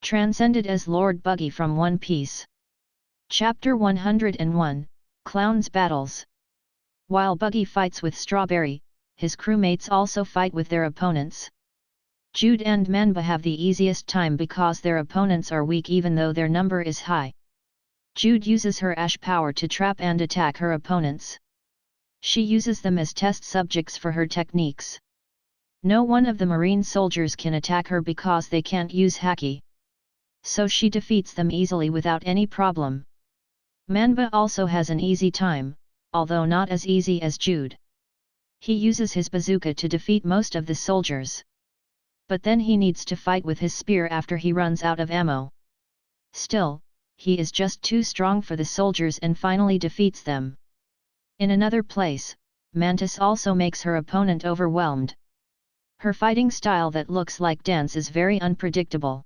Transcended as Lord Buggy from One Piece. Chapter 101, Clowns Battles. While Buggy fights with Strawberry, his crewmates also fight with their opponents. Jude and Manhwa have the easiest time because their opponents are weak even though their number is high. Jude uses her ash power to trap and attack her opponents. She uses them as test subjects for her techniques. No one of the marine soldiers can attack her because they can't use haki. So she defeats them easily without any problem. Manhwa also has an easy time, although not as easy as Jude. He uses his bazooka to defeat most of the soldiers. But then he needs to fight with his spear after he runs out of ammo. Still, he is just too strong for the soldiers and finally defeats them. In another place, Mantis also makes her opponent overwhelmed. Her fighting style that looks like dance is very unpredictable.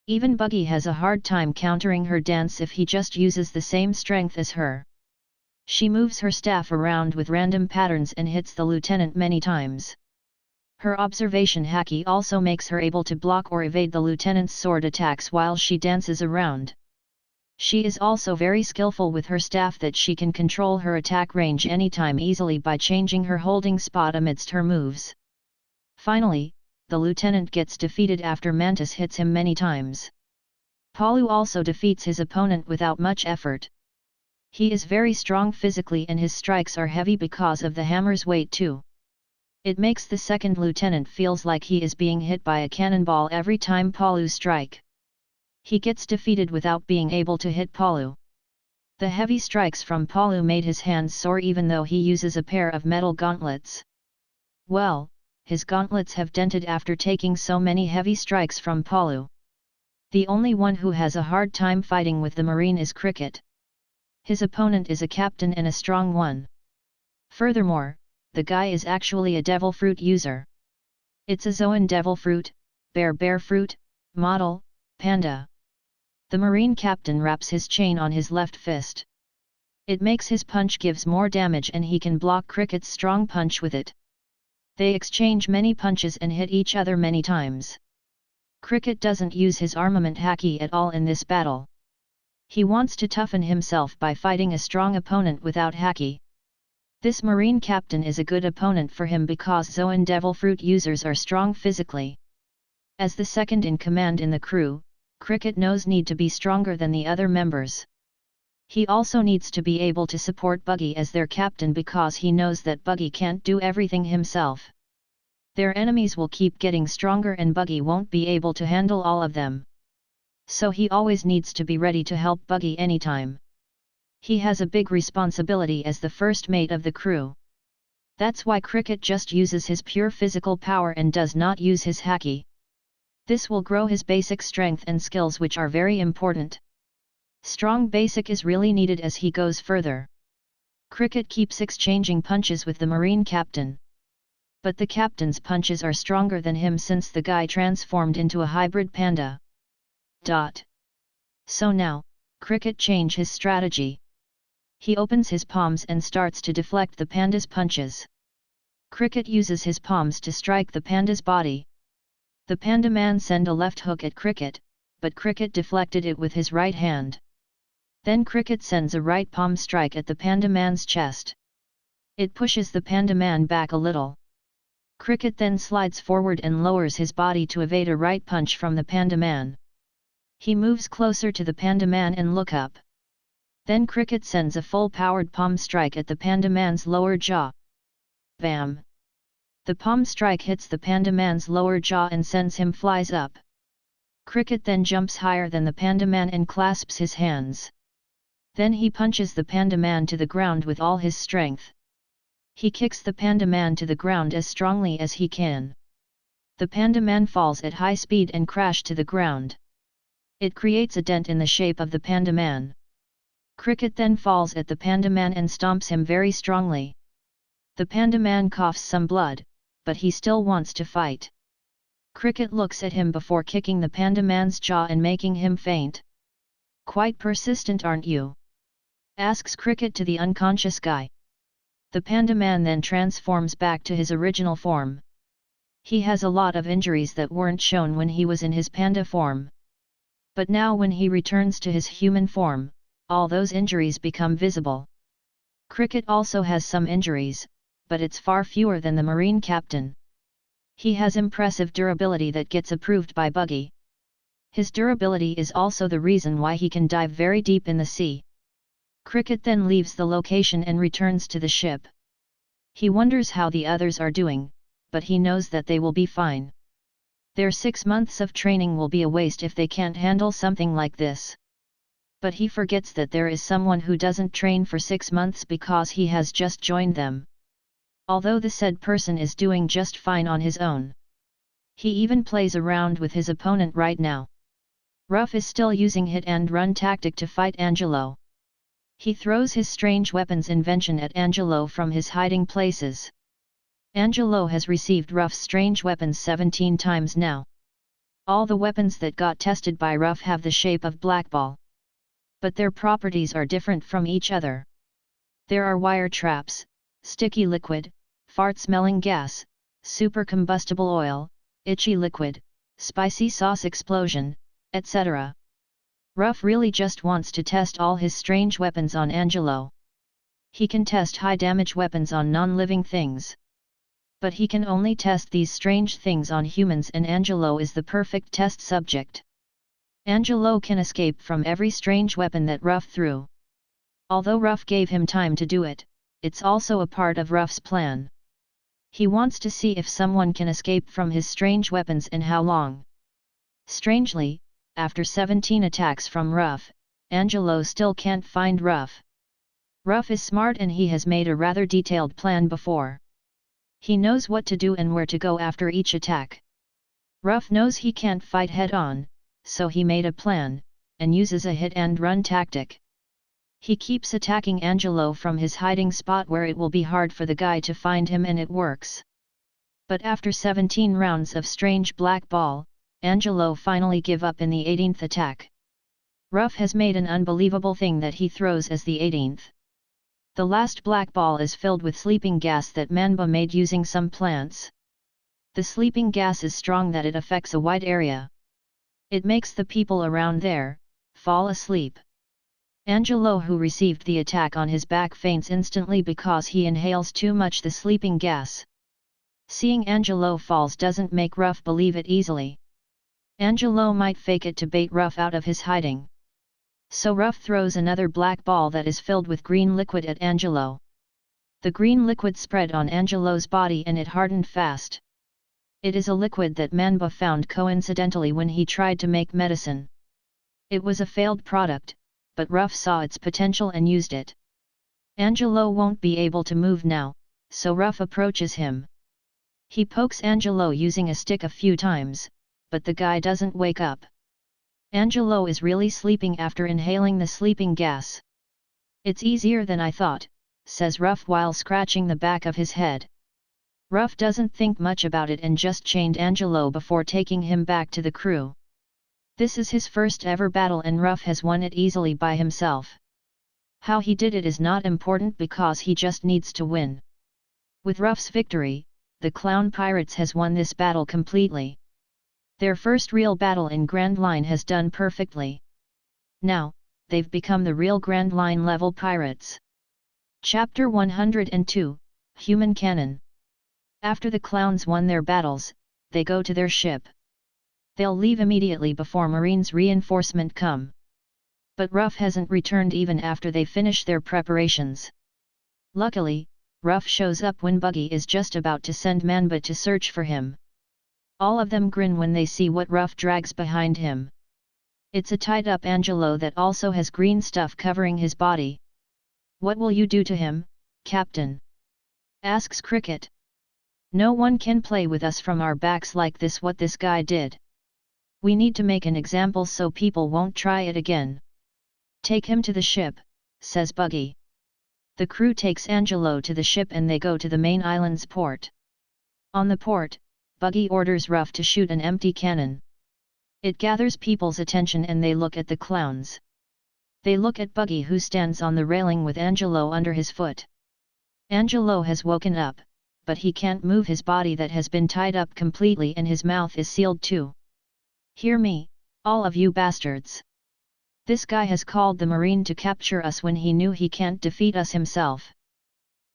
Even Buggy has a hard time countering her dance if he just uses the same strength as her. She moves her staff around with random patterns and hits the lieutenant many times. Her observation haki also makes her able to block or evade the lieutenant's sword attacks while she dances around. She is also very skillful with her staff that she can control her attack range anytime easily by changing her holding spot amidst her moves. Finally, the lieutenant gets defeated after Mantis hits him many times. Palu also defeats his opponent without much effort. He is very strong physically and his strikes are heavy because of the hammer's weight too. It makes the second lieutenant feels like he is being hit by a cannonball every time Palu strike. He gets defeated without being able to hit Palu. The heavy strikes from Palu made his hands sore even though he uses a pair of metal gauntlets. Well, his gauntlets have dented after taking so many heavy strikes from Palu. The only one who has a hard time fighting with the marine is Cricket. His opponent is a captain and a strong one. Furthermore, the guy is actually a devil fruit user. It's a Zoan devil fruit, bear fruit, model, panda. The marine captain wraps his chain on his left fist. It makes his punch gives more damage and he can block Cricket's strong punch with it. They exchange many punches and hit each other many times. Cricket doesn't use his armament haki at all in this battle. He wants to toughen himself by fighting a strong opponent without haki. This marine captain is a good opponent for him because Zoan devil fruit users are strong physically. As the second in command in the crew, Cricket knows need to be stronger than the other members. He also needs to be able to support Buggy as their captain because he knows that Buggy can't do everything himself. Their enemies will keep getting stronger and Buggy won't be able to handle all of them. So he always needs to be ready to help Buggy anytime. He has a big responsibility as the first mate of the crew. That's why Cricket just uses his pure physical power and does not use his haki. This will grow his basic strength and skills which are very important. Strong basic is really needed as he goes further. Cricket keeps exchanging punches with the marine captain. But the captain's punches are stronger than him since the guy transformed into a hybrid panda. So now, Cricket change his strategy. He opens his palms and starts to deflect the panda's punches. Cricket uses his palms to strike the panda's body. The panda man sent a left hook at Cricket, but Cricket deflected it with his right hand. Then Cricket sends a right palm strike at the panda man's chest. It pushes the panda man back a little. Cricket then slides forward and lowers his body to evade a right punch from the panda man. He moves closer to the panda man and look up. Then Cricket sends a full-powered palm strike at the panda man's lower jaw. Bam! The palm strike hits the panda man's lower jaw and sends him flies up. Cricket then jumps higher than the panda man and clasps his hands. Then he punches the panda man to the ground with all his strength. He kicks the panda man to the ground as strongly as he can. The panda man falls at high speed and crashes to the ground. It creates a dent in the shape of the panda man. Cricket then falls at the panda man and stomps him very strongly. The panda man coughs some blood, but he still wants to fight. Cricket looks at him before kicking the panda man's jaw and making him faint. "Quite persistent, aren't you?" asks Cricket to the unconscious guy. The panda man then transforms back to his original form. He has a lot of injuries that weren't shown when he was in his panda form. But now when he returns to his human form, all those injuries become visible. Cricket also has some injuries, but it's far fewer than the Marine captain. He has impressive durability that gets approved by Buggy. His durability is also the reason why he can dive very deep in the sea. Cricket then leaves the location and returns to the ship. He wonders how the others are doing, but he knows that they will be fine. Their 6 months of training will be a waste if they can't handle something like this. But he forgets that there is someone who doesn't train for 6 months because he has just joined them. Although the said person is doing just fine on his own. He even plays around with his opponent right now. Ruff is still using hit and run tactic to fight Angelo. He throws his strange weapons invention at Angelo from his hiding places. Angelo has received Ruff's strange weapons 17 times now. All the weapons that got tested by Ruff have the shape of black ball. But their properties are different from each other. There are wire traps, sticky liquid, fart-smelling gas, super combustible oil, itchy liquid, spicy sauce explosion, etc. Ruff really just wants to test all his strange weapons on Angelo. He can test high-damage weapons on non-living things. But he can only test these strange things on humans, and Angelo is the perfect test subject. Angelo can escape from every strange weapon that Ruff threw. Although Ruff gave him time to do it, it's also a part of Ruff's plan. He wants to see if someone can escape from his strange weapons and how long. Strangely, after 17 attacks from Ruff, Angelo still can't find Ruff. Ruff is smart and he has made a rather detailed plan before. He knows what to do and where to go after each attack. Ruff knows he can't fight head-on, so he made a plan, and uses a hit-and-run tactic. He keeps attacking Angelo from his hiding spot where it will be hard for the guy to find him, and it works. But after 17 rounds of strange black ball, Angelo finally give up in the 18th attack. Ruff has made an unbelievable thing that he throws as the 18th. The last black ball is filled with sleeping gas that Manhwa made using some plants. The sleeping gas is strong that it affects a wide area. It makes the people around there fall asleep. Angelo, who received the attack on his back, faints instantly because he inhales too much the sleeping gas. Seeing Angelo falls doesn't make Ruff believe it easily. Angelo might fake it to bait Ruff out of his hiding. So Ruff throws another black ball that is filled with green liquid at Angelo. The green liquid spread on Angelo's body and it hardened fast. It is a liquid that Manhwa found coincidentally when he tried to make medicine. It was a failed product, but Ruff saw its potential and used it. Angelo won't be able to move now, so Ruff approaches him. He pokes Angelo using a stick a few times, but the guy doesn't wake up. Angelo is really sleeping after inhaling the sleeping gas. "It's easier than I thought," says Ruff while scratching the back of his head. Ruff doesn't think much about it and just chained Angelo before taking him back to the crew. This is his first ever battle and Ruff has won it easily by himself. How he did it is not important because he just needs to win. With Ruff's victory, the Clown Pirates has won this battle completely. Their first real battle in Grand Line has done perfectly. Now, they've become the real Grand Line level pirates. Chapter 102, Human Cannon. After the clowns won their battles, they go to their ship. They'll leave immediately before Marine's reinforcement come. But Ruff hasn't returned even after they finish their preparations. Luckily, Ruff shows up when Buggy is just about to send Manhwa to search for him. All of them grin when they see what Ruff drags behind him. It's a tied-up Angelo that also has green stuff covering his body. "What will you do to him, Captain?" asks Cricket. "No one can play with us from our backs like this. What this guy did. We need to make an example so people won't try it again." "Take him to the ship," says Buggy. The crew takes Angelo to the ship and they go to the main island's port. On the port, Buggy orders Ruff to shoot an empty cannon. It gathers people's attention and they look at the clowns. They look at Buggy, who stands on the railing with Angelo under his foot. Angelo has woken up, but he can't move his body that has been tied up completely and his mouth is sealed too. "Hear me, All of you bastards! This guy has called the Marine to capture us when he knew he can't defeat us himself.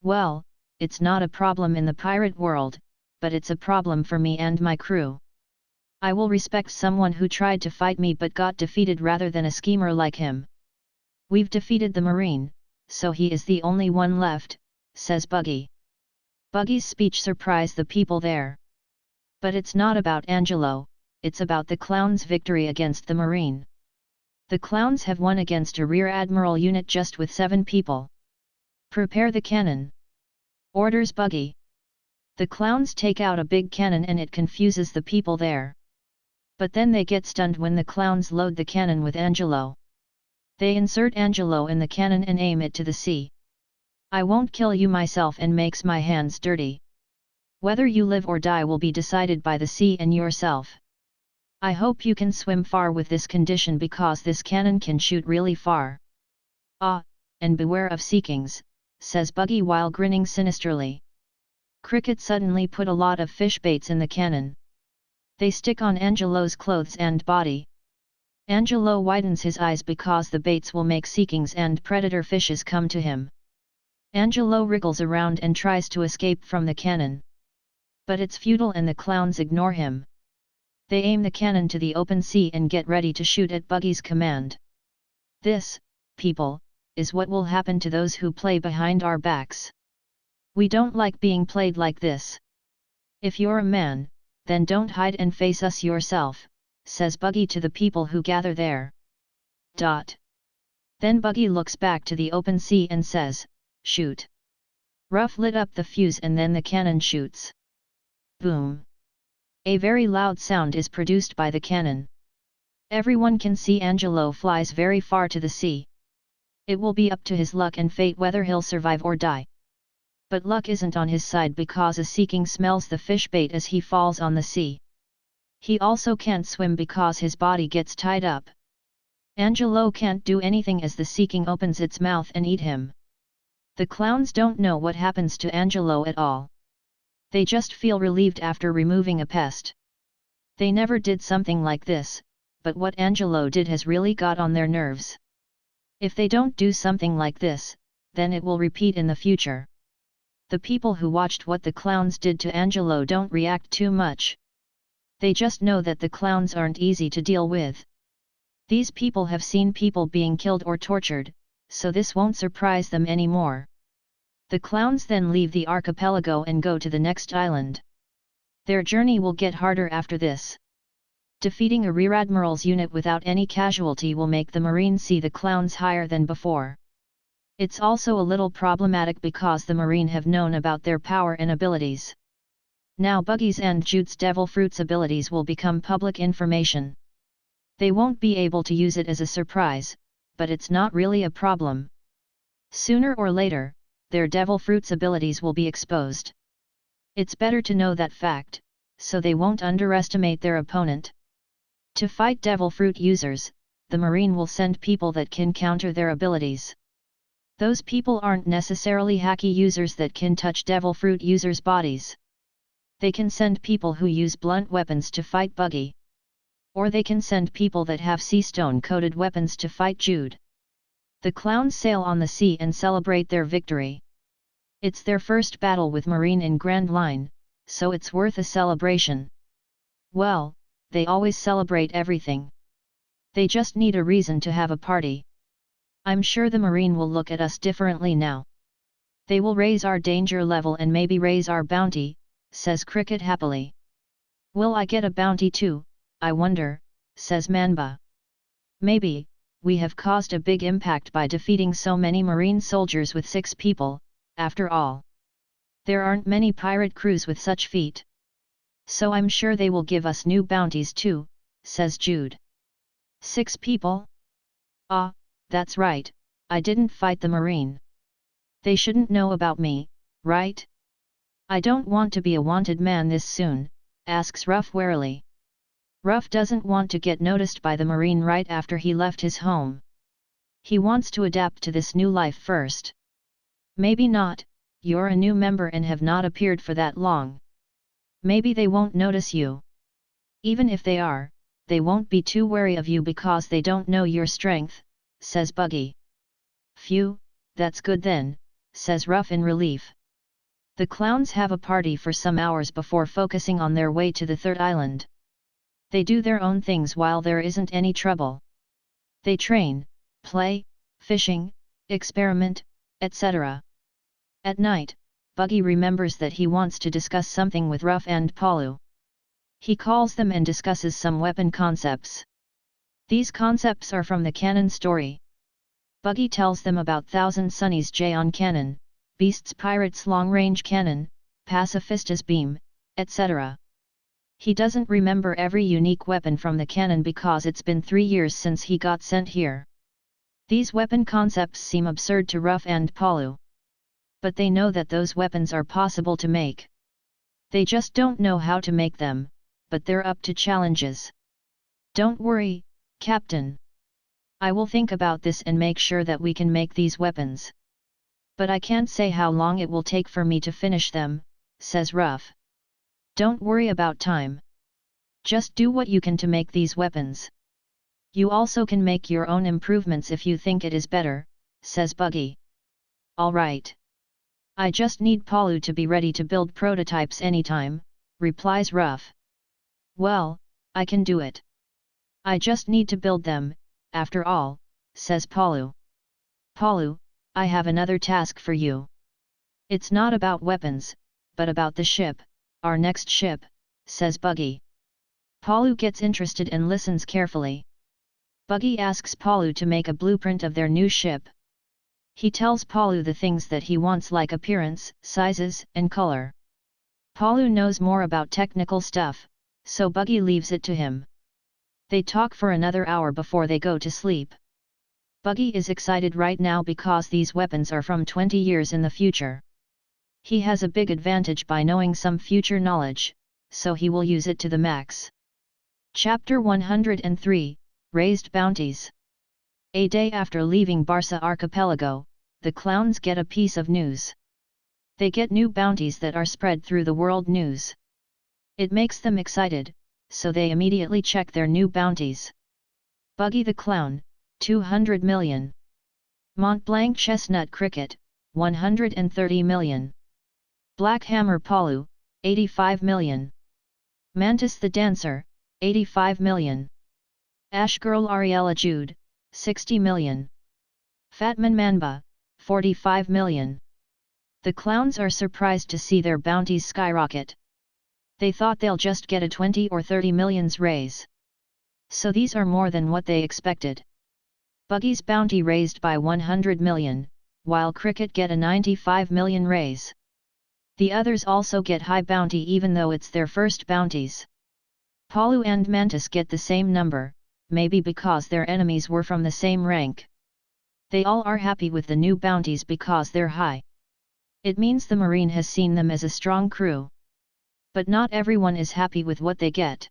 Well, it's not a problem in the pirate world, but it's a problem for me and my crew. I will respect someone who tried to fight me but got defeated rather than a schemer like him. We've defeated the Marine, so he is the only one left, says Buggy. Buggy's speech surprised the people there. But it's not about Angelo, it's about the clown's victory against the Marine. The clowns have won against a rear admiral unit just with 7 people. Prepare the cannon, orders Buggy. The clowns take out a big cannon and it confuses the people there. But then they get stunned when the clowns load the cannon with Angelo. They insert Angelo in the cannon and aim it to the sea. I won't kill you myself and makes my hands dirty. Whether you live or die will be decided by the sea and yourself. I hope you can swim far with this condition because this cannon can shoot really far. Ah, and beware of sea kings, says Buggy while grinning sinisterly. Cricket suddenly put a lot of fish baits in the cannon. They stick on Angelo's clothes and body. Angelo widens his eyes because the baits will make sea kings and predator fishes come to him. Angelo wriggles around and tries to escape from the cannon. But it's futile and the clowns ignore him. They aim the cannon to the open sea and get ready to shoot at Buggy's command. This, people, is what will happen to those who play behind our backs. We don't like being played like this. If you're a man, then don't hide and face us yourself, says Buggy to the people who gather there. Then Buggy looks back to the open sea and says, shoot. Ruff lit up the fuse and then the cannon shoots. Boom. A very loud sound is produced by the cannon. Everyone can see Angelo flies very far to the sea. It will be up to his luck and fate whether he'll survive or die. But luck isn't on his side because a sea king smells the fish bait as he falls on the sea. He also can't swim because his body gets tied up. Angelo can't do anything as the sea king opens its mouth and eat him. The clowns don't know what happens to Angelo at all. They just feel relieved after removing a pest. They never did something like this, but what Angelo did has really got on their nerves. If they don't do something like this, then it will repeat in the future. The people who watched what the clowns did to Angelo don't react too much. They just know that the clowns aren't easy to deal with. These people have seen people being killed or tortured, so this won't surprise them anymore. The clowns then leave the archipelago and go to the next island. Their journey will get harder after this. Defeating a rear admiral's unit without any casualty will make the Marine see the clowns higher than before. It's also a little problematic because the Marine have known about their power and abilities. Now Buggy's and Jude's Devil Fruit's abilities will become public information. They won't be able to use it as a surprise, but it's not really a problem. Sooner or later, their Devil Fruit's abilities will be exposed. It's better to know that fact, so they won't underestimate their opponent. To fight Devil Fruit users, the Marine will send people that can counter their abilities. Those people aren't necessarily hacky users that can touch Devil Fruit users' bodies. They can send people who use blunt weapons to fight Buggy. Or they can send people that have sea stone-coated weapons to fight Jude. The clowns sail on the sea and celebrate their victory. It's their first battle with Marine in Grand Line, so it's worth a celebration. Well, they always celebrate everything. They just need a reason to have a party. I'm sure the Marine will look at us differently now. They will raise our danger level and maybe raise our bounty, says Cricket happily. Will I get a bounty too, I wonder, says Manhwa. Maybe. We have caused a big impact by defeating so many Marine soldiers with 6 people, after all. There aren't many pirate crews with such feat. So I'm sure they will give us new bounties too, says Jude. 6 people? Ah, that's right, I didn't fight the Marine. They shouldn't know about me, right? I don't want to be a wanted man this soon, asks Ruff warily. Ruff doesn't want to get noticed by the Marine right after he left his home. He wants to adapt to this new life first. Maybe not, you're a new member and have not appeared for that long. Maybe they won't notice you. Even if they are, they won't be too wary of you because they don't know your strength, says Buggy. Phew, that's good then, says Ruff in relief. The clowns have a party for some hours before focusing on their way to the third island. They do their own things while there isn't any trouble. They train, play, fishing, experiment, etc. At night, Buggy remembers that he wants to discuss something with Ruff and Palu. He calls them and discusses some weapon concepts. These concepts are from the canon story. Buggy tells them about Thousand Sunny's Jaeon cannon, Beast's Pirate's long-range cannon, Pacifista's beam, etc. He doesn't remember every unique weapon from the canon because it's been 3 years since he got sent here. These weapon concepts seem absurd to Ruff and Palu. But they know that those weapons are possible to make. They just don't know how to make them, but they're up to challenges. Don't worry, Captain. I will think about this and make sure that we can make these weapons. But I can't say how long it will take for me to finish them, says Ruff. Don't worry about time. Just do what you can to make these weapons. You also can make your own improvements if you think it is better, says Buggy. Alright. I just need Palu to be ready to build prototypes anytime, replies Ruff. Well, I can do it. I just need to build them, after all, says Palu. Palu, I have another task for you. It's not about weapons, but about the ship, our next ship, says Buggy. Palu gets interested and listens carefully. Buggy asks Palu to make a blueprint of their new ship. He tells Palu the things that he wants like appearance, sizes, and color. Palu knows more about technical stuff, so Buggy leaves it to him. They talk for another hour before they go to sleep. Buggy is excited right now because these weapons are from 20 years in the future. He has a big advantage by knowing some future knowledge, so he will use it to the max. Chapter 103, Raised Bounties. A day after leaving Barca Archipelago, the clowns get a piece of news. They get new bounties that are spread through the world news. It makes them excited, so they immediately check their new bounties. Buggy the Clown, 200 million. Mont Blanc Chestnut Cricket, 130 million. Black Hammer Palu, 85 million. Mantis the Dancer, 85 million. Ash Girl Ariella Jude, 60 million. Fatman Manba, 45 million. The clowns are surprised to see their bounties skyrocket. They thought they'll just get a 20 or 30 millions raise. So these are more than what they expected. Buggy's bounty raised by 100 million, while Cricket get a 95 million raise. The others also get high bounty even though it's their first bounties. Palu and Mantis get the same number, maybe because their enemies were from the same rank. They all are happy with the new bounties because they're high. It means the Marine has seen them as a strong crew. But not everyone is happy with what they get.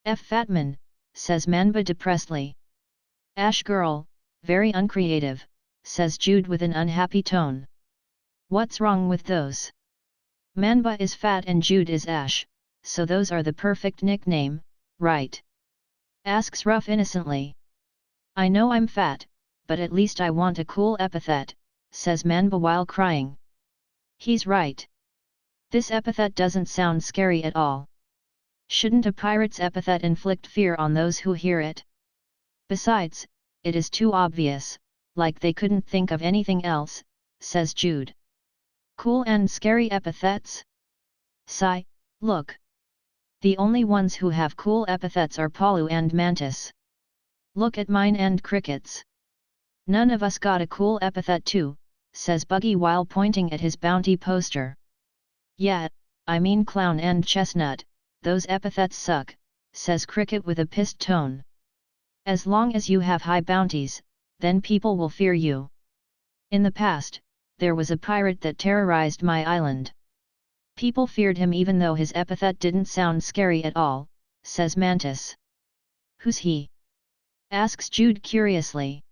F. Fatman, says Manba depressedly. Ash Girl, very uncreative, says Jude with an unhappy tone. What's wrong with those? Manba is fat and Jude is Ash, so those are the perfect nickname, right? Asks Ruff innocently. I know I'm fat, but at least I want a cool epithet, says Manba while crying. He's right. This epithet doesn't sound scary at all. Shouldn't a pirate's epithet inflict fear on those who hear it? Besides, it is too obvious, like they couldn't think of anything else, says Jude. Cool and scary epithets? Sigh, look. The only ones who have cool epithets are Palu and Mantis. Look at mine and Cricket's. None of us got a cool epithet too, says Buggy while pointing at his bounty poster. Yeah, I mean Clown and Chestnut, those epithets suck, says Cricket with a pissed tone. As long as you have high bounties, then people will fear you. In the past, there was a pirate that terrorized my island. People feared him even though his epithet didn't sound scary at all, says Mantis. Who's he? Asks Jude curiously.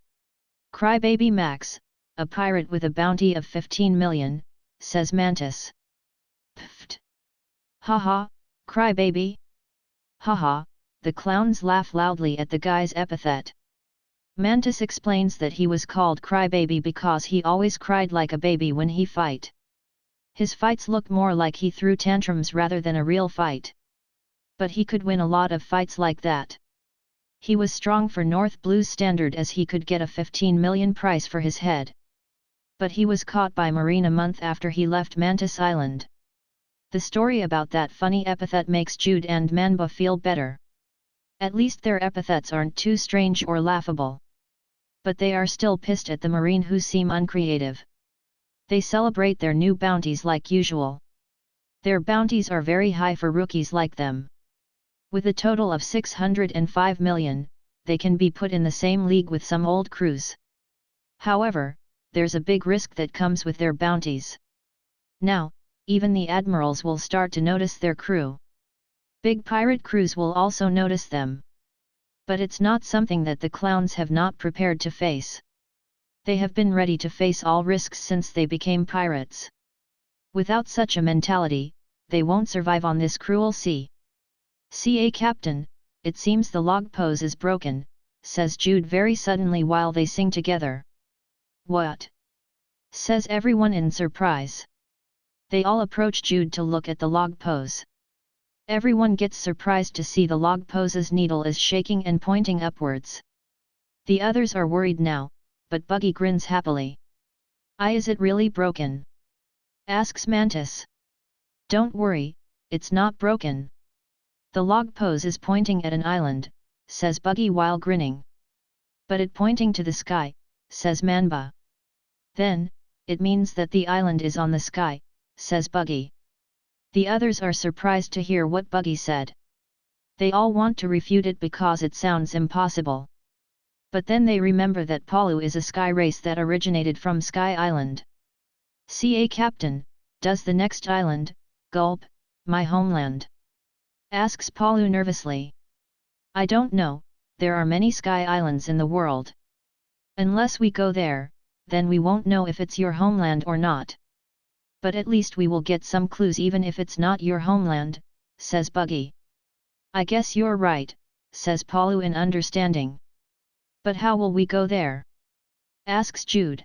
Crybaby Max, a pirate with a bounty of 15 million, says Mantis. Pfft. Haha, Crybaby? Haha, the clowns laugh loudly at the guy's epithet. Mantis explains that he was called Crybaby because he always cried like a baby when he fight. His fights look more like he threw tantrums rather than a real fight. But he could win a lot of fights like that. He was strong for North Blue's standard as he could get a 15 million price for his head. But he was caught by Marine a month after he left Mantis Island. The story about that funny epithet makes Jude and Manhwa feel better. At least their epithets aren't too strange or laughable. But they are still pissed at the Marine who seem uncreative. They celebrate their new bounties like usual. Their bounties are very high for rookies like them. With a total of 605 million, they can be put in the same league with some old crews. However, there's a big risk that comes with their bounties. Now, even the admirals will start to notice their crew. Big pirate crews will also notice them. But it's not something that the clowns have not prepared to face. They have been ready to face all risks since they became pirates. Without such a mentality, they won't survive on this cruel sea. "A.K.A. Captain, it seems the log pose is broken," says Jude very suddenly while they sing together. "What?" says everyone in surprise. They all approach Jude to look at the log pose. Everyone gets surprised to see the log pose's needle is shaking and pointing upwards. The others are worried now, but Buggy grins happily. "Is it really broken?" asks Mantis. "Don't worry, it's not broken. The log pose is pointing at an island," says Buggy while grinning. "But it pointing to the sky," says Manhwa. "Then, it means that the island is on the sky," says Buggy. The others are surprised to hear what Buggy said. They all want to refute it because it sounds impossible. But then they remember that Palu is a sky race that originated from Sky Island. "A.K.A. Captain, does the next island, gulp, my homeland?" asks Palu nervously. "I don't know, there are many sky islands in the world. Unless we go there, then we won't know if it's your homeland or not. But at least we will get some clues even if it's not your homeland," says Buggy. "I guess you're right," says Palu in understanding. "But how will we go there?" asks Jude.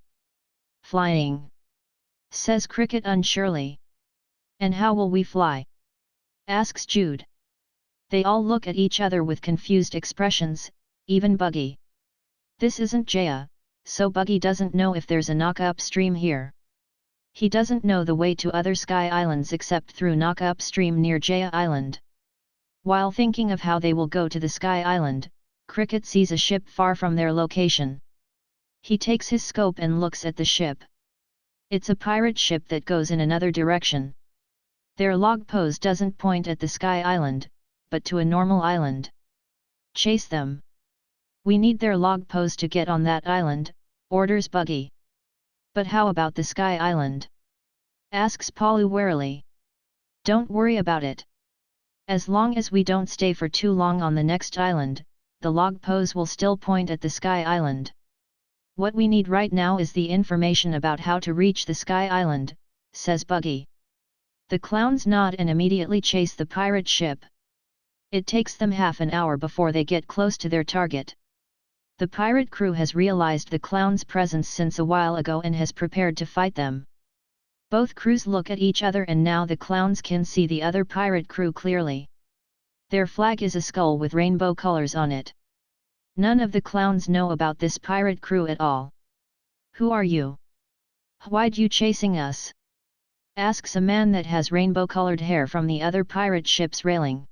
"Flying," says Cricket unsurely. "And how will we fly?" asks Jude. They all look at each other with confused expressions, even Buggy. This isn't Jaya, so Buggy doesn't know if there's a Naka upstream here. He doesn't know the way to other sky islands except through Naka upstream near Jaya Island. While thinking of how they will go to the sky island, Cricket sees a ship far from their location. He takes his scope and looks at the ship. It's a pirate ship that goes in another direction. Their log pose doesn't point at the sky island, but to a normal island. "Chase them. We need their log pose to get on that island," orders Buggy. "But how about the sky island?" asks Palu warily. "Don't worry about it. As long as we don't stay for too long on the next island, the log pose will still point at the sky island. What we need right now is the information about how to reach the sky island," says Buggy. The clowns nod and immediately chase the pirate ship. It takes them half an hour before they get close to their target. The pirate crew has realized the clowns' presence since a while ago and has prepared to fight them. Both crews look at each other and now the clowns can see the other pirate crew clearly. Their flag is a skull with rainbow colors on it. None of the clowns know about this pirate crew at all. "Who are you? Why'd you chasing us?" asks a man that has rainbow-colored hair from the other pirate ship's railing.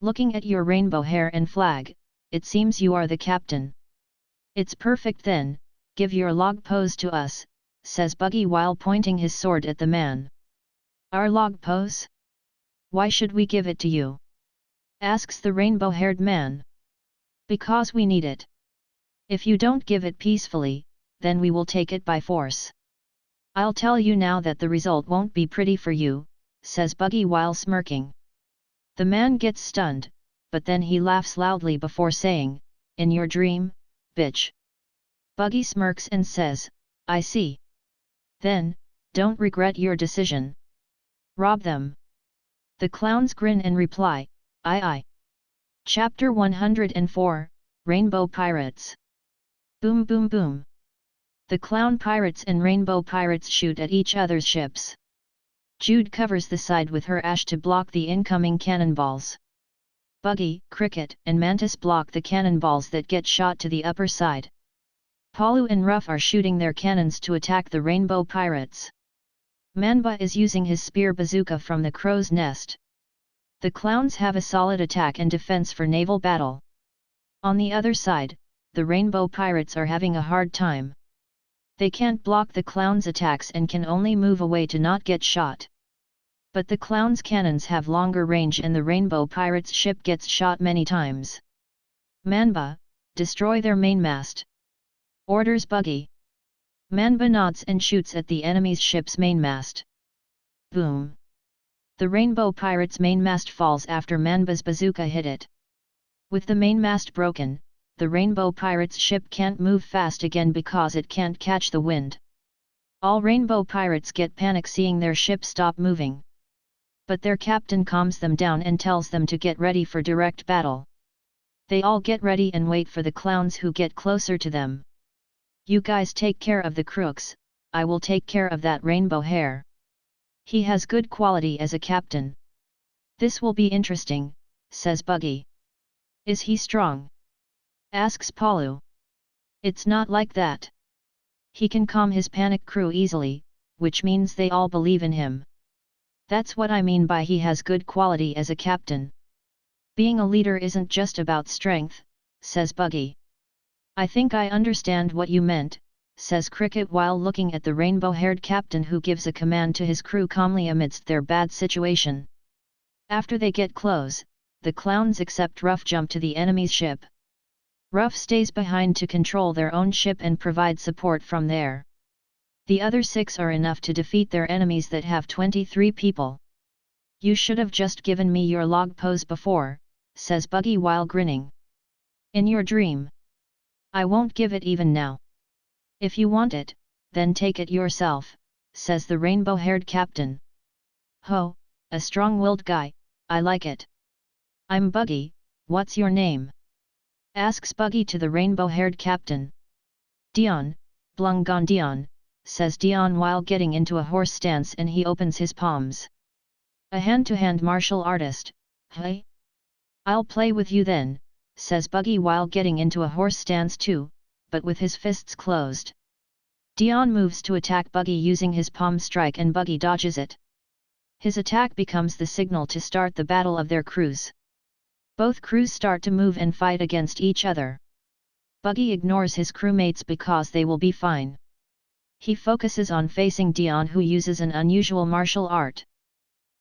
"Looking at your rainbow hair and flag, it seems you are the captain." "It's perfect then, give your log pose to us," says Buggy while pointing his sword at the man. "Our log pose? Why should we give it to you?" asks the rainbow-haired man. "Because we need it. If you don't give it peacefully, then we will take it by force. I'll tell you now that the result won't be pretty for you," says Buggy while smirking. The man gets stunned, but then he laughs loudly before saying, "In your dream, bitch." Buggy smirks and says, "I see. Then, don't regret your decision. Rob them." The clowns grin and reply, "Aye aye." Chapter 104, Rainbow Pirates. Boom boom boom. The clown pirates and rainbow pirates shoot at each other's ships. Jude covers the side with her ash to block the incoming cannonballs. Buggy, Cricket, and Mantis block the cannonballs that get shot to the upper side. Palu and Ruff are shooting their cannons to attack the rainbow pirates. Manhwa is using his spear bazooka from the crow's nest. The clowns have a solid attack and defense for naval battle. On the other side, the rainbow pirates are having a hard time. They can't block the clowns' attacks and can only move away to not get shot. But the clowns' cannons have longer range and the rainbow pirates' ship gets shot many times. Manhwa, destroy their mainmast. Orders Buggy. Manhwa nods and shoots at the enemy's ship's mainmast. Boom. The rainbow pirate's mainmast falls after Manhwa's bazooka hit it. With the mainmast broken, the rainbow pirate's ship can't move fast again because it can't catch the wind. All rainbow pirates get panic seeing their ship stop moving. But their captain calms them down and tells them to get ready for direct battle. They all get ready and wait for the clowns who get closer to them. You guys take care of the crooks, I will take care of that rainbow hare. He has good quality as a captain. This will be interesting, says Buggy. Is he strong? Asks Palu. It's not like that. He can calm his panic crew easily, which means they all believe in him. That's what I mean by he has good quality as a captain. Being a leader isn't just about strength, says Buggy. I think I understand what you meant, says Cricket while looking at the rainbow-haired captain who gives a command to his crew calmly amidst their bad situation. After they get close, the clowns accept Ruff jump to the enemy's ship. Ruff stays behind to control their own ship and provide support from there. The other 6 are enough to defeat their enemies that have 23 people. You should have just given me your log pose before, says Buggy while grinning. In your dream. I won't give it even now. If you want it, then take it yourself, says the rainbow-haired captain. Ho, a strong-willed guy, I like it. I'm Buggy, what's your name? Asks Buggy to the rainbow-haired captain. Dion, Blungon Dion, says Dion while getting into a horse stance and he opens his palms. A hand-to-hand martial artist, hey? I'll play with you then, says Buggy while getting into a horse stance too, but with his fists closed. Dion moves to attack Buggy using his palm strike and Buggy dodges it. His attack becomes the signal to start the battle of their crews. Both crews start to move and fight against each other. Buggy ignores his crewmates because they will be fine. He focuses on facing Dion who uses an unusual martial art.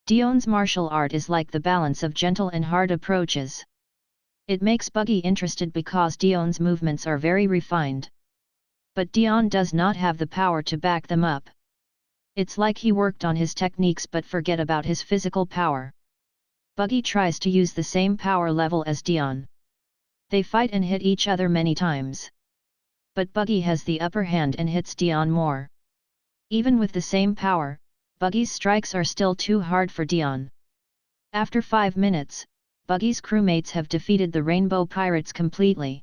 Dion's martial art is like the balance of gentle and hard approaches. It makes Buggy interested because Dion's movements are very refined. But Dion does not have the power to back them up. It's like he worked on his techniques but forget about his physical power. Buggy tries to use the same power level as Dion. They fight and hit each other many times. But Buggy has the upper hand and hits Dion more. Even with the same power, Buggy's strikes are still too hard for Dion. After 5 minutes, Buggy's crewmates have defeated the Rainbow Pirates completely.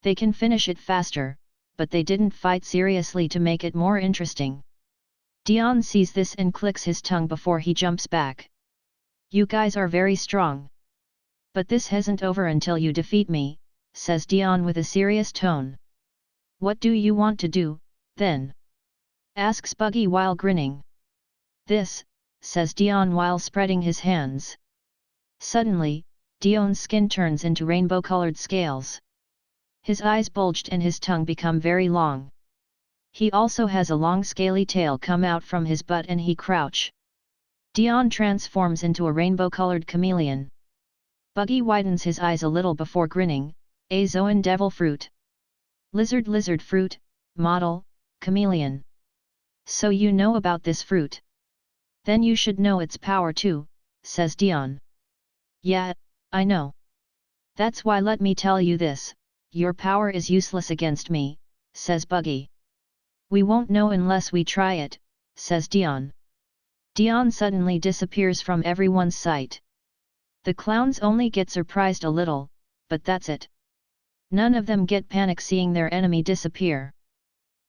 They can finish it faster, but they didn't fight seriously to make it more interesting. Dion sees this and clicks his tongue before he jumps back. You guys are very strong. But this isn't over until you defeat me, says Dion with a serious tone. What do you want to do, then? Asks Buggy while grinning. This, says Dion while spreading his hands. Suddenly, Dion's skin turns into rainbow-colored scales. His eyes bulged and his tongue become very long. He also has a long scaly tail come out from his butt and he crouch. Dion transforms into a rainbow-colored chameleon. Buggy widens his eyes a little before grinning, a Zoan devil fruit. Lizard fruit, model, chameleon. So you know about this fruit? Then you should know its power too, says Dion. Yeah, I know. That's why let me tell you this, your power is useless against me, says Buggy. We won't know unless we try it, says Dion. Dion suddenly disappears from everyone's sight. The clowns only get surprised a little, but that's it. None of them get panic seeing their enemy disappear.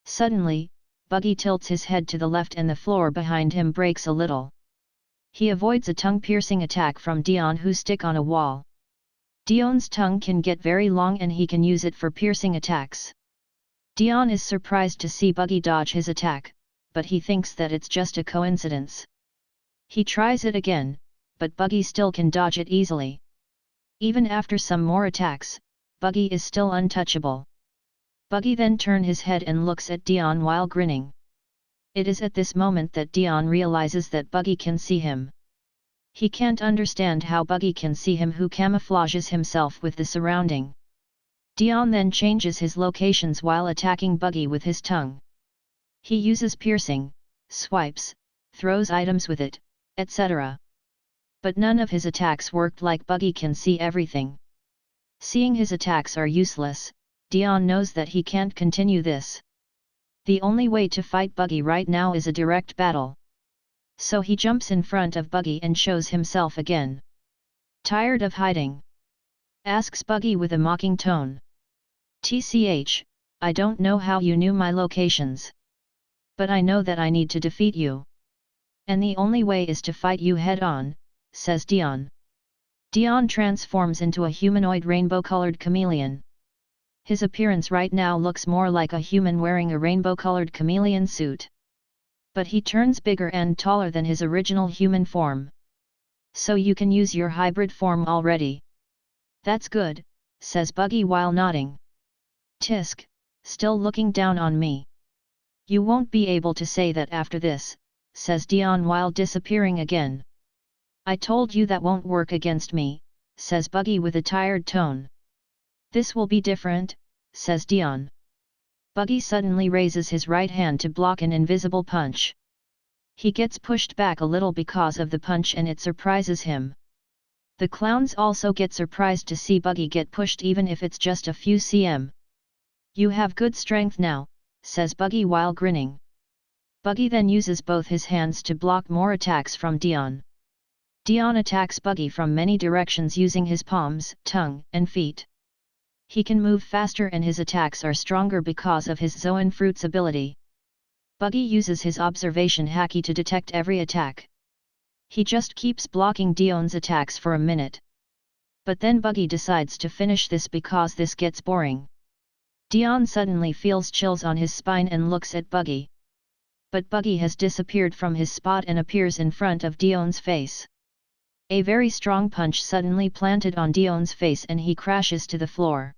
Suddenly, Buggy tilts his head to the left and the floor behind him breaks a little. He avoids a tongue-piercing attack from Dion who stick on a wall. Dion's tongue can get very long and he can use it for piercing attacks. Dion is surprised to see Buggy dodge his attack, but he thinks that it's just a coincidence. He tries it again, but Buggy still can dodge it easily. Even after some more attacks, Buggy is still untouchable. Buggy then turns his head and looks at Dion while grinning. It is at this moment that Dion realizes that Buggy can see him. He can't understand how Buggy can see him who camouflages himself with the surrounding. Dion then changes his locations while attacking Buggy with his tongue. He uses piercing, swipes, throws items with it, etc. But none of his attacks worked like Buggy can see everything. Seeing his attacks are useless, Dion knows that he can't continue this. The only way to fight Buggy right now is a direct battle. So he jumps in front of Buggy and shows himself again. Tired of hiding? Asks Buggy with a mocking tone. TCH, I don't know how you knew my locations. But I know that I need to defeat you. And the only way is to fight you head-on, says Dion. Dion transforms into a humanoid rainbow-colored chameleon. His appearance right now looks more like a human wearing a rainbow-colored chameleon suit. But he turns bigger and taller than his original human form. So you can use your hybrid form already. That's good, says Buggy while nodding. Tisk, still looking down on me. You won't be able to say that after this, says Dion while disappearing again. I told you that won't work against me, says Buggy with a tired tone. This will be different, says Dion. Buggy suddenly raises his right hand to block an invisible punch. He gets pushed back a little because of the punch and it surprises him. The clowns also get surprised to see Buggy get pushed even if it's just a few cm. You have good strength now, says Buggy while grinning. Buggy then uses both his hands to block more attacks from Dion. Dion attacks Buggy from many directions using his palms, tongue, and feet. He can move faster and his attacks are stronger because of his Zoan Fruit's ability. Buggy uses his observation haki to detect every attack. He just keeps blocking Dion's attacks for a minute. But then Buggy decides to finish this because this gets boring. Dion suddenly feels chills on his spine and looks at Buggy. But Buggy has disappeared from his spot and appears in front of Dion's face. A very strong punch suddenly planted on Dion's face and he crashes to the floor.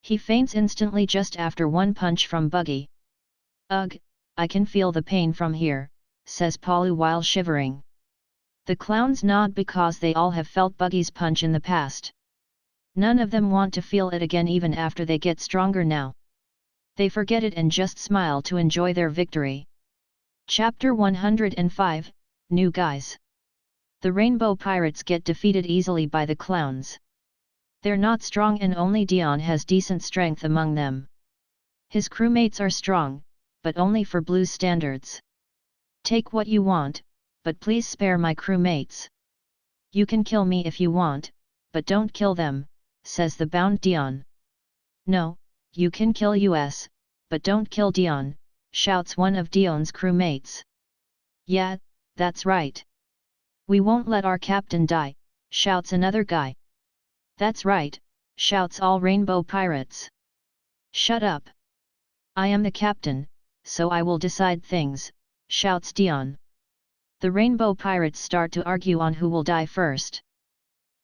He faints instantly just after one punch from Buggy. Ugh, I can feel the pain from here, says Palu while shivering. The clowns nod because they all have felt Buggy's punch in the past. None of them want to feel it again even after they get stronger now. They forget it and just smile to enjoy their victory. Chapter 105, New Guys. The Rainbow Pirates get defeated easily by the clowns. They're not strong and only Dion has decent strength among them. His crewmates are strong, but only for Blue's standards. Take what you want, but please spare my crewmates. You can kill me if you want, but don't kill them, says the bound Dion. No, you can kill us, but don't kill Dion, shouts one of Dion's crewmates. Yeah, that's right. We won't let our captain die, shouts another guy. That's right, shouts all Rainbow Pirates. Shut up. I am the captain, so I will decide things, shouts Dion. The Rainbow Pirates start to argue on who will die first.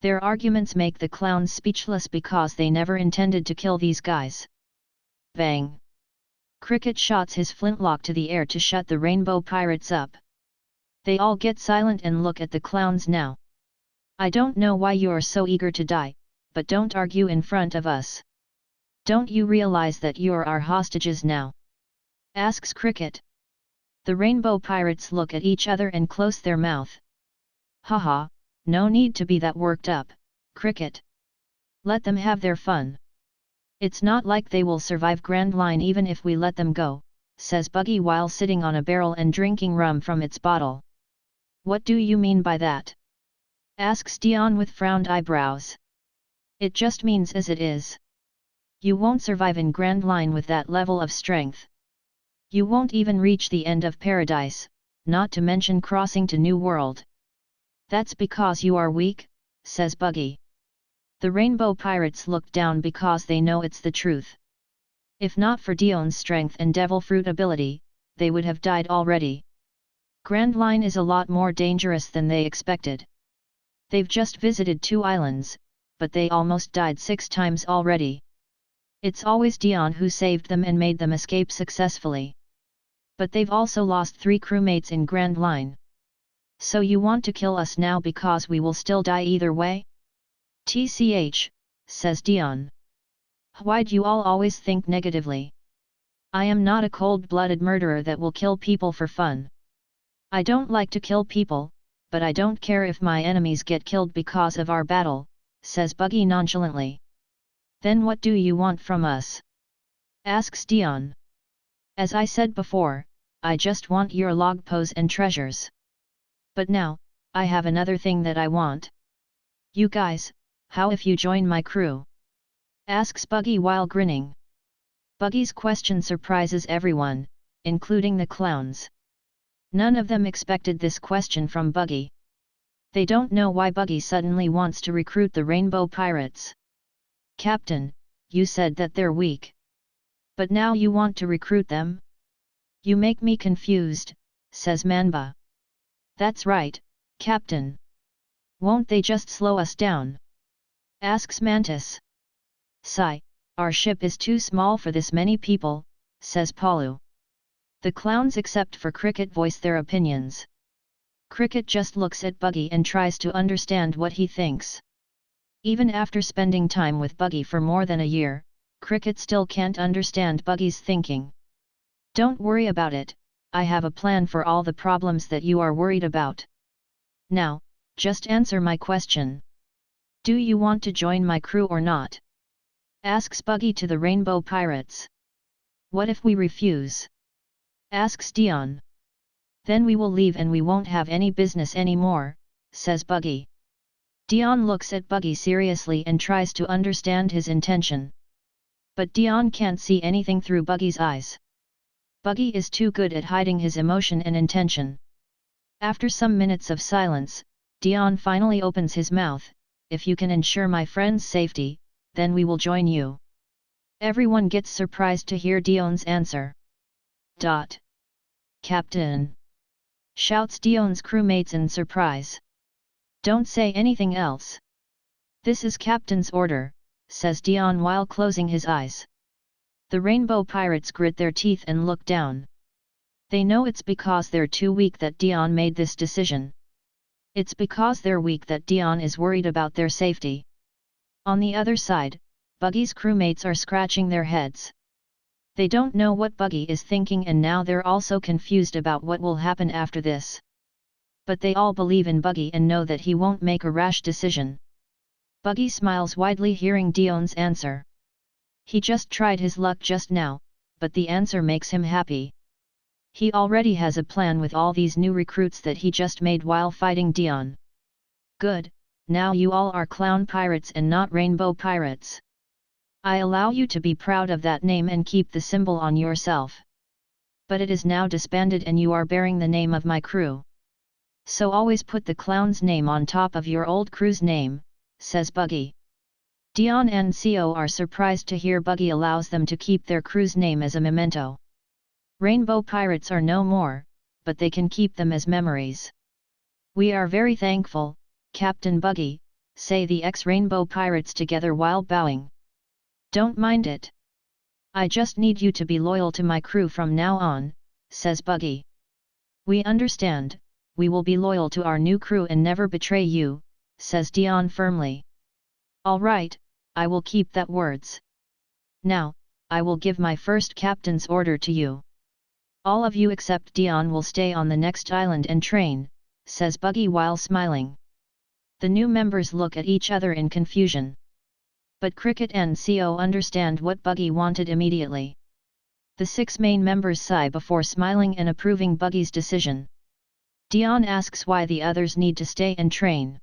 Their arguments make the clowns speechless because they never intended to kill these guys. Bang! Cricket shots his flintlock to the air to shut the Rainbow Pirates up. They all get silent and look at the clowns now. I don't know why you are so eager to die, but don't argue in front of us. Don't you realize that you're our hostages now? Asks Cricket. The Rainbow Pirates look at each other and close their mouth. Haha, no need to be that worked up, Cricket. Let them have their fun. It's not like they will survive Grand Line even if we let them go, says Buggy while sitting on a barrel and drinking rum from its bottle. What do you mean by that? Asks Dion with frowned eyebrows. It just means as it is. You won't survive in Grand Line with that level of strength. You won't even reach the end of paradise, not to mention crossing to New World. That's because you are weak, says Buggy. The Rainbow Pirates look down because they know it's the truth. If not for Dion's strength and Devil Fruit ability, they would have died already. Grand Line is a lot more dangerous than they expected. They've just visited 2 islands, but they almost died 6 times already. It's always Dion who saved them and made them escape successfully. But they've also lost 3 crewmates in Grand Line. So you want to kill us now because we will still die either way? TCH, says Dion. Why'd you all always think negatively? I am not a cold-blooded murderer that will kill people for fun. I don't like to kill people, but I don't care if my enemies get killed because of our battle, says Buggy nonchalantly. Then what do you want from us? Asks Dion. As I said before, I just want your log pose and treasures. But now, I have another thing that I want. You guys, how if you join my crew? Asks Buggy while grinning. Buggy's question surprises everyone, including the clowns. None of them expected this question from Buggy. They don't know why Buggy suddenly wants to recruit the Rainbow Pirates. Captain, you said that they're weak. But now you want to recruit them? You make me confused, says Manhwa. That's right, Captain. Won't they just slow us down? Asks Mantis. Sigh, our ship is too small for this many people, says Palu. The clowns except for Cricket voice their opinions. Cricket just looks at Buggy and tries to understand what he thinks. Even after spending time with Buggy for more than a year, Cricket still can't understand Buggy's thinking. Don't worry about it, I have a plan for all the problems that you are worried about. Now, just answer my question. Do you want to join my crew or not? Asks Buggy to the Rainbow Pirates. What if we refuse? Asks Dion. Then we will leave and we won't have any business anymore, says Buggy. Dion looks at Buggy seriously and tries to understand his intention. But Dion can't see anything through Buggy's eyes. Buggy is too good at hiding his emotion and intention. After some minutes of silence, Dion finally opens his mouth. If you can ensure my friend's safety, then we will join you. Everyone gets surprised to hear Dion's answer. Captain! Shouts Dion's crewmates in surprise. Don't say anything else. This is Captain's order, says Dion while closing his eyes. The Rainbow Pirates grit their teeth and look down. They know it's because they're too weak that Dion made this decision. It's because they're weak that Dion is worried about their safety. On the other side, Buggy's crewmates are scratching their heads. They don't know what Buggy is thinking and now they're also confused about what will happen after this. But they all believe in Buggy and know that he won't make a rash decision. Buggy smiles widely hearing Dion's answer. He just tried his luck just now, but the answer makes him happy. He already has a plan with all these new recruits that he just made while fighting Dion. Good, now you all are clown pirates and not rainbow pirates. I allow you to be proud of that name and keep the symbol on yourself. But it is now disbanded and you are bearing the name of my crew. So always put the clown's name on top of your old crew's name, says Buggy. Dion and Co are surprised to hear Buggy allows them to keep their crew's name as a memento. Rainbow pirates are no more, but they can keep them as memories. We are very thankful, Captain Buggy, say the ex-rainbow pirates together while bowing. Don't mind it. I just need you to be loyal to my crew from now on, says Buggy. We understand, we will be loyal to our new crew and never betray you, says Dion firmly. All right, I will keep that words. Now, I will give my first captain's order to you. All of you except Dion will stay on the next island and train, says Buggy while smiling. The new members look at each other in confusion. But Cricket and Co understand what Buggy wanted immediately. The 6 main members sigh before smiling and approving Buggy's decision. Dion asks why the others need to stay and train.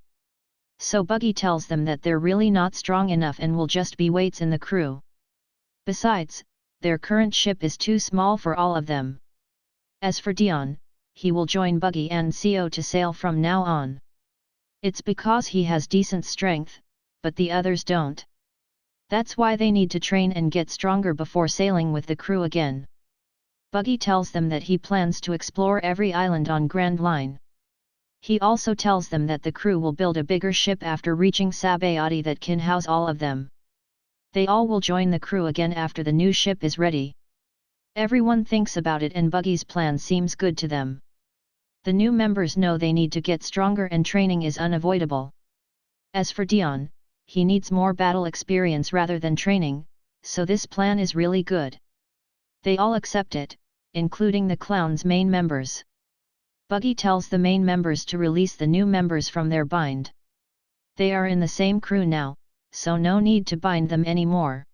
So Buggy tells them that they're really not strong enough and will just be weights in the crew. Besides, their current ship is too small for all of them. As for Dion, he will join Buggy and Co to sail from now on. It's because he has decent strength, but the others don't. That's why they need to train and get stronger before sailing with the crew again. Buggy tells them that he plans to explore every island on Grand Line. He also tells them that the crew will build a bigger ship after reaching Sabayati that can house all of them. They all will join the crew again after the new ship is ready. Everyone thinks about it and Buggy's plan seems good to them. The new members know they need to get stronger and training is unavoidable. As for Dion, he needs more battle experience rather than training, so this plan is really good. They all accept it, including the clown's main members. Buggy tells the main members to release the new members from their bind. They are in the same crew now, so no need to bind them anymore.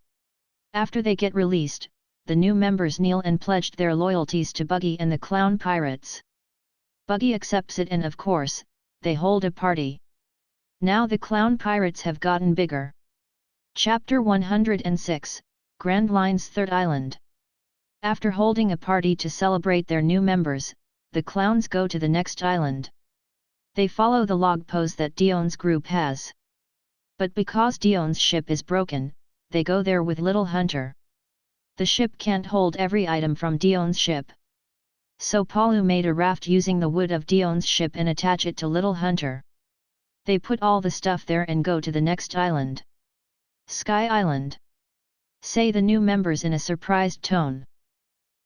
After they get released, the new members kneel and pledged their loyalties to Buggy and the clown pirates. Buggy accepts it and of course, they hold a party. Now the clown pirates have gotten bigger. Chapter 106, Grand Line's Third Island. After holding a party to celebrate their new members, the clowns go to the next island. They follow the log pose that Dion's group has. But because Dion's ship is broken, they go there with Little Hunter. The ship can't hold every item from Dion's ship. So Palu made a raft using the wood of Dion's ship and attach it to Little Hunter. They put all the stuff there and go to the next island. Sky Island. Say the new members in a surprised tone.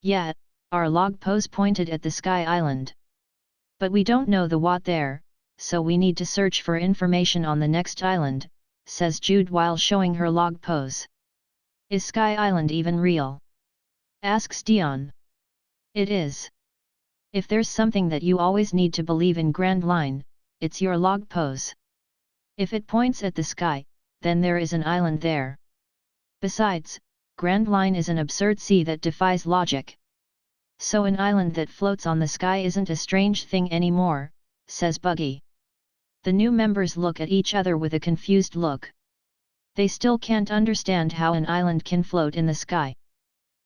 Yeah, our log pose pointed at the Sky Island. But we don't know the what there, so we need to search for information on the next island, says Jude while showing her log pose. Is Sky Island even real? Asks Dion. It is. If there's something that you always need to believe in Grand Line, it's your log pose. If it points at the sky, then there is an island there. Besides, Grand Line is an absurd sea that defies logic. So an island that floats on the sky isn't a strange thing anymore, says Buggy. The new members look at each other with a confused look. They still can't understand how an island can float in the sky.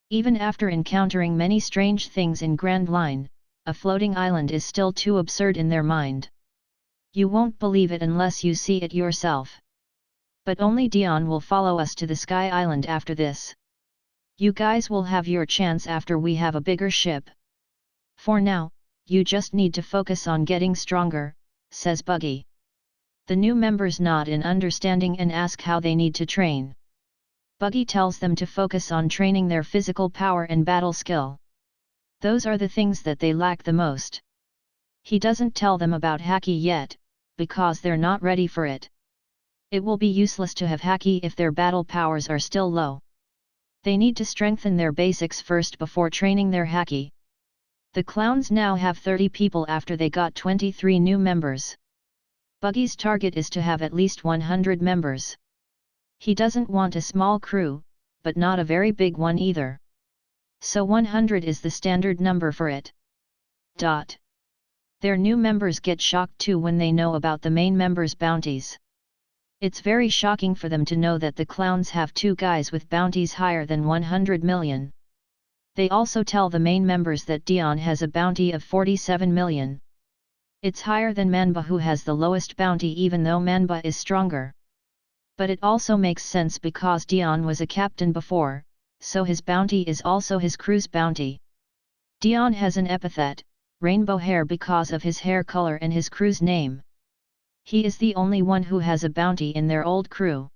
Even after encountering many strange things in Grand Line, a floating island is still too absurd in their mind. You won't believe it unless you see it yourself. But only Dion will follow us to the Sky Island after this. You guys will have your chance after we have a bigger ship. For now, you just need to focus on getting stronger, says Buggy. The new members nod in understanding and ask how they need to train. Buggy tells them to focus on training their physical power and battle skill. Those are the things that they lack the most. He doesn't tell them about Haki yet, because they're not ready for it. It will be useless to have Haki if their battle powers are still low. They need to strengthen their basics first before training their Haki. The clowns now have 30 people after they got 23 new members. Buggy's target is to have at least 100 members. He doesn't want a small crew, but not a very big one either. So 100 is the standard number for it. Their new members get shocked too when they know about the main members' bounties. It's very shocking for them to know that the clowns have 2 guys with bounties higher than 100 million. They also tell the main members that Dion has a bounty of 47 million. It's higher than Manhwa, who has the lowest bounty, even though Manhwa is stronger. But it also makes sense because Dion was a captain before, so his bounty is also his crew's bounty. Dion has an epithet, rainbow hair, because of his hair color and his crew's name. He is the only one who has a bounty in their old crew.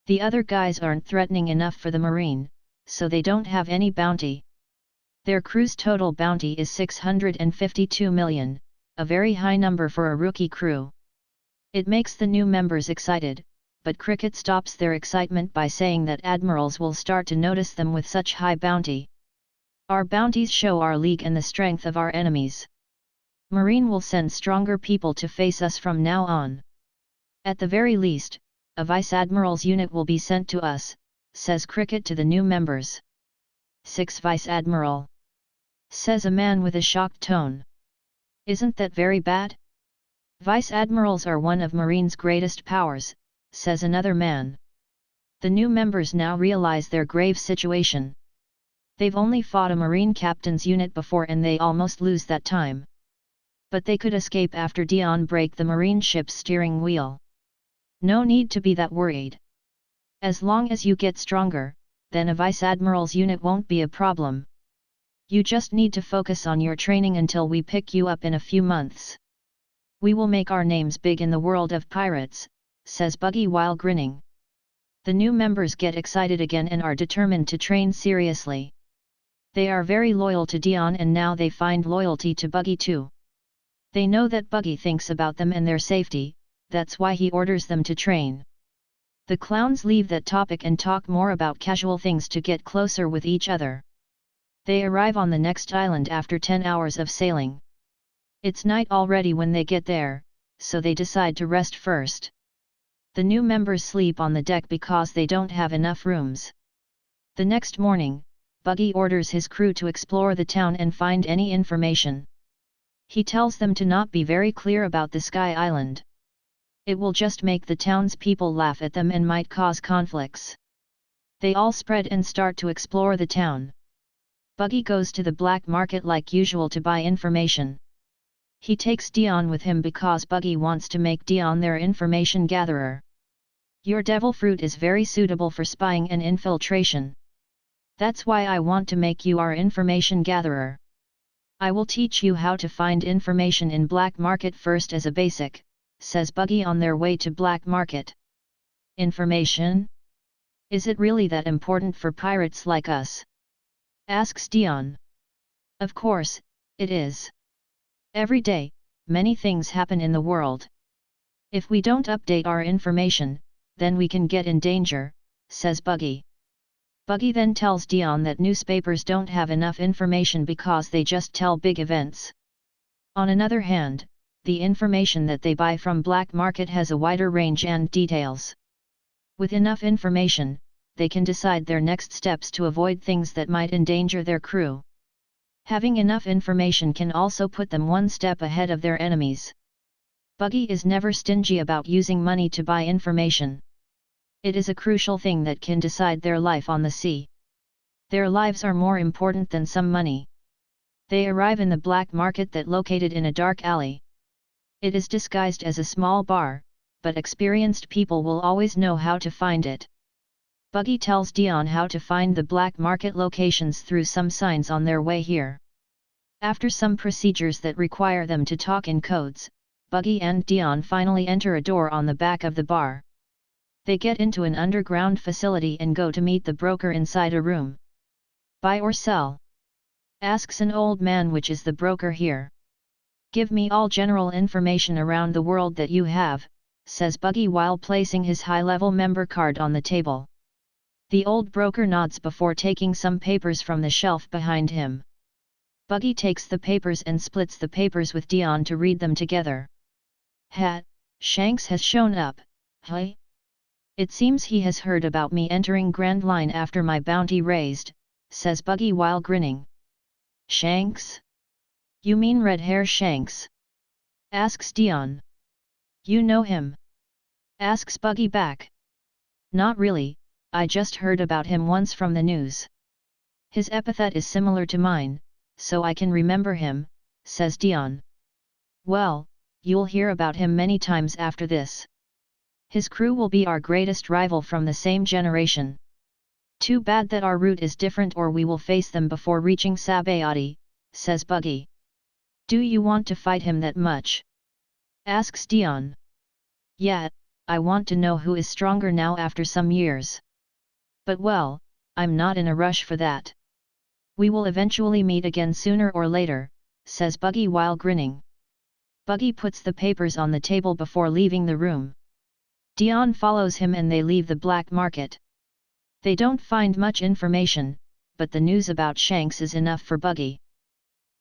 The other guys aren't threatening enough for the Marine, so they don't have any bounty. Their crew's total bounty is 652 million, a very high number for a rookie crew. It makes the new members excited, but Cricket stops their excitement by saying that admirals will start to notice them with such high bounty. Our bounties show our league and the strength of our enemies. Marine will send stronger people to face us from now on. At the very least, a vice admiral's unit will be sent to us, says Cricket to the new members. 6 vice admiral, says a man with a shocked tone. Isn't that very bad? Vice admirals are one of Marine's greatest powers, says another man. The new members now realize their grave situation. They've only fought a Marine captain's unit before and they almost lose that time. But they could escape after Dion break the Marine ship's steering wheel. No need to be that worried. As long as you get stronger, then a Vice Admiral's unit won't be a problem. You just need to focus on your training until we pick you up in a few months. We will make our names big in the world of pirates, says Buggy while grinning. The new members get excited again and are determined to train seriously. They are very loyal to Dion and now they find loyalty to Buggy too. They know that Buggy thinks about them and their safety, that's why he orders them to train. The clowns leave that topic and talk more about casual things to get closer with each other. They arrive on the next island after 10 hours of sailing. It's night already when they get there, so they decide to rest first. The new members sleep on the deck because they don't have enough rooms. The next morning, Buggy orders his crew to explore the town and find any information. He tells them to not be very clear about the Sky Island. It will just make the townspeople laugh at them and might cause conflicts. They all spread and start to explore the town. Buggy goes to the black market like usual to buy information. He takes Dion with him because Buggy wants to make Dion their information gatherer. Your devil fruit is very suitable for spying and infiltration. That's why I want to make you our information gatherer. I will teach you how to find information in black market first as a basic, says Buggy on their way to black market. Information? Is it really that important for pirates like us? Asks Dion. Of course, it is. Every day, many things happen in the world. If we don't update our information, then we can get in danger, says Buggy. Buggy then tells Dion that newspapers don't have enough information because they just tell big events. On another hand, the information that they buy from black market has a wider range and details. With enough information, they can decide their next steps to avoid things that might endanger their crew. Having enough information can also put them one step ahead of their enemies. Buggy is never stingy about using money to buy information. It is a crucial thing that can decide their life on the sea. Their lives are more important than some money. They arrive in the black market that located in a dark alley. It is disguised as a small bar, but experienced people will always know how to find it. Buggy tells Dion how to find the black market locations through some signs on their way here. After some procedures that require them to talk in codes, Buggy and Dion finally enter a door on the back of the bar. They get into an underground facility and go to meet the broker inside a room. Buy or sell? Asks an old man, which is the broker here. Give me all general information around the world that you have, says Buggy while placing his high-level member card on the table. The old broker nods before taking some papers from the shelf behind him. Buggy takes the papers and splits the papers with Dion to read them together. Shanks has shown up, hey? It seems he has heard about me entering Grand Line after my bounty raised, says Buggy while grinning. Shanks? You mean red hair Shanks? Asks Dion. You know him? Asks Buggy back. Not really, I just heard about him once from the news. His epithet is similar to mine, so I can remember him, says Dion. Well, you'll hear about him many times after this. His crew will be our greatest rival from the same generation. Too bad that our route is different or we will face them before reaching Sabayati, says Buggy. Do you want to fight him that much? Asks Dion. Yeah, I want to know who is stronger now after some years. But well, I'm not in a rush for that. We will eventually meet again sooner or later, says Buggy while grinning. Buggy puts the papers on the table before leaving the room. Dion follows him and they leave the black market. They don't find much information, but the news about Shanks is enough for Buggy.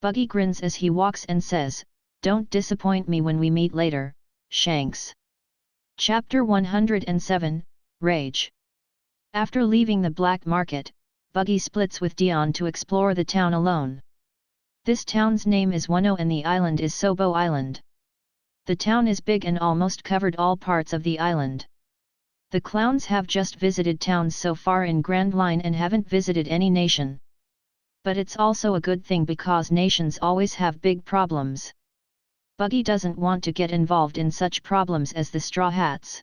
Buggy grins as he walks and says, "Don't disappoint me when we meet later, Shanks." Chapter 107, Rage. After leaving the black market, Buggy splits with Dion to explore the town alone. This town's name is Wano and the island is Sobo Island. The town is big and almost covered all parts of the island. The clowns have just visited towns so far in Grand Line and haven't visited any nation. But it's also a good thing because nations always have big problems. Buggy doesn't want to get involved in such problems as the Straw Hats.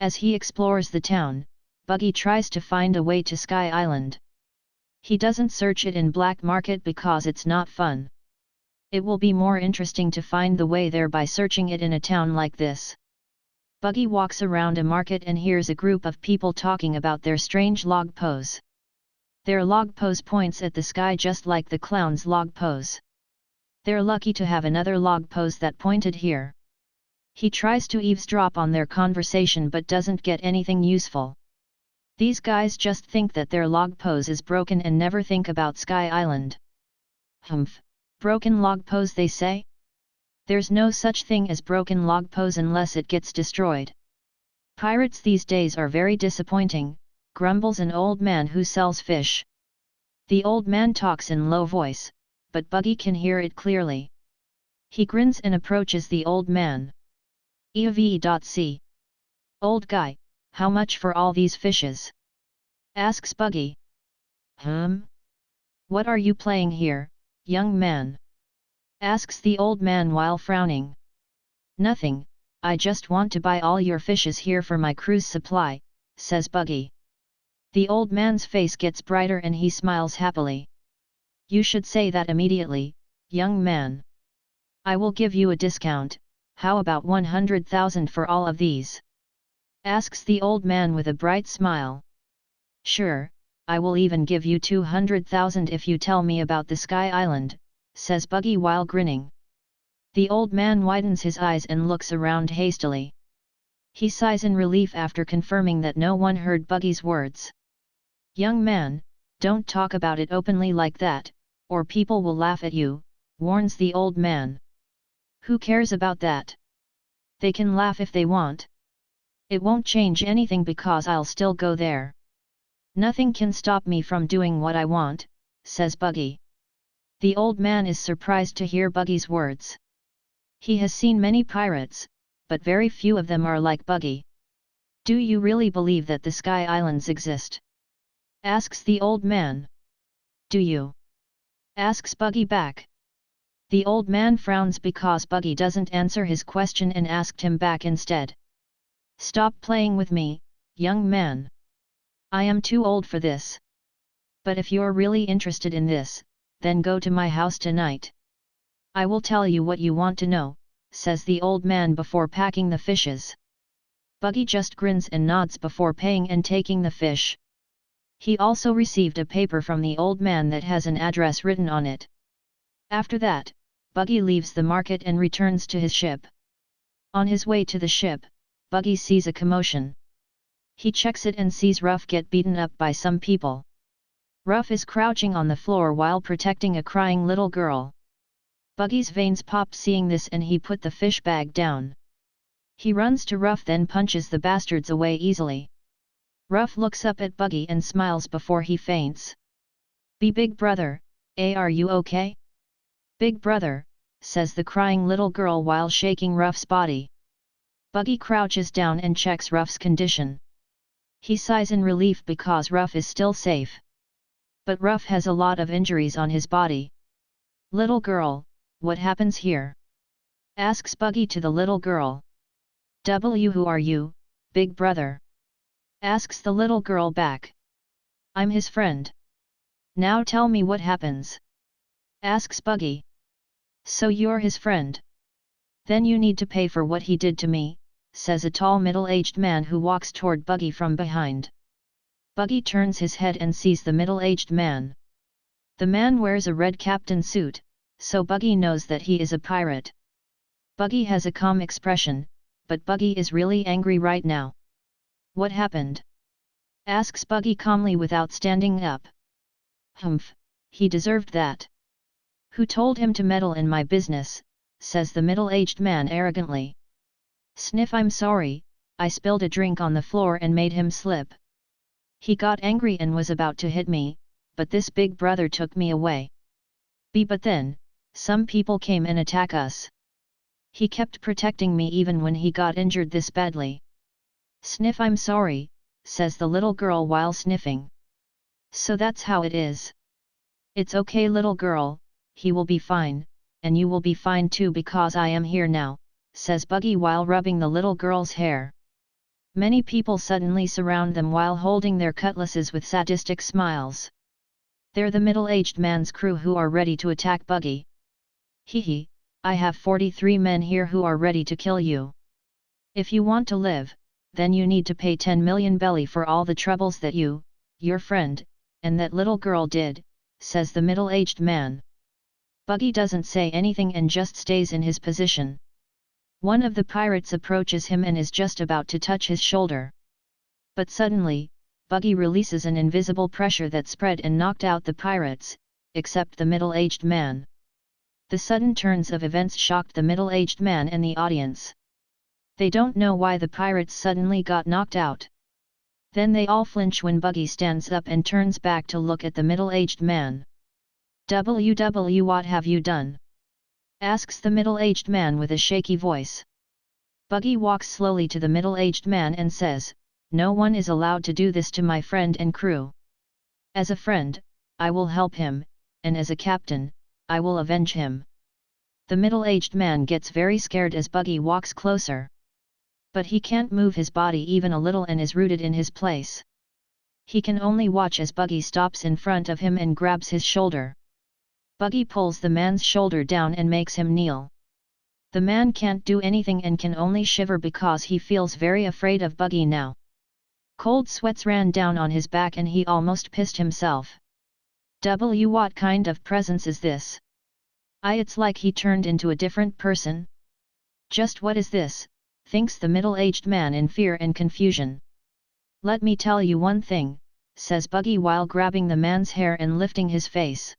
As he explores the town, Buggy tries to find a way to Sky Island. He doesn't search it in black market because it's not fun. It will be more interesting to find the way there by searching it in a town like this. Buggy walks around a market and hears a group of people talking about their strange log pose. Their log pose points at the sky just like the clown's log pose. They're lucky to have another log pose that pointed here. He tries to eavesdrop on their conversation but doesn't get anything useful. These guys just think that their log pose is broken and never think about Sky Island. Humph, broken log pose they say? There's no such thing as broken log pose unless it gets destroyed. Pirates these days are very disappointing, grumbles an old man who sells fish. The old man talks in low voice, but Buggy can hear it clearly. He grins and approaches the old man. EV.C. Old guy, how much for all these fishes? Asks Buggy. What are you playing here, young man? Asks the old man while frowning. Nothing, I just want to buy all your fishes here for my cruise supply, says Buggy. The old man's face gets brighter and he smiles happily. You should say that immediately, young man. I will give you a discount, how about 100,000 for all of these? Asks the old man with a bright smile. Sure, I will even give you 200,000 if you tell me about the Sky Island, says Buggy while grinning. The old man widens his eyes and looks around hastily. He sighs in relief after confirming that no one heard Buggy's words. Young man, don't talk about it openly like that, or people will laugh at you, warns the old man. Who cares about that? They can laugh if they want. It won't change anything because I'll still go there. Nothing can stop me from doing what I want, says Buggy. The old man is surprised to hear Buggy's words. He has seen many pirates, but very few of them are like Buggy. Do you really believe that the Sky Islands exist? Asks the old man. Do you? Asks Buggy back. The old man frowns because Buggy doesn't answer his question and asked him back instead. Stop playing with me, young man. I am too old for this. But if you're really interested in this, then go to my house tonight. I will tell you what you want to know, says the old man before packing the fishes. Buggy just grins and nods before paying and taking the fish. He also received a paper from the old man that has an address written on it. After that, Buggy leaves the market and returns to his ship. On his way to the ship, Buggy sees a commotion. He checks it and sees Ruff get beaten up by some people. Ruff is crouching on the floor while protecting a crying little girl. Buggy's veins pop seeing this and he put the fish bag down. He runs to Ruff then punches the bastards away easily. Ruff looks up at Buggy and smiles before he faints. Big brother, are you okay? Big brother, says the crying little girl while shaking Ruff's body. Buggy crouches down and checks Ruff's condition. He sighs in relief because Ruff is still safe. But Ruff has a lot of injuries on his body. Little girl, what happens here? Asks Buggy to the little girl. Who are you, big brother? Asks the little girl back. I'm his friend. Now tell me what happens. Asks Buggy. So you're his friend? Then you need to pay for what he did to me, says a tall middle-aged man who walks toward Buggy from behind. Buggy turns his head and sees the middle-aged man. The man wears a red captain suit, so Buggy knows that he is a pirate. Buggy has a calm expression, but Buggy is really angry right now. What happened? Asks Buggy calmly without standing up. Humph, he deserved that. Who told him to meddle in my business, says the middle-aged man arrogantly. Sniff, I'm sorry, I spilled a drink on the floor and made him slip. He got angry and was about to hit me, but this big brother took me away. But then, some people came and attack us. He kept protecting me even when he got injured this badly. Sniff, I'm sorry, says the little girl while sniffing. So that's how it is. It's okay little girl, he will be fine, and you will be fine too because I am here now, says Buggy while rubbing the little girl's hair. Many people suddenly surround them while holding their cutlasses with sadistic smiles. They're the middle-aged man's crew who are ready to attack Buggy. Hee, I have 43 men here who are ready to kill you. If you want to live, then you need to pay 10 million belly for all the troubles that you, your friend, and that little girl did, says the middle-aged man. Buggy doesn't say anything and just stays in his position. One of the pirates approaches him and is just about to touch his shoulder. But suddenly, Buggy releases an invisible pressure that spread and knocked out the pirates, except the middle-aged man. The sudden turns of events shocked the middle-aged man and the audience. They don't know why the pirates suddenly got knocked out. Then they all flinch when Buggy stands up and turns back to look at the middle-aged man. "WW, what have you done?" asks the middle-aged man with a shaky voice. Buggy walks slowly to the middle-aged man and says, "No one is allowed to do this to my friend and crew. As a friend, I will help him, and as a captain, I will avenge him." The middle-aged man gets very scared as Buggy walks closer. But he can't move his body even a little and is rooted in his place. He can only watch as Buggy stops in front of him and grabs his shoulder. Buggy pulls the man's shoulder down and makes him kneel. The man can't do anything and can only shiver because he feels very afraid of Buggy now. Cold sweats ran down on his back and he almost pissed himself. What kind of presence is this? It's like he turned into a different person. Just what is this? Thinks the middle-aged man in fear and confusion. "Let me tell you one thing," says Buggy while grabbing the man's hair and lifting his face.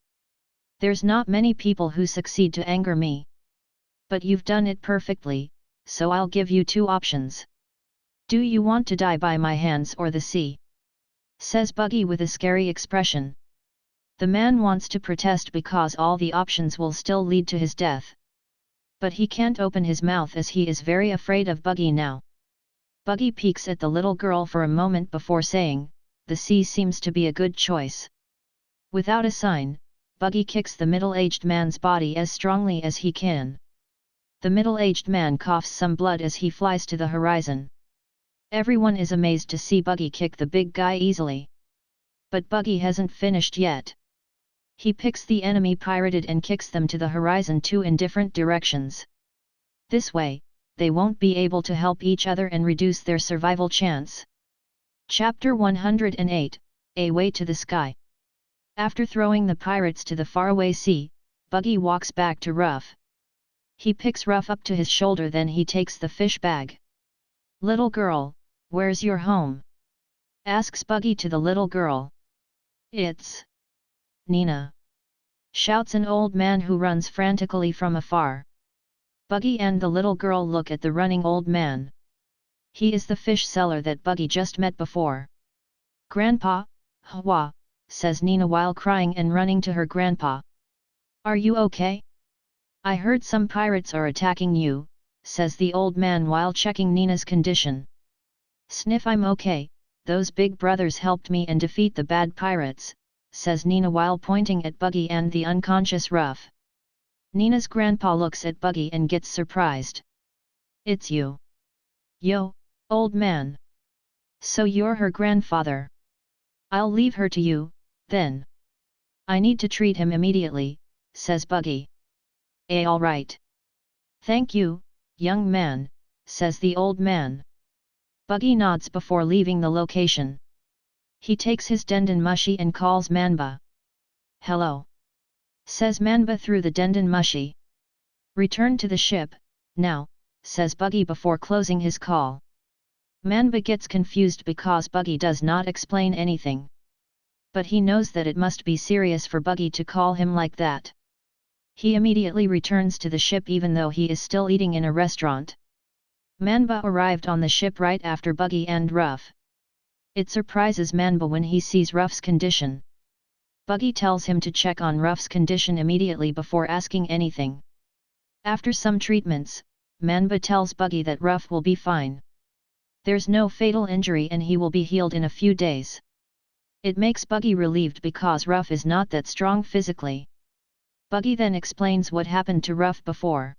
"There's not many people who succeed to anger me. But you've done it perfectly, so I'll give you two options. Do you want to die by my hands or the sea?" says Buggy with a scary expression. The man wants to protest because all the options will still lead to his death. But he can't open his mouth as he is very afraid of Buggy now. Buggy peeks at the little girl for a moment before saying, "The sea seems to be a good choice." Without a sign, Buggy kicks the middle-aged man's body as strongly as he can. The middle-aged man coughs some blood as he flies to the horizon. Everyone is amazed to see Buggy kick the big guy easily. But Buggy hasn't finished yet. He picks the enemy pirated and kicks them to the horizon too in different directions. This way, they won't be able to help each other and reduce their survival chance. Chapter 108, A Way to the Sky. After throwing the pirates to the faraway sea, Buggy walks back to Ruff. He picks Ruff up to his shoulder, then he takes the fish bag. "Little girl, where's your home?" asks Buggy to the little girl. "It's Nina," shouts an old man who runs frantically from afar. Buggy and the little girl look at the running old man. He is the fish seller that Buggy just met before. "Grandpa, Hwa," says Nina while crying and running to her grandpa. "Are you okay? I heard some pirates are attacking you," says the old man while checking Nina's condition. "Sniff, I'm okay, those big brothers helped me and defeat the bad pirates," says Nina while pointing at Buggy and the unconscious Ruff. Nina's grandpa looks at Buggy and gets surprised. "It's you. Yo, old man. So you're her grandfather. I'll leave her to you, then. I need to treat him immediately," says Buggy. "All right. Thank you, young man," says the old man. Buggy nods before leaving the location. He takes his dendon mushi and calls Manba. "Hello," says Manba through the dendon mushi. "Return to the ship, now," says Buggy before closing his call. Manba gets confused because Buggy does not explain anything. But he knows that it must be serious for Buggy to call him like that. He immediately returns to the ship even though he is still eating in a restaurant. Manba arrived on the ship right after Buggy and Ruff. It surprises Manba when he sees Ruff's condition. Buggy tells him to check on Ruff's condition immediately before asking anything. After some treatments, Manhwa tells Buggy that Ruff will be fine. There's no fatal injury and he will be healed in a few days. It makes Buggy relieved because Ruff is not that strong physically. Buggy then explains what happened to Ruff before.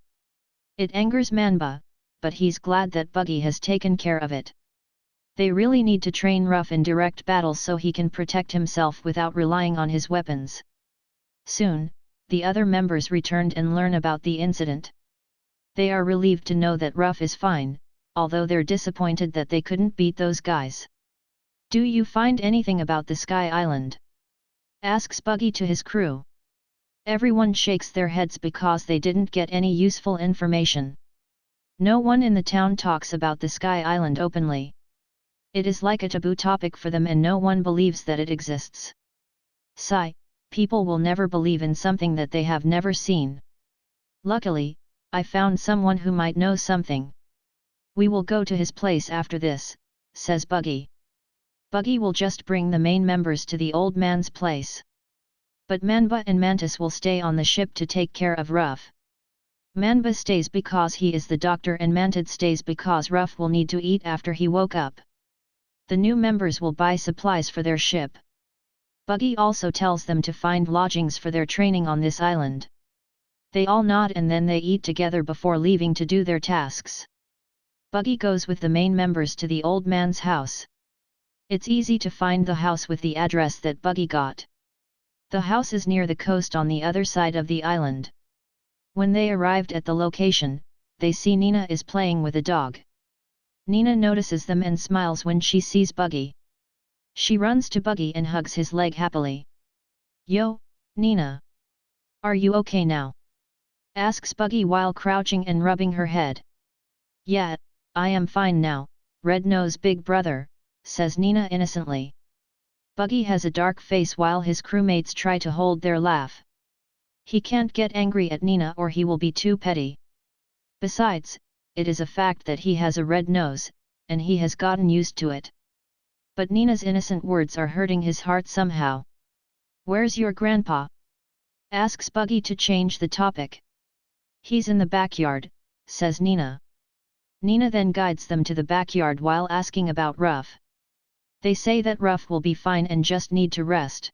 It angers Manhwa, but he's glad that Buggy has taken care of it. They really need to train Ruff in direct battles so he can protect himself without relying on his weapons. Soon, the other members returned and learn about the incident. They are relieved to know that Ruff is fine, although they're disappointed that they couldn't beat those guys. Do you find anything about the Sky Island? Asks Buggy to his crew. Everyone shakes their heads because they didn't get any useful information. No one in the town talks about the Sky Island openly. It is like a taboo topic for them and no one believes that it exists. Sigh, people will never believe in something that they have never seen. Luckily, I found someone who might know something. We will go to his place after this, says Buggy. Buggy will just bring the main members to the old man's place. But Manhwa and Mantis will stay on the ship to take care of Ruff. Manhwa stays because he is the doctor and Mantis stays because Ruff will need to eat after he woke up. The new members will buy supplies for their ship. Buggy also tells them to find lodgings for their training on this island. They all nod and then they eat together before leaving to do their tasks. Buggy goes with the main members to the old man's house. It's easy to find the house with the address that Buggy got. The house is near the coast on the other side of the island. When they arrived at the location, they see Nina is playing with a dog. Nina notices them and smiles when she sees Buggy. She runs to Buggy and hugs his leg happily. Yo, Nina. Are you okay now? Asks Buggy while crouching and rubbing her head. Yeah, I am fine now, Red-Nose Big Brother, says Nina innocently. Buggy has a dark face while his crewmates try to hold their laugh. He can't get angry at Nina or he will be too petty. Besides, it is a fact that he has a red nose, and he has gotten used to it. But Nina's innocent words are hurting his heart somehow. Where's your grandpa? Asks Buggy to change the topic. He's in the backyard, says Nina. Nina then guides them to the backyard while asking about Ruff. They say that Ruff will be fine and just need to rest.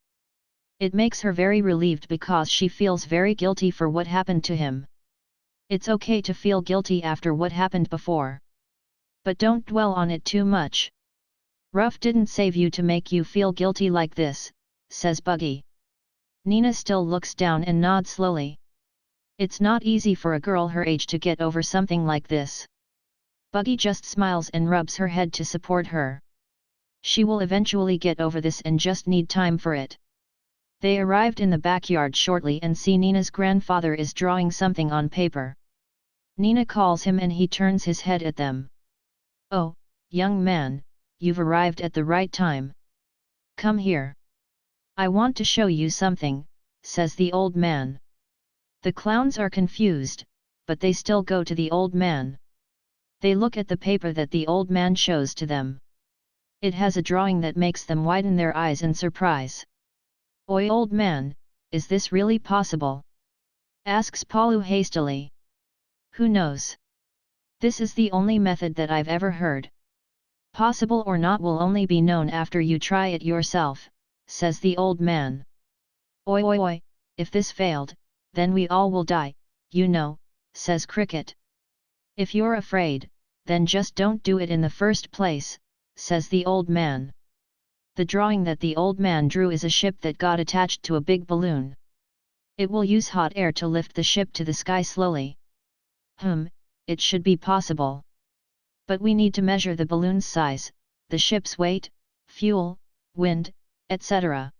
It makes her very relieved because she feels very guilty for what happened to him. It's okay to feel guilty after what happened before. But don't dwell on it too much. Ruff didn't save you to make you feel guilty like this, says Buggy. Nina still looks down and nods slowly. It's not easy for a girl her age to get over something like this. Buggy just smiles and rubs her head to support her. She will eventually get over this and just need time for it. They arrived in the backyard shortly and see Nina's grandfather is drawing something on paper. Nina calls him and he turns his head at them. Oh, young man, you've arrived at the right time. Come here. I want to show you something, says the old man. The clowns are confused, but they still go to the old man. They look at the paper that the old man shows to them. It has a drawing that makes them widen their eyes in surprise. Oi, old man, is this really possible? Asks Palu hastily. Who knows? This is the only method that I've ever heard. Possible or not will only be known after you try it yourself, says the old man. Oi oi oi, if this failed, then we all will die, you know, says Cricket. If you're afraid, then just don't do it in the first place, says the old man. The drawing that the old man drew is a ship that got attached to a big balloon. It will use hot air to lift the ship to the sky slowly. It should be possible. But we need to measure the balloon's size, the ship's weight, fuel, wind, etc.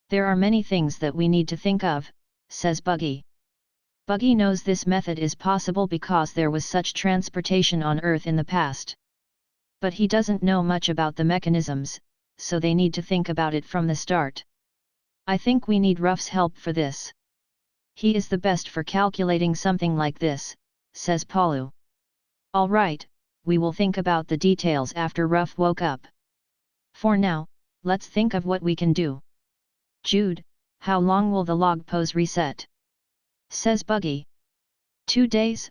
There are many things that we need to think of, says Buggy. Buggy knows this method is possible because there was such transportation on Earth in the past. But he doesn't know much about the mechanisms, so they need to think about it from the start. I think we need Ruff's help for this. He is the best for calculating something like this, says Palu. All right, we will think about the details after Ruff woke up. For now, let's think of what we can do. Jude, how long will the log pose reset? Says Buggy. 2 days,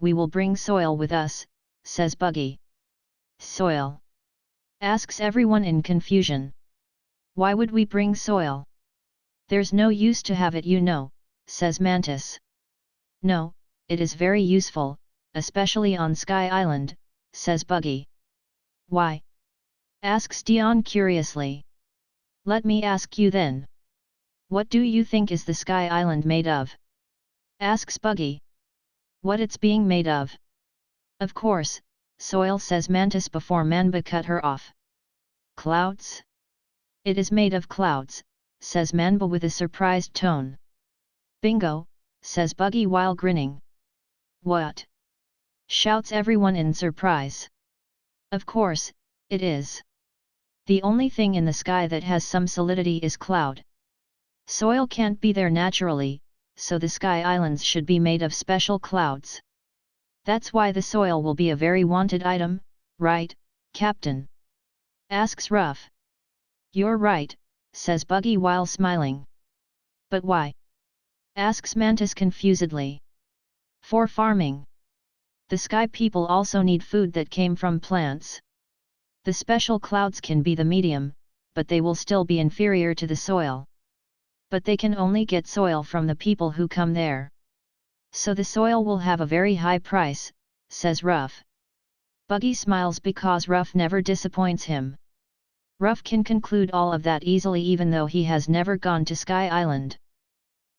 we will bring soil with us, says Buggy. Soil? Asks everyone in confusion. Why would we bring soil? There's no use to have it, you know, says Mantis. No, it is very useful, especially on Sky Island, says Buggy. Why? Asks Dion curiously. Let me ask you then. What do you think is the Sky Island made of? Asks Buggy. What it's being made of? Of course, soil, says Mantis before Manba cut her off. Clouds? It is made of clouds, says Manba with a surprised tone. Bingo, says Buggy while grinning. What? Shouts everyone in surprise. Of course, it is. The only thing in the sky that has some solidity is cloud. Soil can't be there naturally, so the Sky Islands should be made of special clouds. That's why the soil will be a very wanted item, right, Captain? Asks Ruff. You're right, says Buggy while smiling. But why? Asks Mantis confusedly. For farming. The sky people also need food that came from plants. The special clouds can be the medium, but they will still be inferior to the soil. But they can only get soil from the people who come there. So the soil will have a very high price, says Ruff. Buggy smiles because Ruff never disappoints him. Ruff can conclude all of that easily even though he has never gone to Sky Island.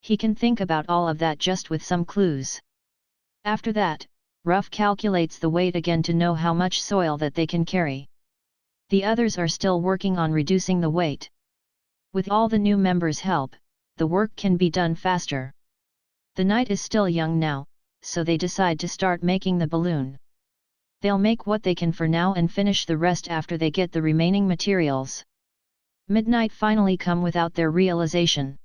He can think about all of that just with some clues. After that, Ruff calculates the weight again to know how much soil that they can carry. The others are still working on reducing the weight. With all the new members' help, the work can be done faster. The night is still young now, so they decide to start making the balloon. They'll make what they can for now and finish the rest after they get the remaining materials. Midnight finally come without their realization.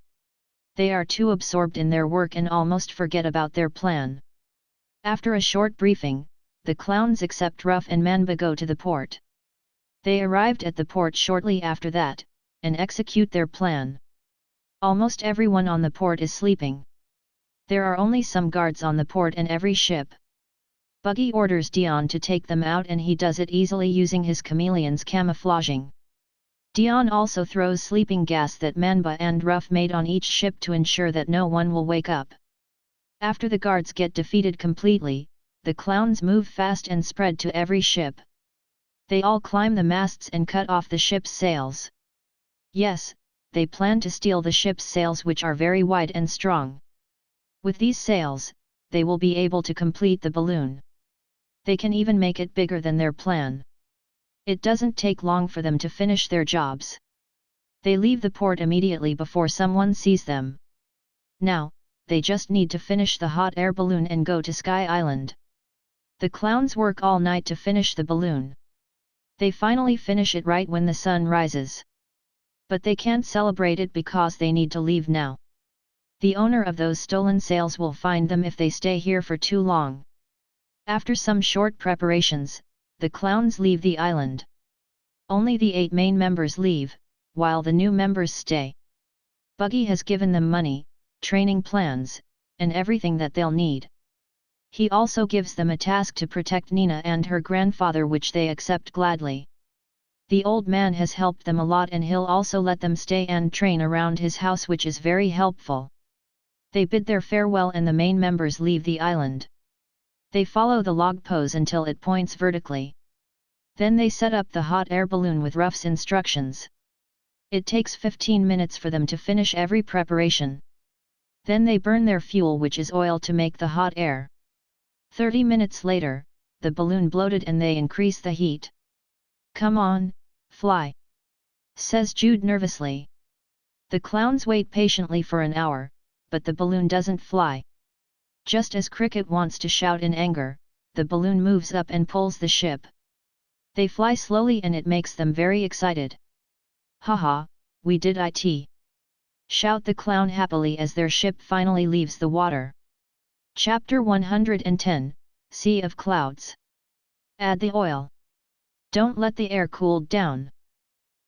They are too absorbed in their work and almost forget about their plan. After a short briefing, the clowns except Ruff and Manba go to the port. They arrived at the port shortly after that, and execute their plan. Almost everyone on the port is sleeping. There are only some guards on the port and every ship. Buggy orders Dion to take them out and he does it easily using his chameleon's camouflaging. Dion also throws sleeping gas that Manba and Ruff made on each ship to ensure that no one will wake up. After the guards get defeated completely, the clowns move fast and spread to every ship. They all climb the masts and cut off the ship's sails. Yes, they plan to steal the ship's sails which are very wide and strong. With these sails, they will be able to complete the balloon. They can even make it bigger than their plan. It doesn't take long for them to finish their jobs. They leave the port immediately before someone sees them. Now, they just need to finish the hot air balloon and go to Sky Island. The clowns work all night to finish the balloon. They finally finish it right when the sun rises. But they can't celebrate it because they need to leave now. The owner of those stolen sails will find them if they stay here for too long. After some short preparations, the clowns leave the island. Only the 8 main members leave, while the new members stay. Buggy has given them money, training plans, and everything that they'll need. He also gives them a task to protect Nina and her grandfather which they accept gladly. The old man has helped them a lot and he'll also let them stay and train around his house which is very helpful. They bid their farewell and the main members leave the island. They follow the log pose until it points vertically. Then they set up the hot air balloon with Ruff's instructions. It takes 15 minutes for them to finish every preparation. Then they burn their fuel which is oil to make the hot air. 30 minutes later, the balloon bloated and they increase the heat. Come on, fly, says Jude nervously. The clowns wait patiently for an hour, but the balloon doesn't fly. Just as Cricket wants to shout in anger, the balloon moves up and pulls the ship. They fly slowly and it makes them very excited. Haha, we did it! Shout the clown happily as their ship finally leaves the water. Chapter 110, Sea of Clouds. Add the oil. Don't let the air cool down.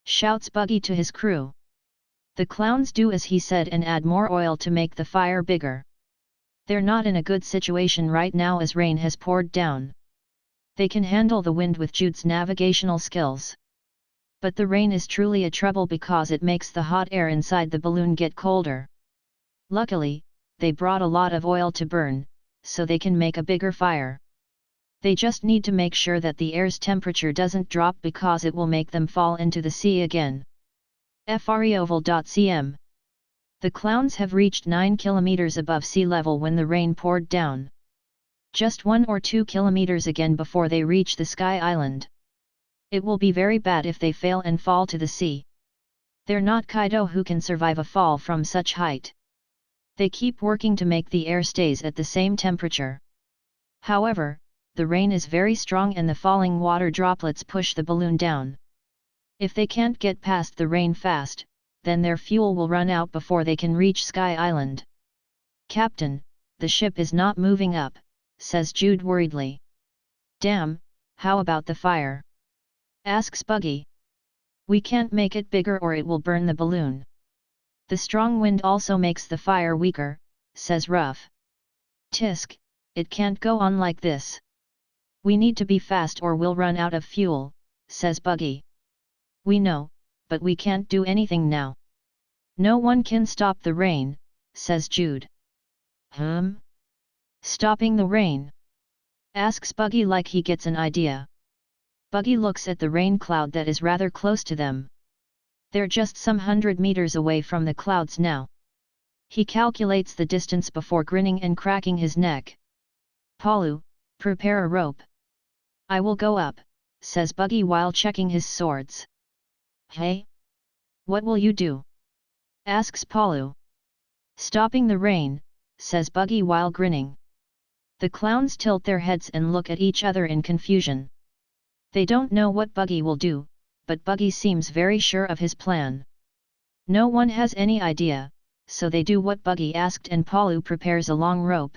Shouts Buggy to his crew. The clowns do as he said and add more oil to make the fire bigger. They're not in a good situation right now as rain has poured down. They can handle the wind with Jude's navigational skills. But the rain is truly a trouble because it makes the hot air inside the balloon get colder. Luckily, they brought a lot of oil to burn, so they can make a bigger fire. They just need to make sure that the air's temperature doesn't drop because it will make them fall into the sea again. Freoval.cm. The clowns have reached 9 kilometers above sea level when the rain poured down. Just 1 or 2 kilometers again before they reach the Sky Island. It will be very bad if they fail and fall to the sea. They're not Kaido who can survive a fall from such height. They keep working to make the air stays at the same temperature. However, the rain is very strong and the falling water droplets push the balloon down. If they can't get past the rain fast, then their fuel will run out before they can reach Sky Island. "Captain, the ship is not moving up," says Jude worriedly. "Damn, how about the fire?" asks Buggy. "We can't make it bigger or it will burn the balloon." "The strong wind also makes the fire weaker," says Ruff. "Tisk, it can't go on like this. We need to be fast or we'll run out of fuel," says Buggy. "We know, but we can't do anything now." "No one can stop the rain," says Jude. Stopping the rain?" asks Buggy like he gets an idea. Buggy looks at the rain cloud that is rather close to them. They're just some 100 meters away from the clouds now. He calculates the distance before grinning and cracking his neck. "Palu, prepare a rope." "I will go up," says Buggy while checking his swords. "Hey? What will you do?" asks Palu. "Stopping the rain," says Buggy while grinning. The clowns tilt their heads and look at each other in confusion. They don't know what Buggy will do, but Buggy seems very sure of his plan. No one has any idea, so they do what Buggy asked and Palu prepares a long rope.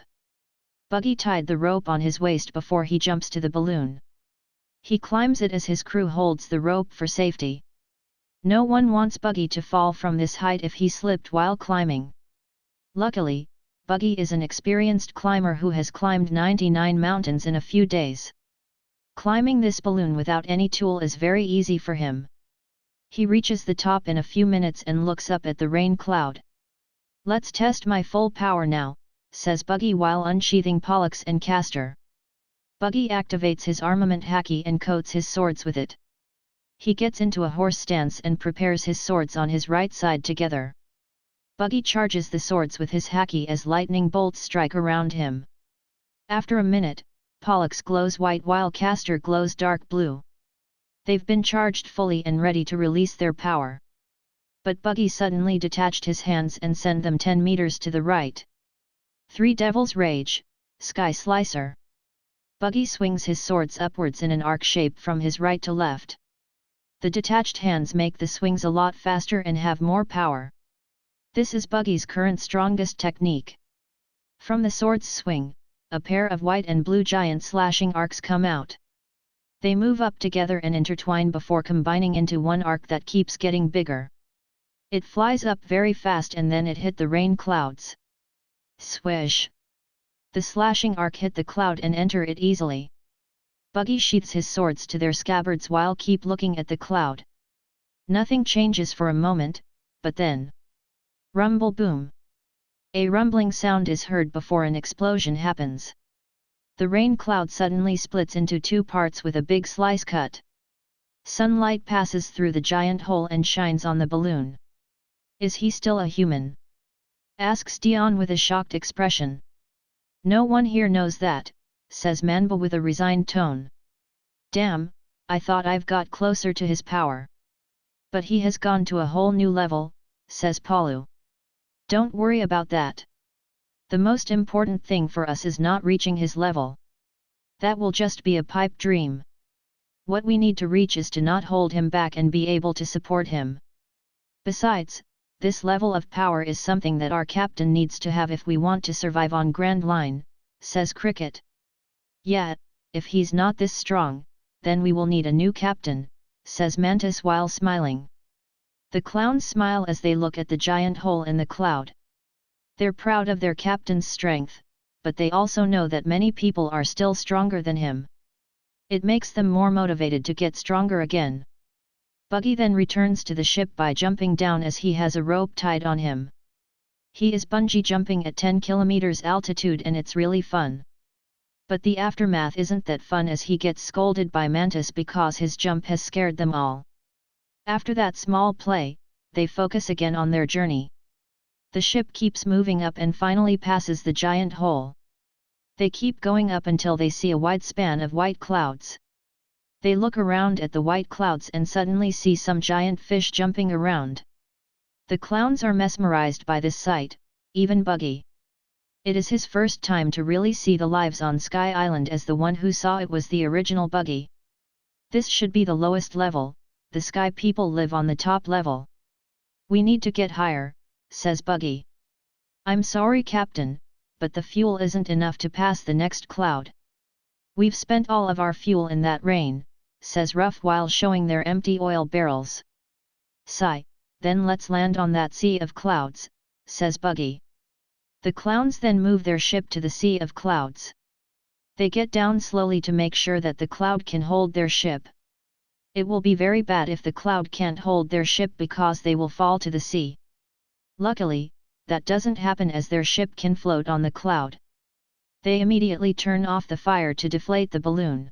Buggy tied the rope on his waist before he jumps to the balloon. He climbs it as his crew holds the rope for safety. No one wants Buggy to fall from this height if he slipped while climbing. Luckily, Buggy is an experienced climber who has climbed 99 mountains in a few days. Climbing this balloon without any tool is very easy for him. He reaches the top in a few minutes and looks up at the rain cloud. "Let's test my full power now," says Buggy while unsheathing pollux and caster. Buggy activates his armament haki and coats his swords with it. He gets into a horse stance and prepares his swords on his right side together. Buggy charges the swords with his haki as lightning bolts strike around him. After a minute, Pollux glows white while Caster glows dark blue. They've been charged fully and ready to release their power. But Buggy suddenly detached his hands and sent them 10 meters to the right. Three Devil's Rage, Sky Slicer. Buggy swings his swords upwards in an arc shape from his right to left. The detached hands make the swings a lot faster and have more power. This is Buggy's current strongest technique. From the sword's swing, a pair of white and blue giant slashing arcs come out. They move up together and intertwine before combining into one arc that keeps getting bigger. It flies up very fast and then it hit the rain clouds. Swish! The slashing arc hit the cloud and enter it easily. Buggy sheaths his swords to their scabbards while keep looking at the cloud. Nothing changes for a moment, but then... rumble boom! A rumbling sound is heard before an explosion happens. The rain cloud suddenly splits into two parts with a big slice cut. Sunlight passes through the giant hole and shines on the balloon. "Is he still a human?" asks Dion with a shocked expression. "No one here knows that," says Manhwa with a resigned tone. "Damn, I thought I've got closer to his power. But he has gone to a whole new level," says Palu. "Don't worry about that. The most important thing for us is not reaching his level. That will just be a pipe dream. What we need to reach is to not hold him back and be able to support him. Besides, this level of power is something that our captain needs to have if we want to survive on Grand Line," says Cricket. "Yeah, if he's not this strong, then we will need a new captain," says Mantis while smiling. The clowns smile as they look at the giant hole in the cloud. They're proud of their captain's strength. but they also know that many people are still stronger than him. It makes them more motivated to get stronger again. Buggy then returns to the ship by jumping down as he has a rope tied on him. He is bungee jumping at 10 kilometers altitude and it's really fun. But the aftermath isn't that fun as he gets scolded by Mantis because his jump has scared them all. After that small play, they focus again on their journey. The ship keeps moving up and finally passes the giant hole. They keep going up until they see a wide span of white clouds. They look around at the white clouds and suddenly see some giant fish jumping around. The clowns are mesmerized by this sight, even Buggy. It is his first time to really see the lives on Sky Island as the one who saw it was the original Buggy. This should be the lowest level, the Sky people live on the top level. We need to get higher, says Buggy. I'm sorry Captain, but the fuel isn't enough to pass the next cloud. We've spent all of our fuel in that rain, says Ruff while showing their empty oil barrels. Sigh. Then let's land on that sea of clouds, says Buggy. The clowns then move their ship to the sea of clouds. They get down slowly to make sure that the cloud can hold their ship. It will be very bad if the cloud can't hold their ship because they will fall to the sea. Luckily, that doesn't happen as their ship can float on the cloud. They immediately turn off the fire to deflate the balloon.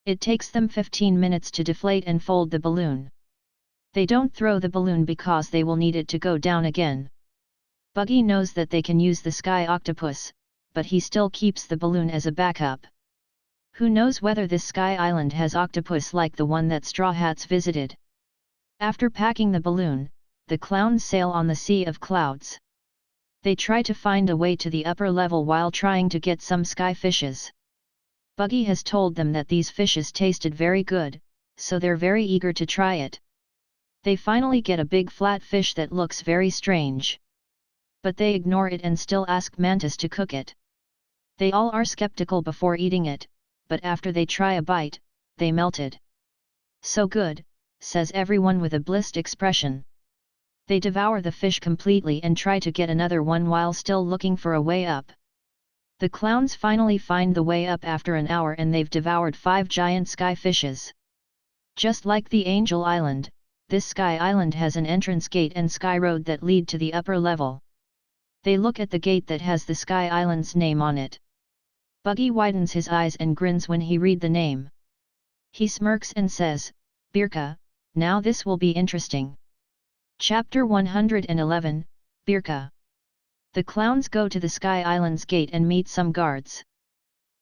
It takes them 15 minutes to deflate and fold the balloon. They don't throw the balloon because they will need it to go down again. Buggy knows that they can use the sky octopus, but he still keeps the balloon as a backup. Who knows whether this sky island has octopus like the one that Straw Hats visited. After packing the balloon, the clowns sail on the sea of clouds. They try to find a way to the upper level while trying to get some sky fishes. Buggy has told them that these fishes tasted very good, so they're very eager to try it. They finally get a big flat fish that looks very strange. But they ignore it and still ask Mantis to cook it. They all are skeptical before eating it, but after they try a bite, they melted. So good, says everyone with a blissed expression. They devour the fish completely and try to get another one while still looking for a way up. The clowns finally find the way up after an hour and they've devoured 5 giant sky fishes. Just like the Angel Island, this Sky Island has an entrance gate and sky road that lead to the upper level. They look at the gate that has the Sky Island's name on it. Buggy widens his eyes and grins when he read the name. He smirks and says, Birka, now this will be interesting. Chapter 111, Birka. The clowns go to the Sky Island's gate and meet some guards.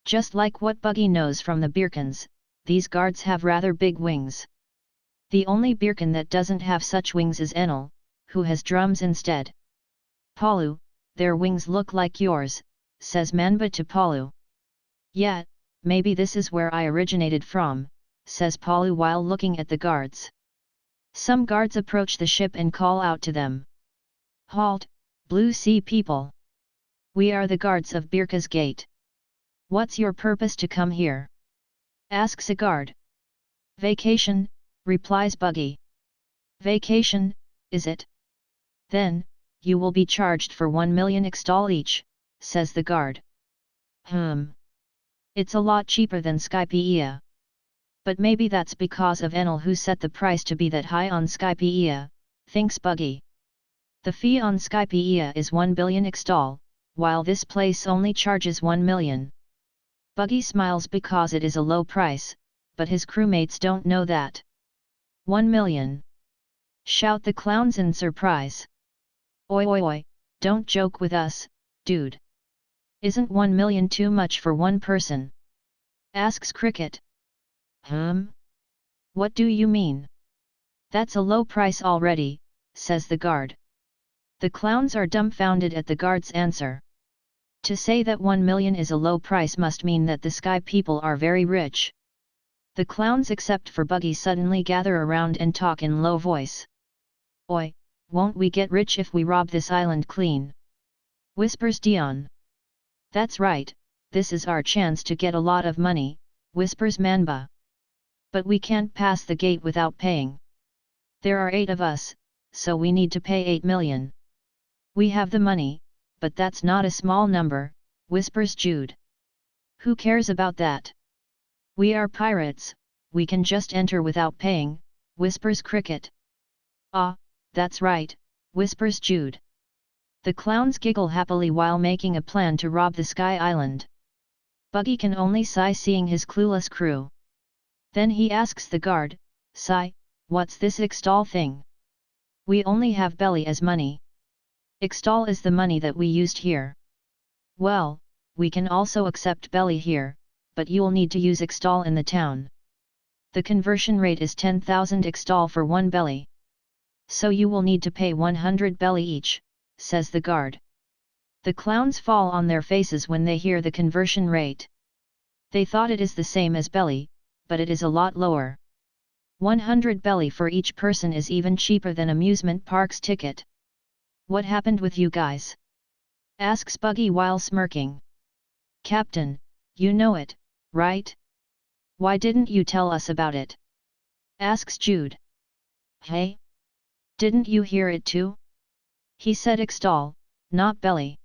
Just like what Buggy knows from the Birkans, these guards have rather big wings. The only Birkan that doesn't have such wings is Enel, who has drums instead. Palu, their wings look like yours, says Manhwa to Palu. Yeah, maybe this is where I originated from, says Palu while looking at the guards. Some guards approach the ship and call out to them. Halt, Blue Sea people! We are the guards of Birka's gate. What's your purpose to come here? Asks a guard. Vacation, replies Buggy. Vacation, is it? Then, you will be charged for 1 million XTAL each, says the guard. It's a lot cheaper than Skypiea. But maybe that's because of Enel who set the price to be that high on Skypiea, thinks Buggy. The fee on Skypiea is 1 billion XTAL, while this place only charges 1 million. Buggy smiles because it is a low price, but his crewmates don't know that. 1 million! Shout the clowns in surprise. Oi oi oi, don't joke with us, dude. Isn't 1 million too much for one person? Asks Cricket. What do you mean? That's a low price already, says the guard. The clowns are dumbfounded at the guard's answer. To say that 1 million is a low price must mean that the sky people are very rich. The clowns except for Buggy suddenly gather around and talk in low voice. Oi, won't we get rich if we rob this island clean? Whispers Dion. That's right, this is our chance to get a lot of money, whispers Manba. But we can't pass the gate without paying. There are 8 of us, so we need to pay 8 million. We have the money, but that's not a small number, whispers Jude. Who cares about that? We are pirates, we can just enter without paying, whispers Cricket. Ah, that's right, whispers Jude. The clowns giggle happily while making a plan to rob the Sky Island. Buggy can only sigh seeing his clueless crew. Then he asks the guard, "Sigh, what's this Ixtal thing? We only have belly as money. Ixtal is the money that we used here." "Well, we can also accept belly here, but you'll need to use Ixtal in the town. The conversion rate is 10,000 Ixtal for one belly. So you will need to pay 100 belly each," says the guard. The clowns fall on their faces when they hear the conversion rate. They thought it is the same as belly, but it is a lot lower. 100 belly for each person is even cheaper than amusement park's ticket. "What happened with you guys?" asks Buggy while smirking. "Captain, you know it, right? Why didn't you tell us about it?" asks Jude. "Hey? Didn't you hear it too? He said Ixtal, not belly.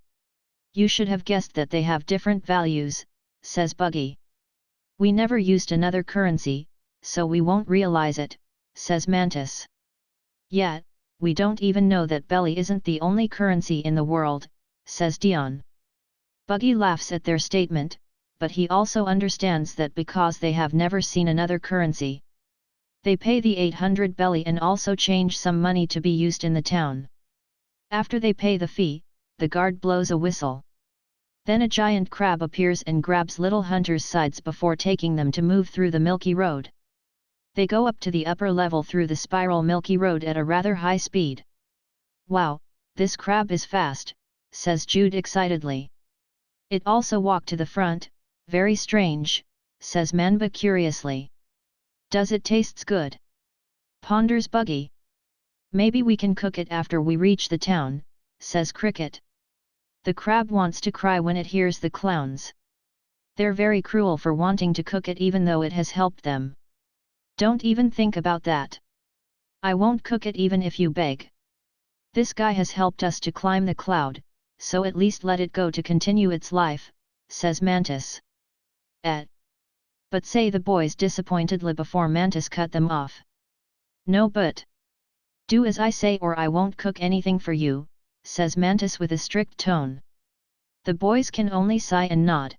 You should have guessed that they have different values," says Buggy. "We never used another currency, so we won't realize it," says Mantis. "Yet, we don't even know that belly isn't the only currency in the world," says Dion. Buggy laughs at their statement, but he also understands that because they have never seen another currency. They pay the 800 belly and also change some money to be used in the town. After they pay the fee, the guard blows a whistle. Then a giant crab appears and grabs little hunters' sides before taking them to move through the Milky Road. They go up to the upper level through the spiral Milky Road at a rather high speed. "Wow, this crab is fast," says Jude excitedly. "It also walked to the front, very strange," says Manhwa curiously. "Does it tastes good?" ponders Buggy. "Maybe we can cook it after we reach the town," says Cricket. The crab wants to cry when it hears the clowns. They're very cruel for wanting to cook it even though it has helped them. "Don't even think about that. I won't cook it even if you beg. This guy has helped us to climb the cloud, so at least let it go to continue its life," says Mantis. But say the boys disappointedly before Mantis cut them off. "No but. Do as I say or I won't cook anything for you," says Mantis with a strict tone. The boys can only sigh and nod.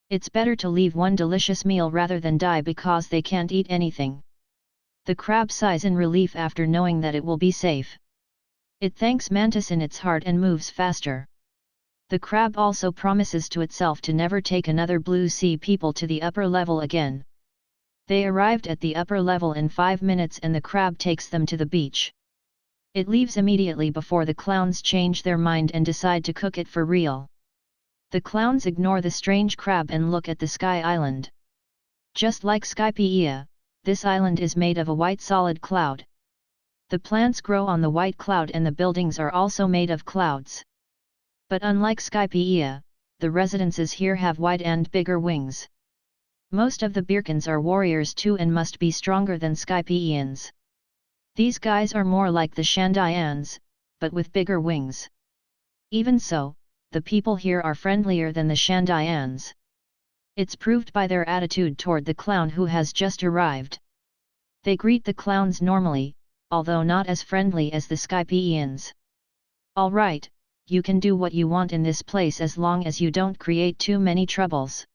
It's better to leave one delicious meal rather than die because they can't eat anything. The crab sighs in relief after knowing that it will be safe. It thanks Mantis in its heart and moves faster. The crab also promises to itself to never take another blue sea people to the upper level again. They arrived at the upper level in 5 minutes and the crab takes them to the beach. It leaves immediately before the clowns change their mind and decide to cook it for real. The clowns ignore the strange crab and look at the Sky Island. Just like Skypiea, this island is made of a white solid cloud. The plants grow on the white cloud and the buildings are also made of clouds. But unlike Skypiea, the residences here have wide and bigger wings. Most of the Birkins are warriors too and must be stronger than Skypieans. These guys are more like the Shandians, but with bigger wings. Even so, the people here are friendlier than the Shandians. It's proved by their attitude toward the clown who has just arrived. They greet the clowns normally, although not as friendly as the Skypieans. "All right, you can do what you want in this place as long as you don't create too many troubles.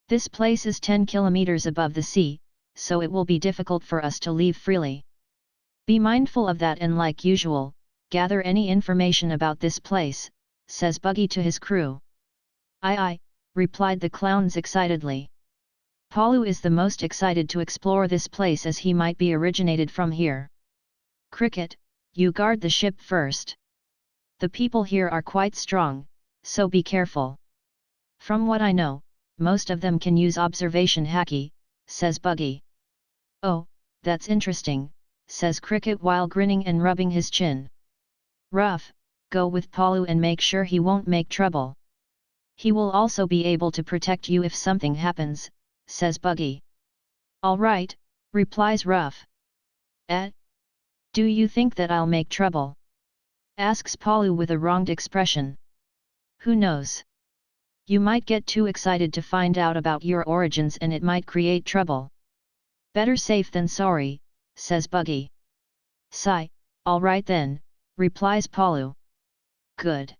This place is 10 kilometers above the sea, so it will be difficult for us to leave freely. Be mindful of that and like usual, gather any information about this place," says Buggy to his crew. Aye, replied the clowns excitedly. Palu is the most excited to explore this place as he might be originated from here. "Cricket, you guard the ship first. The people here are quite strong, so be careful. From what I know, most of them can use observation haki," says Buggy. "Oh, that's interesting," says Cricket while grinning and rubbing his chin. "Ruff, go with Palu and make sure he won't make trouble. He will also be able to protect you if something happens," says Buggy. "All right," replies Ruff. Do you think that I'll make trouble?" asks Palu with a wronged expression. "Who knows? You might get too excited to find out about your origins and it might create trouble. Better safe than sorry, says Buggy. Sigh, all right then, replies Palu. Good.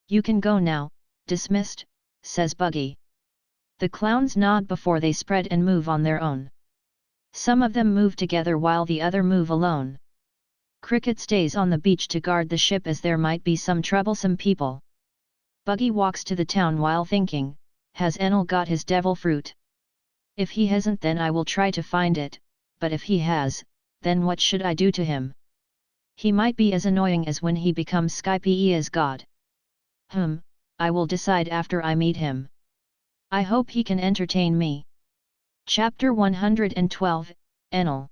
You can go now, dismissed, says Buggy. The clowns nod before they spread and move on their own. Some of them move together while the other move alone. Cricket stays on the beach to guard the ship as there might be some troublesome people. Buggy walks to the town while thinking, has Enel got his devil fruit? If he hasn't then I will try to find it, but if he has, then what should I do to him? He might be as annoying as when he becomes Skype as God. I will decide after I meet him. I hope he can entertain me. Chapter 112, Enel.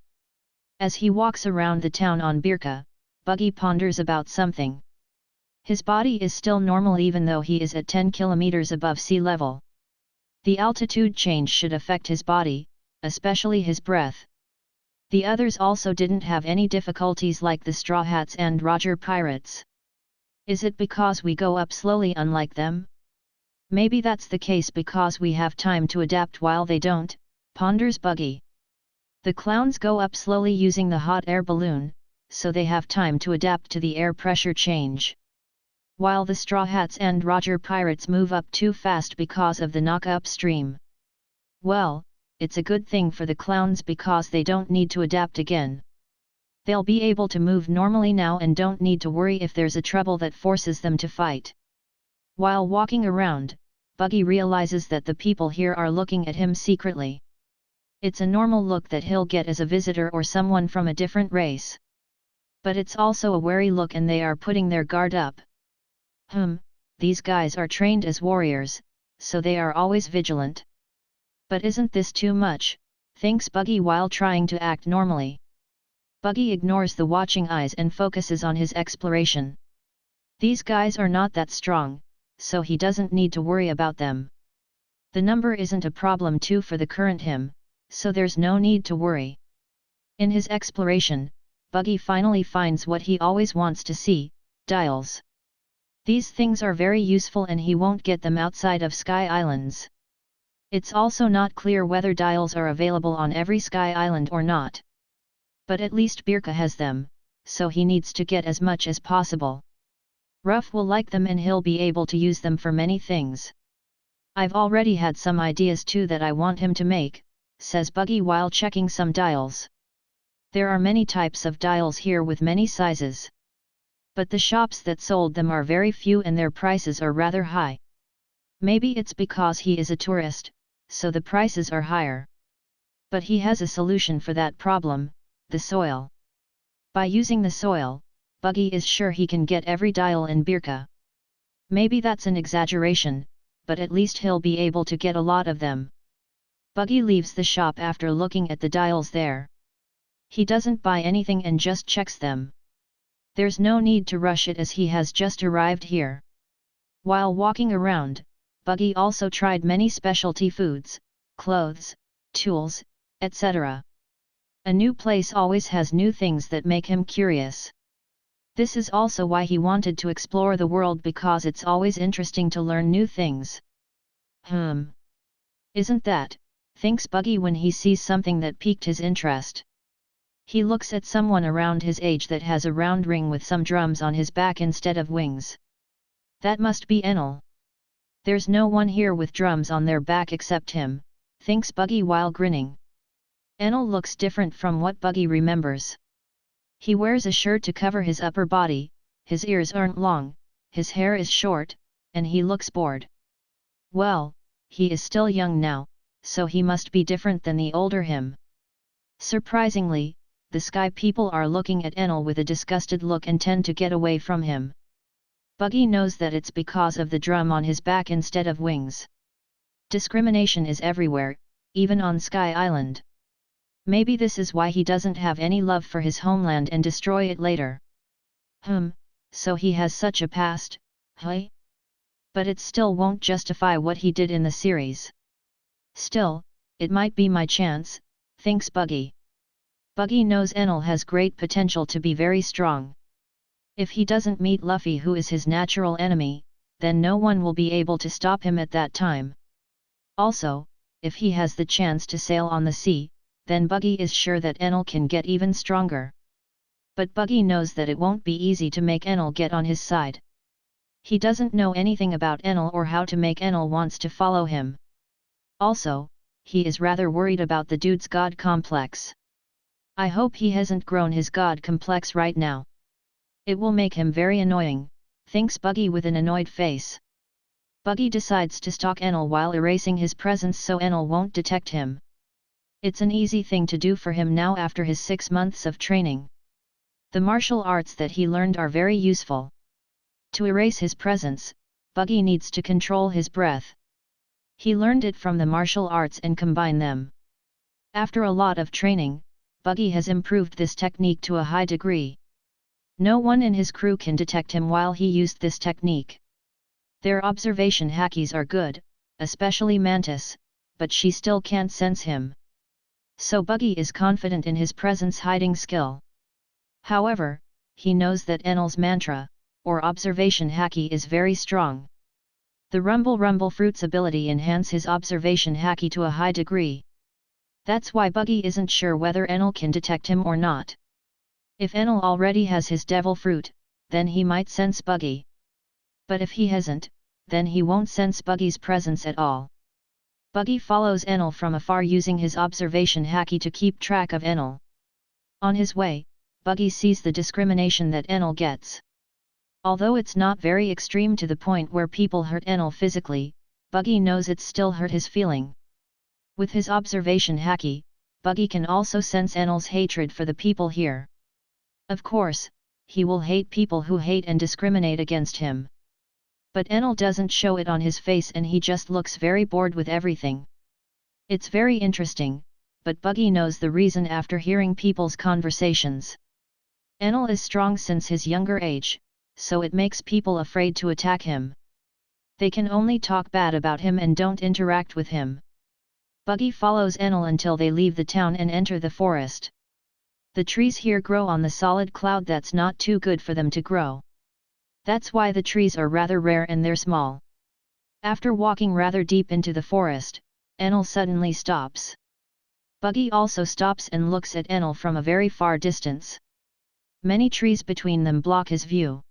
As he walks around the town on Birka, Buggy ponders about something. His body is still normal even though he is at 10 kilometers above sea level. The altitude change should affect his body, especially his breath. The others also didn't have any difficulties like the Straw Hats and Roger Pirates. Is it because we go up slowly unlike them? Maybe that's the case because we have time to adapt while they don't, ponders Buggy. The clowns go up slowly using the hot air balloon, so they have time to adapt to the air pressure change. While the Straw Hats and Roger Pirates move up too fast because of the knock upstream. Well, it's a good thing for the clowns because they don't need to adapt again. They'll be able to move normally now and don't need to worry if there's a trouble that forces them to fight. While walking around, Buggy realizes that the people here are looking at him secretly. It's a normal look that he'll get as a visitor or someone from a different race. But it's also a wary look and they are putting their guard up. These guys are trained as warriors, so they are always vigilant. But isn't this too much, thinks Buggy while trying to act normally. Buggy ignores the watching eyes and focuses on his exploration. These guys are not that strong, so he doesn't need to worry about them. The number isn't a problem too for the current him, so there's no need to worry. In his exploration, Buggy finally finds what he always wants to see, dials. These things are very useful and he won't get them outside of Sky Islands. It's also not clear whether dials are available on every Sky Island or not. But at least Birka has them, so he needs to get as much as possible. Ruff will like them and he'll be able to use them for many things. I've already had some ideas too that I want him to make, says Buggy while checking some dials. There are many types of dials here with many sizes. But the shops that sold them are very few and their prices are rather high. Maybe it's because he is a tourist, so the prices are higher. But he has a solution for that problem, the soil. By using the soil, Buggy is sure he can get every dial in Birka. Maybe that's an exaggeration, but at least he'll be able to get a lot of them. Buggy leaves the shop after looking at the dials there. He doesn't buy anything and just checks them. There's no need to rush it as he has just arrived here. While walking around, Buggy also tried many specialty foods, clothes, tools, etc. A new place always has new things that make him curious. This is also why he wanted to explore the world because it's always interesting to learn new things. Isn't that, thinks Buggy when he sees something that piqued his interest. He looks at someone around his age that has a round ring with some drums on his back instead of wings. That must be Enel. There's no one here with drums on their back except him, thinks Buggy while grinning. Enel looks different from what Buggy remembers. He wears a shirt to cover his upper body, his ears aren't long, his hair is short, and he looks bored. Well, he is still young now, so he must be different than the older him. Surprisingly, the Sky people are looking at Enel with a disgusted look and tend to get away from him. Buggy knows that it's because of the drum on his back instead of wings. Discrimination is everywhere, even on Sky Island. Maybe this is why he doesn't have any love for his homeland and destroy it later. So he has such a past, hey? But it still won't justify what he did in the series. Still, it might be my chance, thinks Buggy. Buggy knows Enel has great potential to be very strong. If he doesn't meet Luffy who is his natural enemy, then no one will be able to stop him at that time. Also, if he has the chance to sail on the sea, then Buggy is sure that Enel can get even stronger. But Buggy knows that it won't be easy to make Enel get on his side. He doesn't know anything about Enel or how to make Enel wants to follow him. Also, he is rather worried about the dude's god complex. I hope he hasn't grown his god complex right now. It will make him very annoying, thinks Buggy with an annoyed face. Buggy decides to stalk Enel while erasing his presence so Enel won't detect him. It's an easy thing to do for him now after his 6 months of training. The martial arts that he learned are very useful. To erase his presence, Buggy needs to control his breath. He learned it from the martial arts and combine them. After a lot of training, Buggy has improved this technique to a high degree. No one in his crew can detect him while he used this technique. Their observation hackies are good, especially Mantis, but she still can't sense him. So Buggy is confident in his presence hiding skill. However, he knows that Enel's mantra, or observation hackie, is very strong. The Rumble Rumble Fruit's ability enhance his observation hackie to a high degree. That's why Buggy isn't sure whether Enel can detect him or not. If Enel already has his devil fruit, then he might sense Buggy. But if he hasn't, then he won't sense Buggy's presence at all. Buggy follows Enel from afar using his observation hackie to keep track of Enel. On his way, Buggy sees the discrimination that Enel gets. Although it's not very extreme to the point where people hurt Enel physically, Buggy knows it's still hurt his feeling. With his observation hackie, Buggy can also sense Enel's hatred for the people here. Of course, he will hate people who hate and discriminate against him. But Enel doesn't show it on his face and he just looks very bored with everything. It's very interesting, but Buggy knows the reason after hearing people's conversations. Enel is strong since his younger age, so it makes people afraid to attack him. They can only talk bad about him and don't interact with him. Buggy follows Enel until they leave the town and enter the forest. The trees here grow on the solid cloud that's not too good for them to grow. That's why the trees are rather rare and they're small. After walking rather deep into the forest, Enel suddenly stops. Buggy also stops and looks at Enel from a very far distance. Many trees between them block his view.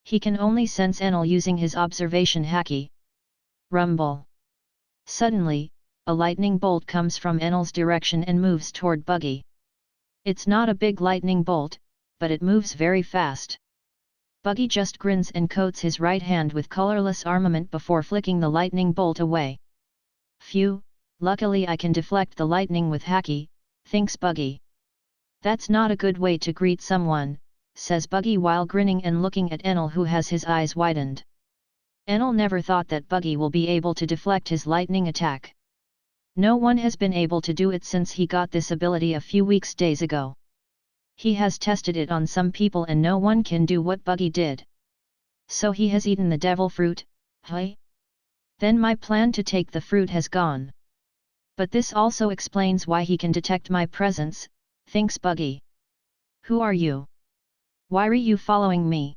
He can only sense Enel using his observation hackie. Rumble. Suddenly, a lightning bolt comes from Enel's direction and moves toward Buggy. It's not a big lightning bolt, but it moves very fast. Buggy just grins and coats his right hand with colorless armament before flicking the lightning bolt away. Phew, luckily I can deflect the lightning with hackie, thinks Buggy. That's not a good way to greet someone, says Buggy while grinning and looking at Enel who has his eyes widened. Enel never thought that Buggy will be able to deflect his lightning attack. No one has been able to do it since he got this ability a few days ago. He has tested it on some people and no one can do what Buggy did. So he has eaten the devil fruit, hey? Then my plan to take the fruit has gone. But this also explains why he can detect my presence, thinks Buggy. Who are you? Why are you following me?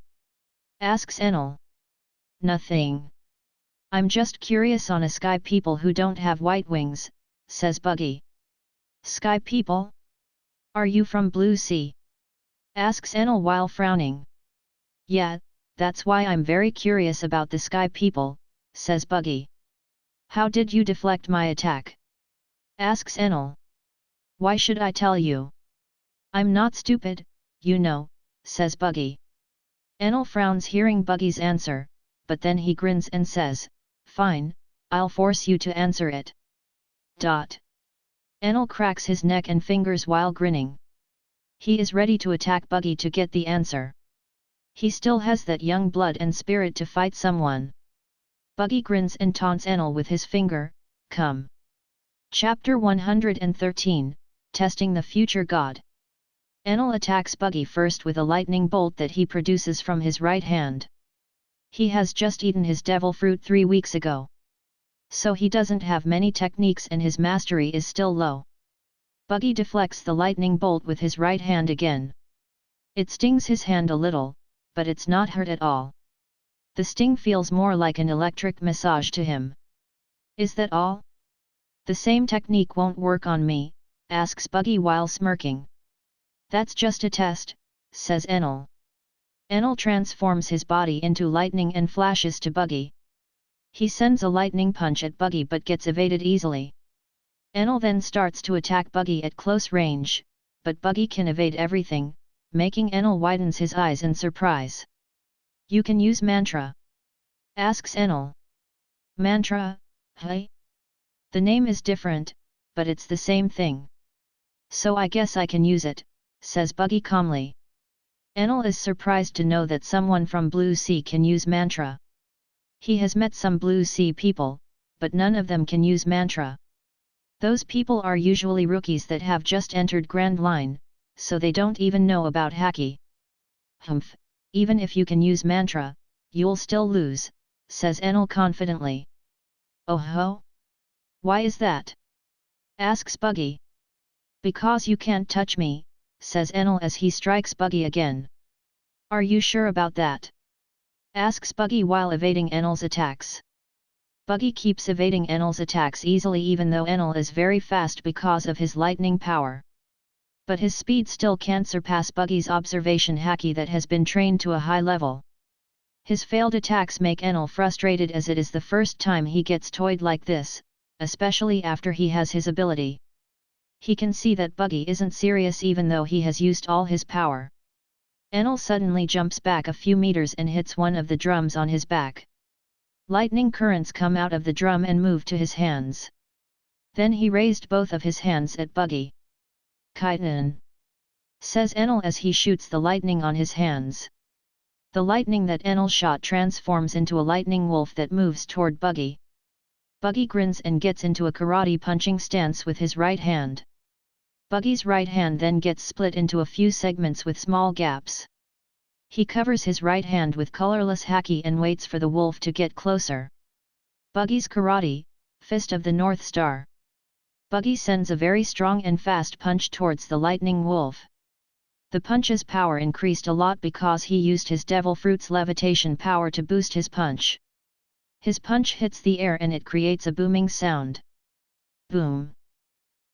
Asks Enel. Nothing. I'm just curious on a sky people who don't have white wings, says Buggy. Sky people? Are you from Blue Sea? Asks Enel while frowning. Yeah, that's why I'm very curious about the sky people, says Buggy. How did you deflect my attack? Asks Enel. Why should I tell you? I'm not stupid, you know, says Buggy. Enel frowns hearing Buggy's answer, but then he grins and says, fine, I'll force you to answer it. Enel cracks his neck and fingers while grinning. He is ready to attack Buggy to get the answer. He still has that young blood and spirit to fight someone. Buggy grins and taunts Enel with his finger, come. Chapter 113, Testing the Future God. Enel attacks Buggy first with a lightning bolt that he produces from his right hand. He has just eaten his devil fruit 3 weeks ago. So he doesn't have many techniques and his mastery is still low. Buggy deflects the lightning bolt with his right hand again. It stings his hand a little, but it's not hurt at all. The sting feels more like an electric massage to him. Is that all? The same technique won't work on me, asks Buggy while smirking. That's just a test, says Enel. Enel transforms his body into lightning and flashes to Buggy. He sends a lightning punch at Buggy but gets evaded easily. Enel then starts to attack Buggy at close range, but Buggy can evade everything, making Enel widens his eyes in surprise. You can use mantra? Asks Enel. Mantra, hey? The name is different, but it's the same thing. So I guess I can use it, says Buggy calmly. Enel is surprised to know that someone from Blue Sea can use mantra. He has met some Blue Sea people, but none of them can use mantra. Those people are usually rookies that have just entered Grand Line, so they don't even know about Haki. Humph, even if you can use mantra, you'll still lose, says Enel confidently. Oh ho? Why is that? Asks Buggy. Because you can't touch me, says Enel as he strikes Buggy again. Are you sure about that? Asks Buggy while evading Enel's attacks. Buggy keeps evading Enel's attacks easily even though Enel is very fast because of his lightning power. But his speed still can't surpass Buggy's observation haki that has been trained to a high level. His failed attacks make Enel frustrated as it is the first time he gets toyed like this, especially after he has his ability. He can see that Buggy isn't serious even though he has used all his power. Enel suddenly jumps back a few meters and hits one of the drums on his back. Lightning currents come out of the drum and move to his hands. Then he raised both of his hands at Buggy. Kaiten, says Enel as he shoots the lightning on his hands. The lightning that Enel shot transforms into a lightning wolf that moves toward Buggy. Buggy grins and gets into a karate punching stance with his right hand. Buggy's right hand then gets split into a few segments with small gaps. He covers his right hand with colorless haki and waits for the wolf to get closer. Buggy's karate, Fist of the North Star. Buggy sends a very strong and fast punch towards the lightning wolf. The punch's power increased a lot because he used his devil fruit's levitation power to boost his punch. His punch hits the air and it creates a booming sound. Boom!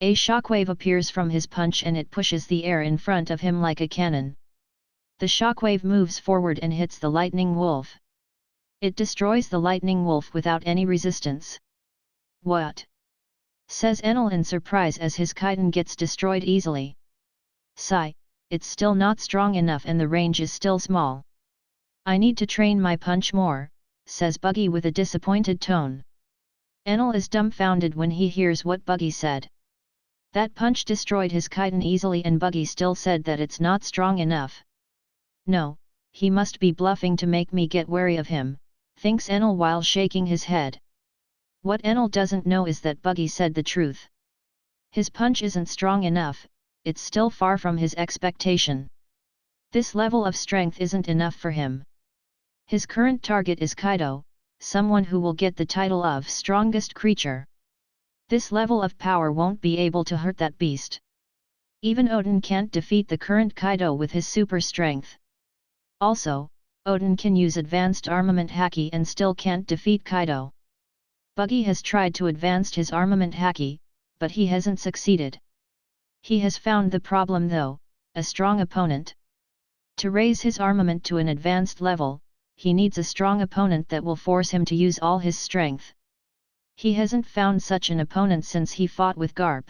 A shockwave appears from his punch and it pushes the air in front of him like a cannon. The shockwave moves forward and hits the lightning wolf. It destroys the lightning wolf without any resistance. What? Says Enel in surprise as his chitin gets destroyed easily. Sigh, it's still not strong enough and the range is still small. I need to train my punch more, says Buggy with a disappointed tone. Enel is dumbfounded when he hears what Buggy said. That punch destroyed his chitin easily and Buggy still said that it's not strong enough. No, he must be bluffing to make me get wary of him, thinks Enel while shaking his head. What Enel doesn't know is that Buggy said the truth. His punch isn't strong enough, it's still far from his expectation. This level of strength isn't enough for him. His current target is Kaido, someone who will get the title of strongest creature. This level of power won't be able to hurt that beast. Even Odin can't defeat the current Kaido with his super strength. Also, Odin can use advanced armament haki and still can't defeat Kaido. Buggy has tried to advance his armament haki, but he hasn't succeeded. He has found the problem though, a strong opponent. To raise his armament to an advanced level, he needs a strong opponent that will force him to use all his strength. He hasn't found such an opponent since he fought with Garp.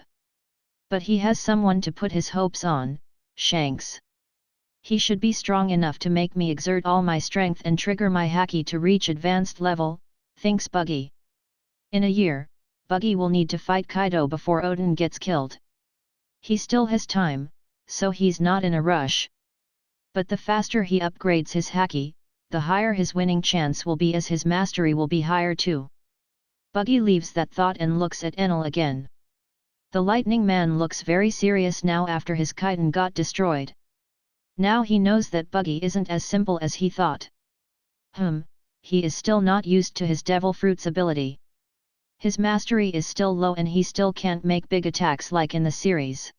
But he has someone to put his hopes on, Shanks. He should be strong enough to make me exert all my strength and trigger my haki to reach advanced level, thinks Buggy. In a year, Buggy will need to fight Kaido before Odin gets killed. He still has time, so he's not in a rush. But the faster he upgrades his haki, the higher his winning chance will be as his mastery will be higher too. Buggy leaves that thought and looks at Enel again. The lightning man looks very serious now after his chitin got destroyed. Now he knows that Buggy isn't as simple as he thought. He is still not used to his devil fruit's ability. His mastery is still low and he still can't make big attacks like in the series.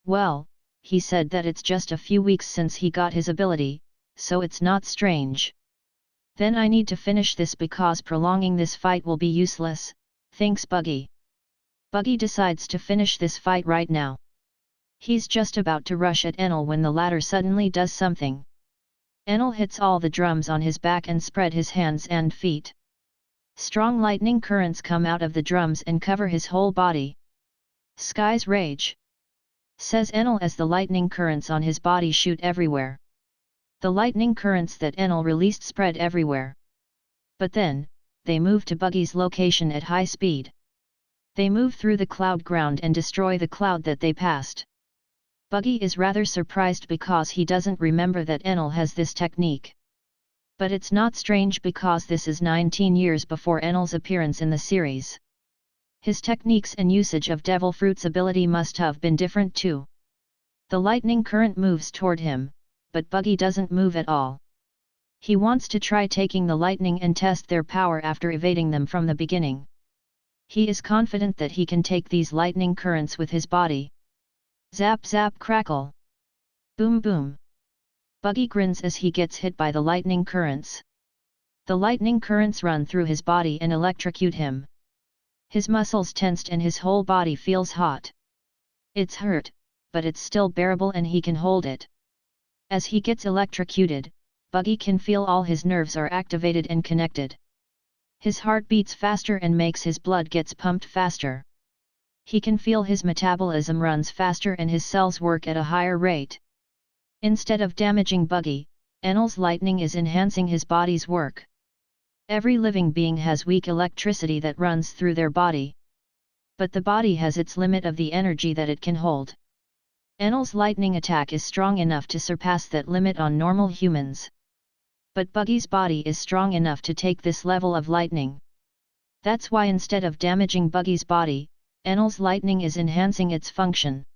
Well, he said that it's just a few weeks since he got his ability, so it's not strange. Then I need to finish this because prolonging this fight will be useless, thinks Buggy. Buggy decides to finish this fight right now. He's just about to rush at Enel when the latter suddenly does something. Enel hits all the drums on his back and spread his hands and feet. Strong lightning currents come out of the drums and cover his whole body. Skies rage, says Enel as the lightning currents on his body shoot everywhere. The lightning currents that Enel released spread everywhere. But then, they move to Buggy's location at high speed. They move through the cloud ground and destroy the cloud that they passed. Buggy is rather surprised because he doesn't remember that Enel has this technique. But it's not strange because this is 19 years before Enel's appearance in the series. His techniques and usage of Devil Fruit's ability must have been different too. The lightning current moves toward him, but Buggy doesn't move at all. He wants to try taking the lightning and test their power after evading them from the beginning. He is confident that he can take these lightning currents with his body. Zap zap crackle. Boom boom. Buggy grins as he gets hit by the lightning currents. The lightning currents run through his body and electrocute him. His muscles tensed and his whole body feels hot. It's hurt, but it's still bearable and he can hold it. As he gets electrocuted, Buggy can feel all his nerves are activated and connected. His heart beats faster and makes his blood gets pumped faster. He can feel his metabolism runs faster and his cells work at a higher rate. Instead of damaging Buggy, Enel's lightning is enhancing his body's work. Every living being has weak electricity that runs through their body. But the body has its limit of the energy that it can hold. Enel's lightning attack is strong enough to surpass that limit on normal humans. But Buggy's body is strong enough to take this level of lightning. That's why instead of damaging Buggy's body, Enel's lightning is enhancing its function.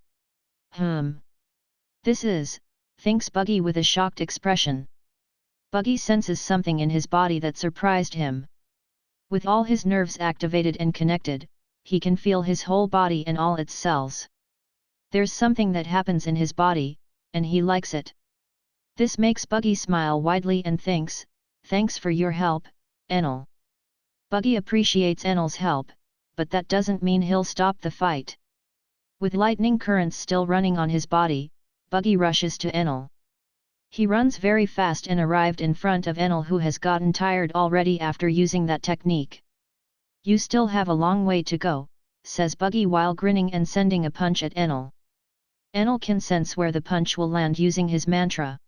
This is, thinks Buggy with a shocked expression. Buggy senses something in his body that surprised him. With all his nerves activated and connected, he can feel his whole body and all its cells. There's something that happens in his body, and he likes it. This makes Buggy smile widely and thinks, "Thanks for your help, Enel." Buggy appreciates Enel's help, but that doesn't mean he'll stop the fight. With lightning currents still running on his body, Buggy rushes to Enel. He runs very fast and arrived in front of Enel, who has gotten tired already after using that technique. "You still have a long way to go," says Buggy while grinning and sending a punch at Enel. Enel can sense where the punch will land using his mantra.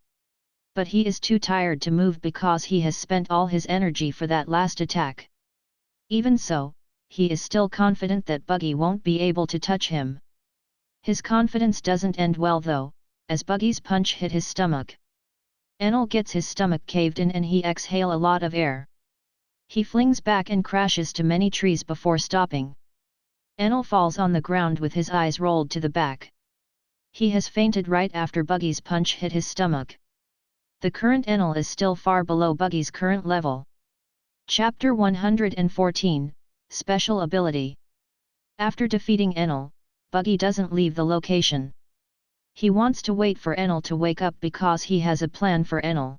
But he is too tired to move because he has spent all his energy for that last attack. Even so, he is still confident that Buggy won't be able to touch him. His confidence doesn't end well though, as Buggy's punch hit his stomach. Enel gets his stomach caved in and he exhales a lot of air. He flings back and crashes to many trees before stopping. Enel falls on the ground with his eyes rolled to the back. He has fainted right after Buggy's punch hit his stomach. The current Enel is still far below Buggy's current level. Chapter 114, Special Ability. After defeating Enel, Buggy doesn't leave the location. He wants to wait for Enel to wake up because he has a plan for Enel.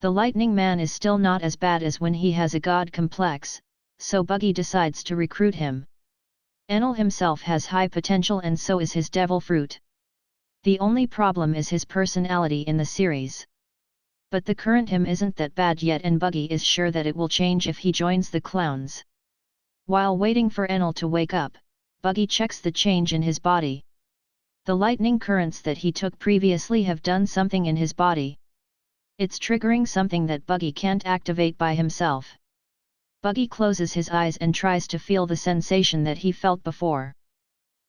The Lightning Man is still not as bad as when he has a god complex, so Buggy decides to recruit him. Enel himself has high potential and so is his devil fruit. The only problem is his personality in the series. But the current him isn't that bad yet and Buggy is sure that it will change if he joins the clowns. While waiting for Enel to wake up, Buggy checks the change in his body. The lightning currents that he took previously have done something in his body. It's triggering something that Buggy can't activate by himself. Buggy closes his eyes and tries to feel the sensation that he felt before.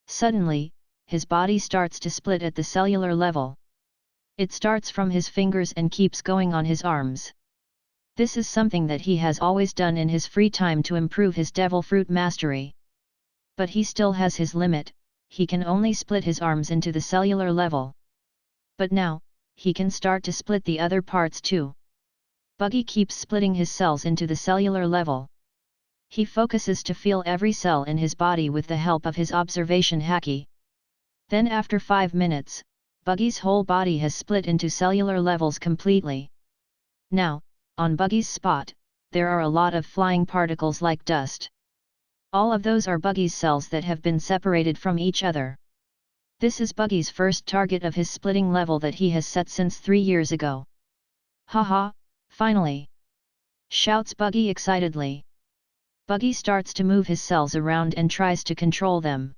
Suddenly, his body starts to split at the cellular level. It starts from his fingers and keeps going on his arms. This is something that he has always done in his free time to improve his devil fruit mastery. But he still has his limit, he can only split his arms into the cellular level. But now, he can start to split the other parts too. Buggy keeps splitting his cells into the cellular level. He focuses to feel every cell in his body with the help of his observation haki. Then after 5 minutes, Buggy's whole body has split into cellular levels completely. Now, on Buggy's spot, there are a lot of flying particles like dust. All of those are Buggy's cells that have been separated from each other. This is Buggy's first target of his splitting level that he has set since 3 years ago. Haha, finally! Shouts Buggy excitedly. Buggy starts to move his cells around and tries to control them.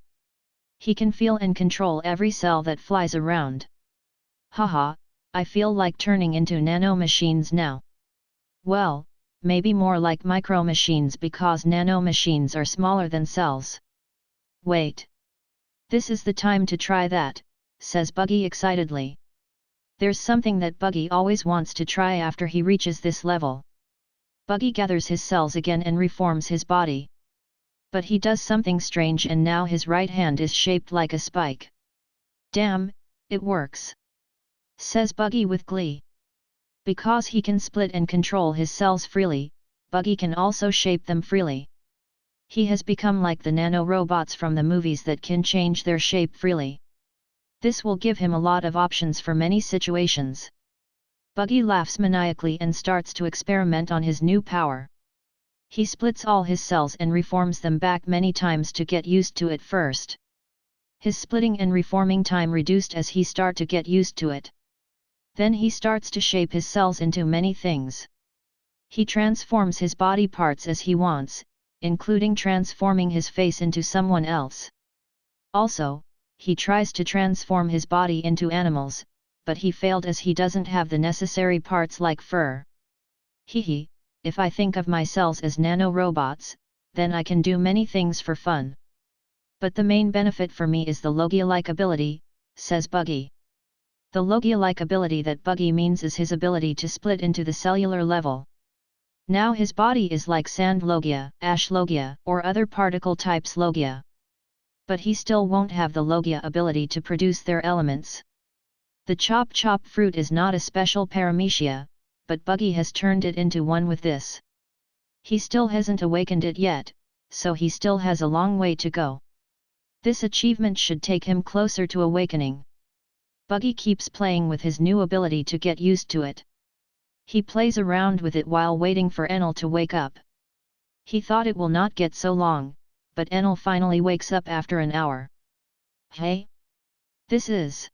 He can feel and control every cell that flies around. Haha, I feel like turning into nano-machines now. Well, maybe more like micro-machines because nano-machines are smaller than cells. Wait. This is the time to try that, says Buggy excitedly. There's something that Buggy always wants to try after he reaches this level. Buggy gathers his cells again and reforms his body. But he does something strange and now his right hand is shaped like a spike. Damn, it works! Says Buggy with glee. Because he can split and control his cells freely, Buggy can also shape them freely. He has become like the nano-robots from the movies that can change their shape freely. This will give him a lot of options for many situations. Buggy laughs maniacally and starts to experiment on his new power. He splits all his cells and reforms them back many times to get used to it first. His splitting and reforming time reduced as he start to get used to it. Then he starts to shape his cells into many things. He transforms his body parts as he wants, including transforming his face into someone else. Also, he tries to transform his body into animals, but he failed as he doesn't have the necessary parts like fur. Hehe, if I think of my cells as nano-robots, then I can do many things for fun. But the main benefit for me is the Logia-like ability, says Buggy. The Logia-like ability that Buggy means is his ability to split into the cellular level. Now his body is like sand Logia, ash Logia, or other particle types Logia. But he still won't have the Logia ability to produce their elements. The Chop Chop fruit is not a special paramecia, but Buggy has turned it into one with this. He still hasn't awakened it yet, so he still has a long way to go. This achievement should take him closer to awakening. Buggy keeps playing with his new ability to get used to it. He plays around with it while waiting for Enel to wake up. He thought it will not get so long, but Enel finally wakes up after an hour. Hey? This is...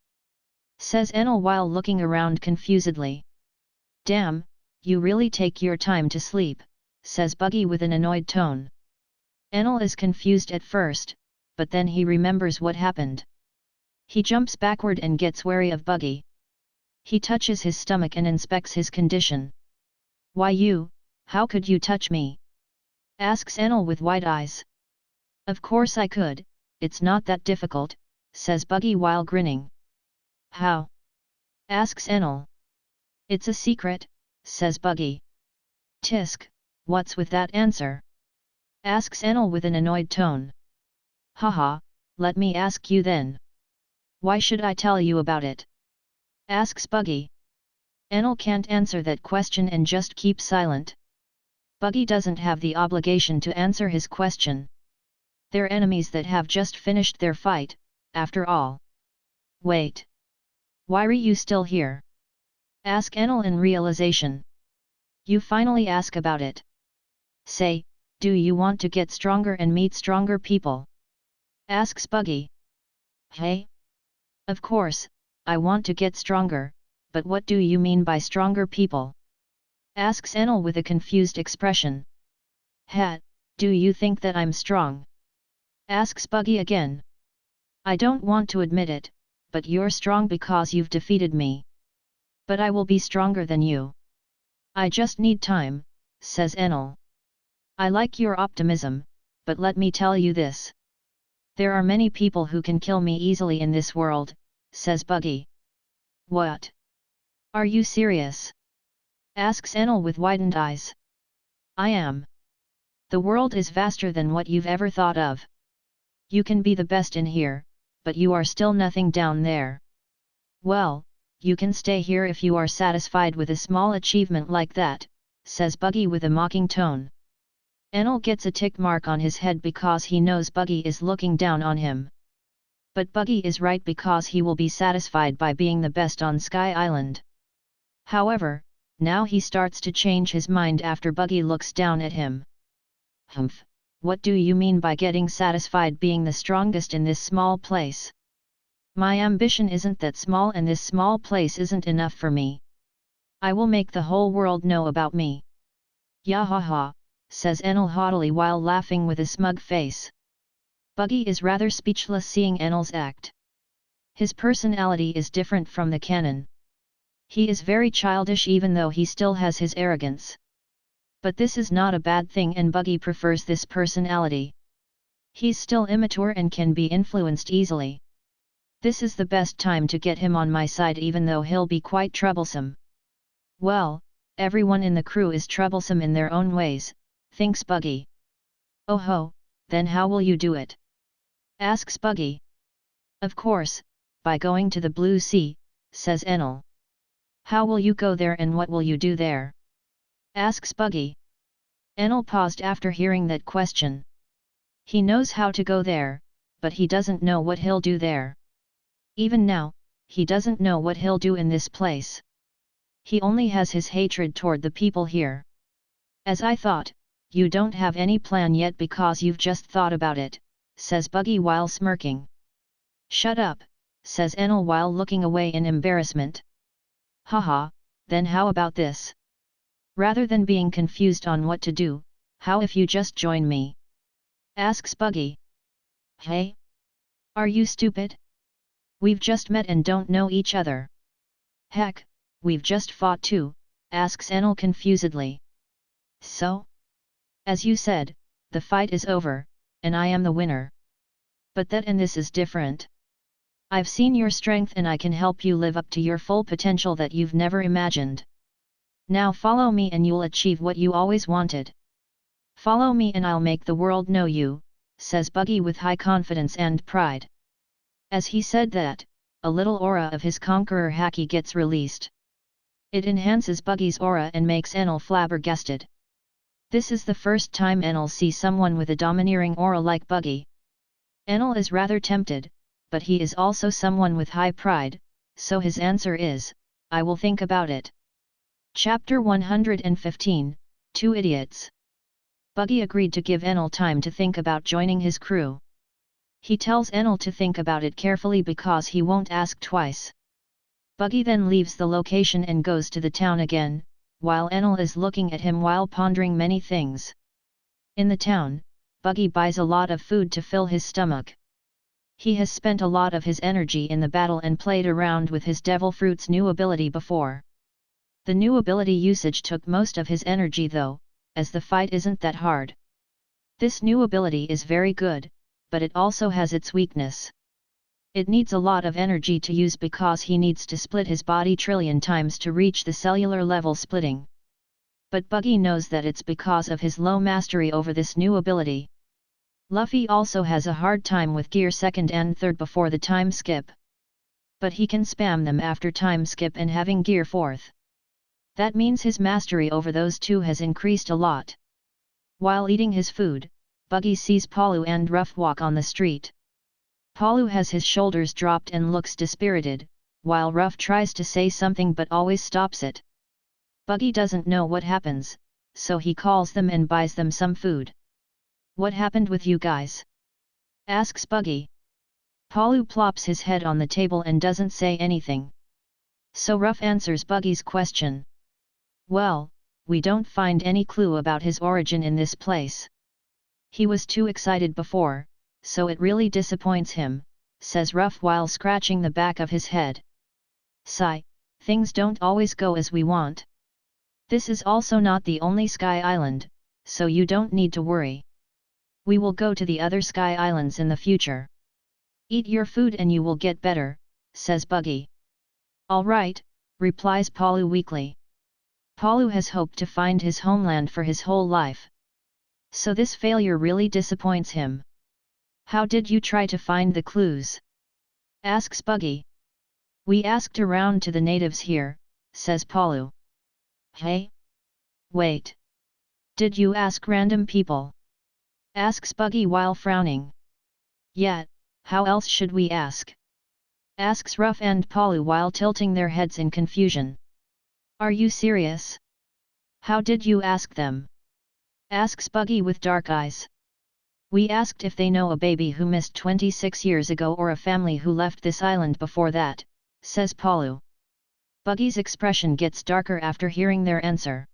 says Enel while looking around confusedly. Damn, you really take your time to sleep, says Buggy with an annoyed tone. Enel is confused at first, but then he remembers what happened. He jumps backward and gets wary of Buggy. He touches his stomach and inspects his condition. Why you, how could you touch me? Asks Enel with wide eyes. Of course I could, it's not that difficult, says Buggy while grinning. How? Asks Enel. It's a secret, says Buggy. Tisk, what's with that answer? Asks Enel with an annoyed tone. Haha, let me ask you then. Why should I tell you about it? Asks Buggy. Enel can't answer that question and just keeps silent. Buggy doesn't have the obligation to answer his question. They're enemies that have just finished their fight, after all. Wait. Why are you still here? Ask Enel in realization. You finally ask about it. Say, do you want to get stronger and meet stronger people? Asks Buggy. Hey? Of course, I want to get stronger, but what do you mean by stronger people? Asks Enel with a confused expression. Ha, do you think that I'm strong? Asks Buggy again. I don't want to admit it, but you're strong because you've defeated me. But I will be stronger than you. I just need time, says Enel. I like your optimism, but let me tell you this. There are many people who can kill me easily in this world, says Buggy. What? Are you serious? Asks Enel with widened eyes. I am. The world is vaster than what you've ever thought of. You can be the best in here, but you are still nothing down there. Well, you can stay here if you are satisfied with a small achievement like that, says Buggy with a mocking tone. Enel gets a tick mark on his head because he knows Buggy is looking down on him. But Buggy is right because he will be satisfied by being the best on Sky Island. However, Now he starts to change his mind after Buggy looks down at him. Humph, what do you mean by getting satisfied being the strongest in this small place? My ambition isn't that small, and this small place isn't enough for me. I will make the whole world know about me. Yahaha, says Enel haughtily while laughing with a smug face. Buggy is rather speechless seeing Enel's act. His personality is different from the canon. He is very childish even though he still has his arrogance. But this is not a bad thing, and Buggy prefers this personality. He's still immature and can be influenced easily. This is the best time to get him on my side even though he'll be quite troublesome. Well, everyone in the crew is troublesome in their own ways, thinks Buggy. Oh ho, then how will you do it? Asks Buggy. Of course, by going to the Blue Sea, says Enel. How will you go there and what will you do there? Asks Buggy. Enel paused after hearing that question. He knows how to go there, but he doesn't know what he'll do there. Even now, he doesn't know what he'll do in this place. He only has his hatred toward the people here. As I thought, you don't have any plan yet because you've just thought about it, says Buggy while smirking. Shut up, says Enel while looking away in embarrassment. Haha, then how about this? Rather than being confused on what to do, how if you just join me? Asks Buggy. Hey? Are you stupid? We've just met and don't know each other. Heck, we've just fought too, asks Enel confusedly. So? As you said, the fight is over, and I am the winner. But that and this is different. I've seen your strength and I can help you live up to your full potential that you've never imagined. Now follow me and you'll achieve what you always wanted. Follow me and I'll make the world know you, says Buggy with high confidence and pride. As he said that, a little aura of his conqueror Haki gets released. It enhances Buggy's aura and makes Enel flabbergasted. This is the first time Enel sees someone with a domineering aura like Buggy. Enel is rather tempted, but he is also someone with high pride, so his answer is, I will think about it. Chapter 115, Two Idiots. Buggy agreed to give Enel time to think about joining his crew. He tells Enel to think about it carefully because he won't ask twice. Buggy then leaves the location and goes to the town again, while Enel is looking at him while pondering many things. In the town, Buggy buys a lot of food to fill his stomach. He has spent a lot of his energy in the battle and played around with his Devil Fruit's new ability before. The new ability usage took most of his energy though, as the fight isn't that hard. This new ability is very good, but it also has its weakness. It needs a lot of energy to use because he needs to split his body trillion times to reach the cellular level splitting. But Buggy knows that it's because of his low mastery over this new ability. Luffy also has a hard time with gear 2nd and 3rd before the time skip. But he can spam them after time skip and having gear 4th. That means his mastery over those two has increased a lot. While eating his food, Buggy sees Palu and Ruff walk on the street. Palu has his shoulders dropped and looks dispirited, while Ruff tries to say something but always stops it. Buggy doesn't know what happens, so he calls them and buys them some food. What happened with you guys? Asks Buggy. Palu plops his head on the table and doesn't say anything. So Ruff answers Buggy's question. Well, we don't find any clue about his origin in this place. He was too excited before, so it really disappoints him, says Ruff while scratching the back of his head. Sigh, things don't always go as we want. This is also not the only Sky Island, so you don't need to worry. We will go to the other Sky Islands in the future. Eat your food and you will get better, says Buggy. All right, replies Palu weakly. Palu has hoped to find his homeland for his whole life. So this failure really disappoints him. How did you try to find the clues? Asks Buggy. We asked around to the natives here, says Palu. Hey? Wait. Did you ask random people? Asks Buggy while frowning. Yeah, how else should we ask? Asks Ruff and Palu while tilting their heads in confusion. Are you serious? How did you ask them? Asks Buggy with dark eyes. We asked if they know a baby who missed 26 years ago or a family who left this island before that, says Palu. Buggy's expression gets darker after hearing their answer.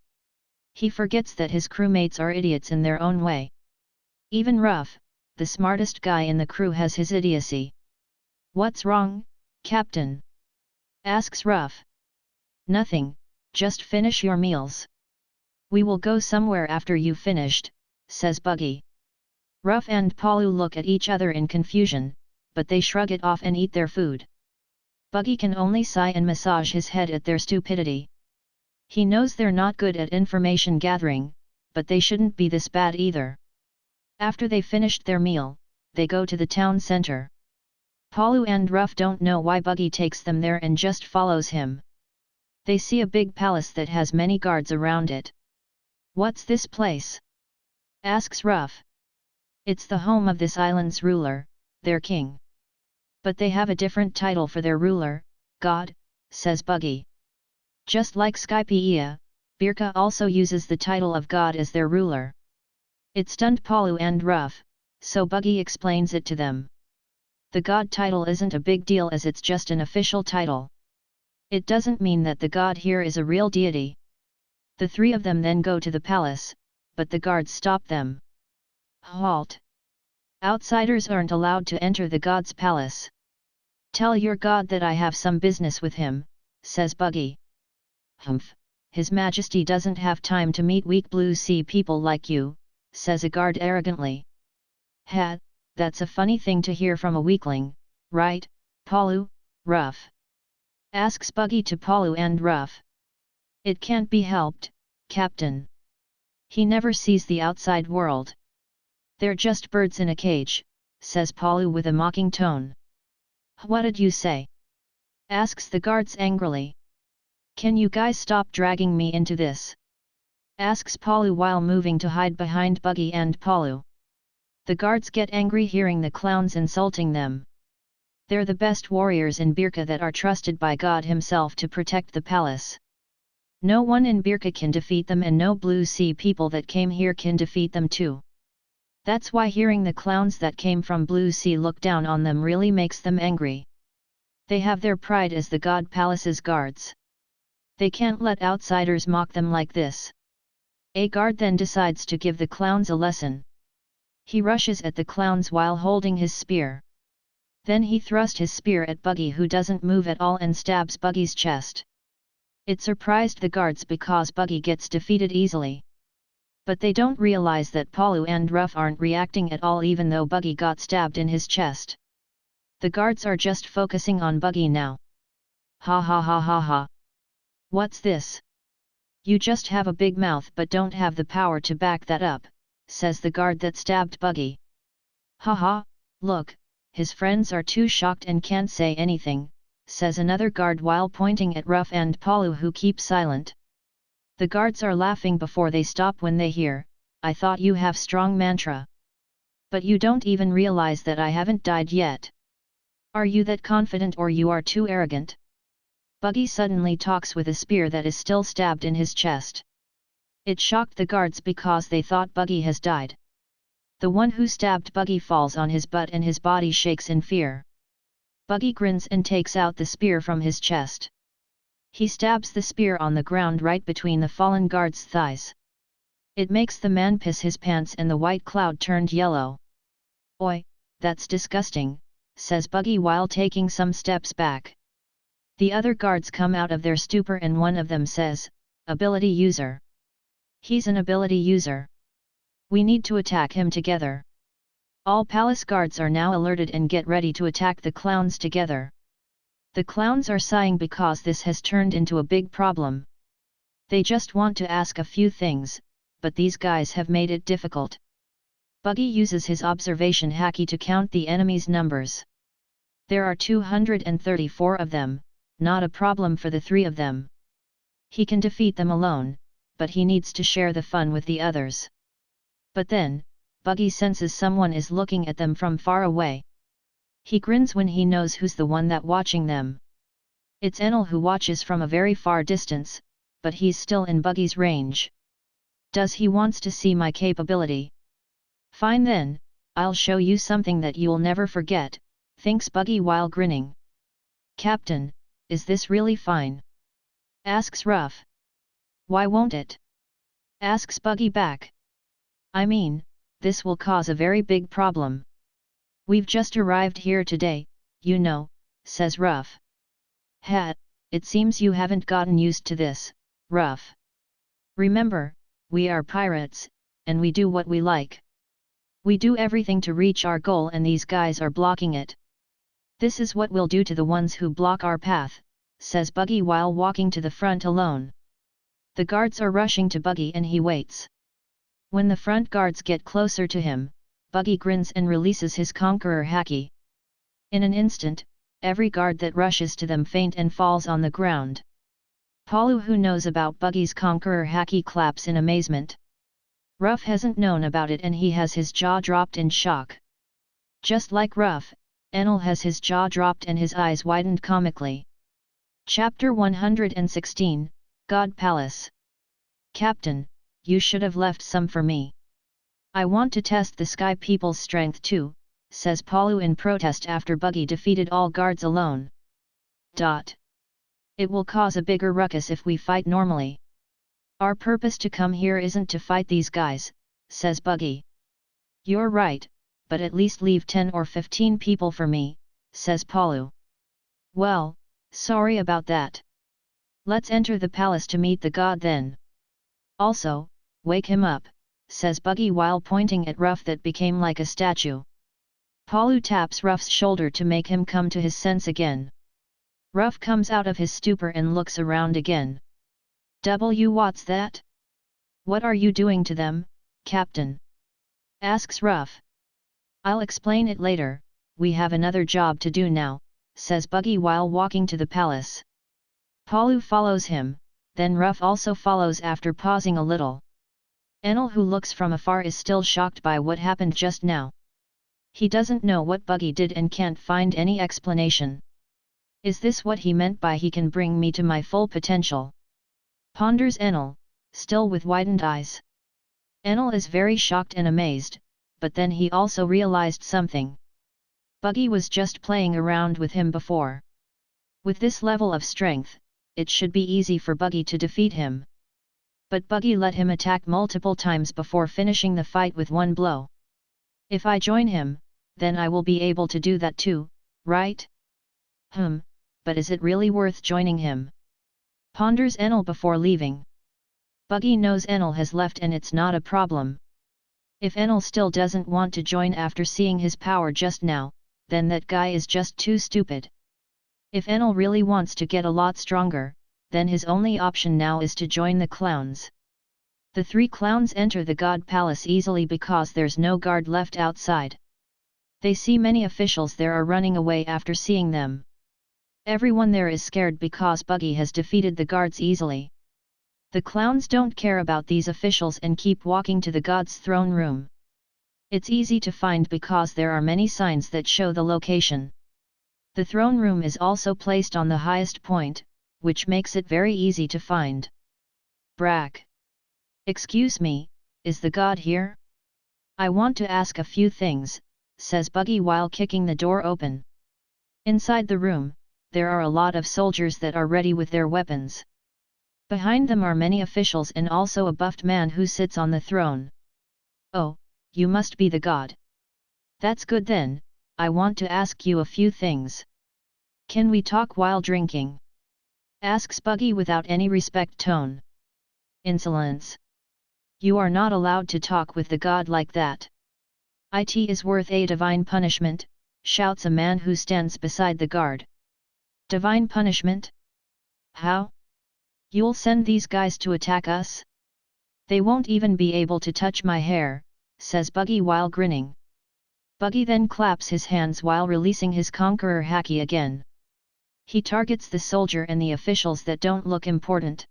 He forgets that his crewmates are idiots in their own way. Even Ruff, the smartest guy in the crew, has his idiocy. What's wrong, Captain? Asks Ruff. Nothing, just finish your meals. We will go somewhere after you finished, says Buggy. Ruff and Palu look at each other in confusion, but they shrug it off and eat their food. Buggy can only sigh and massage his head at their stupidity. He knows they're not good at information gathering, but they shouldn't be this bad either. After they finished their meal, they go to the town center. Palu and Ruff don't know why Buggy takes them there and just follows him. They see a big palace that has many guards around it. What's this place? Asks Ruff. It's the home of this island's ruler, their king. But they have a different title for their ruler, God, says Buggy. Just like Skypiea, Birka also uses the title of God as their ruler. It stunned Palu and Ruff, so Buggy explains it to them. The God title isn't a big deal as it's just an official title. It doesn't mean that the God here is a real deity. The three of them then go to the palace, but the guards stop them. Halt! Outsiders aren't allowed to enter the God's palace. Tell your God that I have some business with him, says Buggy. Humph, His Majesty doesn't have time to meet weak blue sea people like you, says a guard arrogantly. Ha, that's a funny thing to hear from a weakling, right, Palu, Ruff? Asks Buggy to Palu and Ruff. It can't be helped, Captain. He never sees the outside world. They're just birds in a cage, says Palu with a mocking tone. What did you say? Asks the guards angrily. Can you guys stop dragging me into this? Asks Palu while moving to hide behind Buggy and Palu. The guards get angry hearing the clowns insulting them. They're the best warriors in Birka that are trusted by God himself to protect the palace. No one in Birka can defeat them and no blue sea people that came here can defeat them too. That's why hearing the clowns that came from Blue Sea look down on them really makes them angry. They have their pride as the God Palace's guards. They can't let outsiders mock them like this. A guard then decides to give the clowns a lesson. He rushes at the clowns while holding his spear. Then he thrusts his spear at Buggy, who doesn't move at all, and stabs Buggy's chest. It surprised the guards because Buggy gets defeated easily. But they don't realize that Palu and Ruff aren't reacting at all even though Buggy got stabbed in his chest. The guards are just focusing on Buggy now. Ha ha ha ha ha. What's this? You just have a big mouth but don't have the power to back that up, says the guard that stabbed Buggy. Ha ha, look, his friends are too shocked and can't say anything, says another guard while pointing at Ruff and Palu, who keep silent. The guards are laughing before they stop when they hear, I thought you have strong mantra. But you don't even realize that I haven't died yet. Are you that confident or you are too arrogant? Buggy suddenly talks with a spear that is still stabbed in his chest. It shocked the guards because they thought Buggy has died. The one who stabbed Buggy falls on his butt and his body shakes in fear. Buggy grins and takes out the spear from his chest. He stabs the spear on the ground right between the fallen guard's thighs. It makes the man piss his pants and the white cloud turned yellow. Oi, that's disgusting, says Buggy while taking some steps back. The other guards come out of their stupor and one of them says, Ability user. He's an ability user. We need to attack him together. All palace guards are now alerted and get ready to attack the clowns together. The clowns are sighing because this has turned into a big problem. They just want to ask a few things, but these guys have made it difficult. Buggy uses his observation haki to count the enemy's numbers. There are 234 of them, not a problem for the three of them. He can defeat them alone, but he needs to share the fun with the others. But then, Buggy senses someone is looking at them from far away. He grins when he knows who's the one that watching them. It's Enel, who watches from a very far distance, but he's still in Buggy's range. Does he wants to see my capability? Fine then, I'll show you something that you'll never forget, thinks Buggy while grinning. Captain, is this really fine? Asks Ruff. Why won't it? Asks Buggy back. I mean, this will cause a very big problem. We've just arrived here today, you know, says Ruff. It seems you haven't gotten used to this, Ruff. Remember, we are pirates, and we do what we like. We do everything to reach our goal and these guys are blocking it. This is what we'll do to the ones who block our path, says Buggy while walking to the front alone. The guards are rushing to Buggy and he waits. When the front guards get closer to him, Buggy grins and releases his conqueror haki. In an instant, every guard that rushes to them faint and falls on the ground. Palu, who knows about Buggy's conqueror haki, claps in amazement. Ruff hasn't known about it and he has his jaw dropped in shock. Just like Ruff, Enel has his jaw dropped and his eyes widened comically. Chapter 116, God Palace. Captain, you should have left some for me. I want to test the Sky People's strength too, says Palu in protest after Buggy defeated all guards alone. It will cause a bigger ruckus if we fight normally. Our purpose to come here isn't to fight these guys, says Buggy. You're right, but at least leave 10 or 15 people for me, says Palu. Well, sorry about that. Let's enter the palace to meet the god then. Also, wake him up, says Buggy while pointing at Ruff that became like a statue. Palu taps Ruff's shoulder to make him come to his sense again. Ruff comes out of his stupor and looks around again. What's that? What are you doing to them, Captain? Asks Ruff. I'll explain it later, we have another job to do now, says Buggy while walking to the palace. Palu follows him, then Ruff also follows after pausing a little. Enel, who looks from afar, is still shocked by what happened just now. He doesn't know what Buggy did and can't find any explanation. Is this what he meant by he can bring me to my full potential? Ponders Enel, still with widened eyes. Enel is very shocked and amazed, but then he also realized something. Buggy was just playing around with him before. With this level of strength, it should be easy for Buggy to defeat him. But Buggy let him attack multiple times before finishing the fight with one blow. If I join him, then I will be able to do that too, right? But is it really worth joining him? Ponders Enel before leaving. Buggy knows Enel has left and it's not a problem. If Enel still doesn't want to join after seeing his power just now, then that guy is just too stupid. If Enel really wants to get a lot stronger, then his only option now is to join the clowns. The three clowns enter the God Palace easily because there's no guard left outside. They see many officials there are running away after seeing them. Everyone there is scared because Buggy has defeated the guards easily. The clowns don't care about these officials and keep walking to the god's throne room. It's easy to find because there are many signs that show the location. The throne room is also placed on the highest point, which makes it very easy to find. Brack. Excuse me, is the god here? I want to ask a few things, says Buggy while kicking the door open. Inside the room, there are a lot of soldiers that are ready with their weapons. Behind them are many officials and also a buffed man who sits on the throne. Oh, you must be the god. That's good then, I want to ask you a few things. Can we talk while drinking? Asks Buggy without any respect tone. Insolence. You are not allowed to talk with the god like that. It is worth a divine punishment, shouts a man who stands beside the guard. Divine punishment? How? You'll send these guys to attack us? They won't even be able to touch my hair, says Buggy while grinning. Buggy then claps his hands while releasing his conqueror haki again. He targets the soldier and the officials that don't look important.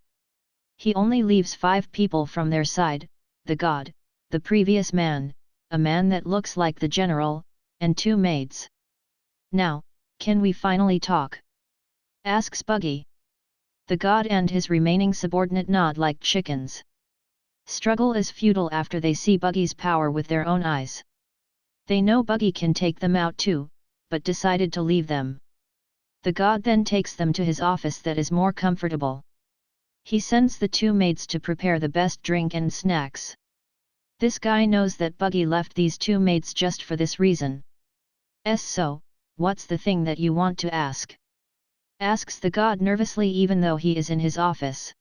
He only leaves 5 people from their side, the god, the previous man, a man that looks like the general, and 2 maids. Now, can we finally talk? Asks Buggy. The god and his remaining subordinate nod like chickens. Struggle is futile after they see Buggy's power with their own eyes. They know Buggy can take them out too, but decided to leave them. The god then takes them to his office that is more comfortable. He sends the two maids to prepare the best drink and snacks. This guy knows that Buggy left these two maids just for this reason. So, what's the thing that you want to ask? Asks the god nervously even though he is in his office.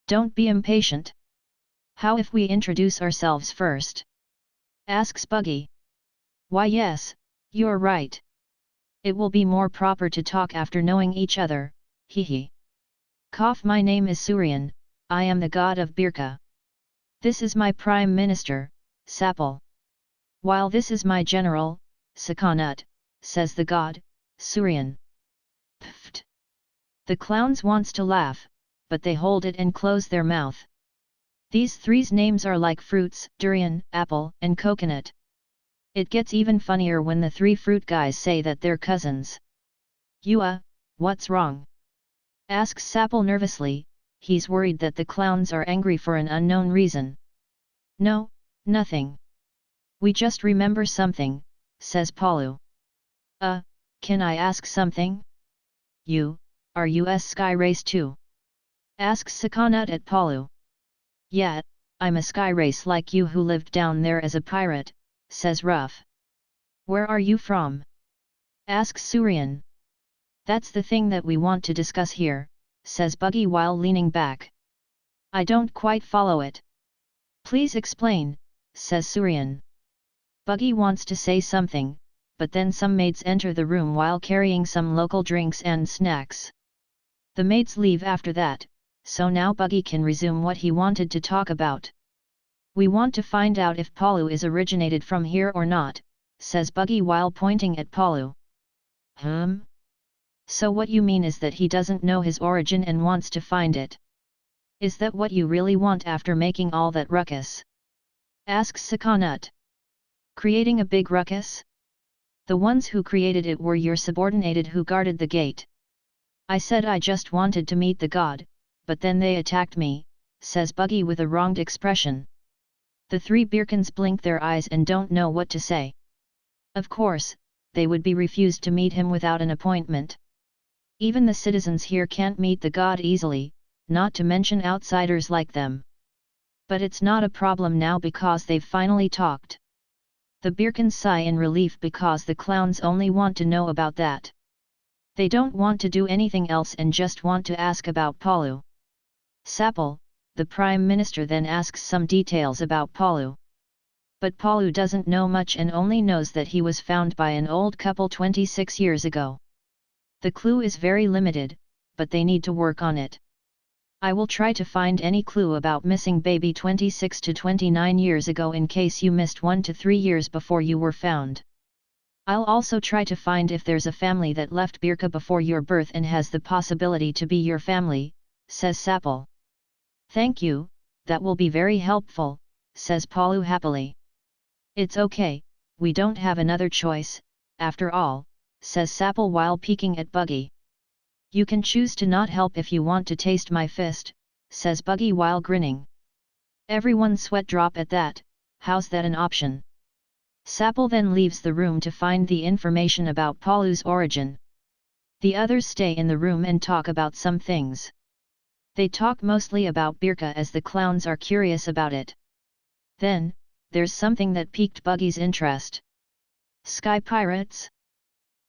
Don't be impatient. How if we introduce ourselves first? Asks Buggy. Why yes, you're right. It will be more proper to talk after knowing each other, hee. My name is Surian, I am the god of Birka. This is my prime minister, Sapple. While this is my general, Sakanut, says the god, Surian. Pfft. The clowns wants to laugh, but they hold it and close their mouth. These three's names are like fruits, durian, apple, and coconut. It gets even funnier when the three fruit guys say that they're cousins. What's wrong? Asks Sapple nervously, he's worried that the clowns are angry for an unknown reason. No, nothing. We just remember something, says Palu. Can I ask something? Are you Sky Race too? Asks Sakanut at Palu. Yeah, I'm a Sky Race like you who lived down there as a pirate, says Ruff. Where are you from? Asks Surian. That's the thing that we want to discuss here, says Buggy while leaning back. I don't quite follow it. Please explain, says Surian. Buggy wants to say something, but then some maids enter the room while carrying some local drinks and snacks. The maids leave after that, so now Buggy can resume what he wanted to talk about. We want to find out if Palu is originated from here or not, says Buggy while pointing at Palu. So what you mean is that he doesn't know his origin and wants to find it? Is that what you really want after making all that ruckus? Asks Sakanut. Creating a big ruckus? The ones who created it were your subordinated who guarded the gate. I said I just wanted to meet the god, but then they attacked me, says Buggy with a wronged expression. The three Birkins blink their eyes and don't know what to say. Of course, they would be refused to meet him without an appointment. Even the citizens here can't meet the god easily, not to mention outsiders like them. But it's not a problem now because they've finally talked. The Birkins sigh in relief because the clowns only want to know about that. They don't want to do anything else and just want to ask about Palu. Sapple, the Prime Minister then asks some details about Palu. But Palu doesn't know much and only knows that he was found by an old couple 26 years ago. The clue is very limited, but they need to work on it. I will try to find any clue about missing baby 26 to 29 years ago in case you missed 1 to 3 years before you were found. I'll also try to find if there's a family that left Birka before your birth and has the possibility to be your family, says Sapple. Thank you, that will be very helpful, says Palu happily. It's okay, we don't have another choice, after all, says Sapple while peeking at Buggy. You can choose to not help if you want to taste my fist, says Buggy while grinning. Everyone's sweat drop at that, how's that an option? Sapple then leaves the room to find the information about Palu's origin. The others stay in the room and talk about some things. They talk mostly about Birka as the clowns are curious about it. Then, there's something that piqued Buggy's interest. Sky pirates?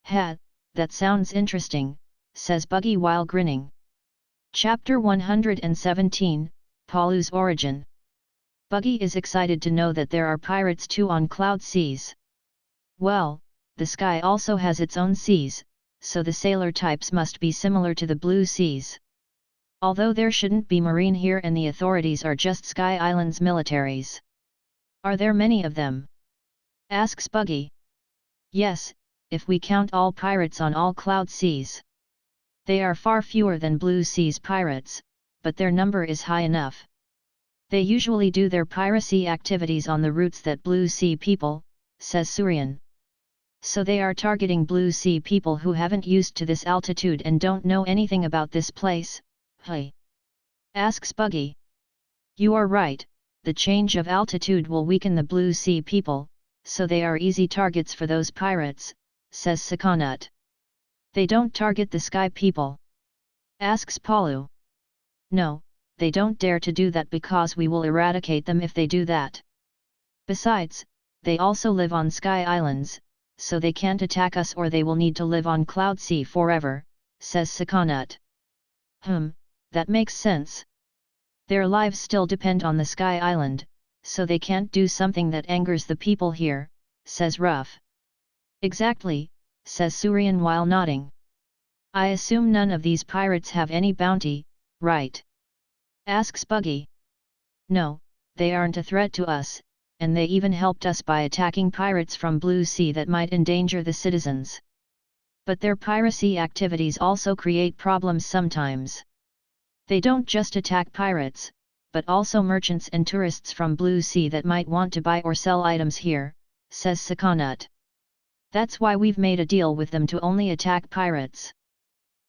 That sounds interesting, says Buggy while grinning. Chapter 117, Palu's Origin. Buggy is excited to know that there are pirates too on Cloud Seas. Well, the sky also has its own seas, so the sailor types must be similar to the blue seas. Although there shouldn't be marine here and the authorities are just Sky Island's militaries. Are there many of them? Asks Buggy. Yes, if we count all pirates on all Cloud Seas. They are far fewer than Blue Seas pirates, but their number is high enough. They usually do their piracy activities on the routes that Blue Sea people, says Surian. So they are targeting Blue Sea people who haven't used to this altitude and don't know anything about this place, Hey? Asks Buggy. You are right, the change of altitude will weaken the Blue Sea people, so they are easy targets for those pirates, says Sakonut. They don't target the sky people? Asks Palu. No, they don't dare to do that because we will eradicate them if they do that. Besides, they also live on sky islands, so they can't attack us or they will need to live on Cloud Sea forever, says Sakonut. That makes sense. Their lives still depend on the sky island, so they can't do something that angers the people here, says Ruff. Exactly, says Surian while nodding. I assume none of these pirates have any bounty, right? Asks Buggy. No, they aren't a threat to us, and they even helped us by attacking pirates from Blue Sea that might endanger the citizens. But their piracy activities also create problems sometimes. They don't just attack pirates, but also merchants and tourists from Blue Sea that might want to buy or sell items here, says Sakonut. That's why we've made a deal with them to only attack pirates.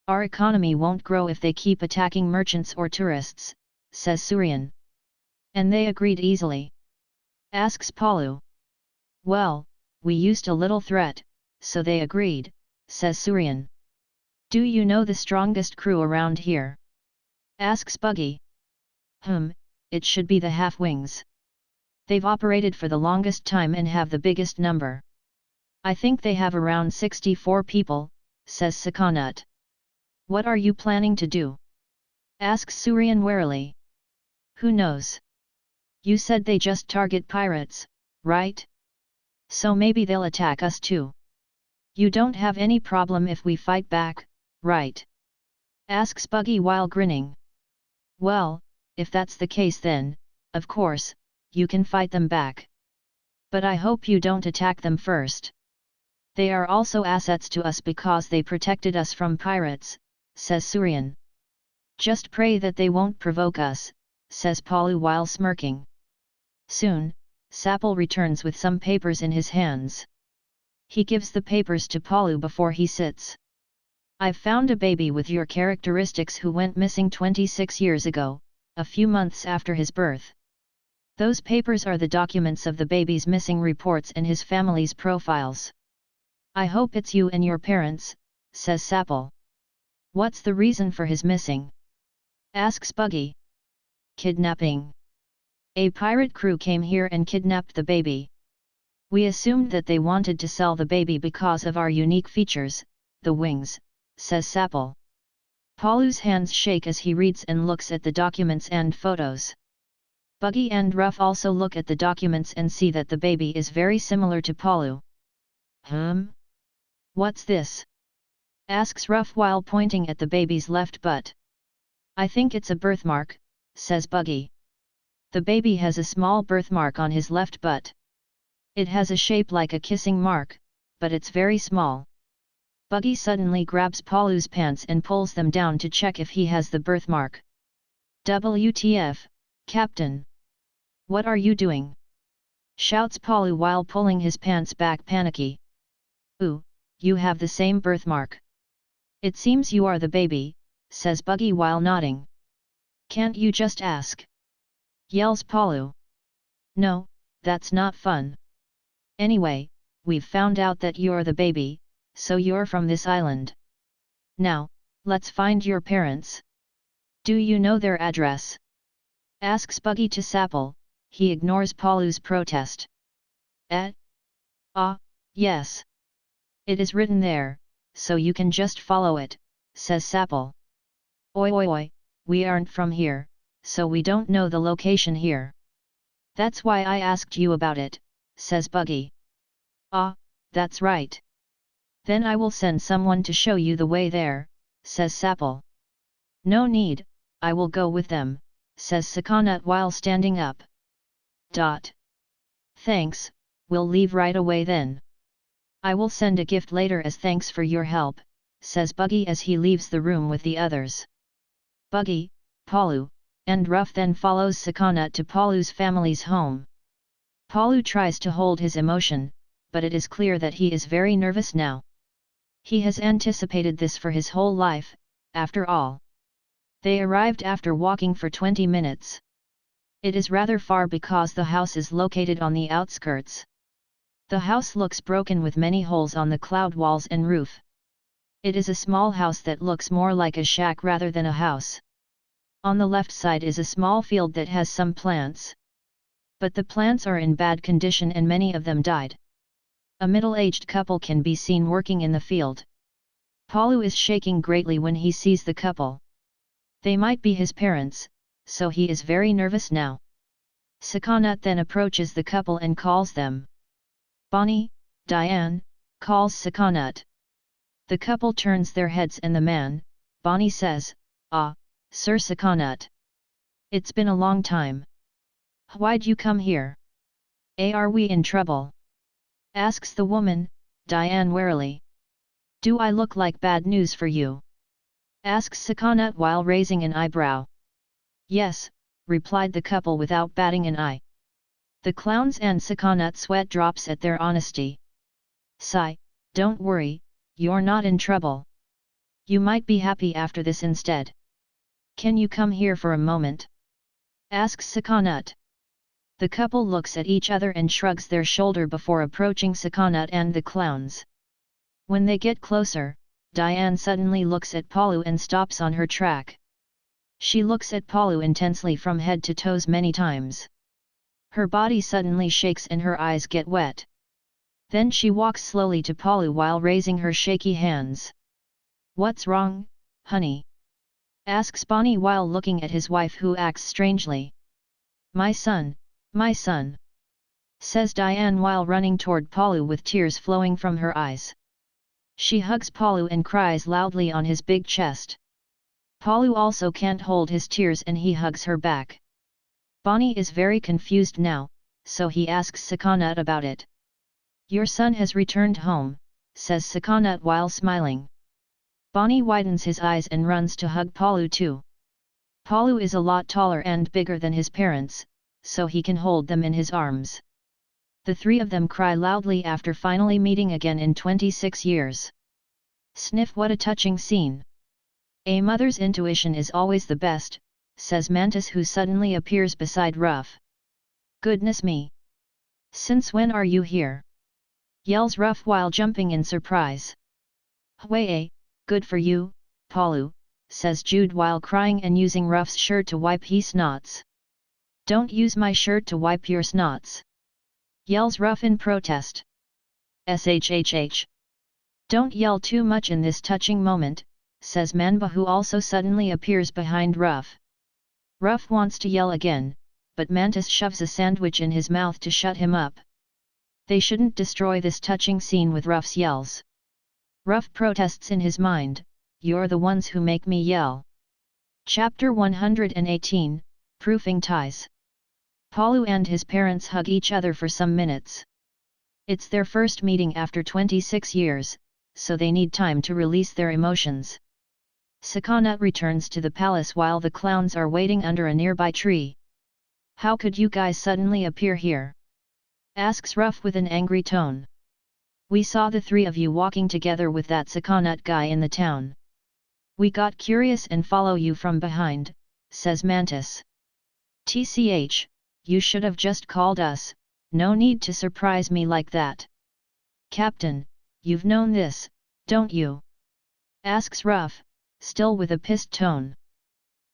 Our economy won't grow if they keep attacking merchants or tourists, says Surian. And they agreed easily. Asks Palu. Well, we used a little threat, so they agreed, says Surian. Do you know the strongest crew around here? Asks Buggy. It should be the half-wings. They've operated for the longest time and have the biggest number. I think they have around 64 people, says Sakonut. What are you planning to do? Asks Surian warily. Who knows? You said they just target pirates, right? So maybe they'll attack us too. You don't have any problem if we fight back, right? Asks Buggy while grinning. Well, if that's the case then, of course, you can fight them back. But I hope you don't attack them first. They are also assets to us because they protected us from pirates, says Surian. Just pray that they won't provoke us, says Palu while smirking. Soon, Sapple returns with some papers in his hands. He gives the papers to Palu before he sits. I've found a baby with your characteristics who went missing 26 years ago, a few months after his birth. Those papers are the documents of the baby's missing reports and his family's profiles. I hope it's you and your parents, says Sapple. What's the reason for his missing? Asks Buggy. Kidnapping. A pirate crew came here and kidnapped the baby. We assumed that they wanted to sell the baby because of our unique features, the wings, says Sapple. Palu's hands shake as he reads and looks at the documents and photos. Buggy and Ruff also look at the documents and see that the baby is very similar to Palu. What's this? Asks Ruff while pointing at the baby's left butt. I think it's a birthmark, says Buggy. The baby has a small birthmark on his left butt. It has a shape like a kissing mark, but it's very small. Buggy suddenly grabs Palu's pants and pulls them down to check if he has the birthmark. WTF, Captain! What are you doing? Shouts Palu while pulling his pants back panicky. Ooh, you have the same birthmark. It seems you are the baby, says Buggy while nodding. Can't you just ask? Yells Palu. No, that's not fun. Anyway, we've found out that you're the baby, so you're from this island. Now, let's find your parents. Do you know their address? Asks Buggy to Sapple. He ignores Palu's protest. Yes. It is written there, so you can just follow it, says Sapple. Oi, we aren't from here, so we don't know the location here. That's why I asked you about it, says Buggy. That's right. Then I will send someone to show you the way there, says Sapple. No need, I will go with them, says Sakonut while standing up. Thanks, we'll leave right away then. I will send a gift later as thanks for your help, says Buggy as he leaves the room with the others. Buggy, Palu, and Ruff then follows Sakonut to Palu's family's home. Palu tries to hold his emotion, but it is clear that he is very nervous now. He has anticipated this for his whole life, after all. They arrived after walking for 20 minutes. It is rather far because the house is located on the outskirts. The house looks broken with many holes on the cloud walls and roof. It is a small house that looks more like a shack rather than a house. On the left side is a small field that has some plants. But the plants are in bad condition and many of them died. A middle-aged couple can be seen working in the field. Palu is shaking greatly when he sees the couple. They might be his parents, so he is very nervous now. Sakanat then approaches the couple and calls them. Bonnie, Diane, calls Sakanat. The couple turns their heads and the man, Bonnie says, "Ah, Sir Sakanat. It's been a long time. Why'd you come here? Are we in trouble?" asks the woman, Diane warily. "Do I look like bad news for you?" asks Sakanat while raising an eyebrow. "Yes," replied the couple without batting an eye. The clowns and Sakanat sweat drops at their honesty. "Sigh, don't worry, you're not in trouble. You might be happy after this instead. Can you come here for a moment?" asks Sakanat. The couple looks at each other and shrugs their shoulder before approaching Sakanat and the clowns. When they get closer, Diane suddenly looks at Palu and stops on her track. She looks at Palu intensely from head to toes many times. Her body suddenly shakes and her eyes get wet. Then she walks slowly to Palu while raising her shaky hands. "What's wrong, honey?" asks Bonnie while looking at his wife who acts strangely. My son," says Diane while running toward Palu with tears flowing from her eyes. She hugs Palu and cries loudly on his big chest. Palu also can't hold his tears and he hugs her back. Bonnie is very confused now, so he asks Sakanat about it. "Your son has returned home," says Sakanat while smiling. Bonnie widens his eyes and runs to hug Palu too. Palu is a lot taller and bigger than his parents, so he can hold them in his arms. The three of them cry loudly after finally meeting again in 26 years. Sniff, what a touching scene. A mother's intuition is always the best, says Mantis who suddenly appears beside Ruff. Goodness me! Since when are you here? Yells Ruff while jumping in surprise. Hway, good for you, Palu, says Jude while crying and using Ruff's shirt to wipe his snots. Don't use my shirt to wipe your snots! Yells Ruff in protest. SHHH. Don't yell too much in this touching moment, says Manhwa who also suddenly appears behind Ruff. Ruff wants to yell again, but Mantis shoves a sandwich in his mouth to shut him up. They shouldn't destroy this touching scene with Ruff's yells. Ruff protests in his mind, you're the ones who make me yell. Chapter 118, Proofing Ties. Palu and his parents hug each other for some minutes. It's their first meeting after 26 years, so they need time to release their emotions. Sakanat returns to the palace while the clowns are waiting under a nearby tree. How could you guys suddenly appear here? Asks Ruff with an angry tone. We saw the three of you walking together with that Sakanat guy in the town. We got curious and follow you from behind, says Mantis. TCH, you should have just called us, no need to surprise me like that. Captain, you've known this, don't you? Asks Ruff, still with a pissed tone.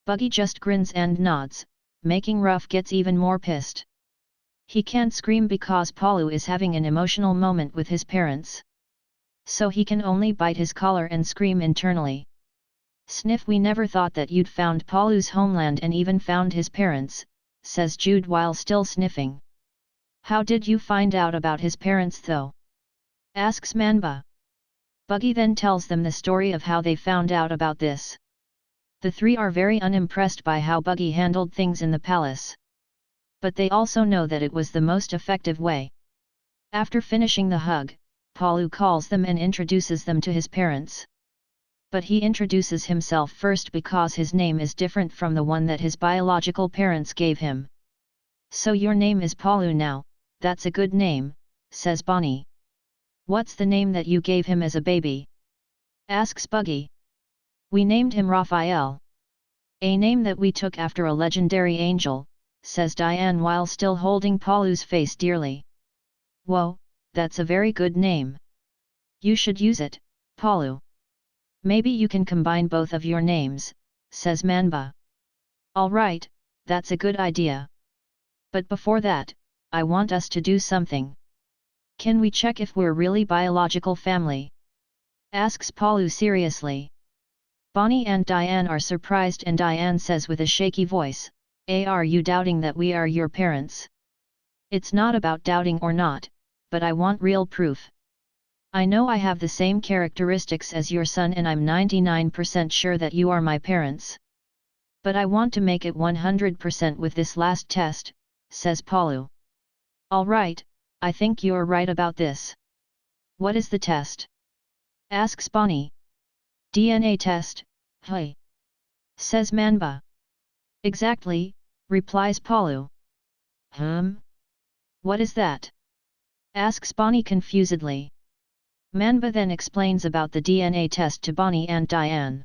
Buggy just grins and nods, making Ruff gets even more pissed. He can't scream because Palu is having an emotional moment with his parents. So he can only bite his collar and scream internally. Sniff, we never thought that you'd found Palu's homeland and even found his parents, says Jude while still sniffing. How did you find out about his parents though? Asks Manhwa. Buggy then tells them the story of how they found out about this. The three are very unimpressed by how Buggy handled things in the palace. But they also know that it was the most effective way. After finishing the hug, Palu calls them and introduces them to his parents. But he introduces himself first because his name is different from the one that his biological parents gave him. So your name is Palu now, that's a good name, says Bonnie. What's the name that you gave him as a baby? Asks Buggy. We named him Raphael. A name that we took after a legendary angel, says Diane while still holding Paulu's face dearly. Whoa, that's a very good name. You should use it, Paulu. Maybe you can combine both of your names, says Manhwa. Alright, that's a good idea. But before that, I want us to do something. Can we check if we're really biological family? Asks Paulu seriously. Bonnie and Diane are surprised and Diane says with a shaky voice, are you doubting that we are your parents? It's not about doubting or not, but I want real proof. I know I have the same characteristics as your son and I'm 99% sure that you are my parents. But I want to make it 100% with this last test, says Paulu. Alright, I think you're right about this. What is the test? Asks Bonnie. DNA test, hey. Says Manhwa. Exactly, replies Paulu. What is that? Asks Bonnie confusedly. Manhwa then explains about the DNA test to Bonnie and Diane.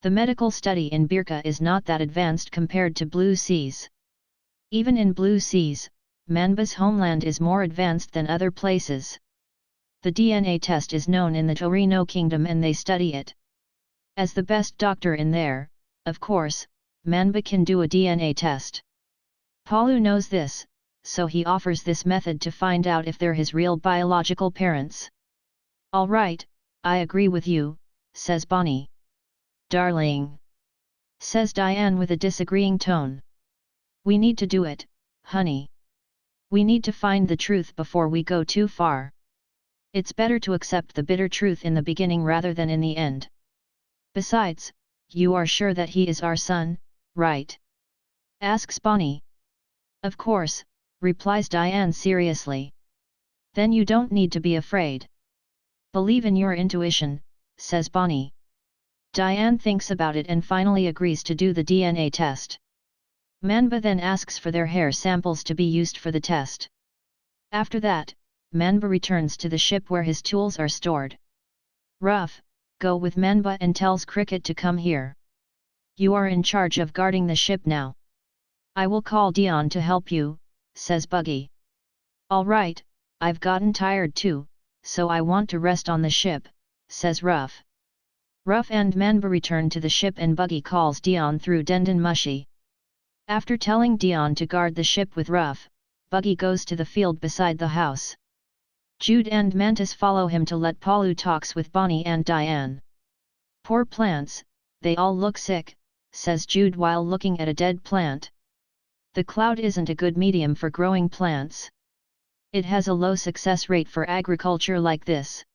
The medical study in Birka is not that advanced compared to Blue Seas. Even in Blue Seas, Manhwa's homeland is more advanced than other places. The DNA test is known in the Torino Kingdom and they study it. As the best doctor in there, of course, Manhwa can do a DNA test. Paulu knows this, so he offers this method to find out if they're his real biological parents. Alright, I agree with you, says Bonnie. Darling, says Diane with a disagreeing tone. We need to do it, honey. We need to find the truth before we go too far. It's better to accept the bitter truth in the beginning rather than in the end. Besides, you are sure that he is our son, right? Asks Bonnie. Of course, replies Diane seriously. Then you don't need to be afraid. Believe in your intuition, says Bonnie. Diane thinks about it and finally agrees to do the DNA test. Manhwa then asks for their hair samples to be used for the test. After that, Manhwa returns to the ship where his tools are stored. Ruff, go with Manhwa and tells Cricket to come here. You are in charge of guarding the ship now. I will call Dion to help you, says Buggy. Alright, I've gotten tired too, so I want to rest on the ship, says Ruff. Ruff and Manhwa return to the ship and Buggy calls Dion through Dendon Mushi. After telling Dion to guard the ship with Ruff, Buggy goes to the field beside the house. Jude and Mantis follow him to let Paulu talks with Bonnie and Diane. Poor plants, they all look sick, says Jude while looking at a dead plant. The cloud isn't a good medium for growing plants. It has a low success rate for agriculture like this.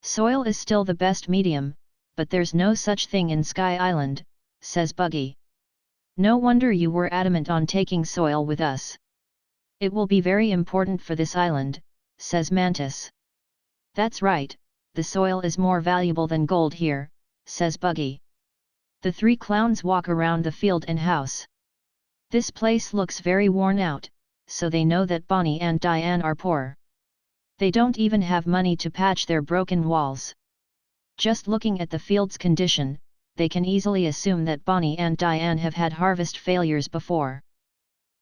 Soil is still the best medium, but there's no such thing in Sky Island, says Buggy. No wonder you were adamant on taking soil with us. It will be very important for this island, says Mantis. That's right, the soil is more valuable than gold here, says Buggy. The three clowns walk around the field and house. This place looks very worn out, so they know that Bonnie and Diane are poor. They don't even have money to patch their broken walls. Just looking at the field's condition, they can easily assume that Bonnie and Diane have had harvest failures before.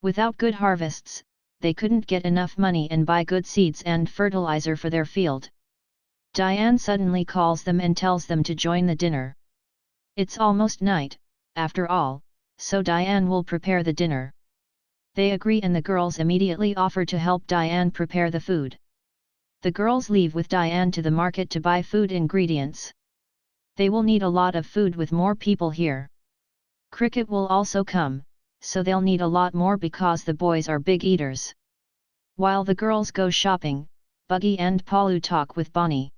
Without good harvests, they couldn't get enough money and buy good seeds and fertilizer for their field. Diane suddenly calls them and tells them to join the dinner. It's almost night, after all, so Diane will prepare the dinner. They agree and the girls immediately offer to help Diane prepare the food. The girls leave with Diane to the market to buy food ingredients. They will need a lot of food with more people here. Cricket will also come, so they'll need a lot more because the boys are big eaters. While the girls go shopping, Buggy and Paulu talk with Bonnie.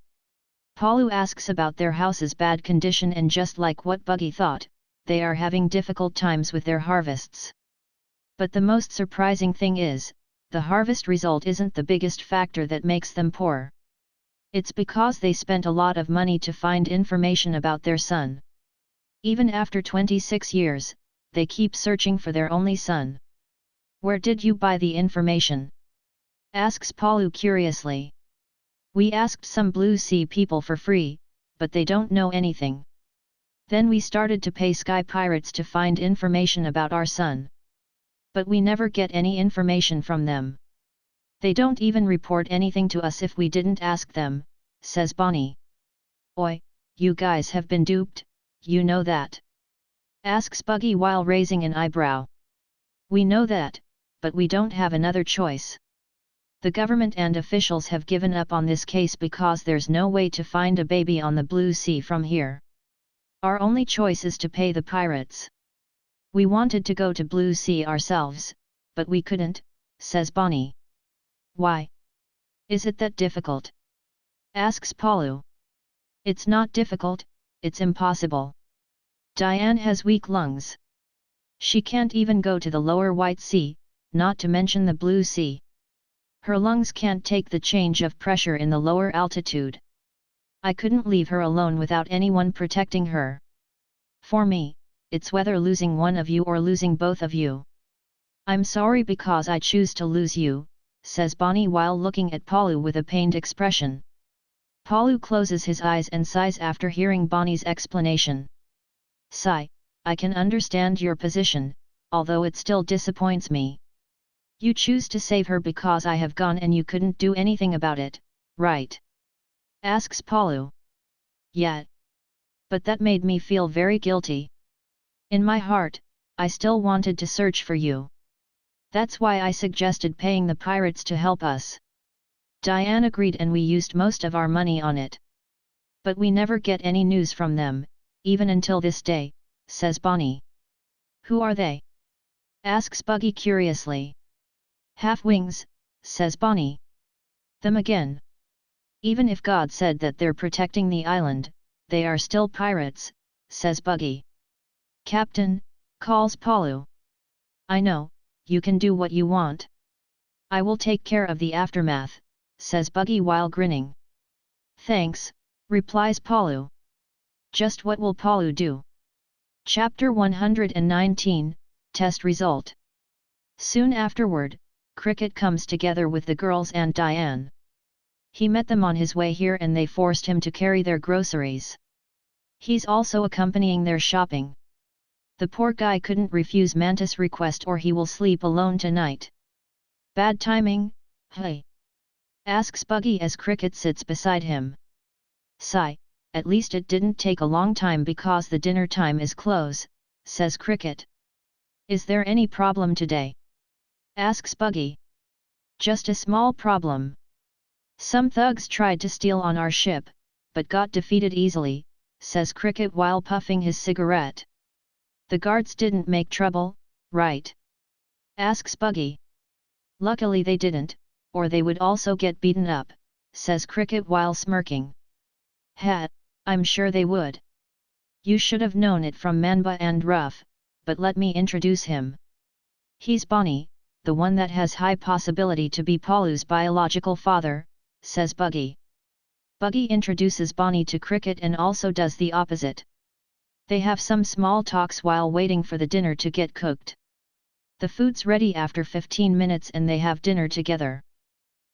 Paulu asks about their house's bad condition and just like what Buggy thought, they are having difficult times with their harvests. But the most surprising thing is, the harvest result isn't the biggest factor that makes them poor. It's because they spent a lot of money to find information about their son. Even after 26 years, they keep searching for their only son. Where did you buy the information? Asks Paulu curiously. We asked some Blue Sea people for free, but they don't know anything. Then we started to pay sky pirates to find information about our son. But we never get any information from them. They don't even report anything to us if we didn't ask them, says Bonnie. Oi, you guys have been duped, you know that? Asks Buggy while raising an eyebrow. We know that, but we don't have another choice. The government and officials have given up on this case because there's no way to find a baby on the blue sea from here. Our only choice is to pay the pirates. We wanted to go to blue sea ourselves, but we couldn't, says Bonnie. Why? Is it that difficult? Asks Palu. It's not difficult, it's impossible. Diane has weak lungs. She can't even go to the lower White Sea, not to mention the blue sea. Her lungs can't take the change of pressure in the lower altitude. I couldn't leave her alone without anyone protecting her. For me, it's whether losing one of you or losing both of you. I'm sorry because I choose to lose you, says Bonnie while looking at Palu with a pained expression. Palu closes his eyes and sighs after hearing Bonnie's explanation. Sigh, I can understand your position, although it still disappoints me. You choose to save her because I have gone and you couldn't do anything about it, right? Asks Palu. Yeah. But that made me feel very guilty. In my heart, I still wanted to search for you. That's why I suggested paying the pirates to help us. Diane agreed and we used most of our money on it. But we never get any news from them, even until this day, says Bonnie. Who are they? Asks Buggy curiously. Half-wings, says Bonnie. Them again. Even if God said that they're protecting the island, they are still pirates, says Buggy. Captain, calls Palu. I know, you can do what you want. I will take care of the aftermath, says Buggy while grinning. Thanks, replies Palu. Just what will Palu do? Chapter 119, Test Result. Soon afterward, Cricket comes together with the girls and Diane. He met them on his way here and they forced him to carry their groceries. He's also accompanying their shopping. The poor guy couldn't refuse Mantis' request or he will sleep alone tonight. Bad timing, hey? Asks Buggy as Cricket sits beside him. Sigh, at least it didn't take a long time because the dinner time is close, says Cricket. Is there any problem today? Asks Buggy. Just a small problem. Some thugs tried to steal on our ship, but got defeated easily, says Cricket while puffing his cigarette. The guards didn't make trouble, right? Asks Buggy. Luckily they didn't, or they would also get beaten up, says Cricket while smirking. I'm sure they would. You should have known it from Manhwa and Ruff, but let me introduce him. He's Bonnie, the one that has high possibility to be Palu's biological father, says Buggy. Buggy introduces Bonnie to Cricket and also does the opposite. They have some small talks while waiting for the dinner to get cooked. The food's ready after 15 minutes and they have dinner together.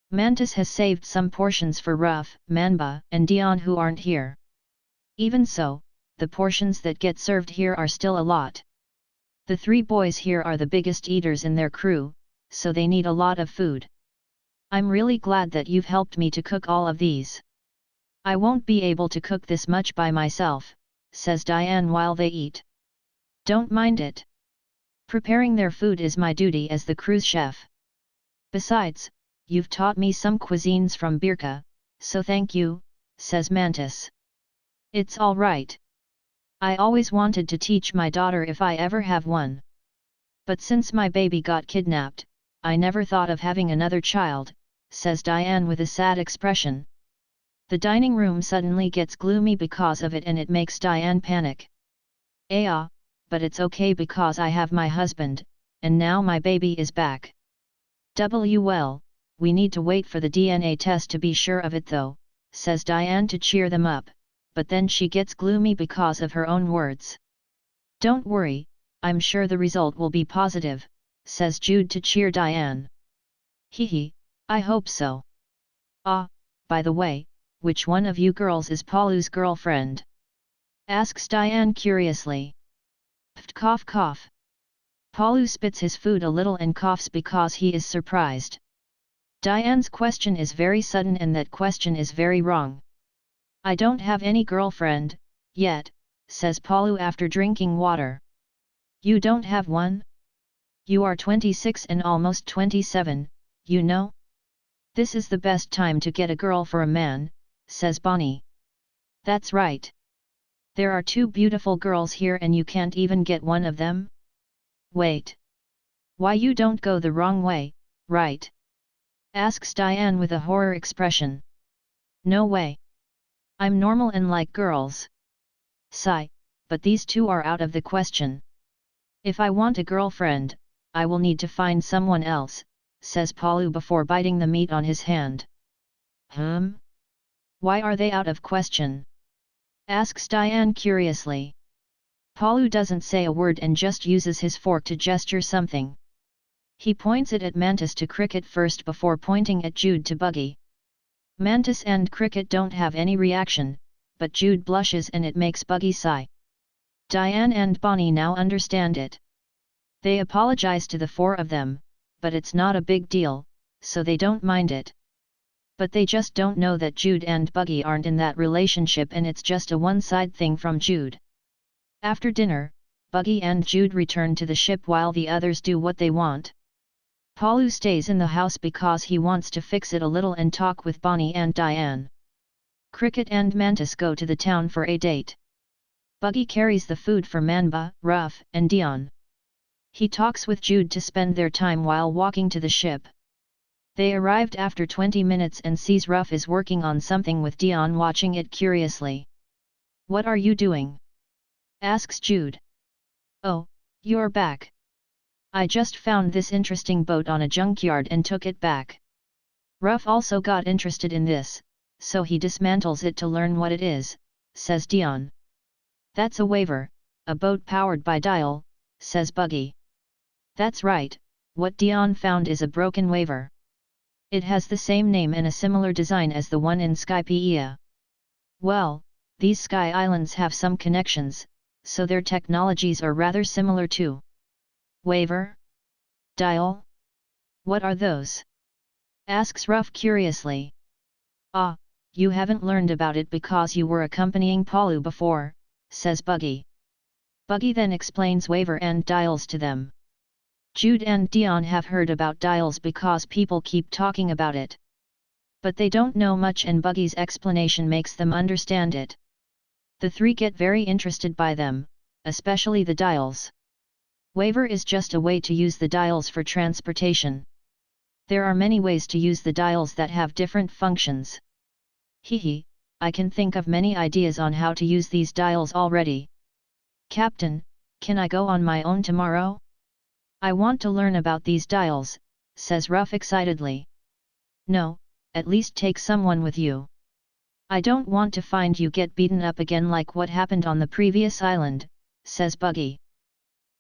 Mantis has saved some portions for Ruff, Manba, and Dion who aren't here. Even so, the portions that get served here are still a lot. The three boys here are the biggest eaters in their crew, so they need a lot of food. I'm really glad that you've helped me to cook all of these. I won't be able to cook this much by myself, says Diane while they eat. Don't mind it. Preparing their food is my duty as the cruise chef. Besides, you've taught me some cuisines from Birka, so thank you, says Mantis. It's all right. I always wanted to teach my daughter if I ever have one. But since my baby got kidnapped, I never thought of having another child, says Diane with a sad expression. The dining room suddenly gets gloomy because of it and it makes Diane panic. A.K.A, but it's okay because I have my husband, and now my baby is back. Well, we need to wait for the DNA test to be sure of it though, says Diane to cheer them up, but then she gets gloomy because of her own words. Don't worry, I'm sure the result will be positive, says Jude to cheer Diane. Hee, I hope so. Ah, by the way, which one of you girls is Palu's girlfriend? asks Diane curiously. Pft, cough cough. Palu spits his food a little and coughs because he is surprised. Diane's question is very sudden and that question is very wrong. I don't have any girlfriend, yet, says Palu after drinking water. You don't have one? You are 26 and almost 27, you know? This is the best time to get a girl for a man, says Bonnie. That's right. There are 2 beautiful girls here and you can't even get one of them? Wait. Why you don't go the wrong way, right? Asks Diane with a horror expression. No way. I'm normal and like girls. Sigh, but these 2 are out of the question. If I want a girlfriend, I will need to find someone else, says Palu before biting the meat on his hand. Why are they out of question? Asks Diane curiously. Palu doesn't say a word and just uses his fork to gesture something. He points it at Mantis to Cricket first before pointing at Jude to Buggy. Mantis and Cricket don't have any reaction, but Jude blushes and it makes Buggy sigh. Diane and Bonnie now understand it. They apologize to the 4 of them, but it's not a big deal, so they don't mind it. But they just don't know that Jude and Buggy aren't in that relationship and it's just a one-side thing from Jude. After dinner, Buggy and Jude return to the ship while the others do what they want. Palu stays in the house because he wants to fix it a little and talk with Bonnie and Diane. Cricket and Mantis go to the town for a date. Buggy carries the food for Manba, Ruff, and Dion. He talks with Jude to spend their time while walking to the ship. They arrived after 20 minutes and sees Ruff is working on something with Dion watching it curiously. What are you doing? Asks Jude. Oh, you're back. I just found this interesting boat on a junkyard and took it back. Ruff also got interested in this, so he dismantles it to learn what it is, says Dion. That's a waver, a boat powered by dial, says Buggy. That's right, what Dion found is a broken waver. It has the same name and a similar design as the one in Skypiea. Well, these sky islands have some connections, so their technologies are rather similar too. Waver? Dial? What are those? Asks Ruff curiously. Ah, you haven't learned about it because you were accompanying Palu before, says Buggy. Buggy then explains waver and dials to them. Jude and Dion have heard about dials because people keep talking about it. But they don't know much and Buggy's explanation makes them understand it. The 3 get very interested by them, especially the dials. Waver is just a way to use the dials for transportation. There are many ways to use the dials that have different functions. Hehe, I can think of many ideas on how to use these dials already. Captain, can I go on my own tomorrow? I want to learn about these dials, says Ruff excitedly. No, at least take someone with you. I don't want to find you get beaten up again like what happened on the previous island, says Buggy.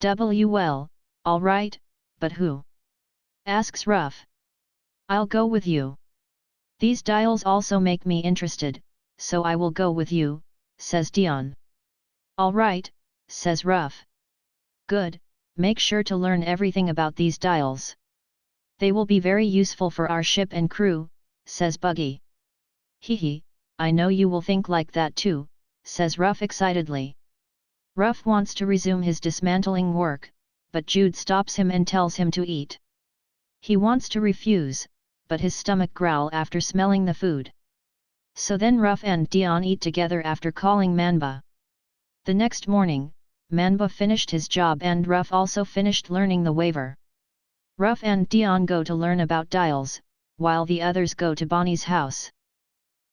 Well, alright, but who? Asks Ruff. I'll go with you. These dials also make me interested, so I will go with you, says Dion. Alright, says Ruff. Good, make sure to learn everything about these dials. They will be very useful for our ship and crew, says Buggy. Hehe, I know you will think like that too, says Ruff excitedly. Ruff wants to resume his dismantling work, but Jude stops him and tells him to eat. He wants to refuse, but his stomach growls after smelling the food. So then Ruff and Dion eat together after calling Manba. The next morning, Manba finished his job and Ruff also finished learning the waver. Ruff and Dion go to learn about dials, while the others go to Bonnie's house.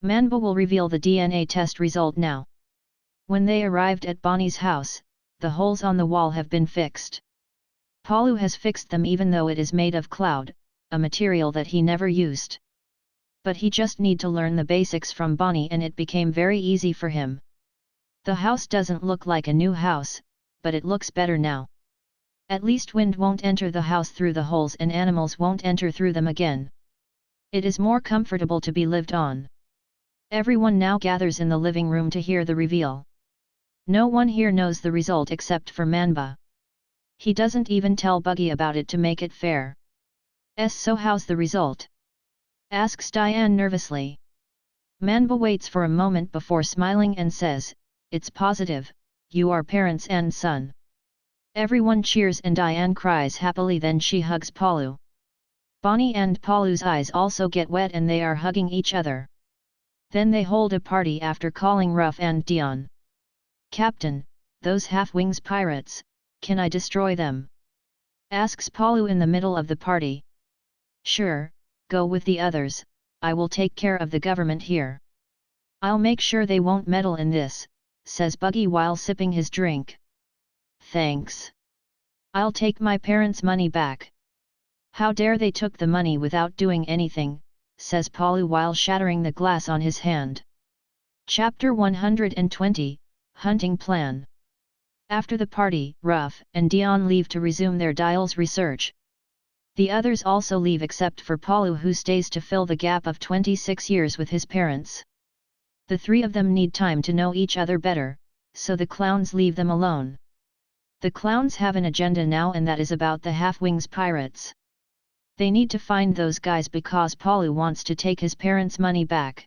Manba will reveal the DNA test result now. When they arrived at Bonnie's house, the holes on the wall have been fixed. Palu has fixed them even though it is made of cloud, a material that he never used. But he just need to learn the basics from Bonnie and it became very easy for him. The house doesn't look like a new house, but it looks better now. At least wind won't enter the house through the holes and animals won't enter through them again. It is more comfortable to be lived on. Everyone now gathers in the living room to hear the reveal. No one here knows the result except for Manhwa. He doesn't even tell Buggy about it to make it fair. So how's the result? Asks Diane nervously. Manhwa waits for a moment before smiling and says, it's positive, you are parents and son. Everyone cheers and Diane cries happily, then she hugs Palu. Bonnie and Palu's eyes also get wet and they are hugging each other. Then they hold a party after calling Ruff and Dion. Captain, those half-wings pirates, can I destroy them? Asks Palu in the middle of the party. Sure, go with the others, I will take care of the government here. I'll make sure they won't meddle in this, says Buggy while sipping his drink. Thanks. I'll take my parents' money back. How dare they took the money without doing anything, says Palu while shattering the glass on his hand. Chapter 120, Hunting Plan. After the party, Ruff and Dion leave to resume their dials research. The others also leave except for Palu, who stays to fill the gap of 26 years with his parents. The three of them need time to know each other better, so the clowns leave them alone. The clowns have an agenda now, and that is about the half-wings pirates. They need to find those guys because Palu wants to take his parents' money back.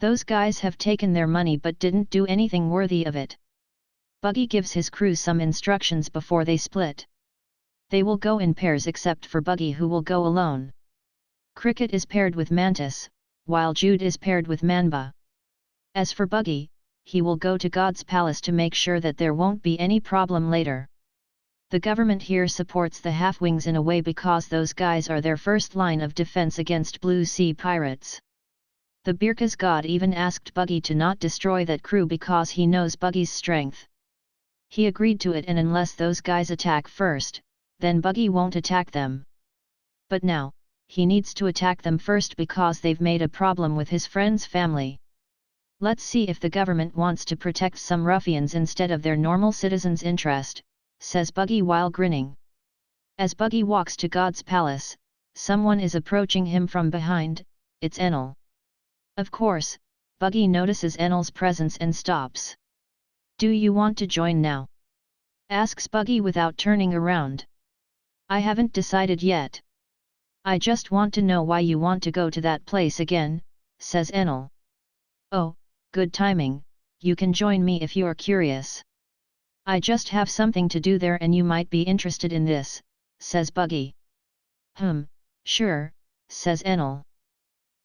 Those guys have taken their money but didn't do anything worthy of it. Buggy gives his crew some instructions before they split. They will go in pairs except for Buggy, who will go alone. Cricket is paired with Mantis, while Jude is paired with Manhwa. As for Buggy, he will go to God's palace to make sure that there won't be any problem later. The government here supports the half-wings in a way because those guys are their first line of defense against Blue Sea pirates. The Birka's god even asked Buggy to not destroy that crew because he knows Buggy's strength. He agreed to it, and unless those guys attack first, then Buggy won't attack them. But now, he needs to attack them first because they've made a problem with his friend's family. Let's see if the government wants to protect some ruffians instead of their normal citizens' interest, says Buggy while grinning. As Buggy walks to God's palace, someone is approaching him from behind. It's Enel. Of course, Buggy notices Enel's presence and stops. Do you want to join now? Asks Buggy without turning around. I haven't decided yet. I just want to know why you want to go to that place again, says Enel. Oh, good timing, you can join me if you're curious. I just have something to do there and you might be interested in this, says Buggy. Sure, says Enel.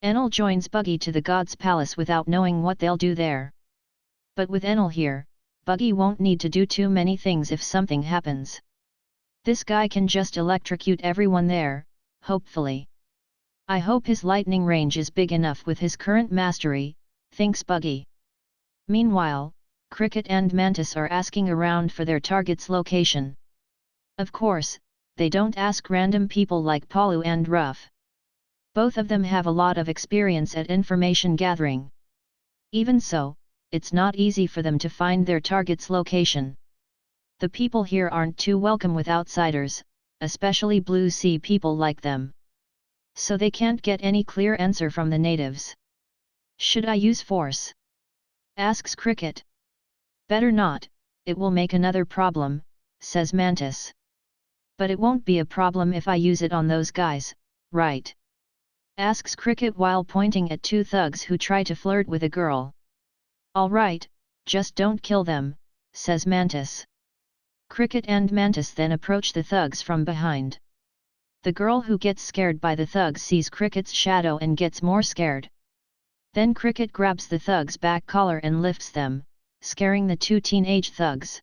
Enel joins Buggy to the God's palace without knowing what they'll do there. But with Enel here, Buggy won't need to do too many things if something happens. This guy can just electrocute everyone there, hopefully. I hope his lightning range is big enough with his current mastery, thinks Buggy. Meanwhile, Cricket and Mantis are asking around for their target's location. Of course, they don't ask random people like Palu and Ruff. Both of them have a lot of experience at information gathering. Even so, it's not easy for them to find their target's location. The people here aren't too welcome with outsiders, especially Blue Sea people like them. So they can't get any clear answer from the natives. Should I use force? Asks Cricket. Better not, it will make another problem, says Mantis. But it won't be a problem if I use it on those guys, right? Asks Cricket while pointing at two thugs who try to flirt with a girl. All right, just don't kill them, says Mantis. Cricket and Mantis then approach the thugs from behind. The girl who gets scared by the thugs sees Cricket's shadow and gets more scared. Then Cricket grabs the thug's back collar and lifts them, scaring the two teenage thugs.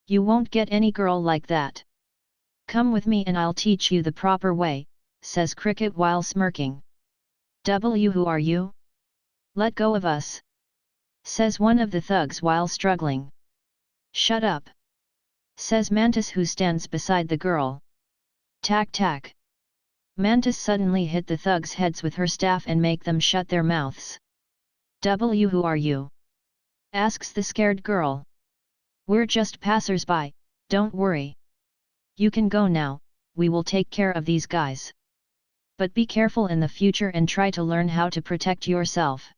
You won't get any girl like that. Come with me and I'll teach you the proper way, says Cricket while smirking. Who are you? Let go of us, says one of the thugs while struggling. Shut up, says Mantis, who stands beside the girl. Tack tack. Mantis suddenly hit the thugs' heads with her staff and make them shut their mouths. Who are you? Asks the scared girl. We're just passers-by, don't worry. You can go now, we will take care of these guys. But be careful in the future and try to learn how to protect yourself.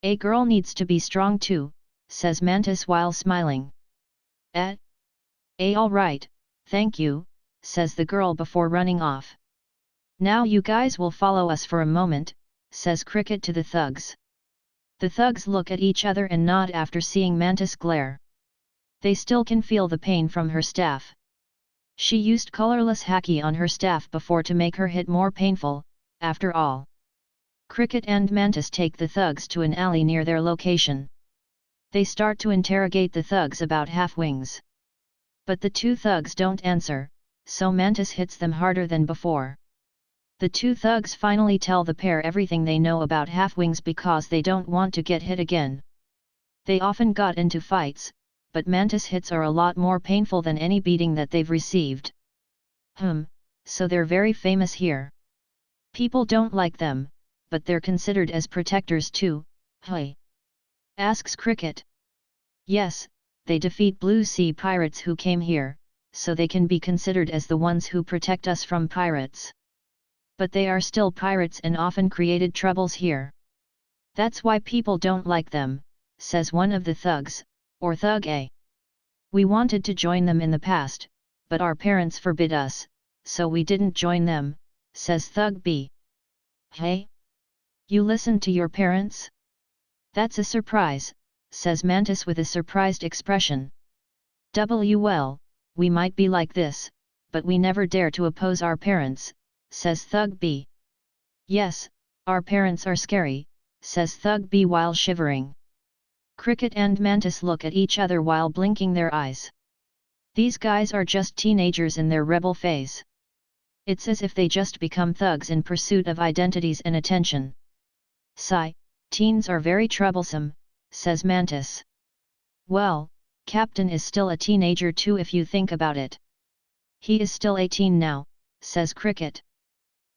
A girl needs to be strong too, says Mantis while smiling. All right, thank you, says the girl before running off. Now you guys will follow us for a moment, says Cricket to the thugs. The thugs look at each other and nod after seeing Mantis glare. They still can feel the pain from her staff. She used colorless haki on her staff before to make her hit more painful, after all. Cricket and Mantis take the thugs to an alley near their location. They start to interrogate the thugs about half-wings. But the two thugs don't answer, so Mantis hits them harder than before. The two thugs finally tell the pair everything they know about half-wings because they don't want to get hit again. They often got into fights, but Mantis hits are a lot more painful than any beating that they've received. So they're very famous here. People don't like them, but they're considered as protectors too, hey? Asks Cricket. Yes, they defeat Blue Sea pirates who came here, so they can be considered as the ones who protect us from pirates. But they are still pirates and often created troubles here. That's why people don't like them, says one of the thugs, or Thug A. We wanted to join them in the past, but our parents forbid us, so we didn't join them, says Thug B. Hey? You listened to your parents? That's a surprise, says Mantis with a surprised expression. Well, we might be like this, but we never dare to oppose our parents, says Thug B. Yes, our parents are scary, says Thug B while shivering. Cricket and Mantis look at each other while blinking their eyes. These guys are just teenagers in their rebel phase. It's as if they just become thugs in pursuit of identities and attention. Sigh, teens are very troublesome, says Mantis. Well, Captain is still a teenager too if you think about it. He is still 18 now, says Cricket.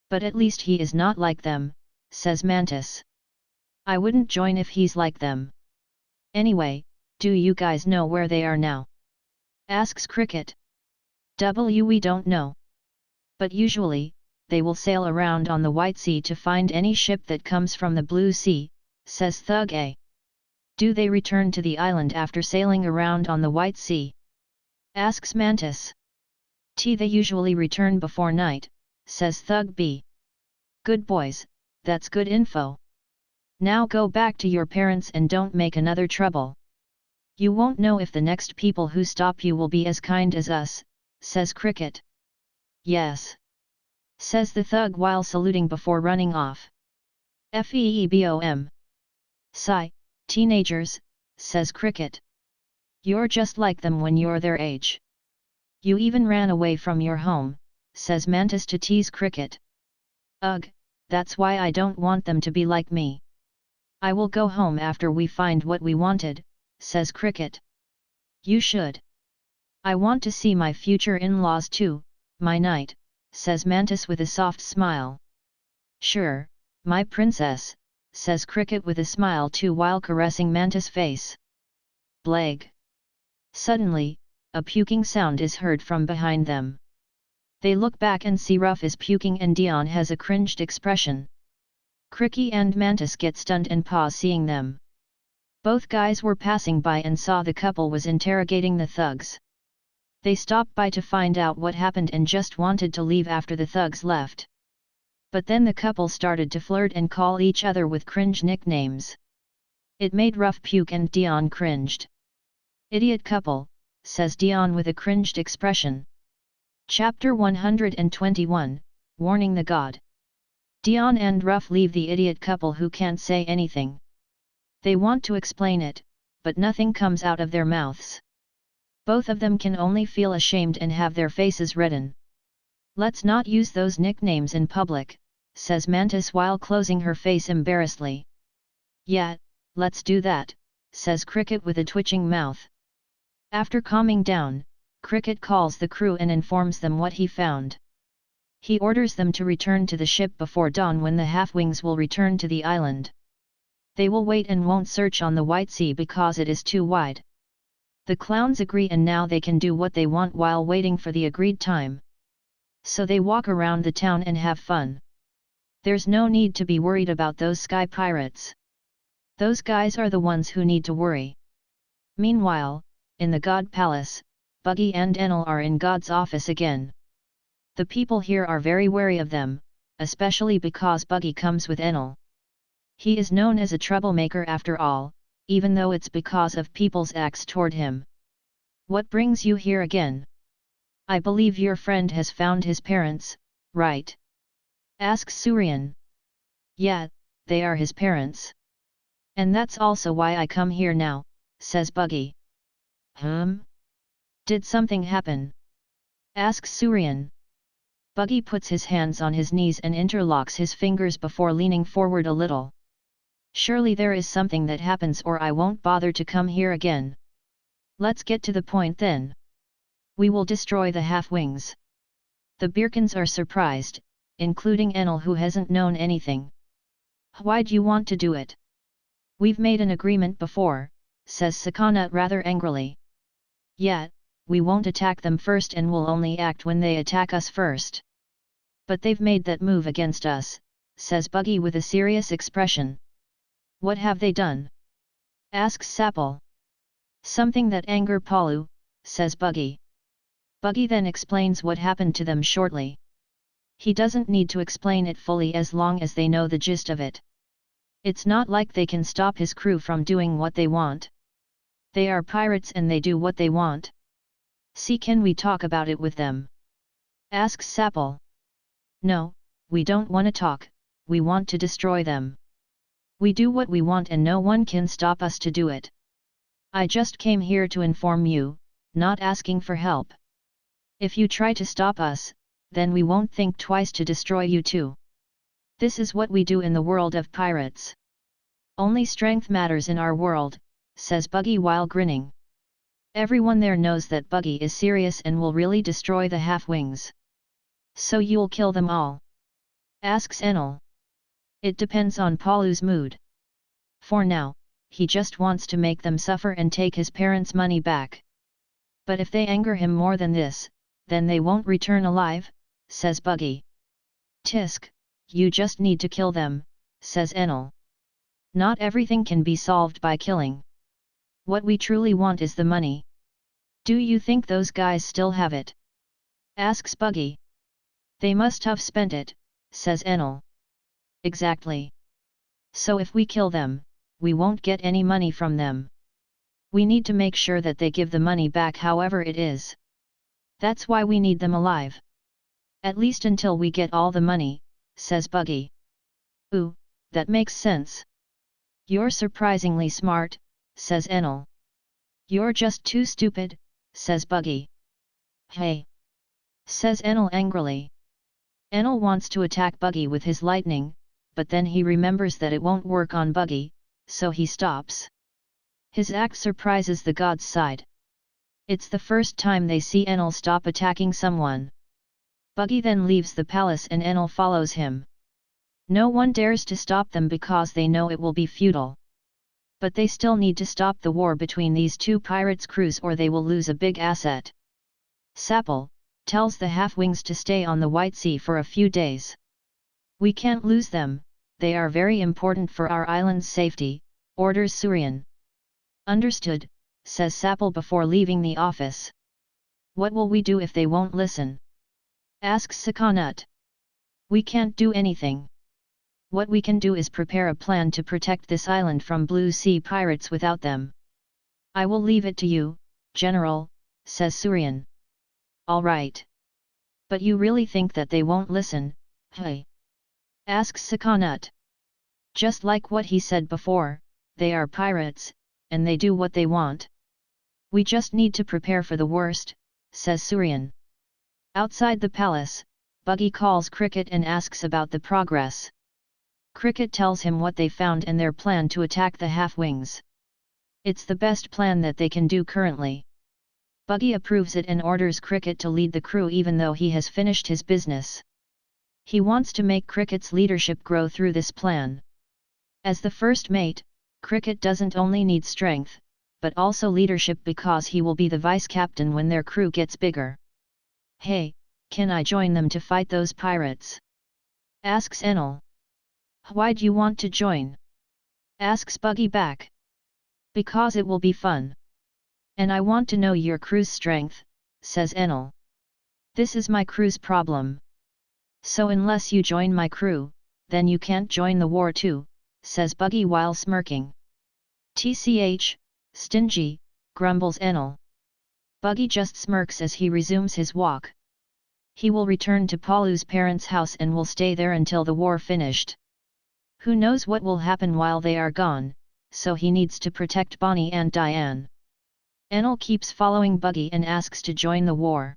But at least he is not like them, says Mantis. I wouldn't join if he's like them. Anyway, do you guys know where they are now? Asks Cricket. We don't know. But usually, they will sail around on the White Sea to find any ship that comes from the Blue Sea, says Thug A. Do they return to the island after sailing around on the White Sea? Asks Mantis. They usually return before night, says Thug B. Good boys, that's good info. Now go back to your parents and don't make another trouble. You won't know if the next people who stop you will be as kind as us, says Cricket. Yes, says the thug while saluting before running off. Feebom. Sigh, teenagers, says Cricket. You're just like them when you're their age. You even ran away from your home, says Mantis to tease Cricket. Ugh, that's why I don't want them to be like me. I will go home after we find what we wanted, says Cricket. You should. I want to see my future in-laws too, my knight, says Mantis with a soft smile. Sure, my princess, says Cricket with a smile too while caressing Mantis' face. Blag. Suddenly, a puking sound is heard from behind them. They look back and see Ruff is puking and Dion has a cringed expression. Cricky and Mantis get stunned and pause seeing them. Both guys were passing by and saw the couple was interrogating the thugs. They stopped by to find out what happened and just wanted to leave after the thugs left. But then the couple started to flirt and call each other with cringe nicknames. It made Ruff puke and Dion cringed. Idiot couple, says Dion with a cringed expression. Chapter 121, Warning the God. Dion and Ruff leave the idiot couple who can't say anything. They want to explain it, but nothing comes out of their mouths. Both of them can only feel ashamed and have their faces redden. Let's not use those nicknames in public, says Mantis while closing her face embarrassedly. Yeah, let's do that, says Cricket with a twitching mouth. After calming down, Cricket calls the crew and informs them what he found. He orders them to return to the ship before dawn when the half-wings will return to the island. They will wait and won't search on the White Sea because it is too wide. The clowns agree and now they can do what they want while waiting for the agreed time. So they walk around the town and have fun. There's no need to be worried about those sky pirates. Those guys are the ones who need to worry. Meanwhile, in the God Palace, Buggy and Enel are in God's office again. The people here are very wary of them, especially because Buggy comes with Enel. He is known as a troublemaker after all, even though it's because of people's acts toward him. What brings you here again? I believe your friend has found his parents, right? Asks Surian. Yeah, they are his parents. And that's also why I come here now, says Buggy. Did something happen? Asks Surian. Buggy puts his hands on his knees and interlocks his fingers before leaning forward a little. Surely there is something that happens or I won't bother to come here again. Let's get to the point then. We will destroy the half-wings. The Birkins are surprised, including Enel who hasn't known anything. Why'd you want to do it? We've made an agreement before, says Sakana rather angrily. Yeah, we won't attack them first and will only act when they attack us first. But they've made that move against us, says Buggy with a serious expression. What have they done? Asks Sapple. Something that anger Palu, says Buggy. Buggy then explains what happened to them shortly. He doesn't need to explain it fully as long as they know the gist of it. It's not like they can stop his crew from doing what they want. They are pirates and they do what they want. See, can we talk about it with them? Asks Sapple. No, we don't want to talk, we want to destroy them. We do what we want and no one can stop us to do it. I just came here to inform you, not asking for help. If you try to stop us, then we won't think twice to destroy you too. This is what we do in the world of pirates. Only strength matters in our world, says Buggy while grinning. Everyone there knows that Buggy is serious and will really destroy the half-wings. So you'll kill them all? Asks Enel. It depends on Palu's mood. For now, he just wants to make them suffer and take his parents' money back. But if they anger him more than this, then they won't return alive, says Buggy. Tisk, you just need to kill them, says Enel. Not everything can be solved by killing. What we truly want is the money. Do you think those guys still have it? Asks Buggy. They must have spent it, says Enel. Exactly. So if we kill them, we won't get any money from them. We need to make sure that they give the money back however it is. That's why we need them alive. At least until we get all the money, says Buggy. Ooh, that makes sense. You're surprisingly smart, says Enel. You're just too stupid, says Buggy. Hey! Says Enel angrily. Enel wants to attack Buggy with his lightning, but then he remembers that it won't work on Buggy, so he stops. His act surprises the gods' side. It's the first time they see Enel stop attacking someone. Buggy then leaves the palace and Enel follows him. No one dares to stop them because they know it will be futile. But they still need to stop the war between these two pirates' crews or they will lose a big asset. Sapple tells the half-wings to stay on the White Sea for a few days. We can't lose them, they are very important for our island's safety, orders Surian. Understood, says Sapple before leaving the office. What will we do if they won't listen? Asks Sakanut. We can't do anything. What we can do is prepare a plan to protect this island from Blue Sea pirates without them. I will leave it to you, General, says Surian. All right. But you really think that they won't listen, hey? Asks Sakanut. Just like what he said before, they are pirates, and they do what they want. We just need to prepare for the worst, says Surian. Outside the palace, Buggy calls Cricket and asks about the progress. Cricket tells him what they found and their plan to attack the half-wings. It's the best plan that they can do currently. Buggy approves it and orders Cricket to lead the crew even though he has finished his business. He wants to make Cricket's leadership grow through this plan. As the first mate, Cricket doesn't only need strength, but also leadership because he will be the vice-captain when their crew gets bigger. Hey, can I join them to fight those pirates? Asks Enel. Why'd you want to join? Asks Buggy back. Because it will be fun. And I want to know your crew's strength, says Enel. This is my crew's problem. So unless you join my crew, then you can't join the war too, says Buggy while smirking. TCH, stingy, grumbles Enel. Buggy just smirks as he resumes his walk. He will return to Paulu's parents' house and will stay there until the war finished. Who knows what will happen while they are gone, so he needs to protect Bonnie and Diane. Enel keeps following Buggy and asks to join the war.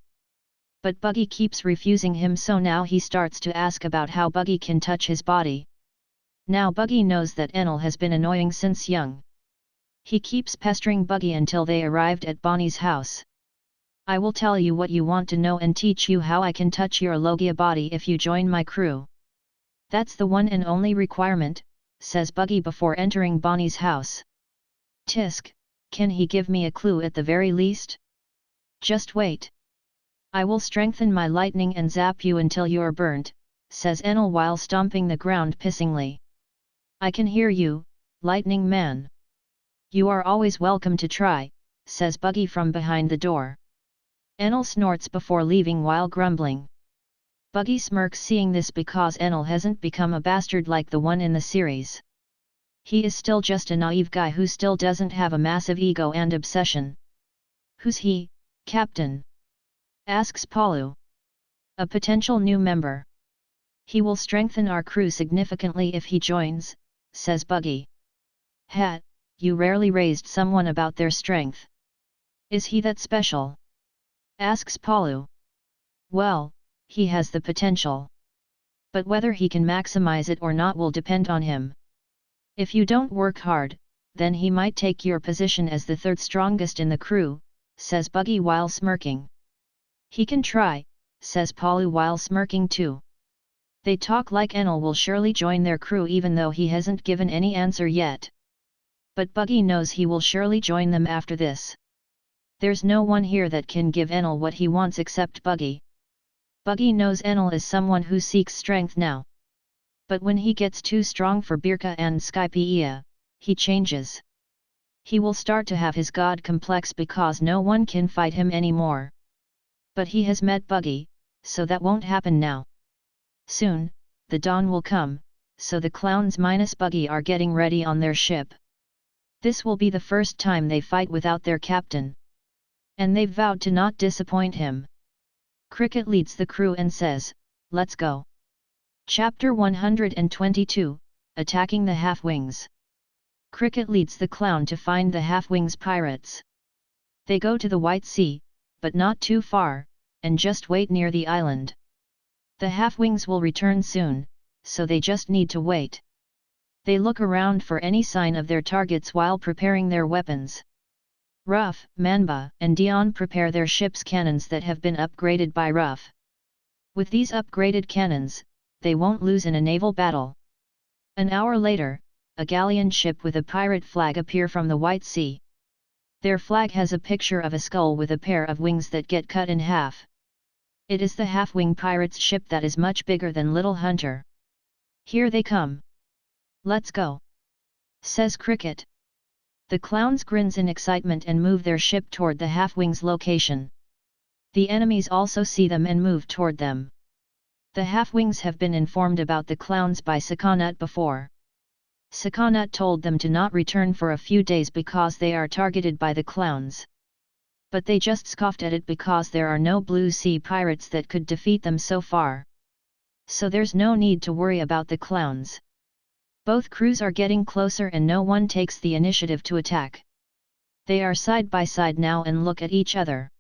But Buggy keeps refusing him, so now he starts to ask about how Buggy can touch his body. Now Buggy knows that Enel has been annoying since young. He keeps pestering Buggy until they arrived at Bonnie's house. I will tell you what you want to know and teach you how I can touch your Logia body if you join my crew. That's the one and only requirement, says Buggy before entering Bonnie's house. Tisk, can he give me a clue at the very least? Just wait. I will strengthen my lightning and zap you until you're burnt, says Enel while stomping the ground pissingly. I can hear you, Lightning Man. You are always welcome to try, says Buggy from behind the door. Enel snorts before leaving while grumbling. Buggy smirks seeing this because Enel hasn't become a bastard like the one in the series. He is still just a naive guy who still doesn't have a massive ego and obsession. Who's he, Captain? Asks Paulu. A potential new member. He will strengthen our crew significantly if he joins, says Buggy. Hat, you rarely raised someone about their strength. Is he that special? Asks Paulu. Well, he has the potential. But whether he can maximize it or not will depend on him. If you don't work hard, then he might take your position as the third strongest in the crew, says Buggy while smirking. He can try, says Paulu while smirking too. They talk like Enel will surely join their crew even though he hasn't given any answer yet. But Buggy knows he will surely join them after this. There's no one here that can give Enel what he wants except Buggy. Buggy knows Enel is someone who seeks strength now. But when he gets too strong for Birka and Skypiea, he changes. He will start to have his god complex because no one can fight him anymore. But he has met Buggy, so that won't happen now. Soon, the dawn will come, so the clowns minus Buggy are getting ready on their ship. This will be the first time they fight without their captain. And they've vowed to not disappoint him. Cricket leads the crew and says, "Let's go." Chapter 122, Attacking the Half-Wings. Cricket leads the clown to find the Half-Wings pirates. They go to the White Sea, but not too far, and just wait near the island. The Half-Wings will return soon, so they just need to wait. They look around for any sign of their targets while preparing their weapons. Ruff, Manba, and Dion prepare their ship's cannons that have been upgraded by Ruff. With these upgraded cannons, they won't lose in a naval battle. An hour later, a galleon ship with a pirate flag appear from the White Sea. Their flag has a picture of a skull with a pair of wings that get cut in half. It is the Half-Wing Pirates ship that is much bigger than Little Hunter. Here they come. Let's go, says Cricket. The clowns grins in excitement and move their ship toward the Half-Wings location. The enemies also see them and move toward them. The Half-Wings have been informed about the clowns by Sakonut before. Sakonut told them to not return for a few days because they are targeted by the clowns. But they just scoffed at it because there are no Blue Sea pirates that could defeat them so far. So there's no need to worry about the clowns. Both crews are getting closer and no one takes the initiative to attack. They are side by side now and look at each other.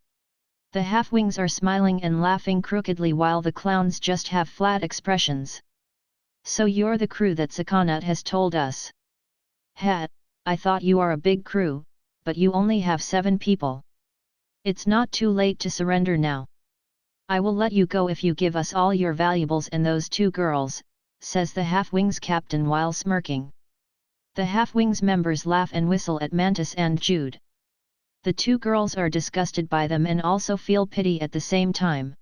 The Half-Wings are smiling and laughing crookedly while the clowns just have flat expressions. So you're the crew that Sakonut has told us. Hat, I thought you are a big crew, but you only have 7 people. It's not too late to surrender now. I will let you go if you give us all your valuables and those 2 girls, says the Half-Wings captain while smirking. The Half-Wings members laugh and whistle at Mantis and Jude. The 2 girls are disgusted by them and also feel pity at the same time.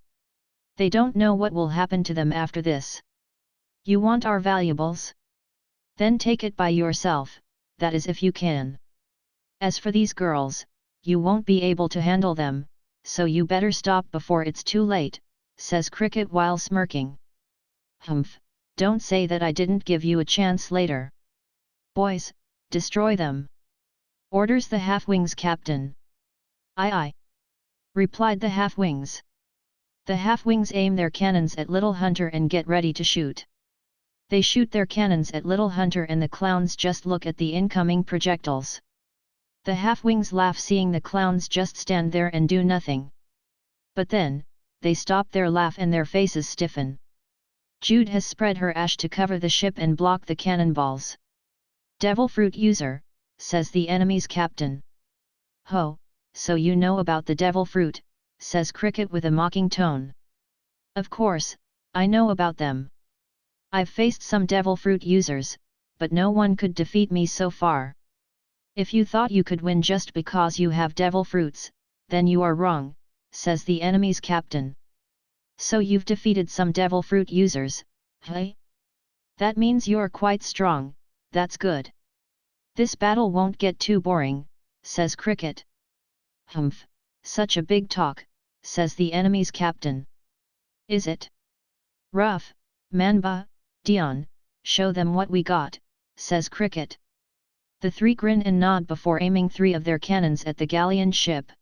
They don't know what will happen to them after this. You want our valuables? Then take it by yourself, that is if you can. As for these girls, you won't be able to handle them, so you better stop before it's too late, says Cricket while smirking. Humph, don't say that I didn't give you a chance later. Boys, destroy them, orders the Half-Wings captain. Aye aye, replied the Half-Wings. The Half-Wings aim their cannons at Little Hunter and get ready to shoot. They shoot their cannons at Little Hunter and the clowns just look at the incoming projectiles. The Half-Wings laugh seeing the clowns just stand there and do nothing. But then, they stop their laugh and their faces stiffen. Jude has spread her ash to cover the ship and block the cannonballs. Devil fruit user, says the enemy's captain. Ho, so you know about the devil fruit, says Cricket with a mocking tone. Of course, I know about them. I've faced some devil fruit users, but no one could defeat me so far. If you thought you could win just because you have devil fruits, then you are wrong, says the enemy's captain. So you've defeated some devil fruit users, hey? That means you're quite strong, that's good. This battle won't get too boring, says Cricket. Humph, such a big talk, says the enemy's captain. Is it? Rough, Manhwa, Dion, show them what we got, says Cricket. The three grin and nod before aiming 3 of their cannons at the galleon ship.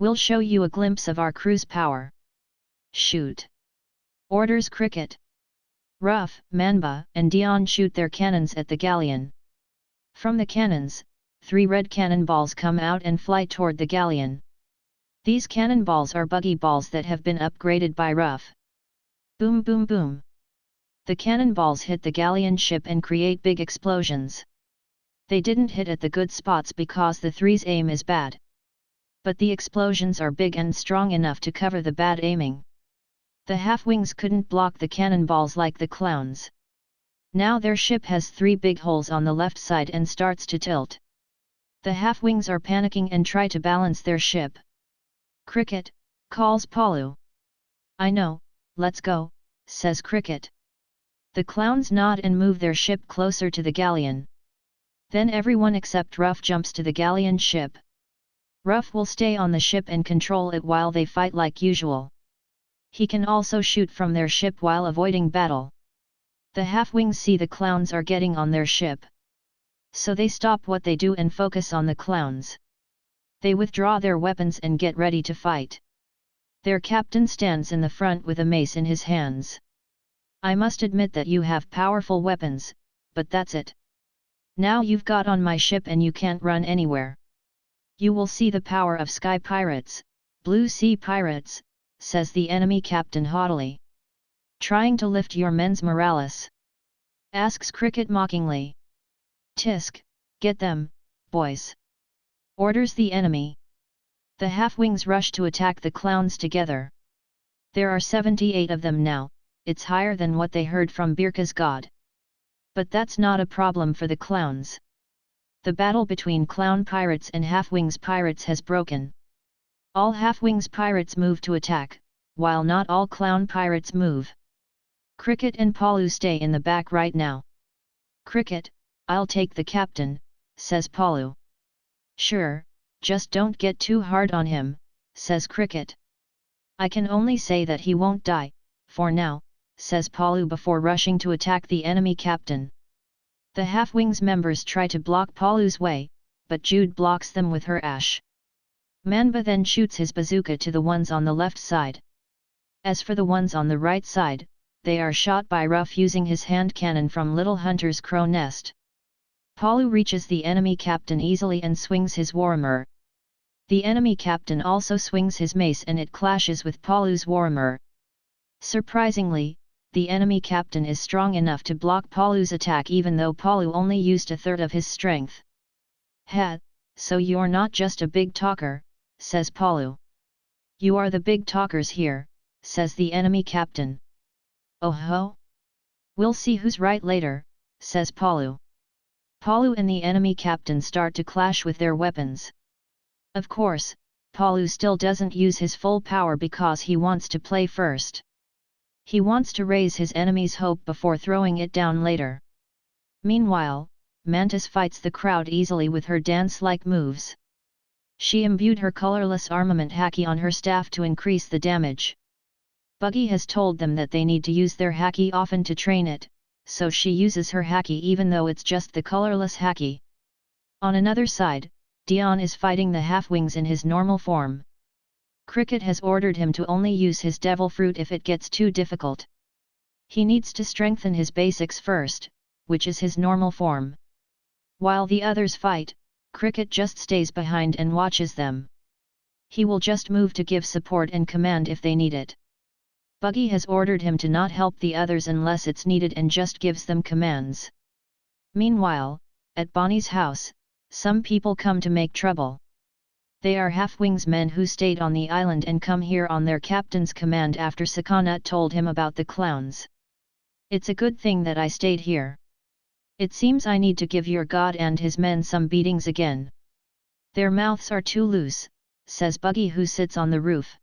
We'll show you a glimpse of our crew's power. Shoot! Orders Cricket. Ruff, Manhwa, and Dion shoot their cannons at the galleon. From the cannons, 3 red cannonballs come out and fly toward the galleon. These cannonballs are buggy balls that have been upgraded by Ruff. Boom boom boom! The cannonballs hit the galleon ship and create big explosions. They didn't hit at the good spots because the 3's aim is bad. But the explosions are big and strong enough to cover the bad aiming. The Half-Wings couldn't block the cannonballs like the clowns. Now their ship has 3 big holes on the left side and starts to tilt. The Half-Wings are panicking and try to balance their ship. Cricket, calls Palu. I know, let's go, says Cricket. The clowns nod and move their ship closer to the galleon. Then everyone except Ruff jumps to the galleon ship. Ruff will stay on the ship and control it while they fight like usual. He can also shoot from their ship while avoiding battle. The Half-Wings see the clowns are getting on their ship. So they stop what they do and focus on the clowns. They withdraw their weapons and get ready to fight. Their captain stands in the front with a mace in his hands. I must admit that you have powerful weapons, but that's it. Now you've got on my ship and you can't run anywhere. You will see the power of sky pirates, blue sea pirates, says the enemy captain haughtily. Trying to lift your men's morales? Asks Cricket mockingly. Tisk, get them, boys. Orders the enemy. The Half-Wings rush to attack the clowns together. There are 78 of them now, it's higher than what they heard from Birka's god. But that's not a problem for the clowns. The battle between clown pirates and Half-Wings pirates has broken. All Half-Wings pirates move to attack, while not all clown pirates move. Cricket and Palu stay in the back right now. Cricket, I'll take the captain, says Palu. Sure, just don't get too hard on him, says Cricket. I can only say that he won't die, for now, says Palu before rushing to attack the enemy captain. The Half-Wings members try to block Palu's way, but Jude blocks them with her ash. Manhwa then shoots his bazooka to the ones on the left side. As for the ones on the right side, they are shot by Ruff using his hand cannon from Little Hunter's crow nest. Palu reaches the enemy captain easily and swings his warhammer. The enemy captain also swings his mace and it clashes with Palu's warhammer. Surprisingly, the enemy captain is strong enough to block Palu's attack even though Palu only used 1/3 of his strength. Ha, so you're not just a big talker, says Palu. You are the big talkers here, says the enemy captain. Oh ho? We'll see who's right later, says Palu. Palu and the enemy captain start to clash with their weapons. Of course, Palu still doesn't use his full power because he wants to play first. He wants to raise his enemy's hope before throwing it down later. Meanwhile, Mantis fights the crowd easily with her dance-like moves. She imbued her colorless armament haki on her staff to increase the damage. Buggy has told them that they need to use their haki often to train it, so she uses her haki even though it's just the colorless haki. On another side, Dion is fighting the half-wings in his normal form. Cricket has ordered him to only use his devil fruit if it gets too difficult. He needs to strengthen his basics first, which is his normal form. While the others fight, Cricket just stays behind and watches them. He will just move to give support and command if they need it. Buggy has ordered him to not help the others unless it's needed and just gives them commands. Meanwhile, at Bonnie's house, some people come to make trouble. They are half-wings men who stayed on the island and come here on their captain's command after Sakanut told him about the clowns. It's a good thing that I stayed here. It seems I need to give your god and his men some beatings again. Their mouths are too loose, says Buggy who sits on the roof.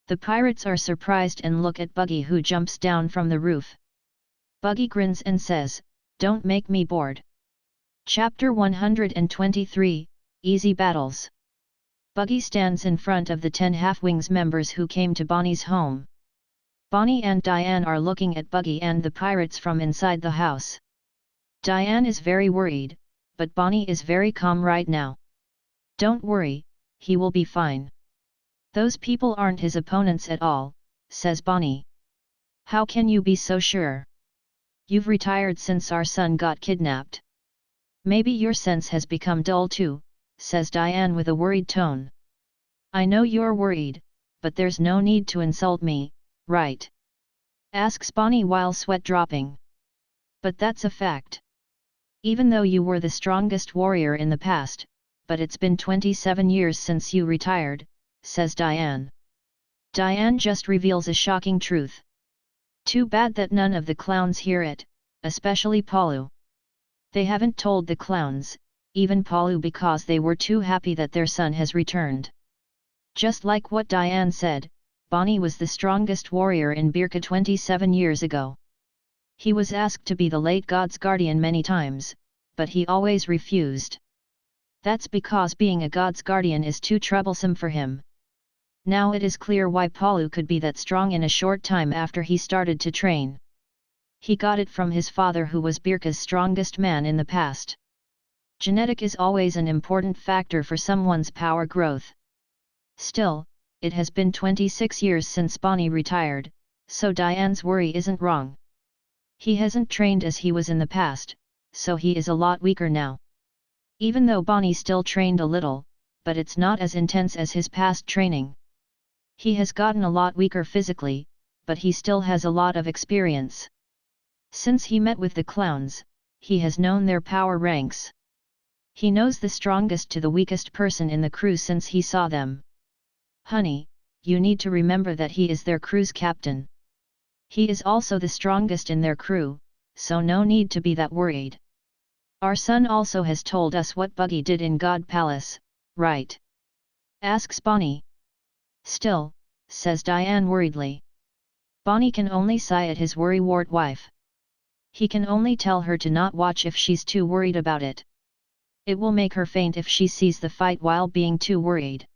The pirates are surprised and look at Buggy who jumps down from the roof. Buggy grins and says, "Don't make me bored." Chapter 123, Easy Battles. Buggy stands in front of the 10 half-wings members who came to Bonnie's home. Bonnie and Diane are looking at Buggy and the pirates from inside the house. Diane is very worried, but Bonnie is very calm right now. "Don't worry, he will be fine. Those people aren't his opponents at all," says Bonnie. "How can you be so sure? You've retired since our son got kidnapped. Maybe your sense has become dull too," says Diane with a worried tone. "I know you're worried, but there's no need to insult me, right?" asks Bonnie while sweat dropping. "But that's a fact. Even though you were the strongest warrior in the past, but it's been 27 years since you retired," says Diane. Diane just reveals a shocking truth. Too bad that none of the clowns hear it, especially Palu. They haven't told the clowns, even Palu, because they were too happy that their son has returned. Just like what Diane said, Bonnie was the strongest warrior in Birka 27 years ago. He was asked to be the late god's guardian many times, but he always refused. That's because being a god's guardian is too troublesome for him. Now it is clear why Palu could be that strong in a short time after he started to train. He got it from his father, who was Birka's strongest man in the past. Genetic is always an important factor for someone's power growth. Still, it has been 26 years since Bonnie retired, so Diane's worry isn't wrong. He hasn't trained as he was in the past, so he is a lot weaker now. Even though Bonnie still trained a little, but it's not as intense as his past training. He has gotten a lot weaker physically, but he still has a lot of experience. Since he met with the clowns, he has known their power ranks. He knows the strongest to the weakest person in the crew since he saw them. "Honey, you need to remember that he is their crew's captain. He is also the strongest in their crew, so no need to be that worried. Our son also has told us what Buggy did in God Palace, right?" asks Bonnie. "Still," says Diane worriedly. Bonnie can only sigh at his worrywart wife. He can only tell her to not watch if she's too worried about it. It will make her faint if she sees the fight while being too worried.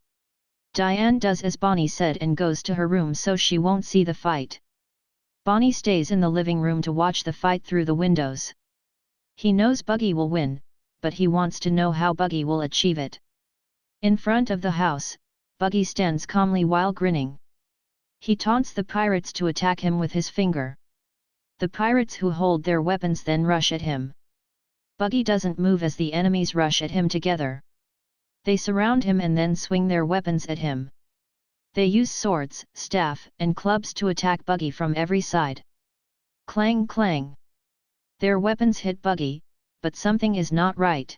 Diane does as Bonnie said and goes to her room so she won't see the fight. Bonnie stays in the living room to watch the fight through the windows. He knows Buggy will win, but he wants to know how Buggy will achieve it. In front of the house, Buggy stands calmly while grinning. He taunts the pirates to attack him with his finger. The pirates who hold their weapons then rush at him. Buggy doesn't move as the enemies rush at him together. They surround him and then swing their weapons at him. They use swords, staff, and clubs to attack Buggy from every side. Clang clang. Their weapons hit Buggy, but something is not right.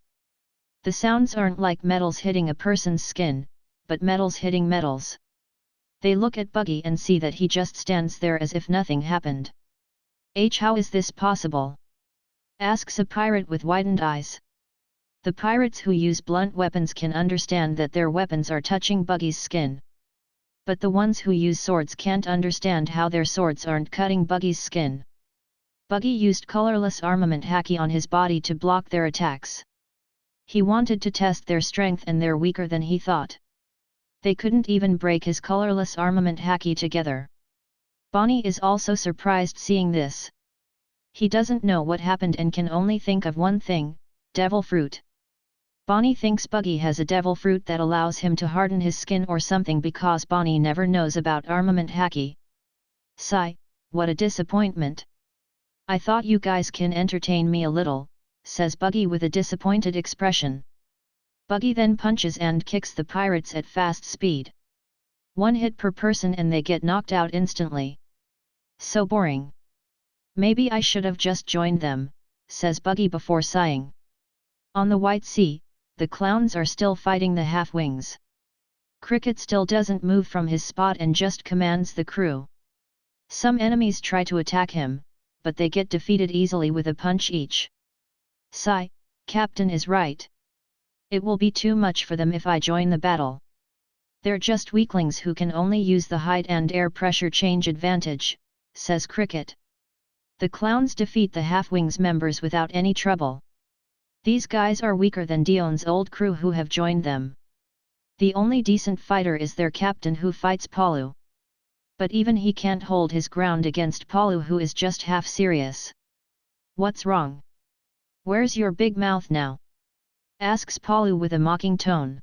The sounds aren't like metals hitting a person's skin, but metals hitting metals. They look at Buggy and see that he just stands there as if nothing happened. How is this possible?" asks a pirate with widened eyes. The pirates who use blunt weapons can understand that their weapons are touching Buggy's skin. But the ones who use swords can't understand how their swords aren't cutting Buggy's skin. Buggy used colorless armament haki on his body to block their attacks. He wanted to test their strength and they're weaker than he thought. They couldn't even break his colorless armament haki together. Bonnie is also surprised seeing this. He doesn't know what happened and can only think of one thing, devil fruit. Bonnie thinks Buggy has a devil fruit that allows him to harden his skin or something because Bonnie never knows about armament haki. Sigh, what a disappointment. I thought you guys can entertain me a little, says Buggy with a disappointed expression. Buggy then punches and kicks the pirates at fast speed. One hit per person and they get knocked out instantly. So boring. Maybe I should have just joined them, says Buggy before sighing. On the White Sea, the clowns are still fighting the half-wings. Cricket still doesn't move from his spot and just commands the crew. Some enemies try to attack him, but they get defeated easily with a punch each. Sigh, Captain is right. It will be too much for them if I join the battle. They're just weaklings who can only use the height and air pressure change advantage, says Cricket. The clowns defeat the half-wings members without any trouble. These guys are weaker than Dion's old crew who have joined them. The only decent fighter is their captain who fights Palu. But even he can't hold his ground against Palu who is just half serious. What's wrong? Where's your big mouth now? Asks Palu with a mocking tone.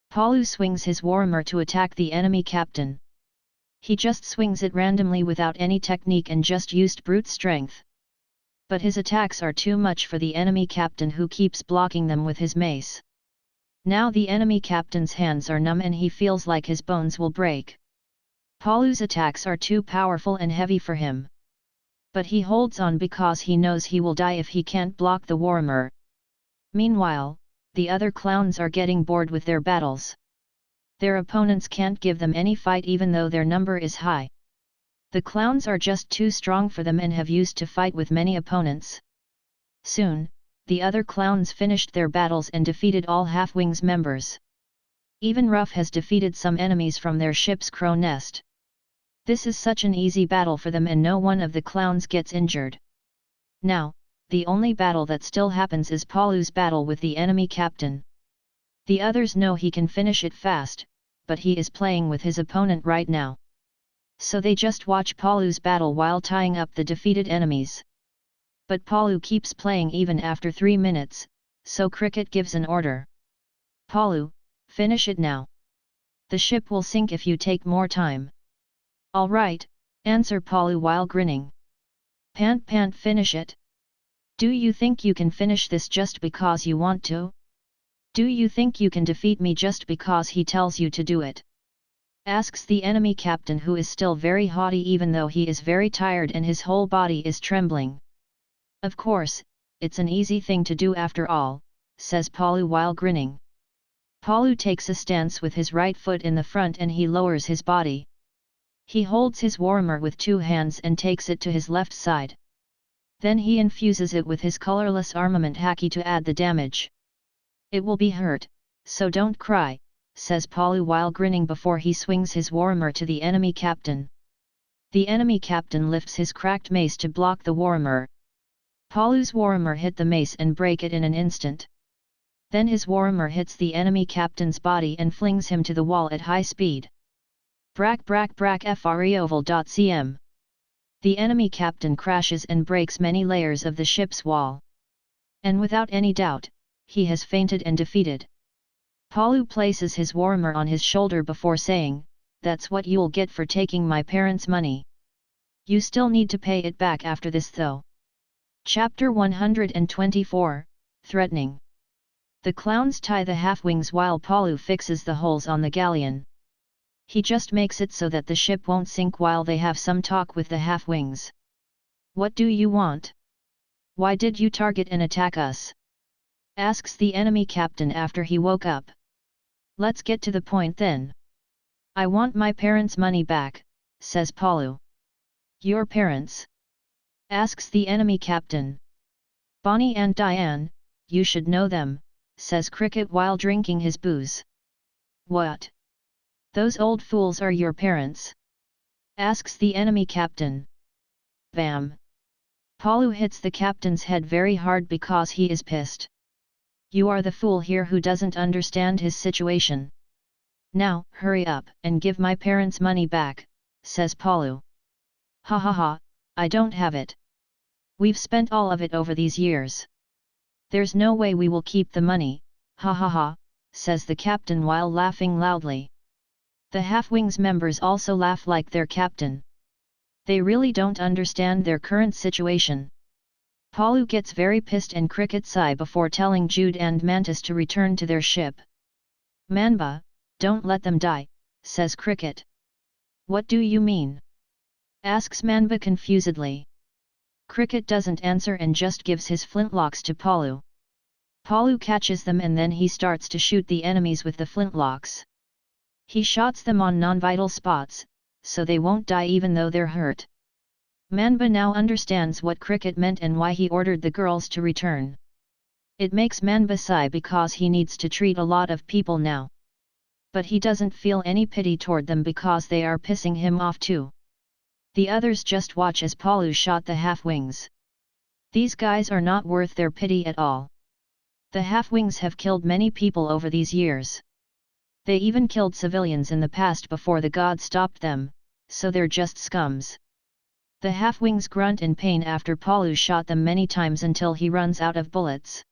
Palu swings his warhammer to attack the enemy captain. He just swings it randomly without any technique and just used brute strength. But his attacks are too much for the enemy captain who keeps blocking them with his mace. Now the enemy captain's hands are numb and he feels like his bones will break. Palu's attacks are too powerful and heavy for him. But he holds on because he knows he will die if he can't block the warhammer. Meanwhile, the other clowns are getting bored with their battles. Their opponents can't give them any fight even though their number is high. The clowns are just too strong for them and have used to fight with many opponents. Soon, the other clowns finished their battles and defeated all half-wings members. Even Ruff has defeated some enemies from their ship's crow nest. This is such an easy battle for them and no one of the clowns gets injured. Now, the only battle that still happens is Palu's battle with the enemy captain. The others know he can finish it fast, but he is playing with his opponent right now. So they just watch Palu's battle while tying up the defeated enemies. But Palu keeps playing even after 3 minutes, so Cricket gives an order. Palu, finish it now. The ship will sink if you take more time. All right, answer Palu while grinning. Pant pant finish it. Do you think you can finish this just because you want to? Do you think you can defeat me just because he tells you to do it? Asks the enemy captain who is still very haughty even though he is very tired and his whole body is trembling. Of course, it's an easy thing to do after all, says Palu while grinning. Palu takes a stance with his right foot in the front and he lowers his body. He holds his warhammer with 2 hands and takes it to his left side. Then he infuses it with his colorless armament haki to add the damage. It will be hurt, so don't cry, says Palu while grinning before he swings his warhammer to the enemy captain. The enemy captain lifts his cracked mace to block the warhammer. Palu's warhammer hit the mace and break it in an instant. Then his warhammer hits the enemy captain's body and flings him to the wall at high speed. Brack brack brack freoval.cm. The enemy captain crashes and breaks many layers of the ship's wall. And without any doubt, he has fainted and defeated. Palu places his warhammer on his shoulder before saying, "That's what you'll get for taking my parents' money. You still need to pay it back after this though." Chapter 124, Threatening. The clowns tie the half-wings while Palu fixes the holes on the galleon. He just makes it so that the ship won't sink while they have some talk with the half-wings. "What do you want? Why did you target and attack us?" asks the enemy captain after he woke up. "Let's get to the point then. I want my parents' money back," says Palu. "Your parents?" asks the enemy captain. "Bonnie and Diane, you should know them," says Cricket while drinking his booze. "What? Those old fools are your parents?" asks the enemy captain. Bam! Palu hits the captain's head very hard because he is pissed. You are the fool here who doesn't understand his situation. Now, hurry up and give my parents money back, says Palu. Ha ha ha, I don't have it. We've spent all of it over these years. There's no way we will keep the money, ha ha ha, says the captain while laughing loudly. The Half-Wings members also laugh like their captain. They really don't understand their current situation. Palu gets very pissed and Cricket sigh before telling Jude and Mantis to return to their ship. Manba, don't let them die, says Cricket. What do you mean? Asks Manba confusedly. Cricket doesn't answer and just gives his flintlocks to Palu. Palu catches them and then he starts to shoot the enemies with the flintlocks. He shots them on non-vital spots, so they won't die even though they're hurt. Manba now understands what Cricket meant and why he ordered the girls to return. It makes Manba sigh because he needs to treat a lot of people now. But he doesn't feel any pity toward them because they are pissing him off too. The others just watch as Palu shot the Half-Wings. These guys are not worth their pity at all. The Half-Wings have killed many people over these years. They even killed civilians in the past before the god stopped them, so they're just scums. The Half-Wings grunt in pain after Palu shot them many times until he runs out of bullets.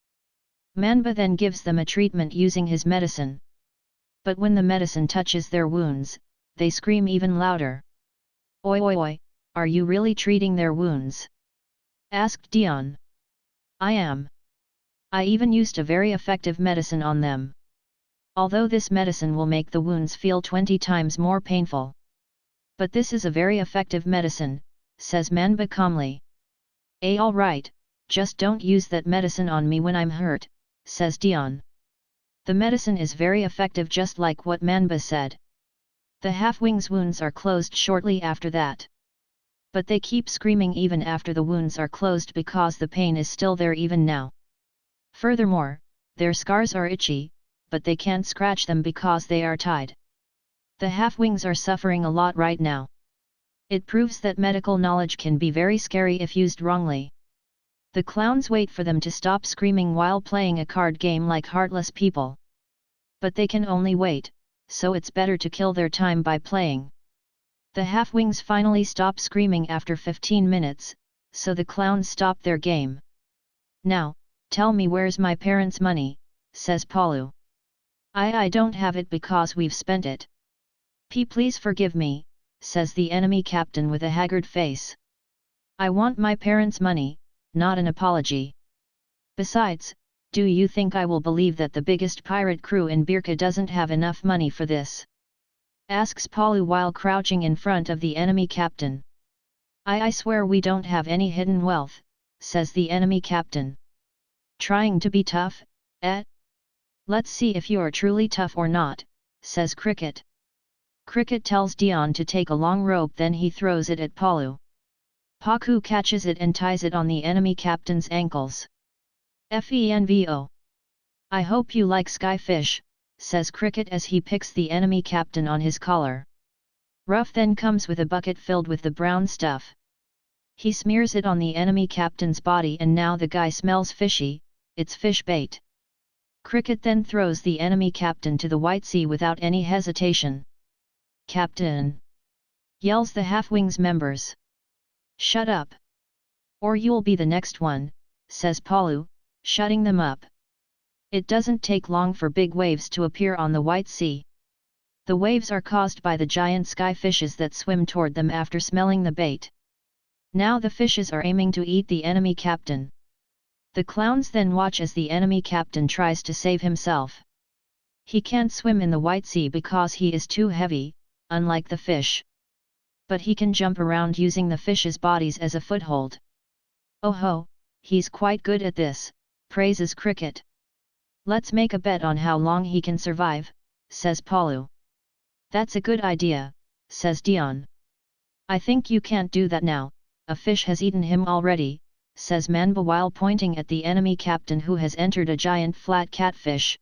Manba then gives them a treatment using his medicine. But when the medicine touches their wounds, they scream even louder. Oi oi oi, are you really treating their wounds? Asked Dion. I am. I even used a very effective medicine on them. Although this medicine will make the wounds feel 20 times more painful. But this is a very effective medicine, says Manba calmly. Alright, just don't use that medicine on me when I'm hurt, says Dion. The medicine is very effective just like what Manba said. The Half-Wings' wounds are closed shortly after that. But they keep screaming even after the wounds are closed because the pain is still there even now. Furthermore, their scars are itchy, but they can't scratch them because they are tied. The Half-Wings are suffering a lot right now. It proves that medical knowledge can be very scary if used wrongly. The clowns wait for them to stop screaming while playing a card game like heartless people. But they can only wait, so it's better to kill their time by playing. The Half-Wings finally stop screaming after 15 minutes, so the clowns stop their game. Now, tell me where's my parents' money, says Palu. I don't have it because we've spent it. Please forgive me, says the enemy captain with a haggard face. I want my parents' money, not an apology. Besides, do you think I will believe that the biggest pirate crew in Birka doesn't have enough money for this? Asks Palu while crouching in front of the enemy captain. I swear we don't have any hidden wealth, says the enemy captain. Trying to be tough, eh? Let's see if you're truly tough or not, says Cricket. Cricket tells Dion to take a long rope, then he throws it at Palu. Paku catches it and ties it on the enemy captain's ankles. Fenvo. I hope you like skyfish, says Cricket as he picks the enemy captain on his collar. Ruff then comes with a bucket filled with the brown stuff. He smears it on the enemy captain's body and now the guy smells fishy, it's fish bait. Cricket then throws the enemy captain to the White Sea without any hesitation. Captain! Yells the Half-Wings members. Shut up! Or you'll be the next one, says Palu, shutting them up. It doesn't take long for big waves to appear on the White Sea. The waves are caused by the giant sky fishes that swim toward them after smelling the bait. Now the fishes are aiming to eat the enemy captain. The clowns then watch as the enemy captain tries to save himself. He can't swim in the White Sea because he is too heavy, unlike the fish. But he can jump around using the fish's bodies as a foothold. Oh ho, he's quite good at this, praises Cricket. Let's make a bet on how long he can survive, says Palu. That's a good idea, says Dion. I think you can't do that now, a fish has eaten him already, says Manba while pointing at the enemy captain who has entered a giant flat catfish.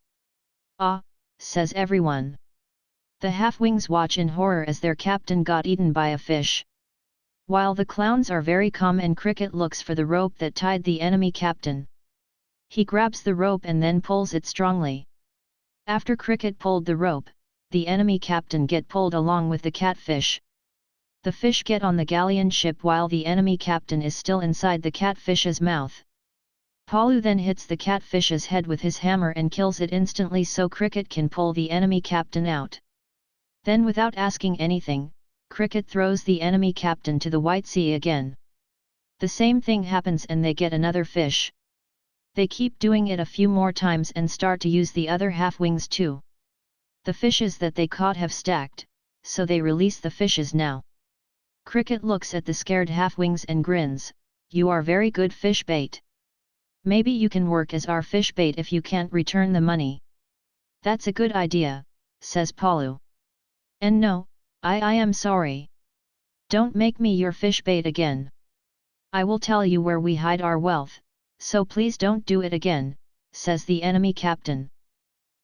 Ah, says everyone. The Half-Wings watch in horror as their captain got eaten by a fish. While the clowns are very calm and Cricket looks for the rope that tied the enemy captain. He grabs the rope and then pulls it strongly. After Cricket pulled the rope, the enemy captain get pulled along with the catfish. The fish get on the galleon ship while the enemy captain is still inside the catfish's mouth. Palu then hits the catfish's head with his hammer and kills it instantly so Cricket can pull the enemy captain out. Then without asking anything, Cricket throws the enemy captain to the White Sea again. The same thing happens and they get another fish. They keep doing it a few more times and start to use the other half-wings too. The fishes that they caught have stacked, so they release the fishes now. Cricket looks at the scared half-wings and grins, "You are very good fish bait. Maybe you can work as our fish bait if you can't return the money." "That's a good idea," says Palu. "And no, I am sorry. Don't make me your fish bait again. I will tell you where we hide our wealth, so please don't do it again," says the enemy captain.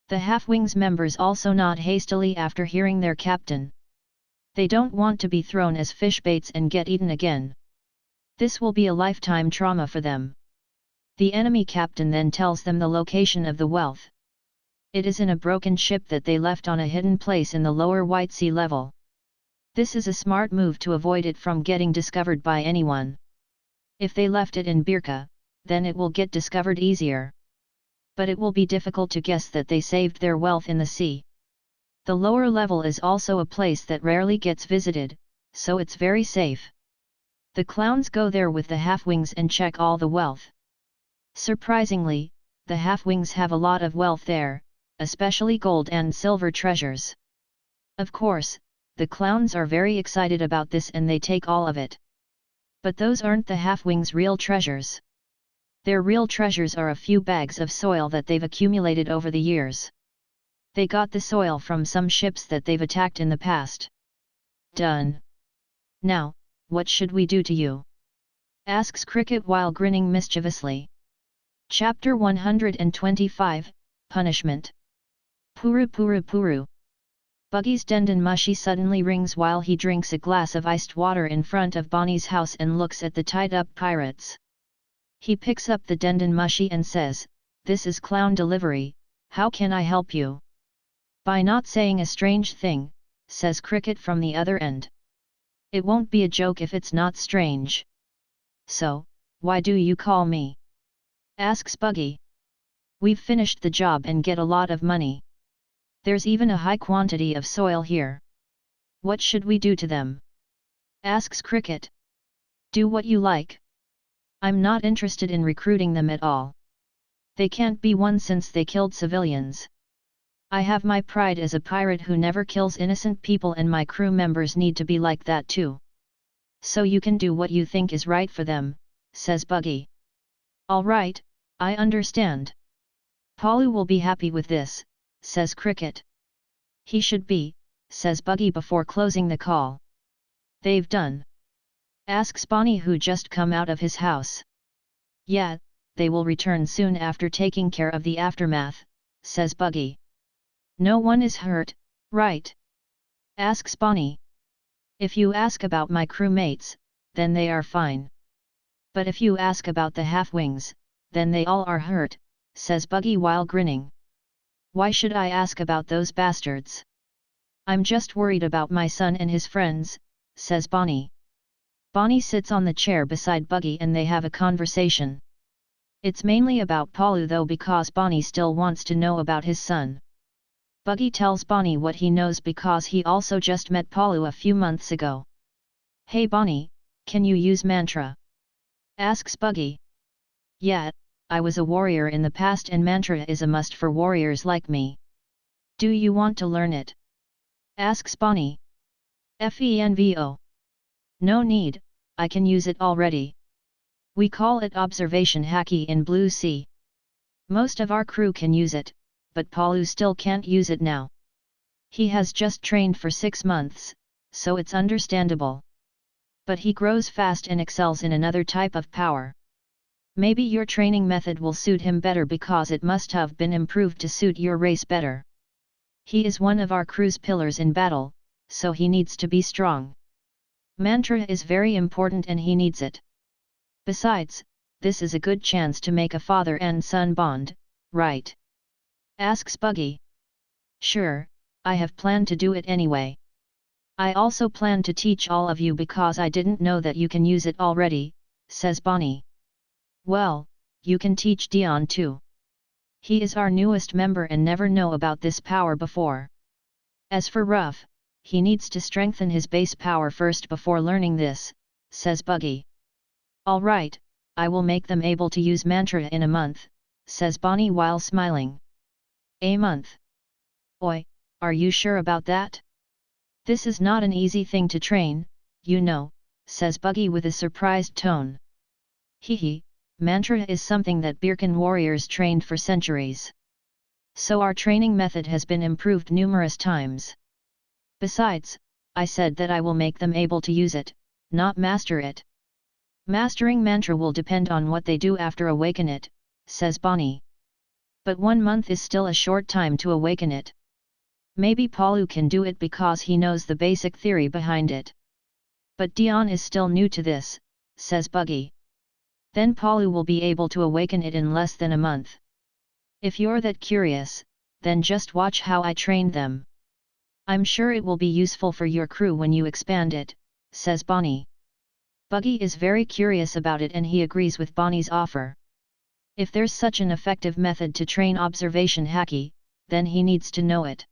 The half-wings members also nod hastily after hearing their captain. They don't want to be thrown as fish baits and get eaten again. This will be a lifetime trauma for them. The enemy captain then tells them the location of the wealth. It is in a broken ship that they left on a hidden place in the lower White Sea level. This is a smart move to avoid it from getting discovered by anyone. If they left it in Birka, then it will get discovered easier. But it will be difficult to guess that they saved their wealth in the sea. The lower level is also a place that rarely gets visited, so it's very safe. The clowns go there with the half-wings and check all the wealth. Surprisingly, the half-wings have a lot of wealth there, especially gold and silver treasures. Of course, the clowns are very excited about this and they take all of it. But those aren't the half-wings' real treasures. Their real treasures are a few bags of soil that they've accumulated over the years. They got the soil from some ships that they've attacked in the past. "Done. Now, what should we do to you?" asks Cricket while grinning mischievously. Chapter 125, Punishment. Puru puru puru. Buggy's dendon mushi suddenly rings while he drinks a glass of iced water in front of Bonnie's house and looks at the tied-up pirates. He picks up the dendon mushi and says, "This is clown delivery, how can I help you?" "By not saying a strange thing," says Cricket from the other end. "It won't be a joke if it's not strange." "So, why do you call me?" asks Buggy. "We've finished the job and get a lot of money. There's even a high quantity of soil here. What should we do to them?" asks Cricket. "Do what you like. I'm not interested in recruiting them at all. They can't be won since they killed civilians. I have my pride as a pirate who never kills innocent people and my crew members need to be like that too. So you can do what you think is right for them," says Buggy. "All right, I understand. Palu will be happy with this," says Cricket. "He should be," says Buggy before closing the call. "They've done?" asks Bonnie who just come out of his house. "Yeah, they will return soon after taking care of the aftermath," says Buggy. "No one is hurt, right?" asks Bonnie. "If you ask about my crewmates, then they are fine. But if you ask about the half-wings, then they all are hurt," says Buggy while grinning. "Why should I ask about those bastards? I'm just worried about my son and his friends," says Bonnie. Bonnie sits on the chair beside Buggy and they have a conversation. It's mainly about Palu though because Bonnie still wants to know about his son. Buggy tells Bonnie what he knows because he also just met Palu a few months ago. "Hey Bonnie, can you use mantra?" asks Buggy. "Yeah, I was a warrior in the past and mantra is a must for warriors like me. Do you want to learn it?" asks Bonnie. "FENVO. No need, I can use it already. We call it observation haki in Blue Sea. Most of our crew can use it, but Palu still can't use it now. He has just trained for 6 months, so it's understandable. But he grows fast and excels in another type of power. Maybe your training method will suit him better because it must have been improved to suit your race better. He is one of our crew's pillars in battle, so he needs to be strong. Mantra is very important and he needs it. Besides, this is a good chance to make a father and son bond, right? Asks Buggy. Sure, I have planned to do it anyway. I also plan to teach all of you because I didn't know that you can use it already, says Bonnie. Well, you can teach Dion too. He is our newest member and never know about this power before. As for Ruff, he needs to strengthen his base power first before learning this, says Buggy. Alright, I will make them able to use mantra in a month, says Bonnie while smiling. A month? Oi, are you sure about that? This is not an easy thing to train, you know, says Buggy with a surprised tone. Hehe, mantra is something that Birkin warriors trained for centuries. So our training method has been improved numerous times. Besides, I said that I will make them able to use it, not master it. Mastering mantra will depend on what they do after awaken it, says Bonnie. But 1 month is still a short time to awaken it. Maybe Palu can do it because he knows the basic theory behind it. But Dion is still new to this, says Buggy. Then Palu will be able to awaken it in less than a month. If you're that curious, then just watch how I trained them. I'm sure it will be useful for your crew when you expand it, says Bonnie. Buggy is very curious about it and he agrees with Bonnie's offer. If there's such an effective method to train observation haki, then he needs to know it.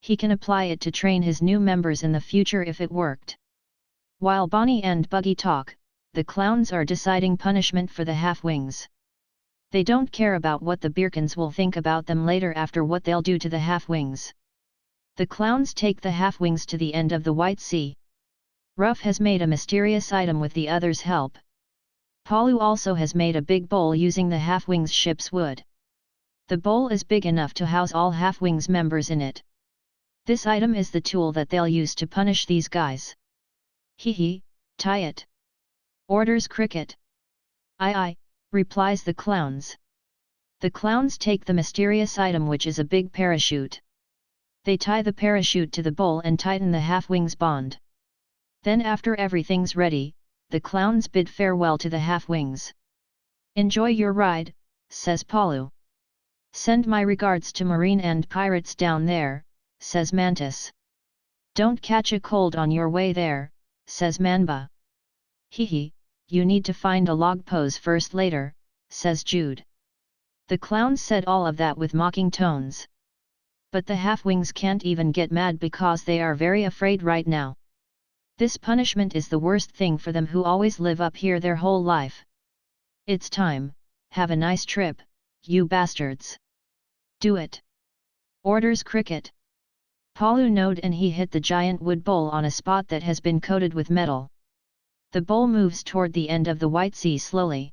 He can apply it to train his new members in the future if it worked. While Bonnie and Buggy talk, the clowns are deciding punishment for the half-wings. They don't care about what the Birkins will think about them later after what they'll do to the half-wings. The clowns take the half-wings to the end of the White Sea. Ruff has made a mysterious item with the others' help. Palu also has made a big bowl using the half-wings ship's wood. The bowl is big enough to house all half-wings members in it. This item is the tool that they'll use to punish these guys. Hehe, tie it. Orders Cricket. Aye, replies the clowns. The clowns take the mysterious item which is a big parachute. They tie the parachute to the bowl and tighten the half-wings bond. Then after everything's ready, the clowns bid farewell to the half-wings. Enjoy your ride, says Palu. Send my regards to Marine and pirates down there, says Mantis. Don't catch a cold on your way there, says Manba. Hehe, you need to find a log pose first later, says Jude. The clowns said all of that with mocking tones. But the half-wings can't even get mad because they are very afraid right now. This punishment is the worst thing for them who always live up here their whole life. It's time, have a nice trip, you bastards. Do it. Orders Cricket. Palu nodded and he hit the giant wood bowl on a spot that has been coated with metal. The bowl moves toward the end of the White Sea slowly.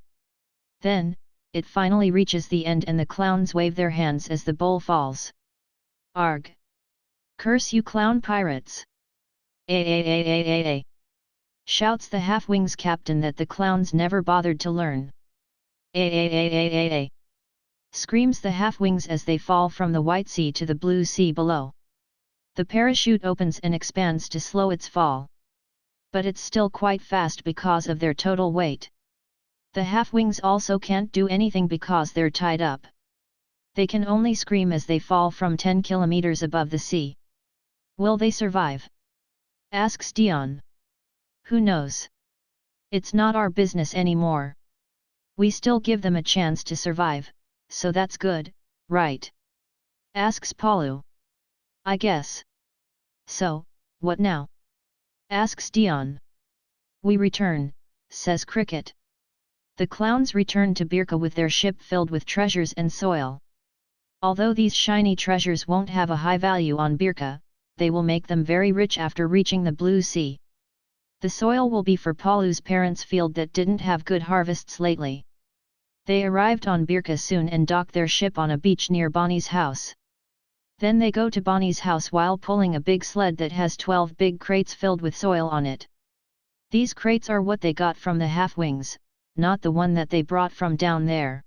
Then, it finally reaches the end and the clowns wave their hands as the bowl falls. Arg! Curse you clown pirates! A. Shouts the half-wings captain that the clowns never bothered to learn. A. Screams the half-wings as they fall from the White Sea to the Blue Sea below. The parachute opens and expands to slow its fall. But it's still quite fast because of their total weight. The half-wings also can't do anything because they're tied up. They can only scream as they fall from 10 kilometers above the sea. Will they survive? Asks Dion. Who knows? It's not our business anymore. We still give them a chance to survive, so that's good, right? Asks Palu. I guess. So, what now? Asks Dion. We return, says Cricket. The clowns return to Birka with their ship filled with treasures and soil. Although these shiny treasures won't have a high value on Birka, they will make them very rich after reaching the Blue Sea. The soil will be for Palu's parents' field that didn't have good harvests lately. They arrived on Birka soon and docked their ship on a beach near Bonnie's house. Then they go to Bonnie's house while pulling a big sled that has 12 big crates filled with soil on it. These crates are what they got from the half-wings, not the one that they brought from down there.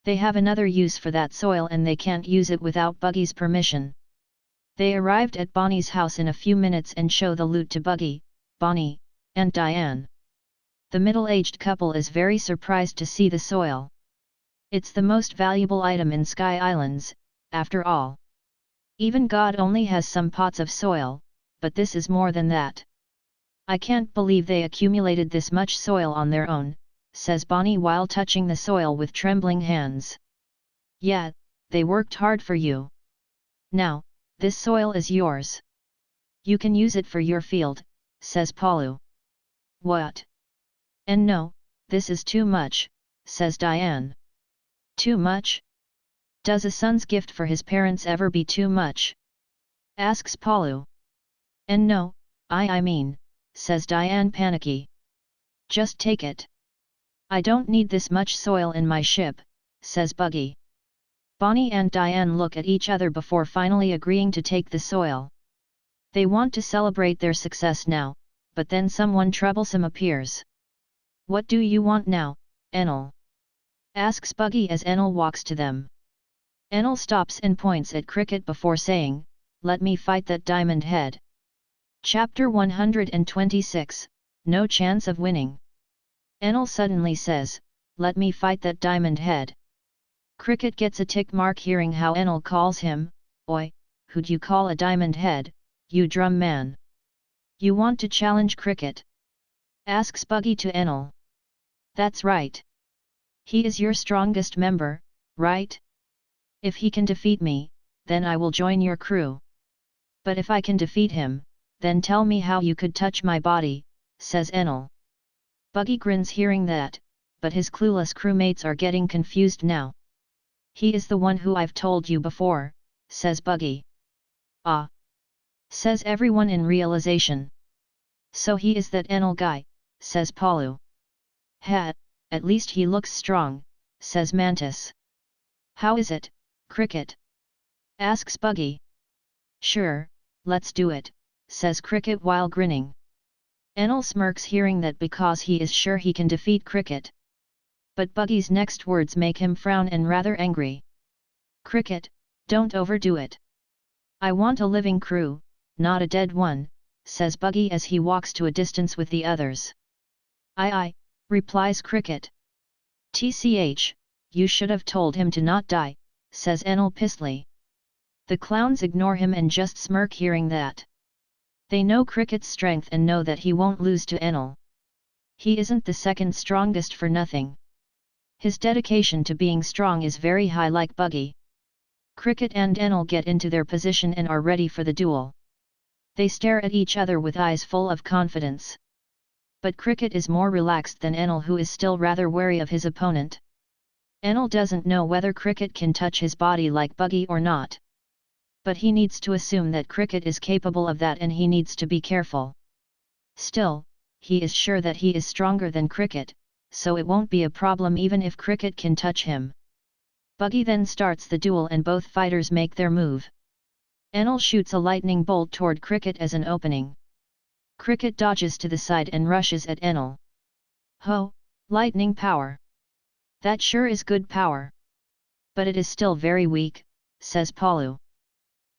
They have another use for that soil and they can't use it without Buggy's permission. They arrived at Bonnie's house in a few minutes and show the loot to Buggy, Bonnie, and Diane. The middle-aged couple is very surprised to see the soil. It's the most valuable item in Sky Islands, after all. Even God only has some pots of soil, but this is more than that. I can't believe they accumulated this much soil on their own, says Bonnie while touching the soil with trembling hands. Yeah, they worked hard for you. Now, this soil is yours. You can use it for your field, says Paulu. What? And no, this is too much, says Diane. Too much? Does a son's gift for his parents ever be too much? Asks Paulu. And no, I mean, says Diane panicky. Just take it. I don't need this much soil in my ship, says Buggy. Bonnie and Diane look at each other before finally agreeing to take the soil. They want to celebrate their success now, but then someone troublesome appears. What do you want now, Enel? Asks Buggy as Enel walks to them. Enel stops and points at Cricket before saying, let me fight that diamond head. Chapter 126, No Chance of Winning. Enel suddenly says, let me fight that diamond head. Cricket gets a tick mark hearing how Enel calls him, Oi, who'd you call a diamond head, you drum man? You want to challenge Cricket? Asks Buggy to Enel. That's right. He is your strongest member, right? If he can defeat me, then I will join your crew. But if I can defeat him, then tell me how you could touch my body, says Enel. Buggy grins hearing that, but his clueless crewmates are getting confused now. He is the one who I've told you before, says Buggy. Ah! Says everyone in realization. So he is that Enel guy, says Paulu. Ha! At least he looks strong, says Mantis. How is it, Cricket? Asks Buggy. Sure, let's do it, says Cricket while grinning. Enel smirks hearing that because he is sure he can defeat Cricket. But Buggy's next words make him frown and rather angry. Cricket, don't overdo it. I want a living crew, not a dead one, says Buggy as he walks to a distance with the others. Aye, replies Cricket. TCH, you should have told him to not die, says Enel pissly. The clowns ignore him and just smirk hearing that. They know Cricket's strength and know that he won't lose to Enel. He isn't the second strongest for nothing. His dedication to being strong is very high like Buggy. Cricket and Enel get into their position and are ready for the duel. They stare at each other with eyes full of confidence. But Cricket is more relaxed than Enel, who is still rather wary of his opponent. Enel doesn't know whether Cricket can touch his body like Buggy or not. But he needs to assume that Cricket is capable of that and he needs to be careful. Still, he is sure that he is stronger than Cricket, so it won't be a problem even if Cricket can touch him. Buggy then starts the duel and both fighters make their move. Enel shoots a lightning bolt toward Cricket as an opening. Cricket dodges to the side and rushes at Enel. Ho, lightning power! That sure is good power. But it is still very weak, says Paulu.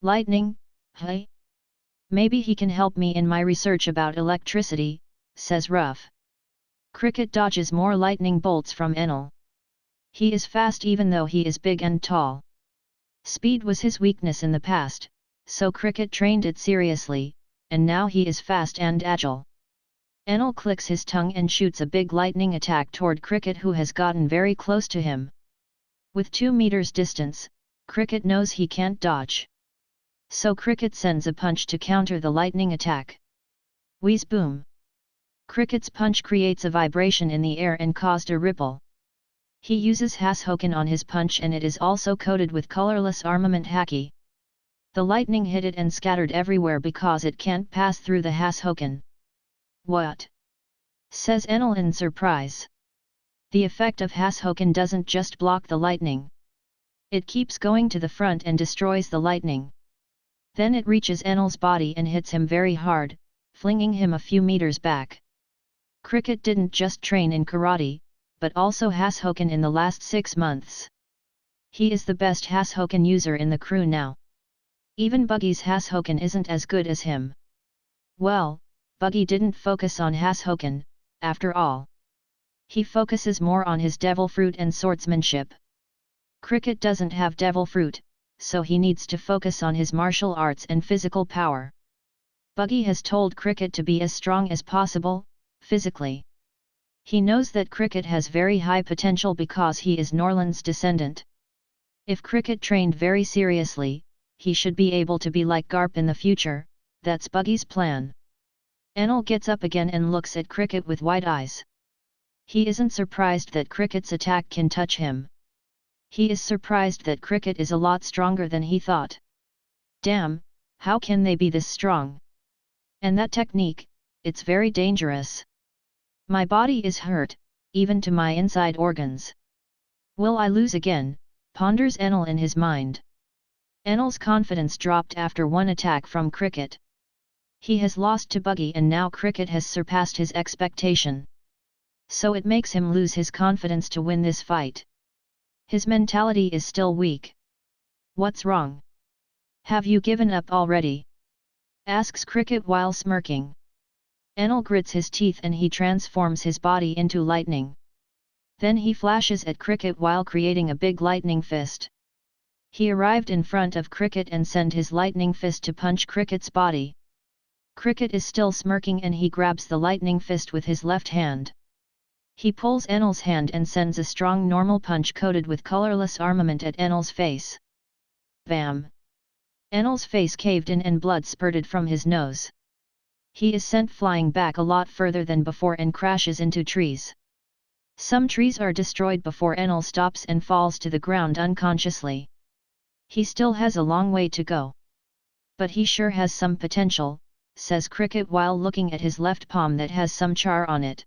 Lightning, hey? Maybe he can help me in my research about electricity, says Ruff. Cricket dodges more lightning bolts from Enel. He is fast even though he is big and tall. Speed was his weakness in the past, so Cricket trained it seriously, and now he is fast and agile. Enel clicks his tongue and shoots a big lightning attack toward Cricket, who has gotten very close to him. With 2 meters distance, Cricket knows he can't dodge. So Cricket sends a punch to counter the lightning attack. Wheeze boom! Cricket's punch creates a vibration in the air and caused a ripple. He uses Hashoken on his punch and it is also coated with colorless armament haki. The lightning hit it and scattered everywhere because it can't pass through the Hashoken. What? Says Enel in surprise. The effect of Hashoken doesn't just block the lightning. It keeps going to the front and destroys the lightning. Then it reaches Enel's body and hits him very hard, flinging him a few meters back. Cricket didn't just train in karate, but also Hashoken in the last 6 months. He is the best Hashoken user in the crew now. Even Buggy's Hashoken isn't as good as him. Well, Buggy didn't focus on Hashoken, after all. He focuses more on his devil fruit and swordsmanship. Cricket doesn't have devil fruit, so he needs to focus on his martial arts and physical power. Buggy has told Cricket to be as strong as possible, physically. He knows that Cricket has very high potential because he is Norland's descendant. If Cricket trained very seriously, he should be able to be like Garp in the future. That's Buggy's plan. Enel gets up again and looks at Cricket with wide eyes. He isn't surprised that Cricket's attack can touch him. He is surprised that Cricket is a lot stronger than he thought. Damn, how can they be this strong? And that technique, it's very dangerous. My body is hurt, even to my inside organs. Will I lose again, ponders Enel in his mind. Enel's confidence dropped after one attack from Cricket. He has lost to Buggy and now Cricket has surpassed his expectation. So it makes him lose his confidence to win this fight. His mentality is still weak. What's wrong? Have you given up already? Asks Cricket while smirking. Enel grits his teeth and he transforms his body into lightning. Then he flashes at Cricket while creating a big lightning fist. He arrived in front of Cricket and sent his lightning fist to punch Cricket's body. Cricket is still smirking and he grabs the lightning fist with his left hand. He pulls Enel's hand and sends a strong normal punch coated with colorless armament at Enel's face. Bam! Enel's face caved in and blood spurted from his nose. He is sent flying back a lot further than before and crashes into trees. Some trees are destroyed before Enel stops and falls to the ground unconsciously. He still has a long way to go. But he sure has some potential, says Cricket while looking at his left palm that has some char on it.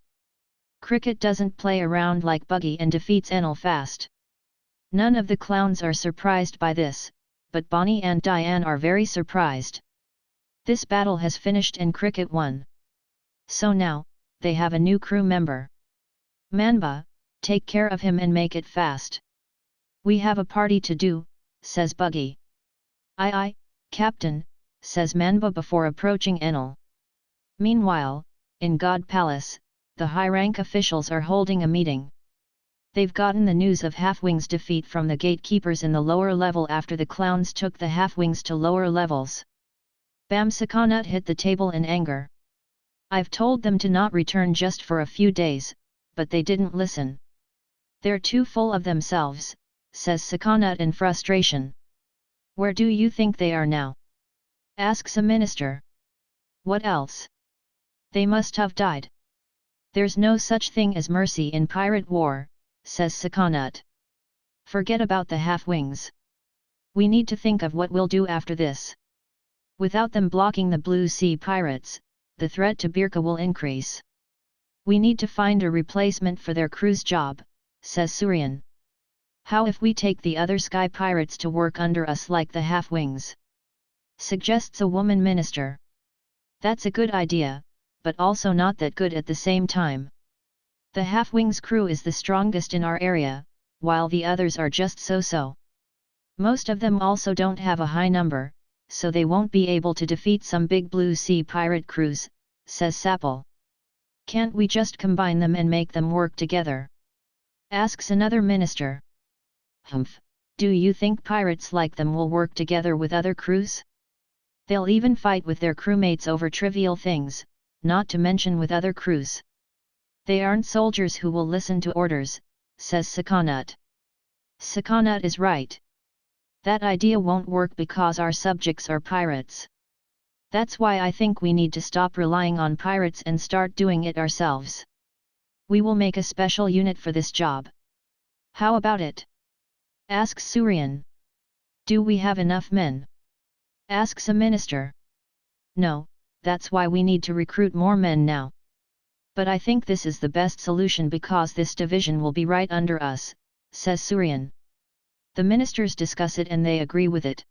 Cricket doesn't play around like Buggy and defeats Enel fast. None of the clowns are surprised by this, but Bonnie and Diane are very surprised. This battle has finished and Cricket won. So now, they have a new crew member. Manhwa, take care of him and make it fast. We have a party to do, says Buggy. Aye, Captain, says Manhwa before approaching Enel. Meanwhile, in God Palace, the high-rank officials are holding a meeting. They've gotten the news of Halfwing's defeat from the gatekeepers in the lower level after the clowns took the Halfwings to lower levels. Bam! Sakonut hit the table in anger. I've told them to not return just for a few days, but they didn't listen. They're too full of themselves, says Sakonut in frustration. Where do you think they are now? Asks a minister. What else? They must have died. There's no such thing as mercy in pirate war, says Sakonut. Forget about the Halfwings. We need to think of what we'll do after this. Without them blocking the Blue Sea Pirates, the threat to Birka will increase. We need to find a replacement for their crew's job, says Surian. How if we take the other sky pirates to work under us like the Halfwings? Suggests a woman minister. That's a good idea, but also not that good at the same time. The Halfwings crew is the strongest in our area, while the others are just so-so. Most of them also don't have a high number, so they won't be able to defeat some big Blue Sea pirate crews, says Sapple. Can't we just combine them and make them work together? Asks another minister. Humph, do you think pirates like them will work together with other crews? They'll even fight with their crewmates over trivial things, not to mention with other crews. They aren't soldiers who will listen to orders, says Sakonut. Sakonut is right. That idea won't work because our subjects are pirates. That's why I think we need to stop relying on pirates and start doing it ourselves. We will make a special unit for this job. How about it? Asks Surian. Do we have enough men? Asks a minister. No, that's why we need to recruit more men now. But I think this is the best solution because this division will be right under us, says Surian. The ministers discuss it and they agree with it.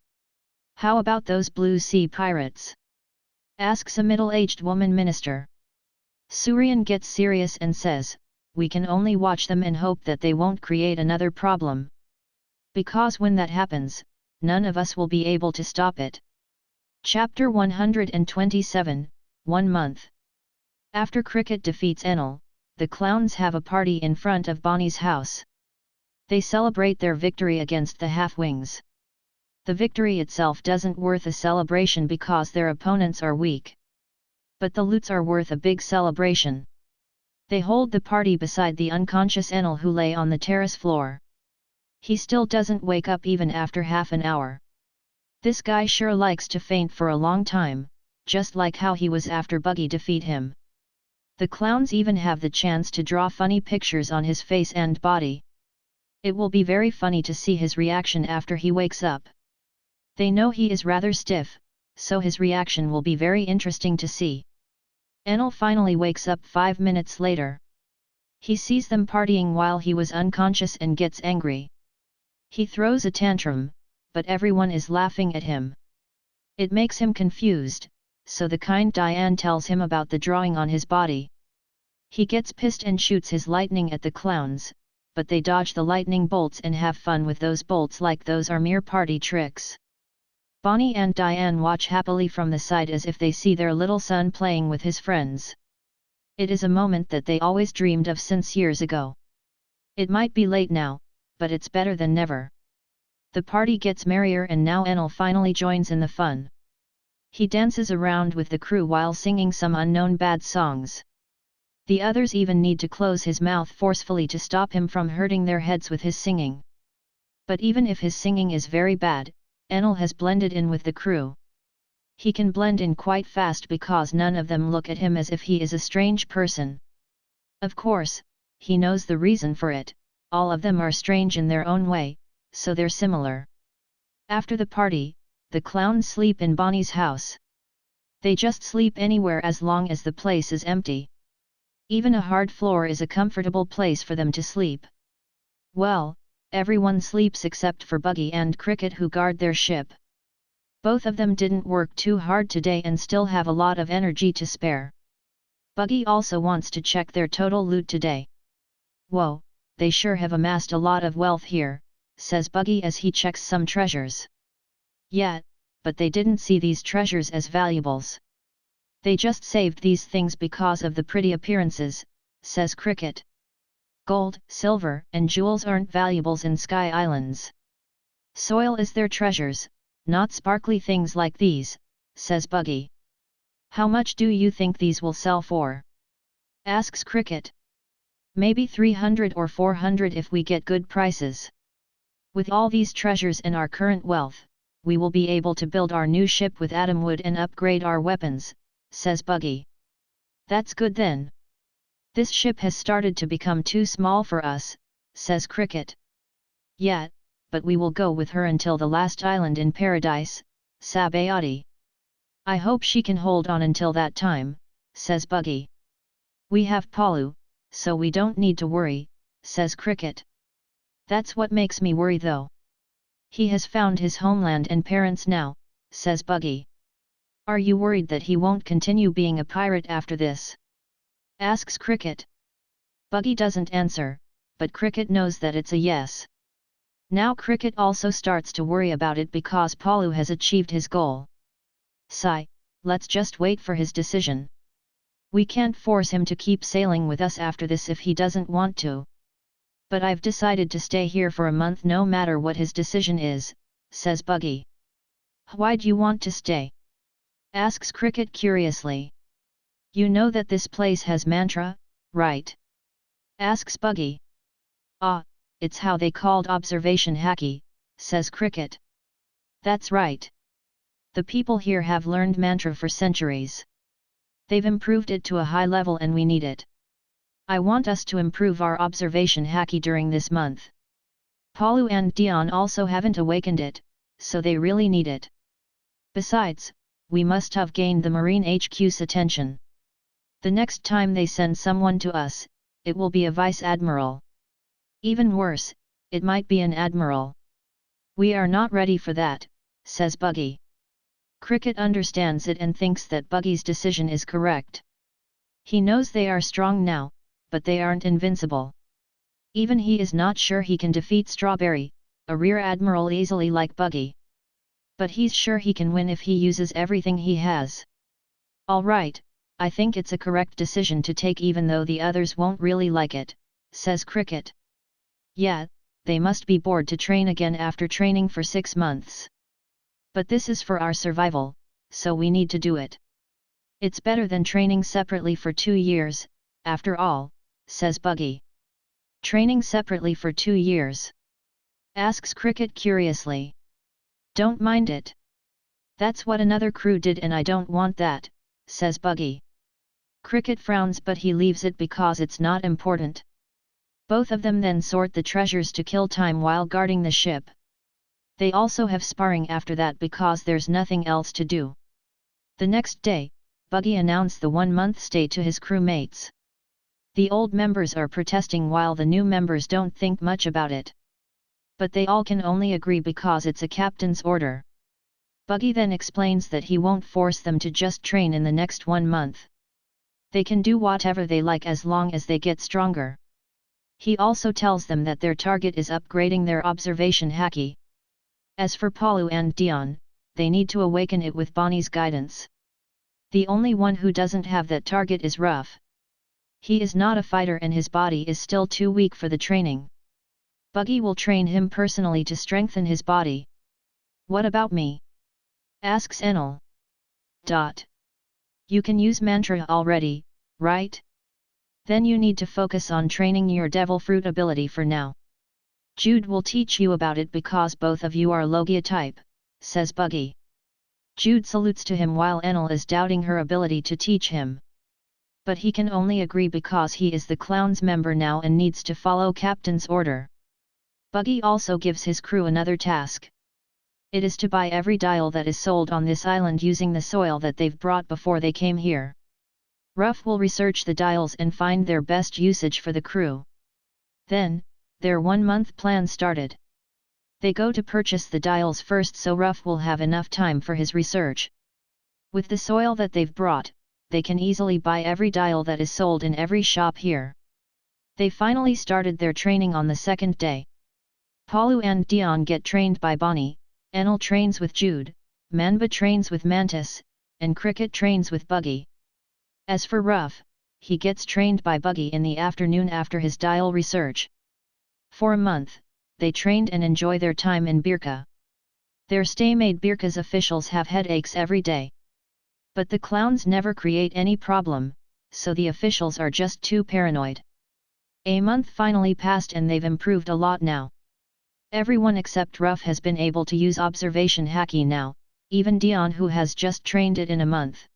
How about those Blue Sea pirates? Asks a middle-aged woman minister. Surian gets serious and says, we can only watch them and hope that they won't create another problem. Because when that happens, none of us will be able to stop it. Chapter 127, 1 month. After Cricket defeats Enel, the clowns have a party in front of Bonnie's house. They celebrate their victory against the half-wings. The victory itself doesn't worth a celebration because their opponents are weak. But the loots are worth a big celebration. They hold the party beside the unconscious Enel who lay on the terrace floor. He still doesn't wake up even after half an hour. This guy sure likes to faint for a long time, just like how he was after Buggy defeat him. The clowns even have the chance to draw funny pictures on his face and body. It will be very funny to see his reaction after he wakes up. They know he is rather stiff, so his reaction will be very interesting to see. Enel finally wakes up 5 minutes later. He sees them partying while he was unconscious and gets angry. He throws a tantrum, but everyone is laughing at him. It makes him confused, so the kind Diane tells him about the drawing on his body. He gets pissed and shoots his lightning at the clowns, but they dodge the lightning bolts and have fun with those bolts like those are mere party tricks. Bonnie and Diane watch happily from the side as if they see their little son playing with his friends. It is a moment that they always dreamed of since years ago. It might be late now, but it's better than never. The party gets merrier and now Enel finally joins in the fun. He dances around with the crew while singing some unknown bad songs. The others even need to close his mouth forcefully to stop him from hurting their heads with his singing. But even if his singing is very bad, Enel has blended in with the crew. He can blend in quite fast because none of them look at him as if he is a strange person. Of course, he knows the reason for it, all of them are strange in their own way, so they're similar. After the party, the clowns sleep in Bonnie's house. They just sleep anywhere as long as the place is empty. Even a hard floor is a comfortable place for them to sleep. Well, everyone sleeps except for Buggy and Cricket who guard their ship. Both of them didn't work too hard today and still have a lot of energy to spare. Buggy also wants to check their total loot today. Whoa, they sure have amassed a lot of wealth here, says Buggy as he checks some treasures. Yeah, but they didn't see these treasures as valuables. They just saved these things because of the pretty appearances, says Cricket. Gold, silver, and jewels aren't valuables in Sky Islands. Soil is their treasures, not sparkly things like these, says Buggy. How much do you think these will sell for? Asks Cricket. Maybe 300 or 400 if we get good prices. With all these treasures and our current wealth, we will be able to build our new ship with atom wood and upgrade our weapons, says Buggy. That's good then. This ship has started to become too small for us, says Cricket. Yeah, but we will go with her until the last island in paradise, Sabayati. I hope she can hold on until that time, says Buggy. We have Palu, so we don't need to worry, says Cricket. That's what makes me worry though. He has found his homeland and parents now, says Buggy. Are you worried that he won't continue being a pirate after this? Asks Cricket. Buggy doesn't answer, but Cricket knows that it's a yes. Now Cricket also starts to worry about it because Palu has achieved his goal. Sigh, let's just wait for his decision. We can't force him to keep sailing with us after this if he doesn't want to. But I've decided to stay here for a month no matter what his decision is, says Buggy. Why'd you want to stay? Asks Cricket curiously. You know that this place has mantra, right? Asks Buggy. Ah, it's how they called observation haki, says Cricket. That's right. The people here have learned mantra for centuries. They've improved it to a high level and we need it. I want us to improve our observation haki during this month. Palu and Dion also haven't awakened it, so they really need it. Besides, we must have gained the Marine HQ's attention. The next time they send someone to us, it will be a vice admiral. Even worse, it might be an admiral. We are not ready for that, says Buggy. Cricket understands it and thinks that Buggy's decision is correct. He knows they are strong now, but they aren't invincible. Even he is not sure he can defeat Strawberry, a rear admiral easily like Buggy. But he's sure he can win if he uses everything he has. All right, I think it's a correct decision to take even though the others won't really like it, says Cricket. Yeah, they must be bored to train again after training for 6 months. But this is for our survival, so we need to do it. It's better than training separately for 2 years, after all, says Buggy. Training separately for 2 years? Asks Cricket curiously. Don't mind it. That's what another crew did and I don't want that, says Buggy. Cricket frowns but he leaves it because it's not important. Both of them then sort the treasures to kill time while guarding the ship. They also have sparring after that because there's nothing else to do. The next day, Buggy announced the 1-month stay to his crewmates. The old members are protesting while the new members don't think much about it. But they all can only agree because it's a captain's order. Buggy then explains that he won't force them to just train in the next 1 month. They can do whatever they like as long as they get stronger. He also tells them that their target is upgrading their observation haki. As for Palu and Dion, they need to awaken it with Bonnie's guidance. The only one who doesn't have that target is Ruff. He is not a fighter and his body is still too weak for the training. Buggy will train him personally to strengthen his body. What about me? Asks Enel. You can use mantra already, right? Then you need to focus on training your devil fruit ability for now. Jude will teach you about it because both of you are Logia type, says Buggy. Jude salutes to him while Enel is doubting her ability to teach him. But he can only agree because he is the clown's member now and needs to follow Captain's order. Buggy also gives his crew another task. It is to buy every dial that is sold on this island using the soil that they've brought before they came here. Ruff will research the dials and find their best usage for the crew. Then, their 1-month plan started. They go to purchase the dials first so Ruff will have enough time for his research. With the soil that they've brought, they can easily buy every dial that is sold in every shop here. They finally started their training on the 2nd day. Palu and Dion get trained by Bonnie, Enel trains with Jude, Manba trains with Mantis, and Cricket trains with Buggy. As for Ruff, he gets trained by Buggy in the afternoon after his dial research. For a month, they trained and enjoy their time in Birka. Their stay made Birka's officials have headaches every day. But the clowns never create any problem, so the officials are just too paranoid. A month finally passed and they've improved a lot now. Everyone except Ruff has been able to use observation haki now, even Dion who has just trained it in a month.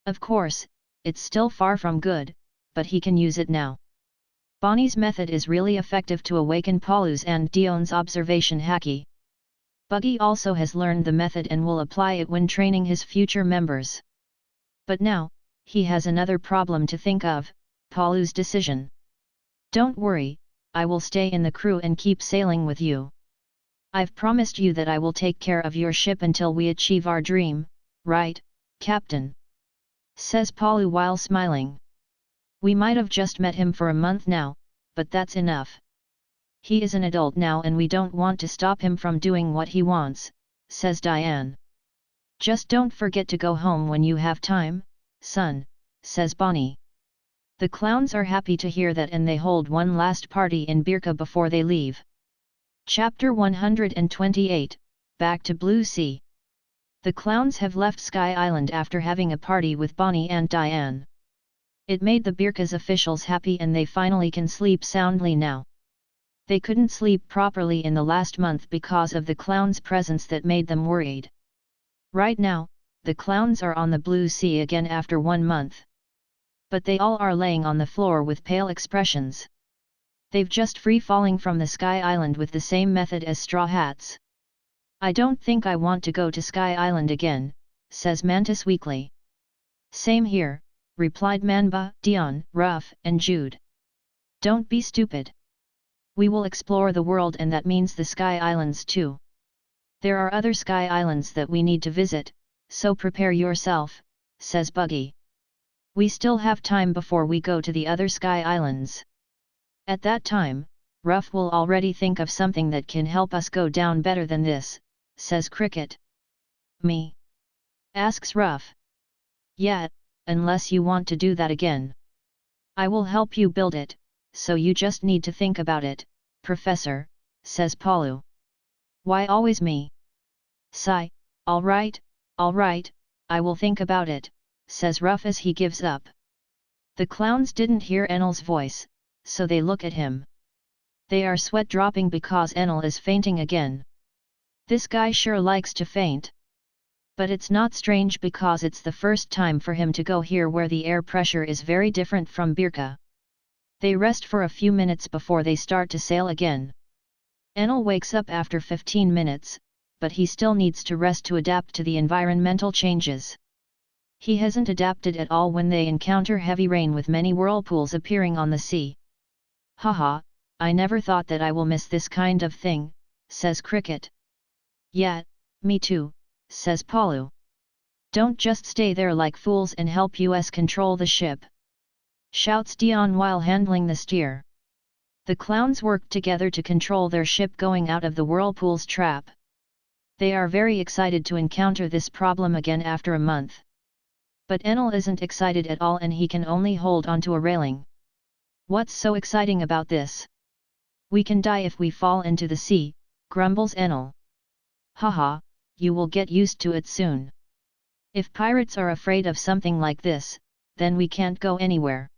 Of course, it's still far from good, but he can use it now. Bonnie's method is really effective to awaken Palu's and Dion's observation haki. Buggy also has learned the method and will apply it when training his future members. But now, he has another problem to think of, Palu's decision. Don't worry, I will stay in the crew and keep sailing with you. I've promised you that I will take care of your ship until we achieve our dream, right, Captain? Says Palu while smiling. We might have just met him for a month now, but that's enough. He is an adult now and we don't want to stop him from doing what he wants, says Diane. Just don't forget to go home when you have time, son, says Bonnie. The clowns are happy to hear that and they hold one last party in Birka before they leave. Chapter 128, Back to Blue Sea. The clowns have left Sky Island after having a party with Bonnie and Diane. It made the Birka's officials happy and they finally can sleep soundly now. They couldn't sleep properly in the last month because of the clowns' presence that made them worried. Right now, the clowns are on the Blue Sea again after 1 month. But they all are laying on the floor with pale expressions. They've just free-falling from the Sky Island with the same method as Straw Hats. I don't think I want to go to Sky Island again, says Mantis weakly. Same here, replied Manba, Dion, Ruff, and Jude. Don't be stupid. We will explore the world and that means the Sky Islands too. There are other Sky Islands that we need to visit, so prepare yourself, says Buggy. We still have time before we go to the other Sky Islands. At that time, Ruff will already think of something that can help us go down better than this, says Cricket. Me? Asks Ruff. Yeah, unless you want to do that again. I will help you build it, so you just need to think about it, Professor, says Palu. Why always me? Sigh, alright, I will think about it, says Ruff as he gives up. The clowns didn't hear Enel's voice, so they look at him. They are sweat dropping because Enel is fainting again. This guy sure likes to faint. But it's not strange because it's the first time for him to go here where the air pressure is very different from Birka. They rest for a few minutes before they start to sail again. Enel wakes up after 15 minutes, but he still needs to rest to adapt to the environmental changes. He hasn't adapted at all when they encounter heavy rain with many whirlpools appearing on the sea. Haha, I never thought that I will miss this kind of thing, says Cricket. Yeah, me too, says Palu. Don't just stay there like fools and help us control the ship, shouts Dion while handling the steer. The clowns work together to control their ship going out of the whirlpool's trap. They are very excited to encounter this problem again after a month. But Enel isn't excited at all and he can only hold onto a railing. What's so exciting about this? We can die if we fall into the sea, grumbles Enel. Haha, you will get used to it soon. If pirates are afraid of something like this, then we can't go anywhere.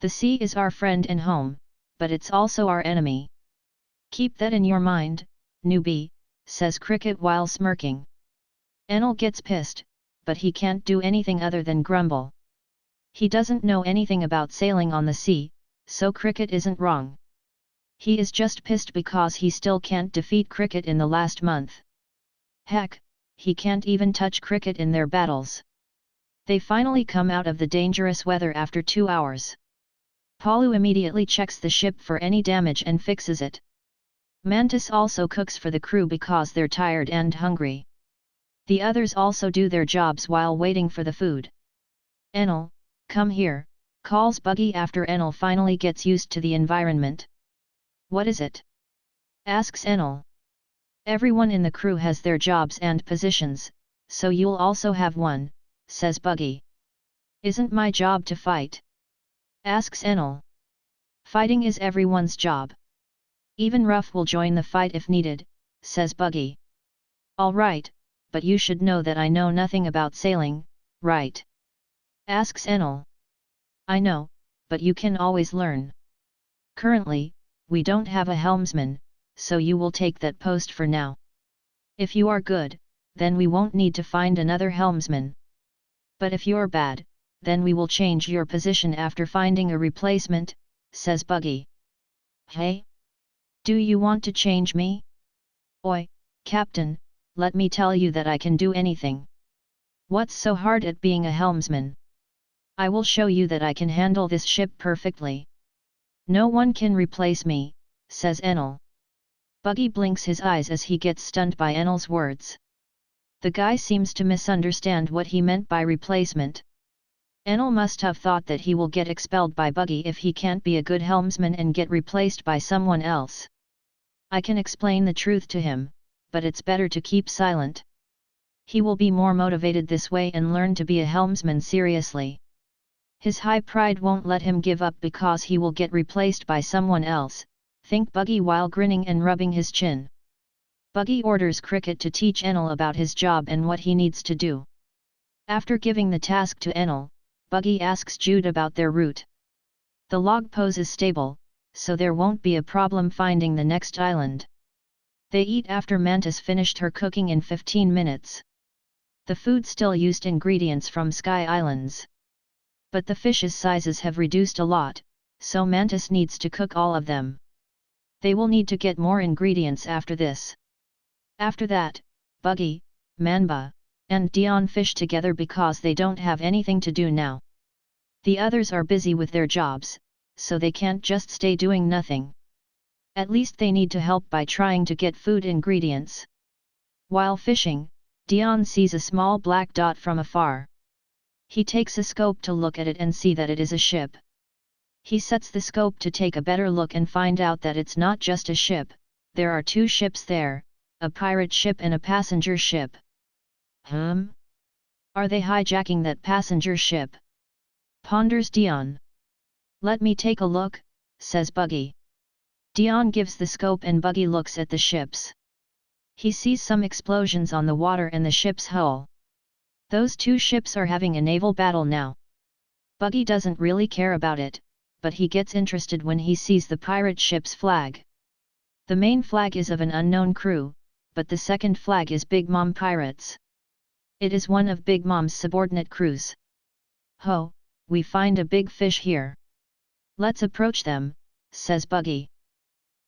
The sea is our friend and home, but it's also our enemy. Keep that in your mind, newbie, says Cricket while smirking. Enel gets pissed, but he can't do anything other than grumble. He doesn't know anything about sailing on the sea, so Cricket isn't wrong. He is just pissed because he still can't defeat Cricket in the last month. Heck, he can't even touch Cricket in their battles. They finally come out of the dangerous weather after 2 hours. Palu immediately checks the ship for any damage and fixes it. Mantis also cooks for the crew because they're tired and hungry. The others also do their jobs while waiting for the food. Enel, come here, calls Buggy after Enel finally gets used to the environment. What is it? Asks Enel. Everyone in the crew has their jobs and positions, so you'll also have one, says Buggy. Isn't my job to fight? Asks Enel. Fighting is everyone's job. Even Ruff will join the fight if needed, says Buggy. Alright, but you should know that I know nothing about sailing, right? Asks Enel. I know, but you can always learn. Currently, we don't have a helmsman, so you will take that post for now. If you are good, then we won't need to find another helmsman. But if you're bad, then we will change your position after finding a replacement, says Buggy. Hey? Do you want to change me? Oi, Captain, let me tell you that I can do anything. What's so hard at being a helmsman? I will show you that I can handle this ship perfectly. No one can replace me, says Enel. Buggy blinks his eyes as he gets stunned by Enel's words. The guy seems to misunderstand what he meant by replacement. Enel must have thought that he will get expelled by Buggy if he can't be a good helmsman and get replaced by someone else. I can explain the truth to him, but it's better to keep silent. He will be more motivated this way and learn to be a helmsman seriously. His high pride won't let him give up because he will get replaced by someone else, think Buggy while grinning and rubbing his chin. Buggy orders Cricket to teach Enel about his job and what he needs to do. After giving the task to Enel, Buggy asks Jude about their route. The log pose is stable, so there won't be a problem finding the next island. They eat after Mantis finished her cooking in 15 minutes. The food still used ingredients from Sky Islands. But the fish's sizes have reduced a lot, so Mantis needs to cook all of them. They will need to get more ingredients after this. After that, Buggy, Manhwa, and Dion fish together because they don't have anything to do now. The others are busy with their jobs, so they can't just stay doing nothing. At least they need to help by trying to get food ingredients. While fishing, Dion sees a small black dot from afar. He takes a scope to look at it and see that it is a ship. He sets the scope to take a better look and find out that it's not just a ship, there are 2 ships there, a pirate ship and a passenger ship. Are they hijacking that passenger ship? ponders Dion. Let me take a look, says Buggy. Dion gives the scope and Buggy looks at the ships. He sees some explosions on the water and the ship's hull. Those two ships are having a naval battle now. Buggy doesn't really care about it, but he gets interested when he sees the pirate ship's flag. The main flag is of an unknown crew, but the second flag is Big Mom Pirates. It is one of Big Mom's subordinate crews. Ho, we find a big fish here. Let's approach them, says Buggy.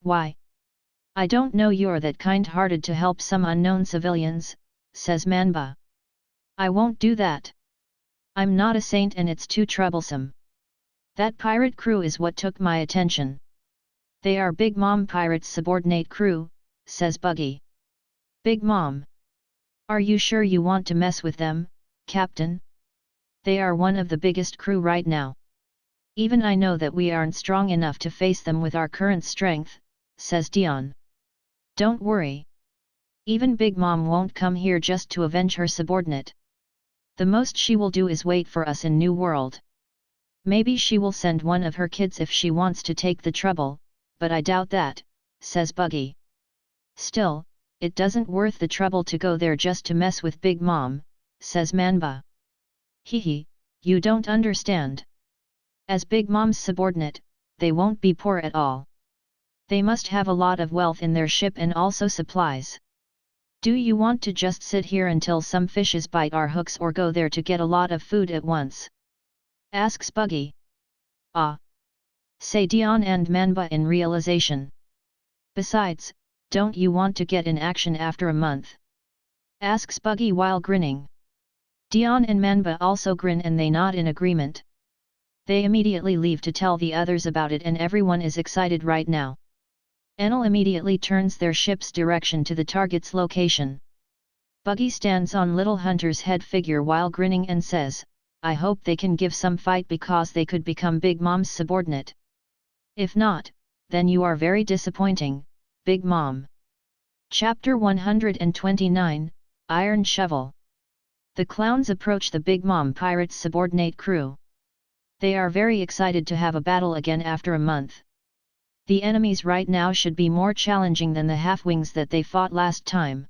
Why? I don't know you're that kind-hearted to help some unknown civilians, says Manhwa. I won't do that. I'm not a saint and it's too troublesome. That pirate crew is what took my attention. They are Big Mom Pirates' subordinate crew, says Buggy. Big Mom. Are you sure you want to mess with them, Captain? They are one of the biggest crew right now. Even I know that we aren't strong enough to face them with our current strength, says Dion. Don't worry. Even Big Mom won't come here just to avenge her subordinate. The most she will do is wait for us in New World. Maybe she will send one of her kids if she wants to take the trouble, but I doubt that, says Buggy. Still, it doesn't worth the trouble to go there just to mess with Big Mom, says Manhwa. Hehe, you don't understand. As Big Mom's subordinate, they won't be poor at all. They must have a lot of wealth in their ship and also supplies. Do you want to just sit here until some fishes bite our hooks or go there to get a lot of food at once? Asks Buggy. Ah! Say Dion and Manhwa in realization. Besides, don't you want to get in action after a month? Asks Buggy while grinning. Dion and Manhwa also grin and they nod in agreement. They immediately leave to tell the others about it and everyone is excited right now. Enel immediately turns their ship's direction to the target's location. Buggy stands on Little Hunter's head figure while grinning and says, I hope they can give some fight because they could become Big Mom's subordinate. If not, then you are very disappointing, Big Mom. Chapter 129, Iron Shovel. The clowns approach the Big Mom Pirates' subordinate crew. They are very excited to have a battle again after a month. The enemies right now should be more challenging than the half-wings that they fought last time.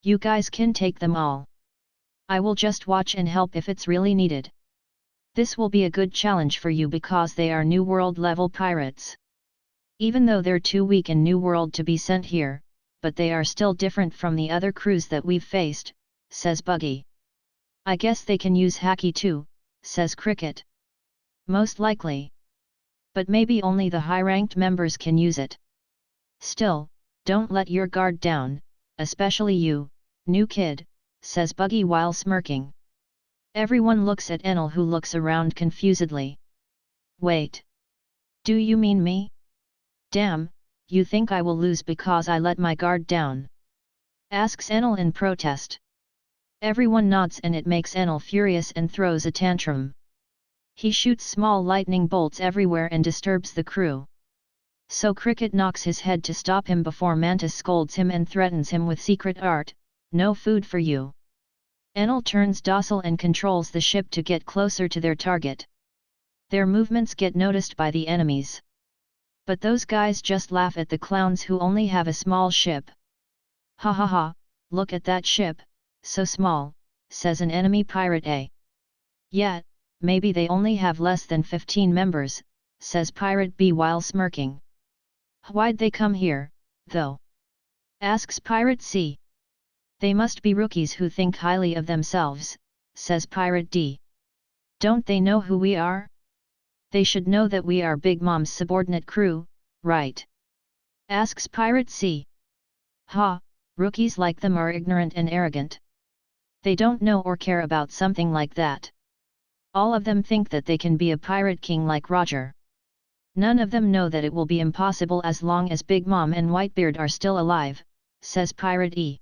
You guys can take them all. I will just watch and help if it's really needed. This will be a good challenge for you because they are New World level pirates. Even though they're too weak in New World to be sent here, but they are still different from the other crews that we've faced, says Buggy. I guess they can use Haki too, says Cricket. Most likely. But maybe only the high-ranked members can use it. Still, don't let your guard down, especially you, new kid, says Buggy while smirking. Everyone looks at Enel who looks around confusedly. Wait. Do you mean me? Damn, you think I will lose because I let my guard down? Asks Enel in protest. Everyone nods and it makes Enel furious and throws a tantrum. He shoots small lightning bolts everywhere and disturbs the crew. So Cricket knocks his head to stop him before Mantis scolds him and threatens him with secret art, no food for you. Enel turns docile and controls the ship to get closer to their target. Their movements get noticed by the enemies. But those guys just laugh at the clowns who only have a small ship. Ha ha ha, look at that ship, so small, says an enemy pirate A. Yeah, maybe they only have less than 15 members, says Pirate B while smirking. Why'd they come here, though? Asks Pirate C. They must be rookies who think highly of themselves, says Pirate D. Don't they know who we are? They should know that we are Big Mom's subordinate crew, right? Asks Pirate C. Ha, rookies like them are ignorant and arrogant. They don't know or care about something like that. All of them think that they can be a pirate king like Roger. None of them know that it will be impossible as long as Big Mom and Whitebeard are still alive, says Pirate E.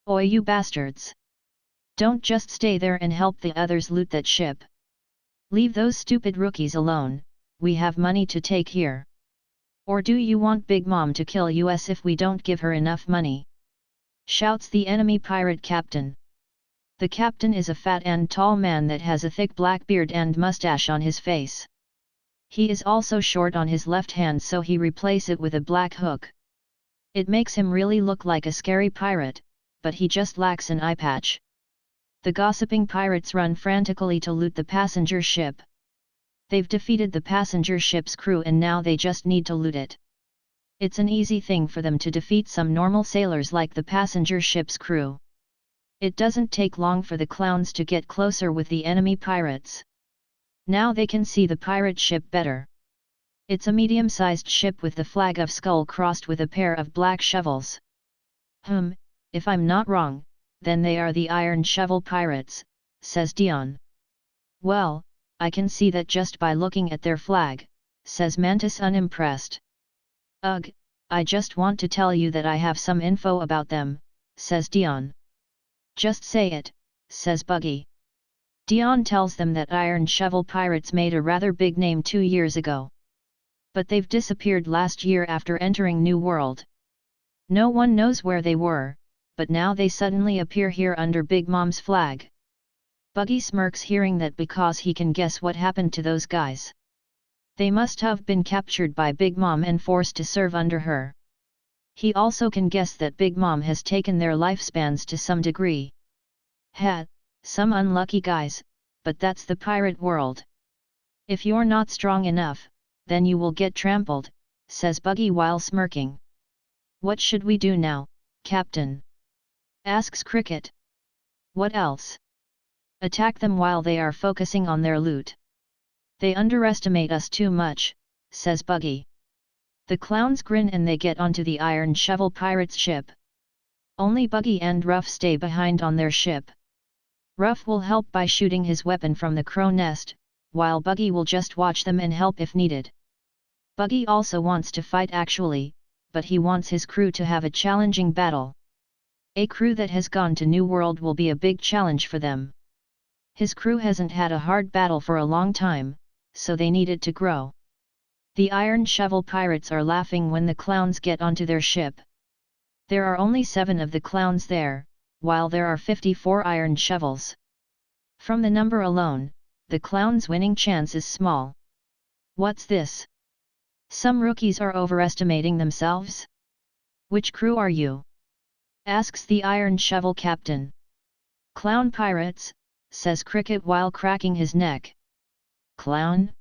Oi you bastards! Don't just stay there and help the others loot that ship. Leave those stupid rookies alone, we have money to take here. Or do you want Big Mom to kill us if we don't give her enough money? Shouts the enemy pirate captain. The captain is a fat and tall man that has a thick black beard and mustache on his face. He is also short on his left hand, so he replaces it with a black hook. It makes him really look like a scary pirate, but he just lacks an eye patch. The gossiping pirates run frantically to loot the passenger ship. They've defeated the passenger ship's crew and now they just need to loot it. It's an easy thing for them to defeat some normal sailors like the passenger ship's crew. It doesn't take long for the clowns to get closer with the enemy pirates. Now they can see the pirate ship better. It's a medium-sized ship with the flag of Skull crossed with a pair of black shovels. If I'm not wrong, then they are the Iron Shovel Pirates, says Dion. Well, I can see that just by looking at their flag, says Mantis unimpressed. Ugh, I just want to tell you that I have some info about them, says Dion. Just say it, says Buggy. Dion tells them that Iron Shovel Pirates made a rather big name 2 years ago. But they've disappeared last year after entering New World. No one knows where they were, but now they suddenly appear here under Big Mom's flag. Buggy smirks hearing that because he can guess what happened to those guys. They must have been captured by Big Mom and forced to serve under her. He also can guess that Big Mom has taken their lifespans to some degree. Some unlucky guys, but that's the pirate world. If you're not strong enough, then you will get trampled, says Buggy while smirking. What should we do now, Captain? Asks Cricket. What else? Attack them while they are focusing on their loot. They underestimate us too much, says Buggy. The clowns grin and they get onto the Iron Shovel Pirates ship. Only Buggy and Ruff stay behind on their ship. Ruff will help by shooting his weapon from the crow nest, while Buggy will just watch them and help if needed. Buggy also wants to fight actually, but he wants his crew to have a challenging battle. A crew that has gone to New World will be a big challenge for them. His crew hasn't had a hard battle for a long time, so they needed to grow. The Iron Shovel Pirates are laughing when the clowns get onto their ship. There are only 7 of the clowns there, while there are 54 iron shovels. From the number alone, the clowns' winning chance is small. What's this? Some rookies are overestimating themselves? Which crew are you? Asks the Iron Shovel captain. Clown Pirates, says Cricket while cracking his neck. Clown?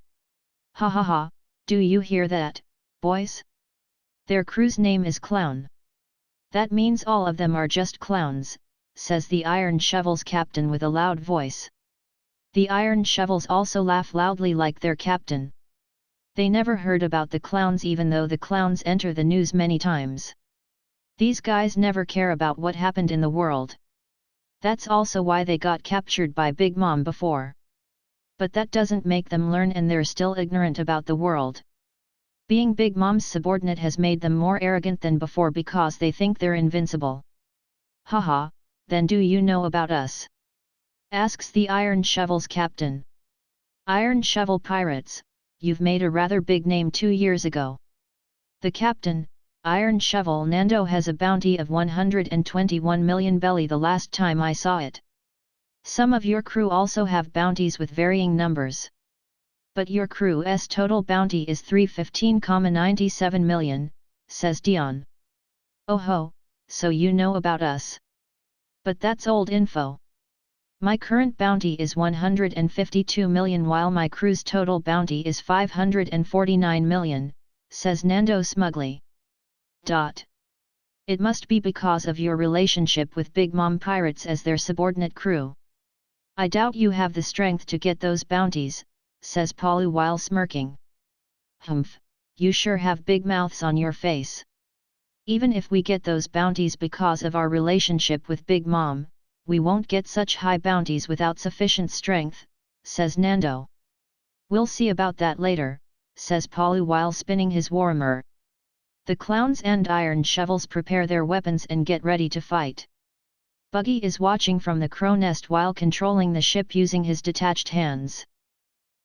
Ha ha ha, do you hear that, boys? Their crew's name is Clown. That means all of them are just clowns, says the Iron Shovel's captain with a loud voice. The Iron Shovels also laugh loudly like their captain. They never heard about the clowns even though the clowns enter the news many times. These guys never care about what happened in the world. That's also why they got captured by Big Mom before. But that doesn't make them learn and they're still ignorant about the world. Being Big Mom's subordinate has made them more arrogant than before because they think they're invincible. Haha, then do you know about us? Asks the Iron Shovel's captain. Iron Shovel Pirates, you've made a rather big name 2 years ago. The captain, Iron Shovel Nando, has a bounty of 121 million belly the last time I saw it. Some of your crew also have bounties with varying numbers. But your crew's total bounty is 315,97 million, says Dion. Oh ho, so you know about us. But that's old info. My current bounty is 152 million while my crew's total bounty is 549 million, says Nando smugly. It must be because of your relationship with Big Mom Pirates as their subordinate crew. I doubt you have the strength to get those bounties, says Palu while smirking. Humph, you sure have big mouths on your face. Even if we get those bounties because of our relationship with Big Mom, we won't get such high bounties without sufficient strength, says Nando. We'll see about that later, says Palu while spinning his warhammer. The clowns and Iron Shovels prepare their weapons and get ready to fight. Buggy is watching from the crow nest while controlling the ship using his detached hands.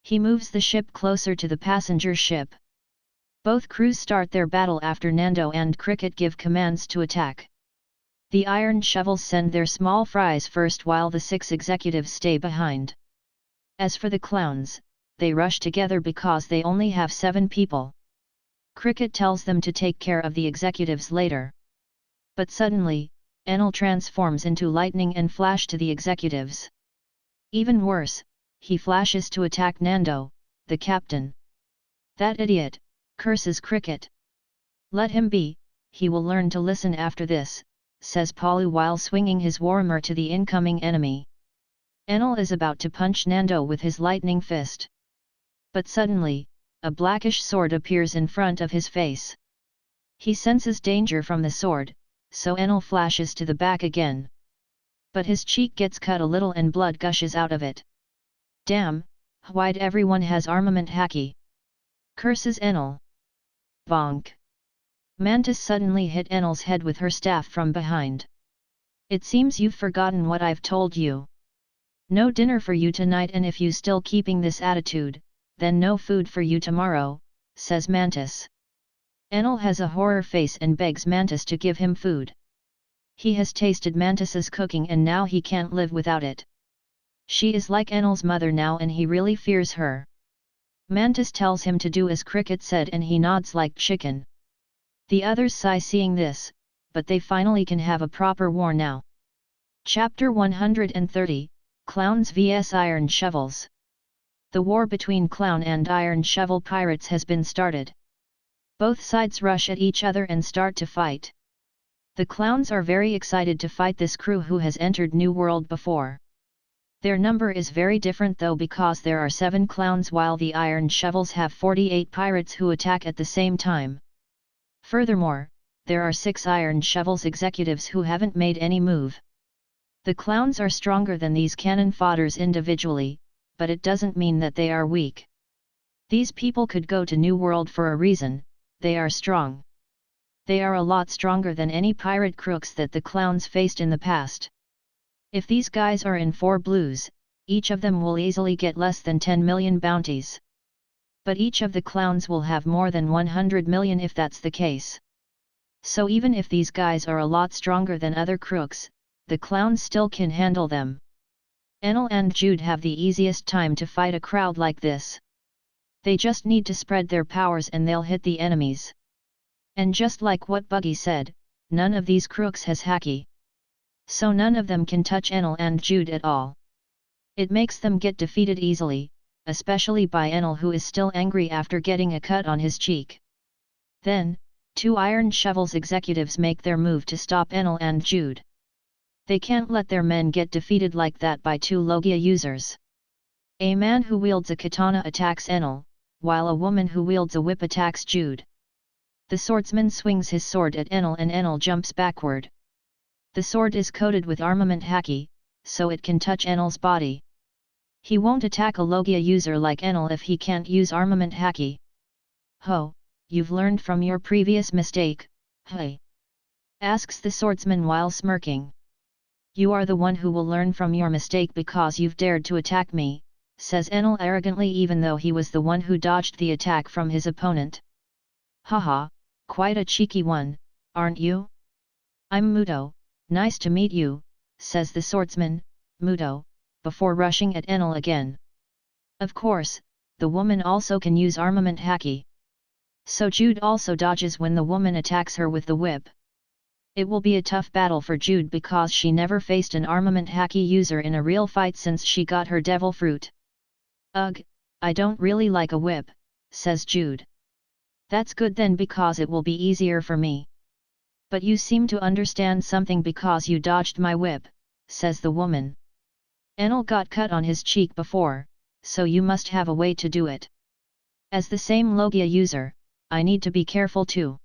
He moves the ship closer to the passenger ship. Both crews start their battle after Nando and Cricket give commands to attack. The iron shovels send their small fries first while the 6 executives stay behind. As for the clowns, they rush together because they only have 7 people. Cricket tells them to take care of the executives later. But suddenly, Enel transforms into lightning and flash to the executives. Even worse, he flashes to attack Nando, the captain. That idiot, curses Cricket. Let him be, he will learn to listen after this, says Palu while swinging his warhammer to the incoming enemy. Enel is about to punch Nando with his lightning fist. But suddenly, a blackish sword appears in front of his face. He senses danger from the sword, so Enel flashes to the back again. But his cheek gets cut a little and blood gushes out of it. Damn, why'd everyone has armament haki? Curses Enel. Bonk. Mantis suddenly hit Enel's head with her staff from behind. It seems you've forgotten what I've told you. No dinner for you tonight, and if you still keeping this attitude, then no food for you tomorrow, says Mantis. Enel has a horror face and begs Mantis to give him food. He has tasted Mantis's cooking and now he can't live without it. She is like Enel's mother now and he really fears her. Mantis tells him to do as Cricket said and he nods like chicken. The others sigh seeing this, but they finally can have a proper war now. Chapter 130, Clowns vs Iron Shovels. The war between Clown and Iron Shovel pirates has been started. Both sides rush at each other and start to fight. The clowns are very excited to fight this crew who has entered New World before. Their number is very different though because there are 7 clowns while the Iron Shovels have 48 pirates who attack at the same time. Furthermore, there are 6 Iron Shovels executives who haven't made any move. The clowns are stronger than these cannon fodders individually, but it doesn't mean that they are weak. These people could go to New World for a reason, they are strong. They are a lot stronger than any pirate crooks that the clowns faced in the past. If these guys are in 4 blues, each of them will easily get less than 10 million bounties. But each of the clowns will have more than 100 million if that's the case. So even if these guys are a lot stronger than other crooks, the clowns still can handle them. Enel and Jude have the easiest time to fight a crowd like this. They just need to spread their powers and they'll hit the enemies. And just like what Buggy said, none of these crooks has haki. So none of them can touch Enel and Jude at all. It makes them get defeated easily, especially by Enel who is still angry after getting a cut on his cheek. Then, 2 Iron Shovels executives make their move to stop Enel and Jude. They can't let their men get defeated like that by 2 Logia users. A man who wields a katana attacks Enel, while a woman who wields a whip attacks Jude. The swordsman swings his sword at Enel and Enel jumps backward. The sword is coated with armament haki, so it can touch Enel's body. He won't attack a Logia user like Enel if he can't use armament haki. Ho, you've learned from your previous mistake, hey? Asks the swordsman while smirking. You are the one who will learn from your mistake because you've dared to attack me, says Enel arrogantly even though he was the one who dodged the attack from his opponent. Haha, quite a cheeky one, aren't you? I'm Muto, nice to meet you, says the swordsman, Muto, before rushing at Enel again. Of course, the woman also can use armament haki. So Jude also dodges when the woman attacks her with the whip. It will be a tough battle for Jude because she never faced an armament haki user in a real fight since she got her devil fruit. Ugh, I don't really like a whip, says Jude. That's good then because it will be easier for me. But you seem to understand something because you dodged my whip, says the woman. Enel got cut on his cheek before, so you must have a way to do it. As the same Logia user, I need to be careful too.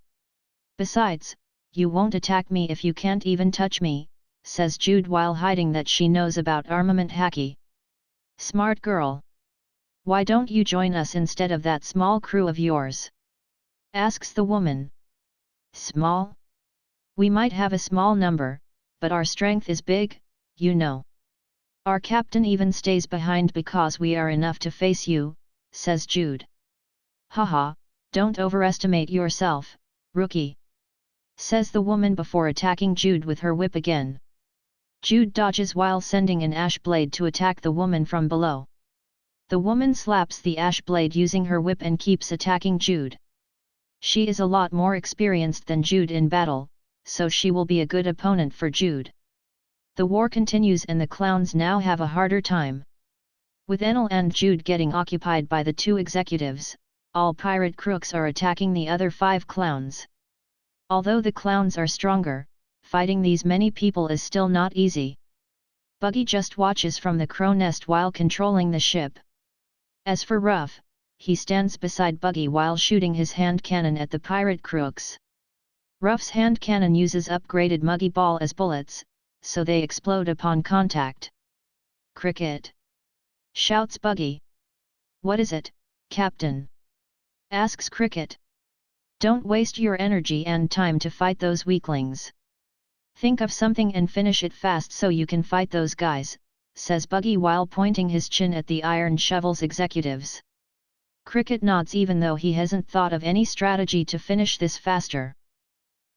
Besides, you won't attack me if you can't even touch me, says Jude while hiding that she knows about armament haki. Smart girl. Why don't you join us instead of that small crew of yours? Asks the woman. Small? We might have a small number, but our strength is big, you know. Our captain even stays behind because we are enough to face you, says Jude. Haha, don't overestimate yourself, rookie. says the woman before attacking Jude with her whip again. Jude dodges while sending an ash blade to attack the woman from below. The woman slaps the ash blade using her whip and keeps attacking Jude. She is a lot more experienced than Jude in battle, so she will be a good opponent for Jude. The war continues and the clowns now have a harder time. With Enel and Jude getting occupied by the two executives, all pirate crooks are attacking the other 5 clowns. Although the clowns are stronger, fighting these many people is still not easy. Buggy just watches from the crow nest while controlling the ship. As for Ruff, he stands beside Buggy while shooting his hand cannon at the pirate crooks. Ruff's hand cannon uses upgraded Muggy Ball as bullets, so they explode upon contact. "Cricket!" shouts Buggy. "What is it, Captain?" asks Cricket. "Don't waste your energy and time to fight those weaklings. Think of something and finish it fast so you can fight those guys," says Buggy while pointing his chin at the Iron Shovel's executives. Cricket nods even though he hasn't thought of any strategy to finish this faster.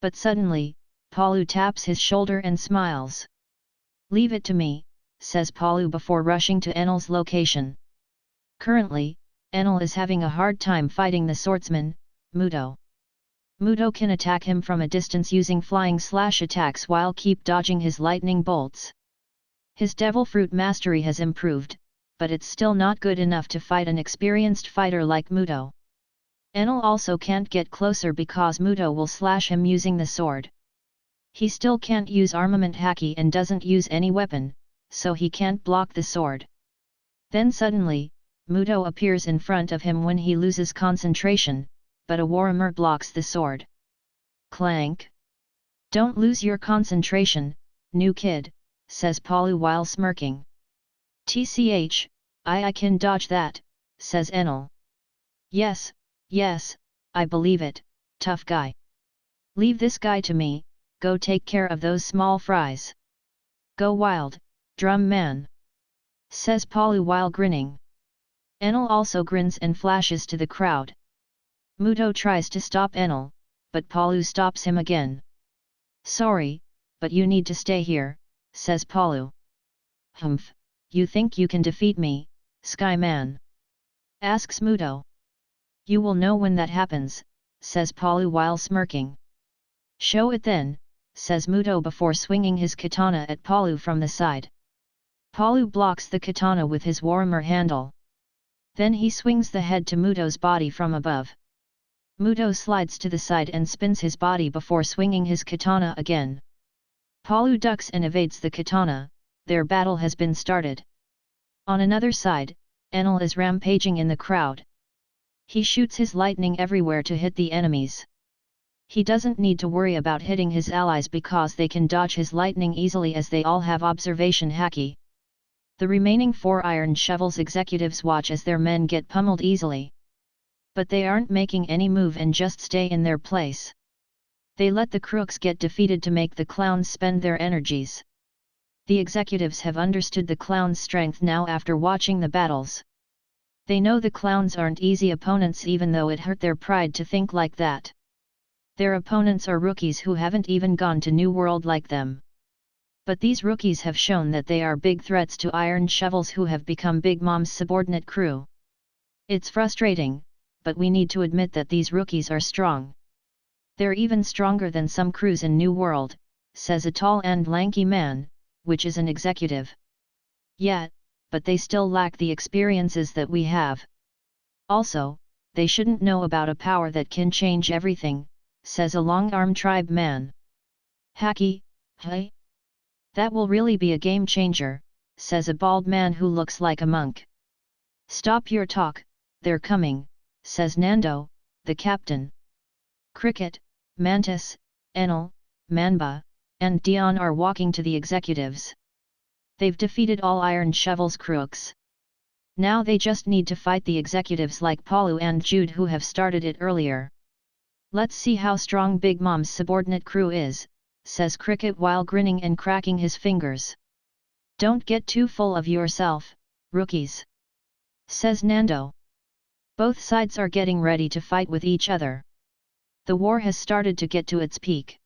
But suddenly, Palu taps his shoulder and smiles. "Leave it to me," says Palu before rushing to Enel's location. Currently, Enel is having a hard time fighting the swordsman, Muto. Muto can attack him from a distance using flying slash attacks while keep dodging his lightning bolts. His devil fruit mastery has improved, but it's still not good enough to fight an experienced fighter like Muto. Enel also can't get closer because Muto will slash him using the sword. He still can't use armament haki and doesn't use any weapon, so he can't block the sword. Then suddenly, Muto appears in front of him when he loses concentration, but a warhammer blocks the sword. Clank! "Don't lose your concentration, new kid," says Palu while smirking. "Tch, I can dodge that," says Enel. Yes, I believe it, tough guy. Leave this guy to me, go take care of those small fries. Go wild, drum man," says Palu while grinning. Enel also grins and flashes to the crowd. Muto tries to stop Enel, but Palu stops him again. "Sorry, but you need to stay here," says Palu. "Humph, you think you can defeat me, Sky Man?" asks Muto. "You will know when that happens," says Palu while smirking. "Show it then," says Muto before swinging his katana at Palu from the side. Palu blocks the katana with his warhammer handle. Then he swings the head to Muto's body from above. Muto slides to the side and spins his body before swinging his katana again. Palu ducks and evades the katana. Their battle has been started. On another side, Enel is rampaging in the crowd. He shoots his lightning everywhere to hit the enemies. He doesn't need to worry about hitting his allies because they can dodge his lightning easily as they all have observation haki. The remaining 4 Iron Shovel's executives watch as their men get pummeled easily. But they aren't making any move and just stay in their place. They let the crooks get defeated to make the clowns spend their energies. The executives have understood the clowns' strength now after watching the battles. They know the clowns aren't easy opponents even though it hurt their pride to think like that. Their opponents are rookies who haven't even gone to New World like them. But these rookies have shown that they are big threats to Iron Shovels who have become Big Mom's subordinate crew. It's frustrating, but we need to admit that these rookies are strong. They're even stronger than some crews in New World, says a tall and lanky man, which is an executive. Yeah, but they still lack the experiences that we have. Also, they shouldn't know about a power that can change everything, says a long-arm tribe man. Haki, hey? That will really be a game changer, says a bald man who looks like a monk. Stop your talk, they're coming, says Nando, the captain. Cricket, Mantis, Enel, Manba, and Dion are walking to the executives. They've defeated all Iron Shovel's crooks. Now they just need to fight the executives like Palu and Jude who have started it earlier. Let's see how strong Big Mom's subordinate crew is, says Cricket while grinning and cracking his fingers. Don't get too full of yourself, rookies, says Nando. Both sides are getting ready to fight with each other. The war has started to get to its peak.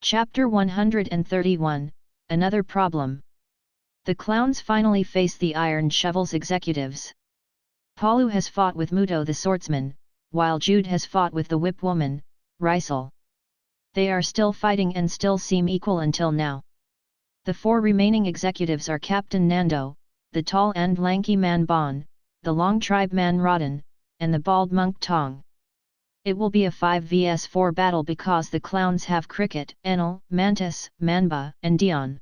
Chapter 131, Another Problem. The clowns finally face the Iron Shovel's executives. Palu has fought with Muto the swordsman, while Jude has fought with the whip woman, Rysel. They are still fighting and still seem equal until now. The four remaining executives are Captain Nando, the tall and lanky man Bon, the long tribe man Rodden, and the bald monk Tong. It will be a 5 vs 4 battle because the clowns have Cricket, Enel, Mantis, Manba, and Dion.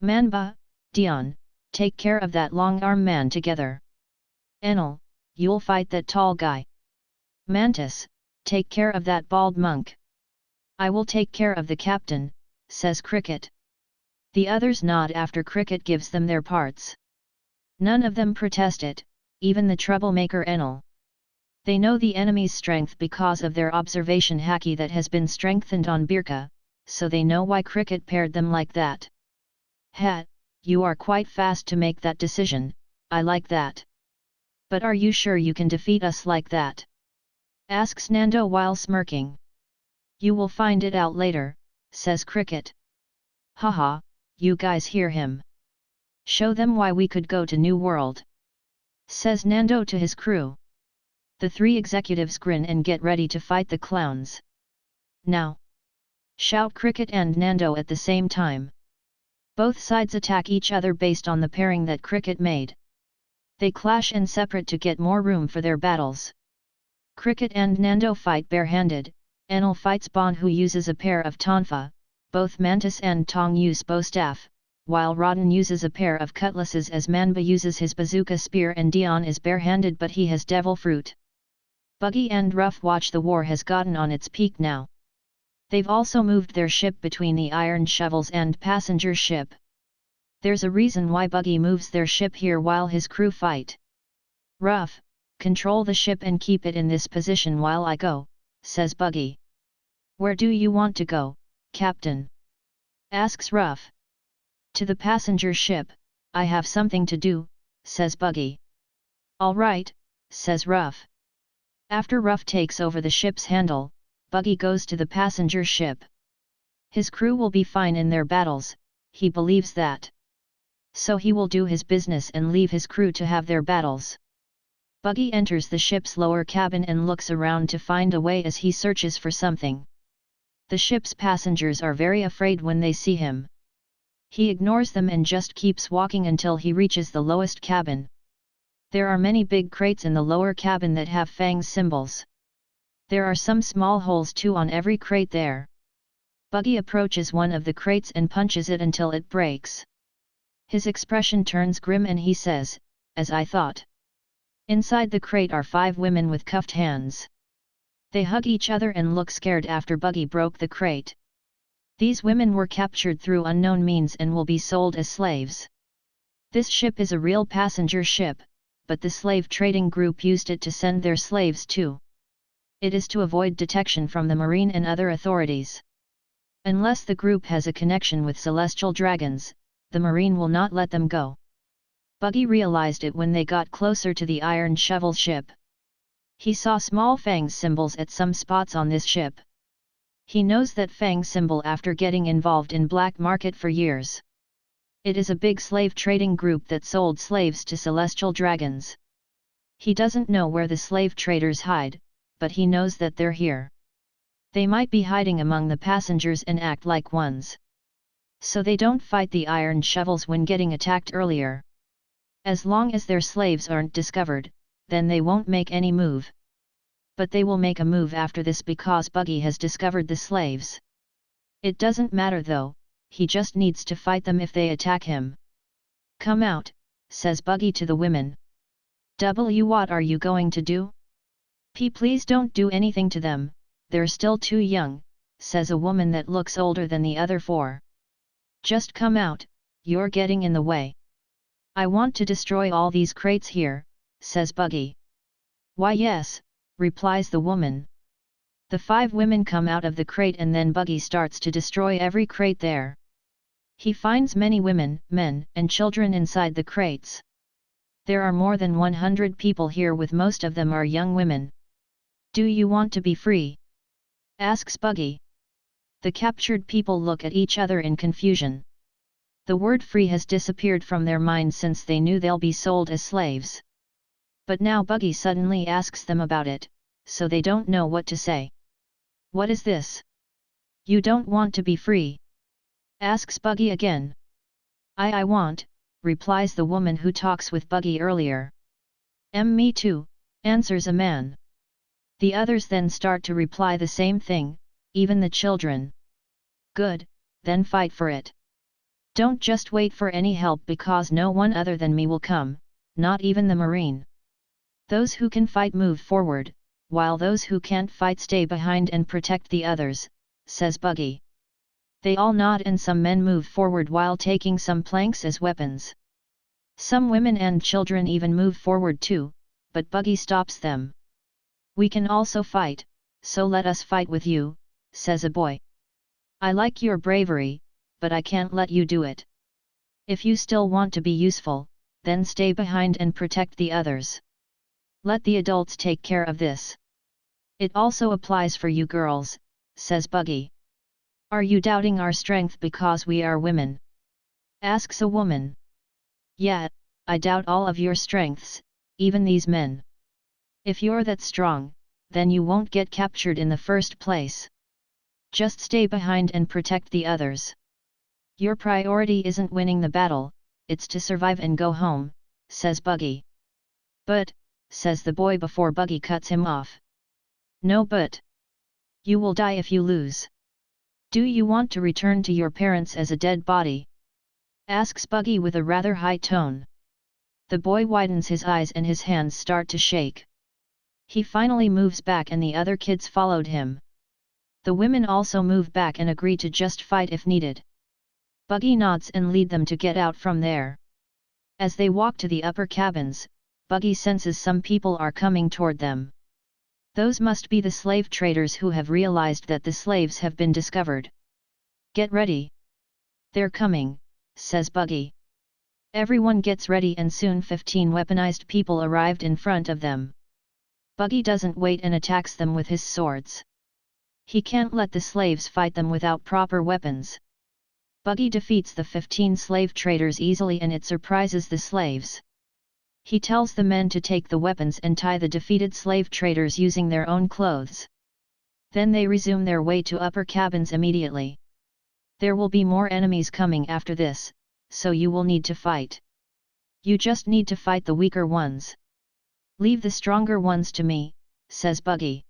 Manba, Dion, take care of that long arm man together. Enel, you'll fight that tall guy. Mantis, take care of that bald monk. I will take care of the captain, says Cricket. The others nod after Cricket gives them their parts. None of them protest it, even the troublemaker Enel. They know the enemy's strength because of their observation haki that has been strengthened on Birka, so they know why Cricket paired them like that. Ha, you are quite fast to make that decision, I like that. But are you sure you can defeat us like that? Asks Nando while smirking. You will find it out later, says Cricket. Haha, you guys hear him. Show them why we could go to New World. Says Nando to his crew. The three executives grin and get ready to fight the clowns. Now! Shout Cricket and Nando at the same time. Both sides attack each other based on the pairing that Cricket made. They clash and separate to get more room for their battles. Cricket and Nando fight barehanded, Enel fights Bon who uses a pair of tonfa, both Mantis and Tong use bow staff, while Rodden uses a pair of cutlasses as Manba uses his bazooka spear and Dion is barehanded but he has devil fruit. Buggy and Ruff watch the war has gotten on its peak now. They've also moved their ship between the Iron Shovels and passenger ship. There's a reason why Buggy moves their ship here while his crew fight. Ruff, control the ship and keep it in this position while I go, says Buggy. Where do you want to go, Captain? Asks Ruff. To the passenger ship, I have something to do, says Buggy. All right, says Ruff. After Ruff takes over the ship's handle, Buggy goes to the passenger ship. His crew will be fine in their battles, he believes that. So he will do his business and leave his crew to have their battles. Buggy enters the ship's lower cabin and looks around to find a way as he searches for something. The ship's passengers are very afraid when they see him. He ignores them and just keeps walking until he reaches the lowest cabin. There are many big crates in the lower cabin that have fang symbols. There are some small holes too on every crate there. Buggy approaches one of the crates and punches it until it breaks. His expression turns grim and he says, as I thought. Inside the crate are 5 women with cuffed hands. They hug each other and look scared after Buggy broke the crate. These women were captured through unknown means and will be sold as slaves. This ship is a real passenger ship, but the slave trading group used it to send their slaves too. It is to avoid detection from the Marine and other authorities. Unless the group has a connection with celestial dragons, the Marine will not let them go. Buggy realized it when they got closer to the Iron Shovel ship. He saw small fang symbols at some spots on this ship. He knows that fang symbol after getting involved in black market for years. It is a big slave trading group that sold slaves to celestial dragons. He doesn't know where the slave traders hide, but he knows that they're here. They might be hiding among the passengers and act like ones. So they don't fight the Iron Shovels when getting attacked earlier. As long as their slaves aren't discovered, then they won't make any move. But they will make a move after this because Buggy has discovered the slaves. It doesn't matter though, he just needs to fight them if they attack him. Come out, says Buggy to the women. What are you going to do? Please don't do anything to them, they're still too young, says a woman that looks older than the other 4. Just come out, you're getting in the way. I want to destroy all these crates here, says Buggy. Why yes, replies the woman. The 5 women come out of the crate and then Buggy starts to destroy every crate there. He finds many women, men, and children inside the crates. There are more than 100 people here with most of them are young women. Do you want to be free? Asks Buggy. The captured people look at each other in confusion. The word free has disappeared from their minds since they knew they'll be sold as slaves. But now Buggy suddenly asks them about it, so they don't know what to say. What is this? You don't want to be free? Asks Buggy again. I want, replies the woman who talks with Buggy earlier. Me too, answers a man. The others then start to reply the same thing, even the children. Good, then fight for it. Don't just wait for any help because no one other than me will come, not even the Marine. Those who can fight move forward, while those who can't fight stay behind and protect the others, says Buggy. They all nod and some men move forward while taking some planks as weapons. Some women and children even move forward too, but Buggy stops them. We can also fight, so let us fight with you, says a boy. I like your bravery, but I can't let you do it. If you still want to be useful, then stay behind and protect the others. Let the adults take care of this. It also applies for you girls, says Buggy. Are you doubting our strength because we are women? Asks a woman. Yeah, I doubt all of your strengths, even these men. If you're that strong, then you won't get captured in the first place. Just stay behind and protect the others. Your priority isn't winning the battle, it's to survive and go home, says Buggy. But, says the boy before Buggy cuts him off. No but. You will die if you lose. Do you want to return to your parents as a dead body? Asks Buggy with a rather high tone. The boy widens his eyes and his hands start to shake. He finally moves back and the other kids followed him. The women also move back and agree to just fight if needed. Buggy nods and lead them to get out from there. As they walk to the upper cabins, Buggy senses some people are coming toward them. Those must be the slave traders who have realized that the slaves have been discovered. Get ready. They're coming, says Buggy. Everyone gets ready and soon 15 weaponized people arrived in front of them. Buggy doesn't wait and attacks them with his swords. He can't let the slaves fight them without proper weapons. Buggy defeats the 15 slave traders easily and it surprises the slaves. He tells the men to take the weapons and tie the defeated slave traders using their own clothes. Then they resume their way to upper cabins immediately. There will be more enemies coming after this, so you will need to fight. You just need to fight the weaker ones. Leave the stronger ones to me, says Buggy.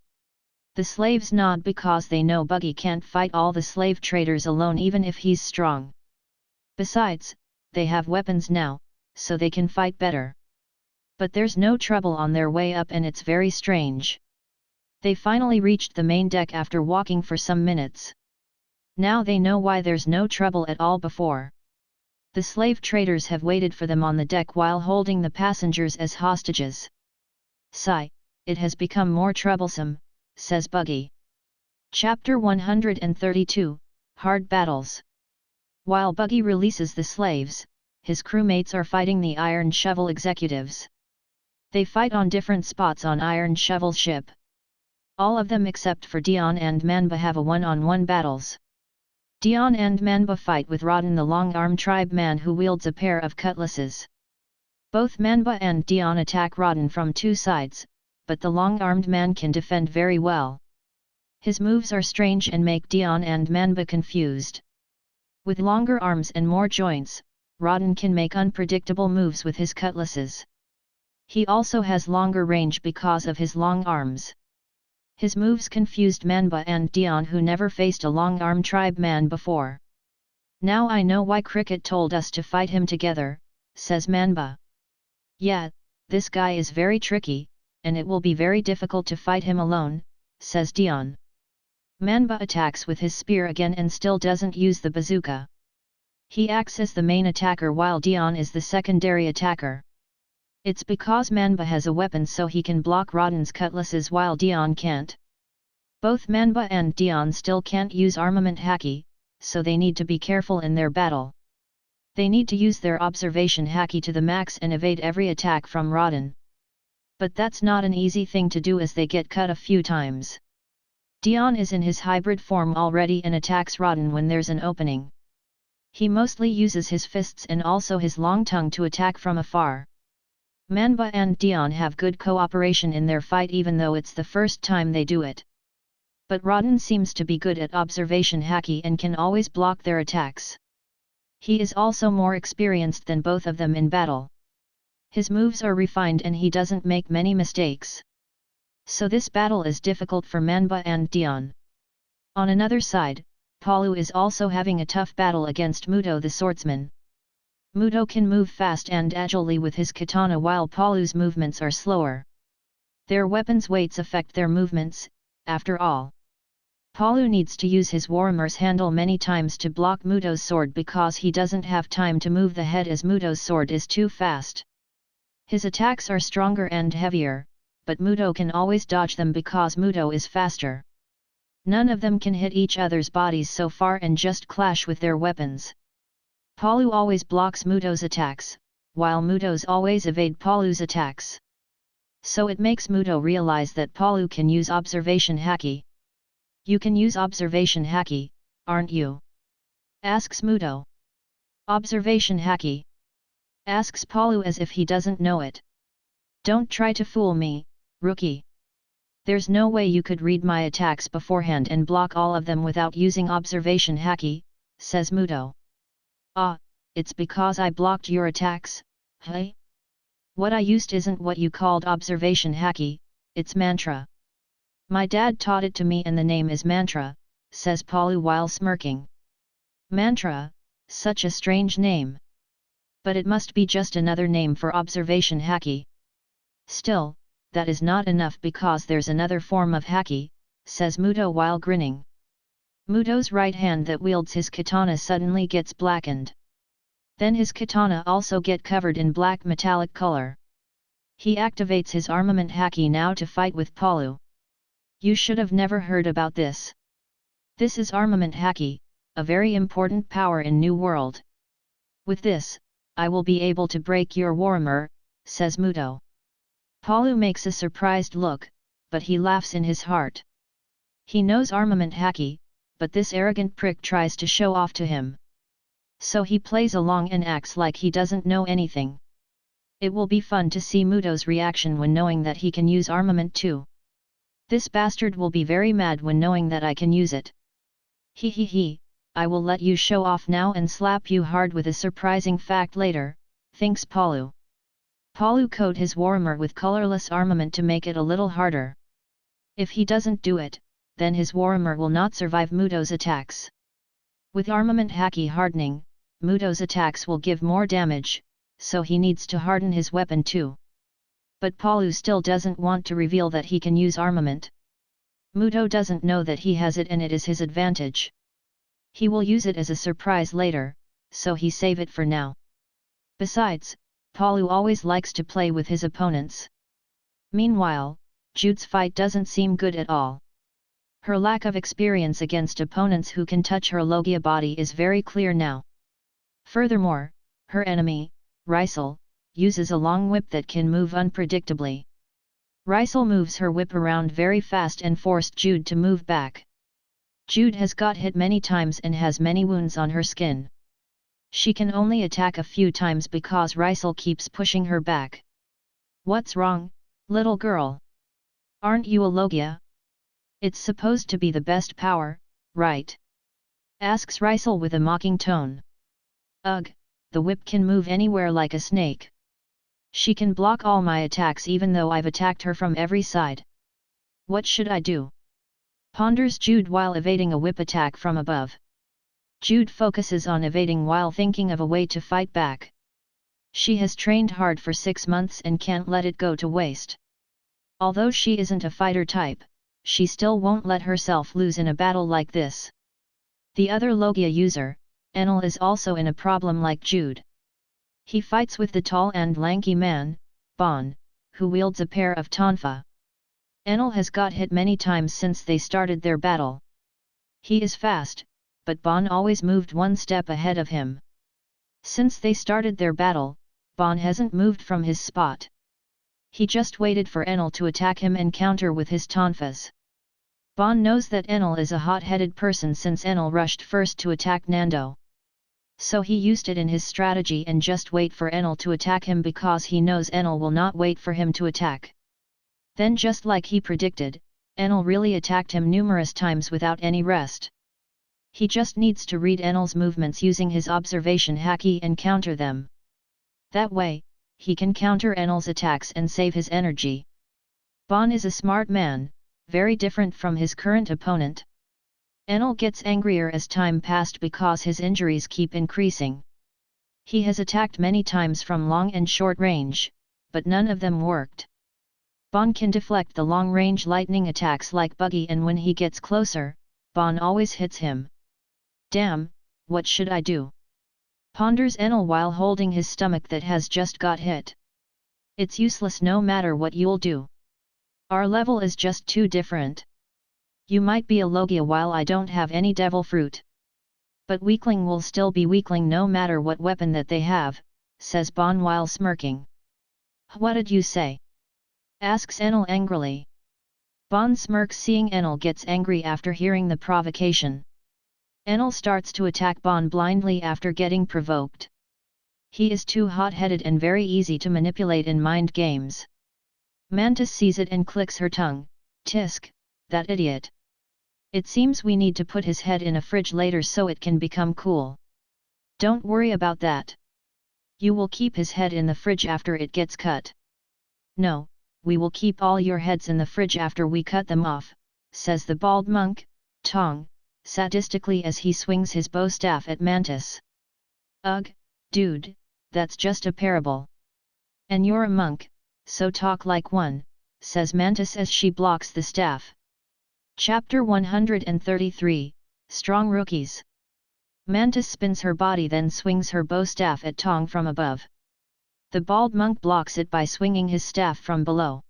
The slaves nod because they know Buggy can't fight all the slave traders alone even if he's strong. Besides, they have weapons now, so they can fight better. But there's no trouble on their way up and it's very strange. They finally reached the main deck after walking for some minutes. Now they know why there's no trouble at all before. The slave traders have waited for them on the deck while holding the passengers as hostages. Sigh, it has become more troublesome, says Buggy. Chapter 132, Hard Battles. While Buggy releases the slaves, his crewmates are fighting the Iron Shovel executives. They fight on different spots on Iron Shovel's ship. All of them except for Dion and Manhwa have a one-on-one battles. Dion and Manhwa fight with Rodin the long-arm tribe man who wields a pair of cutlasses. Both Manhwa and Dion attack Rodin from two sides, but the long-armed man can defend very well. His moves are strange and make Dion and Manhwa confused. With longer arms and more joints, Rodin can make unpredictable moves with his cutlasses. He also has longer range because of his long arms. His moves confused Manhwa and Dion who never faced a long-arm tribe man before. Now I know why Cricket told us to fight him together, says Manhwa. Yeah, this guy is very tricky, and it will be very difficult to fight him alone, says Dion. Manhwa attacks with his spear again and still doesn't use the bazooka. He acts as the main attacker while Dion is the secondary attacker. It's because Manhwa has a weapon so he can block Rodin's cutlasses while Dion can't. Both Manhwa and Dion still can't use armament haki, so they need to be careful in their battle. They need to use their observation haki to the max and evade every attack from Rodin. But that's not an easy thing to do as they get cut a few times. Dion is in his hybrid form already and attacks Rodden when there's an opening. He mostly uses his fists and also his long tongue to attack from afar. Manhwa and Dion have good cooperation in their fight even though it's the first time they do it. But Rodden seems to be good at observation haki and can always block their attacks. He is also more experienced than both of them in battle. His moves are refined and he doesn't make many mistakes. So this battle is difficult for Manhwa and Dion. On another side, Palu is also having a tough battle against Muto the swordsman. Muto can move fast and agilely with his katana while Palu's movements are slower. Their weapons' weights affect their movements, after all. Palu needs to use his Warhammer's handle many times to block Muto's sword because he doesn't have time to move the head as Muto's sword is too fast. His attacks are stronger and heavier, but Muto can always dodge them because Muto is faster. None of them can hit each other's bodies so far and just clash with their weapons. Palu always blocks Muto's attacks, while Muto's always evade Palu's attacks. So it makes Muto realize that Palu can use observation haki. You can use observation haki, aren't you? Asks Muto. Observation haki? Asks Palu as if he doesn't know it. Don't try to fool me, rookie. There's no way you could read my attacks beforehand and block all of them without using observation haki, says Muto. Ah, it's because I blocked your attacks, hey? What I used isn't what you called observation haki, it's mantra. My dad taught it to me and the name is mantra, says Palu while smirking. Mantra, such a strange name. But it must be just another name for observation haki. Still, that is not enough because there's another form of haki, says Muto while grinning. Muto's right hand that wields his katana suddenly gets blackened. Then his katana also get covered in black metallic color. He activates his armament haki now to fight with Palu. You should have never heard about this. This is armament haki, a very important power in New World. With this, I will be able to break your Warhammer, says Muto. Palu makes a surprised look, but he laughs in his heart. He knows armament haki, but this arrogant prick tries to show off to him. So he plays along and acts like he doesn't know anything. It will be fun to see Muto's reaction when knowing that he can use armament too. This bastard will be very mad when knowing that I can use it. He, I will let you show off now and slap you hard with a surprising fact later, thinks Palu. Palu coat his Warhammer with colorless armament to make it a little harder. If he doesn't do it, then his Warhammer will not survive Muto's attacks. With armament haki hardening, Muto's attacks will give more damage, so he needs to harden his weapon too. But Palu still doesn't want to reveal that he can use armament. Muto doesn't know that he has it and it is his advantage. He will use it as a surprise later, so he save it for now. Besides, Palu always likes to play with his opponents. Meanwhile, Jude's fight doesn't seem good at all. Her lack of experience against opponents who can touch her Logia body is very clear now. Furthermore, her enemy, Rysel, uses a long whip that can move unpredictably. Rysel moves her whip around very fast and forced Jude to move back. Jude has got hit many times and has many wounds on her skin. She can only attack a few times because Rysel keeps pushing her back. What's wrong, little girl? Aren't you a Logia? It's supposed to be the best power, right? Asks Rysel with a mocking tone. Ugh, the whip can move anywhere like a snake. She can block all my attacks even though I've attacked her from every side. What should I do? Ponders Jude while evading a whip attack from above. Jude focuses on evading while thinking of a way to fight back. She has trained hard for 6 months and can't let it go to waste. Although she isn't a fighter type, she still won't let herself lose in a battle like this. The other Logia user, Enel, is also in a problem like Jude. He fights with the tall and lanky man, Bon, who wields a pair of tonfa. Enel has got hit many times since they started their battle. He is fast, but Bon always moved one step ahead of him. Since they started their battle, Bon hasn't moved from his spot. He just waited for Enel to attack him and counter with his tonfas. Bon knows that Enel is a hot-headed person since Enel rushed first to attack Nando. So he used it in his strategy and just wait for Enel to attack him because he knows Enel will not wait for him to attack. Then just like he predicted, Enel really attacked him numerous times without any rest. He just needs to read Enel's movements using his observation haki and counter them. That way, he can counter Enel's attacks and save his energy. Bon is a smart man, very different from his current opponent. Enel gets angrier as time passed because his injuries keep increasing. He has attacked many times from long and short range, but none of them worked. Bon can deflect the long-range lightning attacks like Buggy, and when he gets closer, Bon always hits him. Damn, what should I do? Ponders Enel while holding his stomach that has just got hit. It's useless no matter what you'll do. Our level is just too different. You might be a Logia while I don't have any devil fruit. But weakling will still be weakling no matter what weapon that they have, says Bon while smirking. What did you say? Asks Enel angrily. Bon smirks seeing Enel gets angry after hearing the provocation. Enel starts to attack Bon blindly after getting provoked. He is too hot-headed and very easy to manipulate in mind games. Mantis sees it and clicks her tongue. Tisk, that idiot. It seems we need to put his head in a fridge later so it can become cool. Don't worry about that. You will keep his head in the fridge after it gets cut. No, we will keep all your heads in the fridge after we cut them off, says the bald monk, Tong, sadistically as he swings his bow staff at Mantis. Ugh, dude, that's just a parable. And you're a monk, so talk like one, says Mantis as she blocks the staff. Chapter 133, Strong Rookies. Mantis spins her body then swings her bow staff at Tong from above. The bald monk blocks it by swinging his staff from below.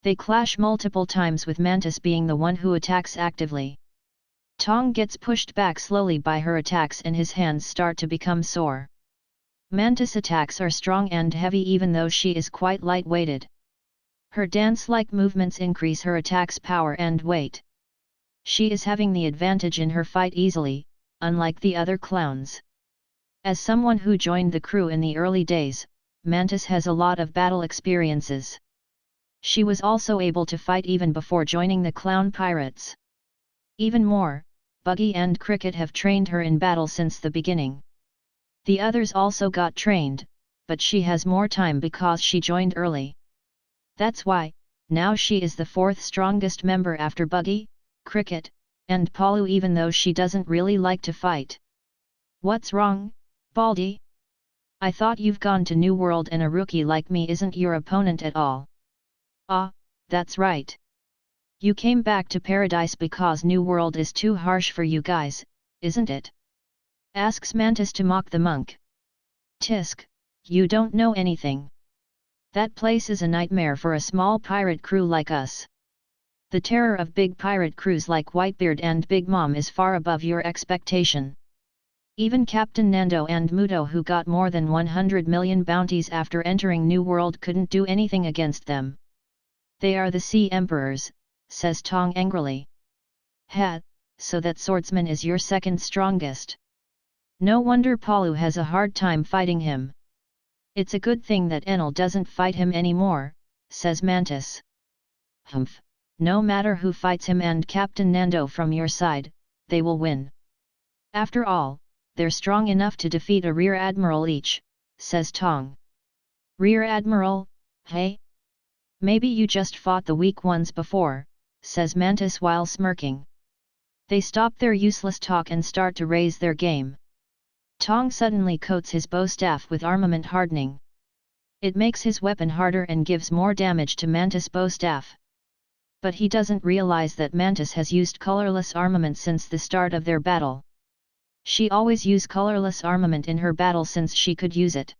They clash multiple times with Mantis being the one who attacks actively. Tong gets pushed back slowly by her attacks and his hands start to become sore. Mantis' attacks are strong and heavy even though she is quite light-weighted. Her dance-like movements increase her attack's power and weight. She is having the advantage in her fight easily, unlike the other clowns. As someone who joined the crew in the early days, Mantis has a lot of battle experiences. She was also able to fight even before joining the clown pirates. Even more, Buggy and Cricket have trained her in battle since the beginning. The others also got trained, but she has more time because she joined early. That's why, now she is the fourth strongest member after Buggy, Cricket, and Palu even though she doesn't really like to fight. What's wrong, Baldy? I thought you've gone to New World and a rookie like me isn't your opponent at all. Ah, that's right. You came back to Paradise because New World is too harsh for you guys, isn't it? Asks Mantis to mock the monk. Tisk, you don't know anything. That place is a nightmare for a small pirate crew like us. The terror of big pirate crews like Whitebeard and Big Mom is far above your expectation. Even Captain Nando and Muto, who got more than 100 million bounties after entering New World, couldn't do anything against them. They are the Sea Emperors, says Tong angrily. Ha, so that swordsman is your second strongest. No wonder Palu has a hard time fighting him. It's a good thing that Enel doesn't fight him anymore, says Mantis. Humph, no matter who fights him and Captain Nando from your side, they will win. After all, they're strong enough to defeat a Rear Admiral each, says Tong. Rear Admiral, hey? Maybe you just fought the weak ones before, says Mantis while smirking. They stop their useless talk and start to raise their game. Tong suddenly coats his bow staff with armament hardening. It makes his weapon harder and gives more damage to Mantis' bow staff. But he doesn't realize that Mantis has used colorless armament since the start of their battle. She always used colorless armament in her battle since she could use it.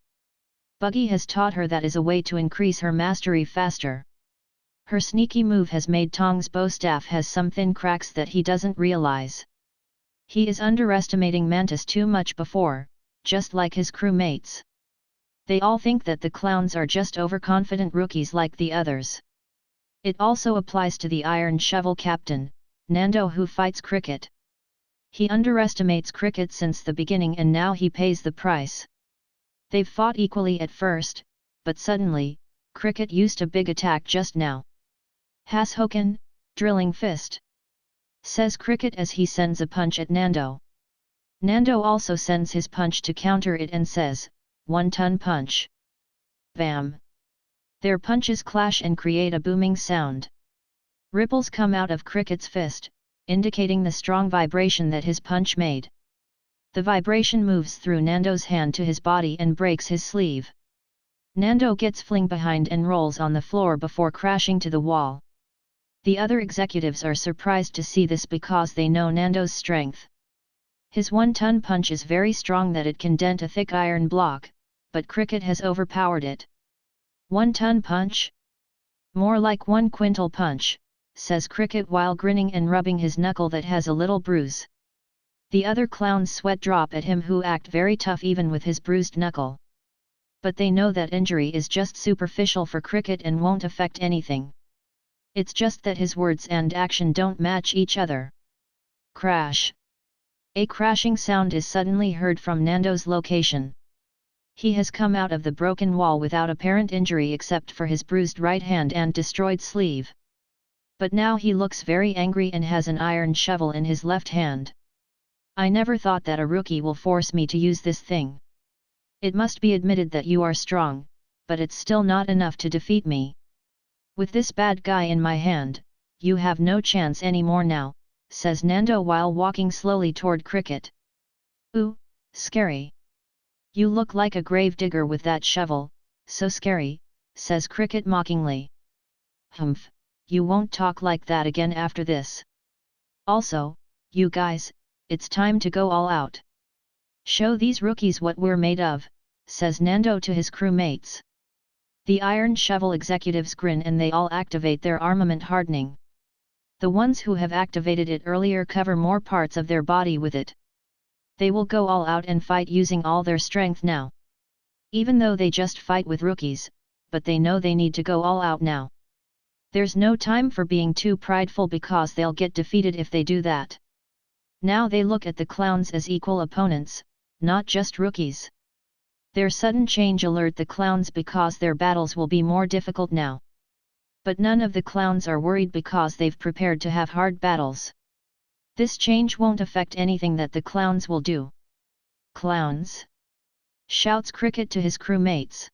Buggy has taught her that is a way to increase her mastery faster. Her sneaky move has made Tong's bow staff has some thin cracks that he doesn't realize. He is underestimating Mantis too much before, just like his crewmates. They all think that the clowns are just overconfident rookies like the others. It also applies to the Iron Shovel Captain, Nando who fights Cricket. He underestimates Cricket since the beginning and now he pays the price. They've fought equally at first, but suddenly, Cricket used a big attack just now. Hashoken, drilling fist, says Cricket as he sends a punch at Nando. Nando also sends his punch to counter it and says, 1-ton punch. Bam! Their punches clash and create a booming sound. Ripples come out of Cricket's fist, indicating the strong vibration that his punch made. The vibration moves through Nando's hand to his body and breaks his sleeve. Nando gets flung behind and rolls on the floor before crashing to the wall. The other executives are surprised to see this because they know Nando's strength. His 1-ton punch is very strong that it can dent a thick iron block, but Cricket has overpowered it. 1-ton punch? More like 1 quintal punch, says Cricket while grinning and rubbing his knuckle that has a little bruise. The other clowns sweat drop at him who act very tough even with his bruised knuckle. But they know that injury is just superficial for Cricket and won't affect anything. It's just that his words and action don't match each other. Crash! A crashing sound is suddenly heard from Nando's location. He has come out of the broken wall without apparent injury except for his bruised right hand and destroyed sleeve. But now he looks very angry and has an iron shovel in his left hand. I never thought that a rookie will force me to use this thing. It must be admitted that you are strong, but it's still not enough to defeat me. With this bad guy in my hand, you have no chance anymore now, says Nando while walking slowly toward Cricket. Ooh, scary. You look like a grave digger with that shovel, so scary, says Cricket mockingly. Humph, you won't talk like that again after this. Also, you guys, it's time to go all out. Show these rookies what we're made of, says Nando to his crewmates. The Iron Shovel executives grin and they all activate their armament hardening. The ones who have activated it earlier cover more parts of their body with it. They will go all out and fight using all their strength now. Even though they just fight with rookies, but they know they need to go all out now. There's no time for being too prideful because they'll get defeated if they do that. Now they look at the clowns as equal opponents, not just rookies. Their sudden change alert the clowns because their battles will be more difficult now. But none of the clowns are worried because they've prepared to have hard battles. This change won't affect anything that the clowns will do. Clowns! Shouts Cricket to his crewmates.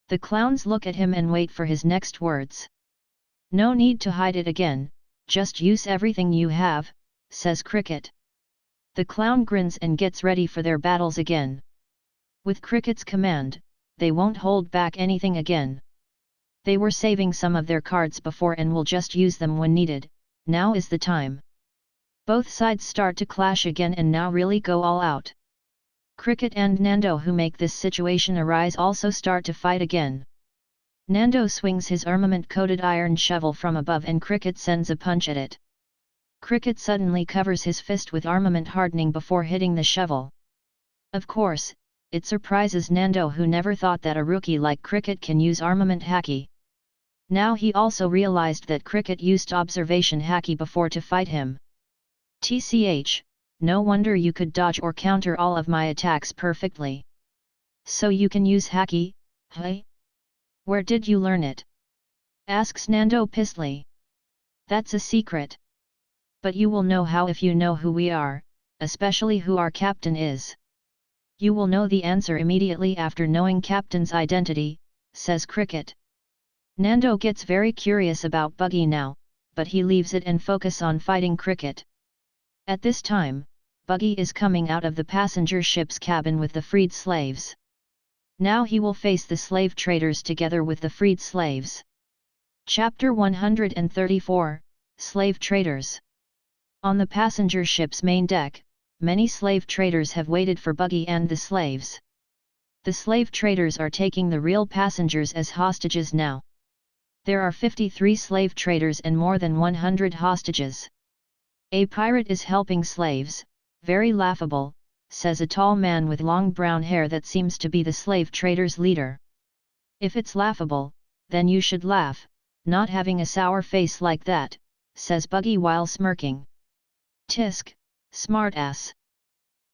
The clowns look at him and wait for his next words. No need to hide it again, just use everything you have, says Cricket. The clown grins and gets ready for their battles again. With Cricket's command, they won't hold back anything again. They were saving some of their cards before and will just use them when needed, now is the time. Both sides start to clash again and now really go all out. Cricket and Nando who make this situation arise also start to fight again. Nando swings his armament-coated iron shovel from above and Cricket sends a punch at it. Cricket suddenly covers his fist with armament hardening before hitting the shovel. Of course, it surprises Nando who never thought that a rookie like Cricket can use armament haki. Now he also realized that Cricket used observation haki before to fight him. TCH, no wonder you could dodge or counter all of my attacks perfectly. So you can use haki, hey? Where did you learn it? Asks Nando pissedly. That's a secret. But you will know how if you know who we are, especially who our captain is. You will know the answer immediately after knowing Captain's identity, says Cricket. Nando gets very curious about Buggy now, but he leaves it and focus on fighting Cricket. At this time, Buggy is coming out of the passenger ship's cabin with the freed slaves. Now he will face the slave traders together with the freed slaves. Chapter 134, Slave Traders. On the passenger ship's main deck, many slave traders have waited for Buggy and the slaves. The slave traders are taking the real passengers as hostages now. There are 53 slave traders and more than 100 hostages. A pirate is helping slaves, very laughable, says a tall man with long brown hair that seems to be the slave traders' leader. If it's laughable, then you should laugh, not having a sour face like that, says Buggy while smirking. Tisk, smartass.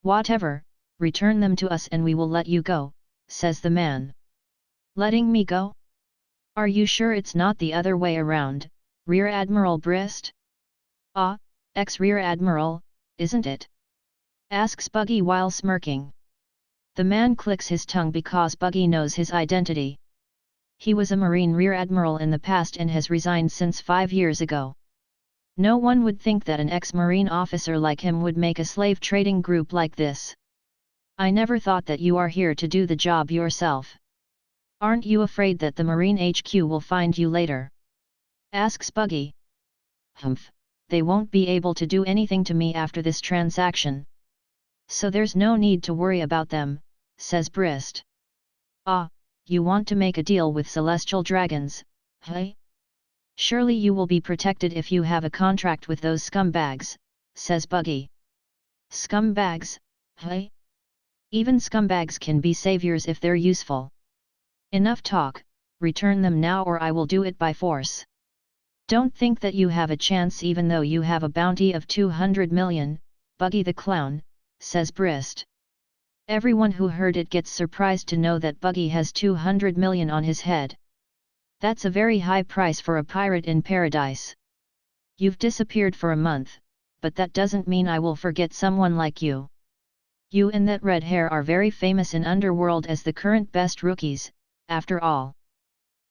Whatever, return them to us and we will let you go, says the man. Letting me go? Are you sure it's not the other way around, Rear Admiral Brist? Ah, ex-Rear Admiral, isn't it? Asks Buggy while smirking. The man clicks his tongue because Buggy knows his identity. He was a Marine Rear Admiral in the past and has resigned since 5 years ago. No one would think that an ex-Marine officer like him would make a slave trading group like this. I never thought that you are here to do the job yourself. Aren't you afraid that the Marine HQ will find you later? Asks Buggy. Humph, they won't be able to do anything to me after this transaction. So there's no need to worry about them, says Brist. Ah, you want to make a deal with celestial dragons, hey? Surely you will be protected if you have a contract with those scumbags, says Buggy. Scumbags, hey? Even scumbags can be saviors if they're useful. Enough talk, return them now or I will do it by force. Don't think that you have a chance even though you have a bounty of 200 million, Buggy the Clown, says Brist. Everyone who heard it gets surprised to know that Buggy has 200 million on his head. That's a very high price for a pirate in paradise. You've disappeared for a month, but that doesn't mean I will forget someone like you. You and that red hair are very famous in Underworld as the current best rookies, after all.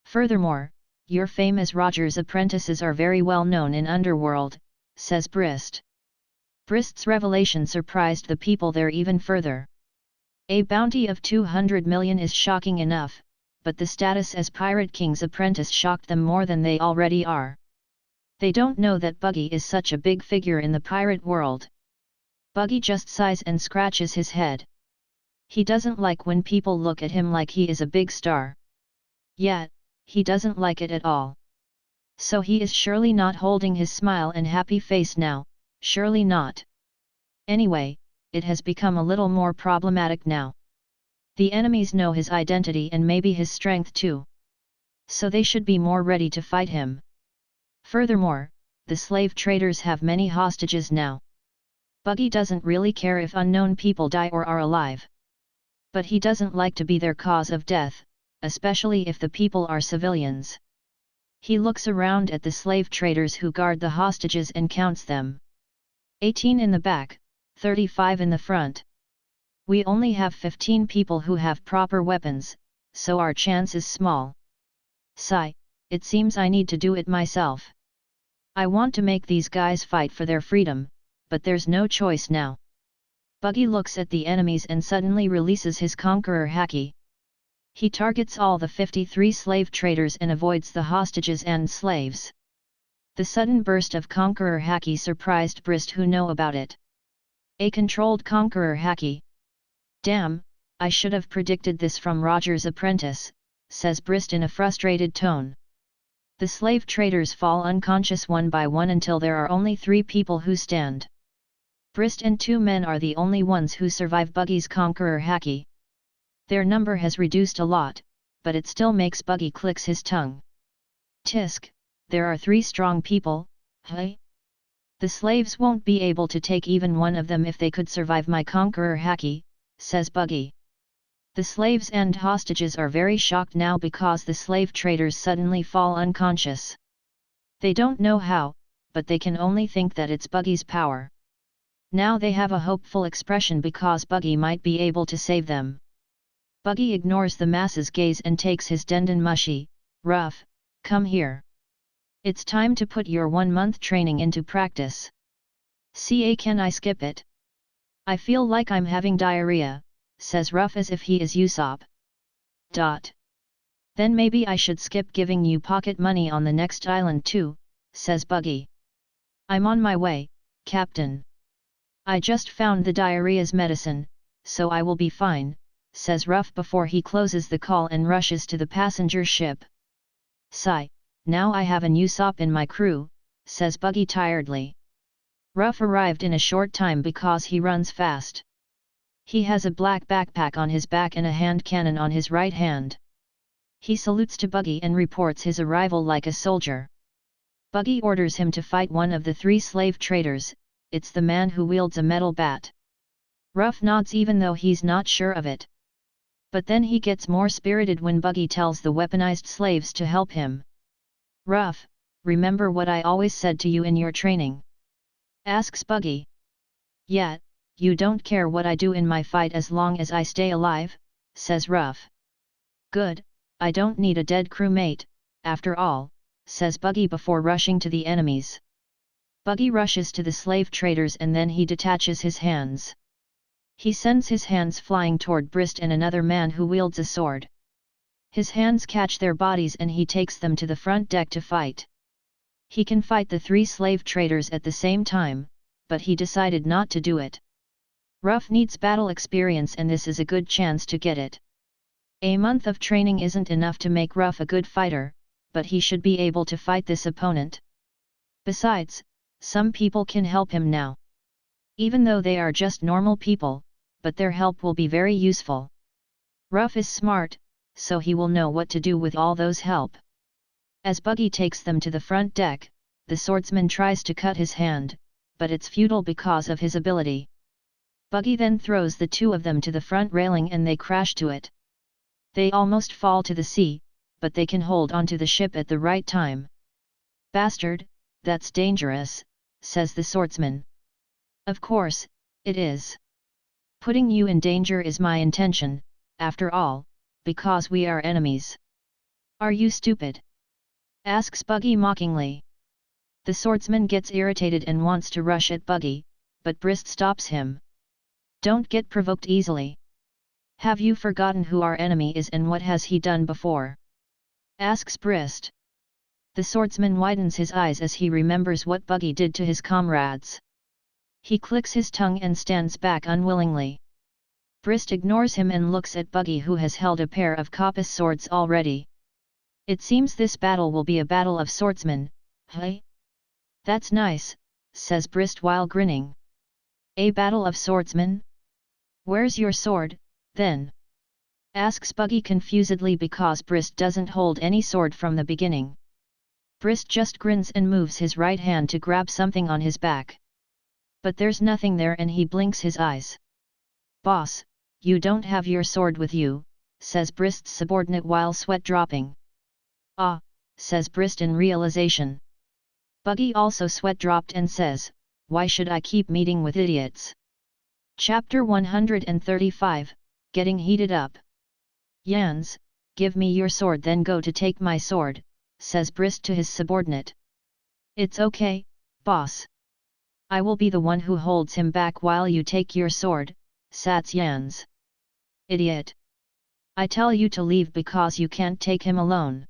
Furthermore, your fame as Roger's apprentices are very well known in Underworld, says Brist. Brist's revelation surprised the people there even further. A bounty of 200 million is shocking enough, but the status as Pirate King's apprentice shocked them more than they already are. They don't know that Buggy is such a big figure in the pirate world. Buggy just sighs and scratches his head. He doesn't like when people look at him like he is a big star. Yet, he doesn't like it at all. So he is surely not holding his smile and happy face now, surely not. Anyway, it has become a little more problematic now. The enemies know his identity and maybe his strength too. So they should be more ready to fight him. Furthermore, the slave traders have many hostages now. Buggy doesn't really care if unknown people die or are alive. But he doesn't like to be their cause of death, especially if the people are civilians. He looks around at the slave traders who guard the hostages and counts them. 18 in the back, 35 in the front. We only have 15 people who have proper weapons, so our chance is small. Sigh, it seems I need to do it myself. I want to make these guys fight for their freedom, but there's no choice now. Buggy looks at the enemies and suddenly releases his Conqueror Haki. He targets all the 53 slave traders and avoids the hostages and slaves. The sudden burst of Conqueror Haki surprised Brist who know about it. A controlled Conqueror Haki. Damn, I should have predicted this from Roger's apprentice, says Brist in a frustrated tone. The slave traders fall unconscious one by one until there are only 3 people who stand. Brist and 2 men are the only ones who survive Buggy's Conqueror Haki. Their number has reduced a lot, but it still makes Buggy clicks his tongue. Tisk, there are 3 strong people, hey? The slaves won't be able to take even one of them if they could survive my Conqueror Haki, says Buggy. The slaves and hostages are very shocked now because the slave traders suddenly fall unconscious. They don't know how, but they can only think that it's Buggy's power. Now they have a hopeful expression because Buggy might be able to save them. Buggy ignores the masses' gaze and takes his Denden Mushi. Ruff, come here. It's time to put your 1-month training into practice. Can I skip it? I feel like I'm having diarrhea, says Ruff as if he is Usopp. Then maybe I should skip giving you pocket money on the next island too, says Buggy. I'm on my way, Captain. I just found the diarrhea's medicine, so I will be fine, says Ruff before he closes the call and rushes to the passenger ship. Sigh, now I have an Usopp in my crew, says Buggy tiredly. Ruff arrived in a short time because he runs fast. He has a black backpack on his back and a hand cannon on his right hand. He salutes to Buggy and reports his arrival like a soldier. Buggy orders him to fight one of the 3 slave traders. It's the man who wields a metal bat. Ruff nods even though he's not sure of it. But then he gets more spirited when Buggy tells the weaponized slaves to help him. Ruff, remember what I always said to you in your training? Asks Buggy. Yeah, you don't care what I do in my fight as long as I stay alive, says Ruff. Good, I don't need a dead crewmate, after all, says Buggy before rushing to the enemies. Buggy rushes to the slave traders and then he detaches his hands. He sends his hands flying toward Brist and another man who wields a sword. His hands catch their bodies and he takes them to the front deck to fight. He can fight the 3 slave traders at the same time, but he decided not to do it. Ruff needs battle experience and this is a good chance to get it. A month of training isn't enough to make Ruff a good fighter, but he should be able to fight this opponent. Besides, some people can help him now. Even though they are just normal people, but their help will be very useful. Ruff is smart, so he will know what to do with all those help. As Buggy takes them to the front deck, the swordsman tries to cut his hand, but it's futile because of his ability. Buggy then throws the 2 of them to the front railing and they crash to it. They almost fall to the sea, but they can hold onto the ship at the right time. Bastard, that's dangerous, says the swordsman. Of course, it is. Putting you in danger is my intention, after all, because we are enemies. Are you stupid? Asks Buggy mockingly. The swordsman gets irritated and wants to rush at Buggy, but Brist stops him. Don't get provoked easily. Have you forgotten who our enemy is and what has he done before? Asks Brist. The swordsman widens his eyes as he remembers what Buggy did to his comrades. He clicks his tongue and stands back unwillingly. Brist ignores him and looks at Buggy who has held a pair of kopis swords already. It seems this battle will be a battle of swordsmen, hey? That's nice, says Brist while grinning. A battle of swordsmen? Where's your sword, then? Asks Buggy confusedly because Brist doesn't hold any sword from the beginning. Brist just grins and moves his right hand to grab something on his back. But there's nothing there and he blinks his eyes. Boss, you don't have your sword with you, says Brist's subordinate while sweat dropping. Ah, says Brist in realization. Buggy also sweat dropped and says, why should I keep meeting with idiots? Chapter 135, Getting Heated Up. Jans, give me your sword then go to take my sword, says Brist to his subordinate. It's okay, boss. I will be the one who holds him back while you take your sword, sats Jans. Idiot. I tell you to leave because you can't take him alone.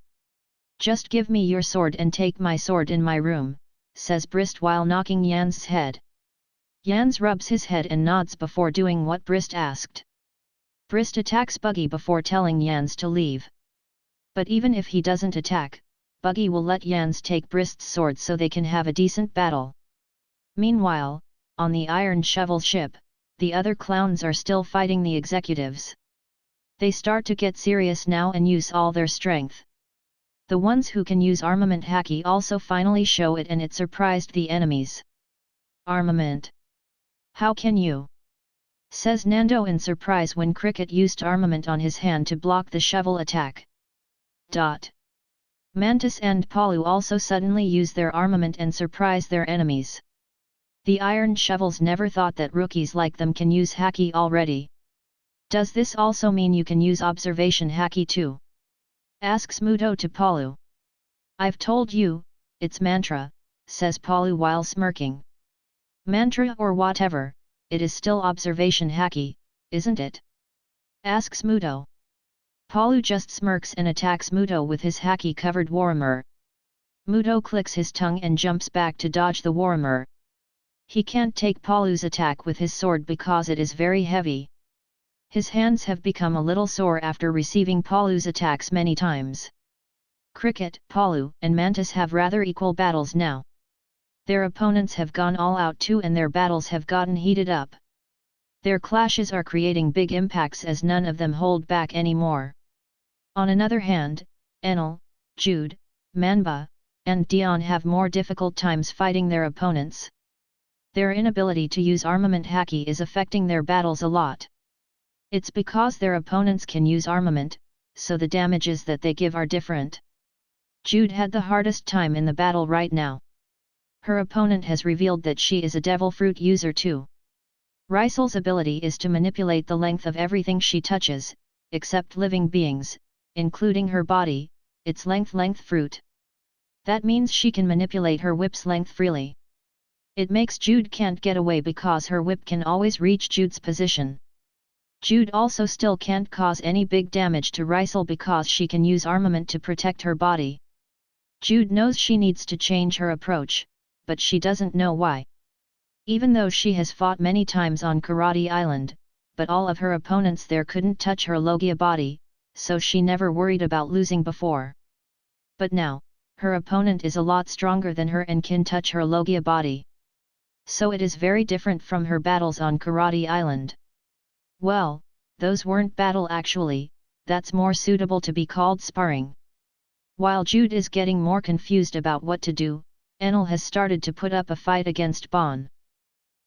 Just give me your sword and take my sword in my room, says Brist while knocking Jans' head. Jans rubs his head and nods before doing what Brist asked. Brist attacks Buggy before telling Jans to leave. But even if he doesn't attack, Buggy will let Jans take Brist's sword so they can have a decent battle. Meanwhile, on the Iron Shovel ship, the other clowns are still fighting the executives. They start to get serious now and use all their strength. The ones who can use armament haki also finally show it and it surprised the enemies. Armament. How can you? Says Nando in surprise when Cricket used armament on his hand to block the shovel attack. Mantis and Palu also suddenly use their armament and surprise their enemies. The Iron Shovels never thought that rookies like them can use haki already. Does this also mean you can use observation haki too? Asks Muto to Palu. I've told you, it's mantra, says Palu while smirking. Mantra or whatever, it is still observation haki, isn't it? Asks Muto. Palu just smirks and attacks Muto with his haki-covered warhammer. Muto clicks his tongue and jumps back to dodge the warhammer. He can't take Palu's attack with his sword because it is very heavy. His hands have become a little sore after receiving Palu's attacks many times. Cricket, Palu, and Mantis have rather equal battles now. Their opponents have gone all out too and their battles have gotten heated up. Their clashes are creating big impacts as none of them hold back anymore. On another hand, Enel, Jude, Manba, and Dion have more difficult times fighting their opponents. Their inability to use armament haki is affecting their battles a lot. It's because their opponents can use armament, so the damages that they give are different. Jude had the hardest time in the battle right now. Her opponent has revealed that she is a devil fruit user too. Risel's ability is to manipulate the length of everything she touches, except living beings, including her body, its length fruit. That means she can manipulate her whip's length freely. It makes Jude can't get away because her whip can always reach Jude's position. Jude also still can't cause any big damage to Risel because she can use armament to protect her body. Jude knows she needs to change her approach, but she doesn't know why. Even though she has fought many times on Karate Island, but all of her opponents there couldn't touch her Logia body, so she never worried about losing before. But now, her opponent is a lot stronger than her and can touch her Logia body. So it is very different from her battles on Karate Island. Well, those weren't battle actually, that's more suitable to be called sparring. While Jude is getting more confused about what to do, Enel has started to put up a fight against Bon.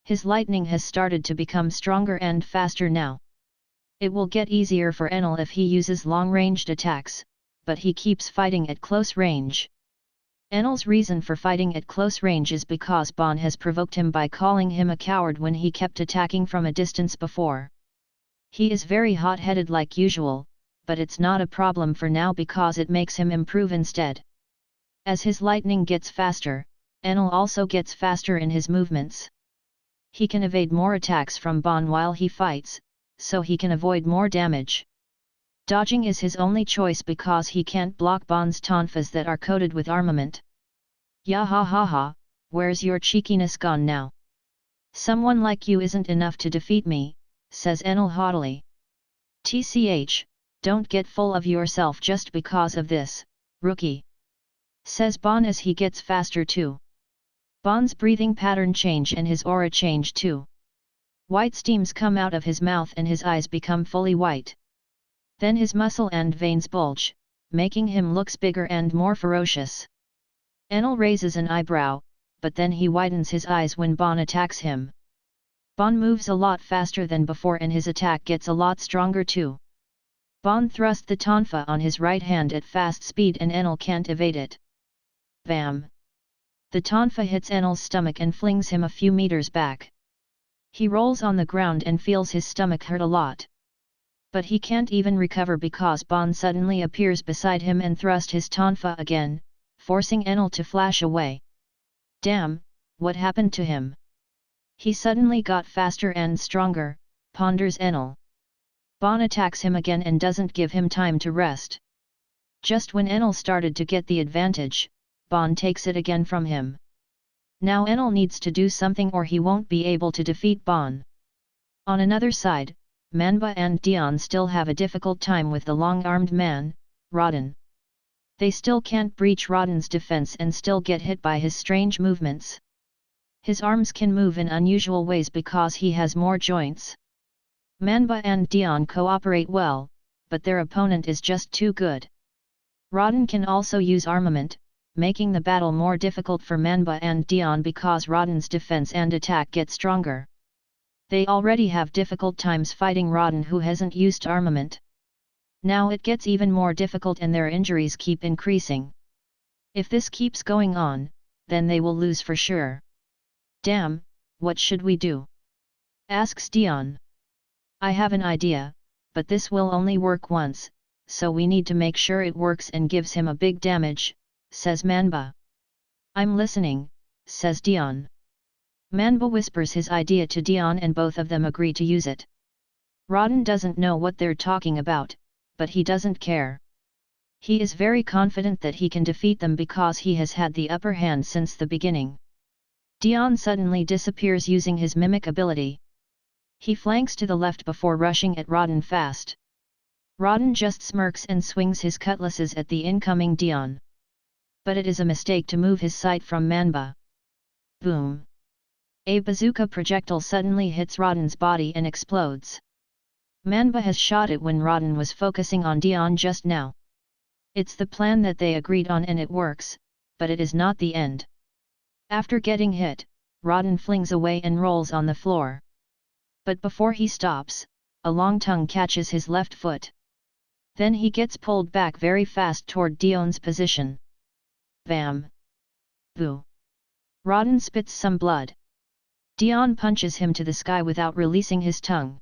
His lightning has started to become stronger and faster now. It will get easier for Enel if he uses long-ranged attacks, but he keeps fighting at close range. Enel's reason for fighting at close range is because Bon has provoked him by calling him a coward when he kept attacking from a distance before. He is very hot-headed like usual, but it's not a problem for now because it makes him improve instead. As his lightning gets faster, Enel also gets faster in his movements. He can evade more attacks from Bon while he fights, so he can avoid more damage. Dodging is his only choice because he can't block Bon's tonfas that are coated with armament. Ya ha ha ha, where's your cheekiness gone now? Someone like you isn't enough to defeat me, says Enel haughtily. TCH, don't get full of yourself just because of this, rookie, says Bon as he gets faster too. Bon's breathing pattern change and his aura change too. White steams come out of his mouth and his eyes become fully white. Then his muscle and veins bulge, making him looks bigger and more ferocious. Enel raises an eyebrow, but then he widens his eyes when Bon attacks him. Bon moves a lot faster than before and his attack gets a lot stronger too. Bon thrusts the tonfa on his right hand at fast speed and Enel can't evade it. Bam! The tonfa hits Enel's stomach and flings him a few meters back. He rolls on the ground and feels his stomach hurt a lot. But he can't even recover because Bon suddenly appears beside him and thrusts his tonfa again, forcing Enel to flash away. Damn, what happened to him? He suddenly got faster and stronger, ponders Enel. Bon attacks him again and doesn't give him time to rest. Just when Enel started to get the advantage, Bon takes it again from him. Now Enel needs to do something or he won't be able to defeat Bon. On another side, Manhwa and Dion still have a difficult time with the long-armed man, Rodin. They still can't breach Rodin's defense and still get hit by his strange movements. His arms can move in unusual ways because he has more joints. Manhwa and Dion cooperate well, but their opponent is just too good. Rodin can also use armament, making the battle more difficult for Manhwa and Dion because Rodin's defense and attack get stronger. They already have difficult times fighting Rodin who hasn't used armament. Now it gets even more difficult and their injuries keep increasing. If this keeps going on, then they will lose for sure. Damn, what should we do? Asks Dion. I have an idea, but this will only work once, so we need to make sure it works and gives him a big damage, says Manhwa. I'm listening, says Dion. Manhwa whispers his idea to Dion and both of them agree to use it. Rodin doesn't know what they're talking about, but he doesn't care. He is very confident that he can defeat them because he has had the upper hand since the beginning. Dion suddenly disappears using his mimic ability. He flanks to the left before rushing at Rodin fast. Rodin just smirks and swings his cutlasses at the incoming Dion. But it is a mistake to move his sight from Manhwa. Boom! A bazooka projectile suddenly hits Rodin's body and explodes. Manhwa has shot it when Rodin was focusing on Dion just now. It's the plan that they agreed on and it works, but it is not the end. After getting hit, Rodden flings away and rolls on the floor. But before he stops, a long tongue catches his left foot. Then he gets pulled back very fast toward Dion's position. Bam! Boo! Rodden spits some blood. Dion punches him to the sky without releasing his tongue.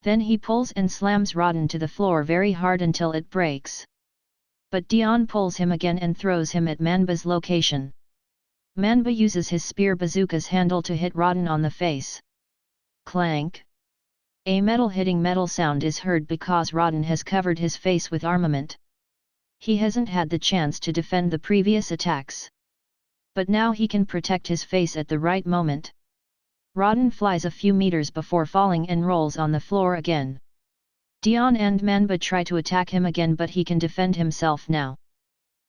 Then he pulls and slams Rodden to the floor very hard until it breaks. But Dion pulls him again and throws him at Manba's location. Manba uses his spear bazooka's handle to hit Rodden on the face. Clank! A metal hitting metal sound is heard because Rodden has covered his face with armament. He hasn't had the chance to defend the previous attacks. But now he can protect his face at the right moment. Rodden flies a few meters before falling and rolls on the floor again. Dion and Manba try to attack him again, but he can defend himself now.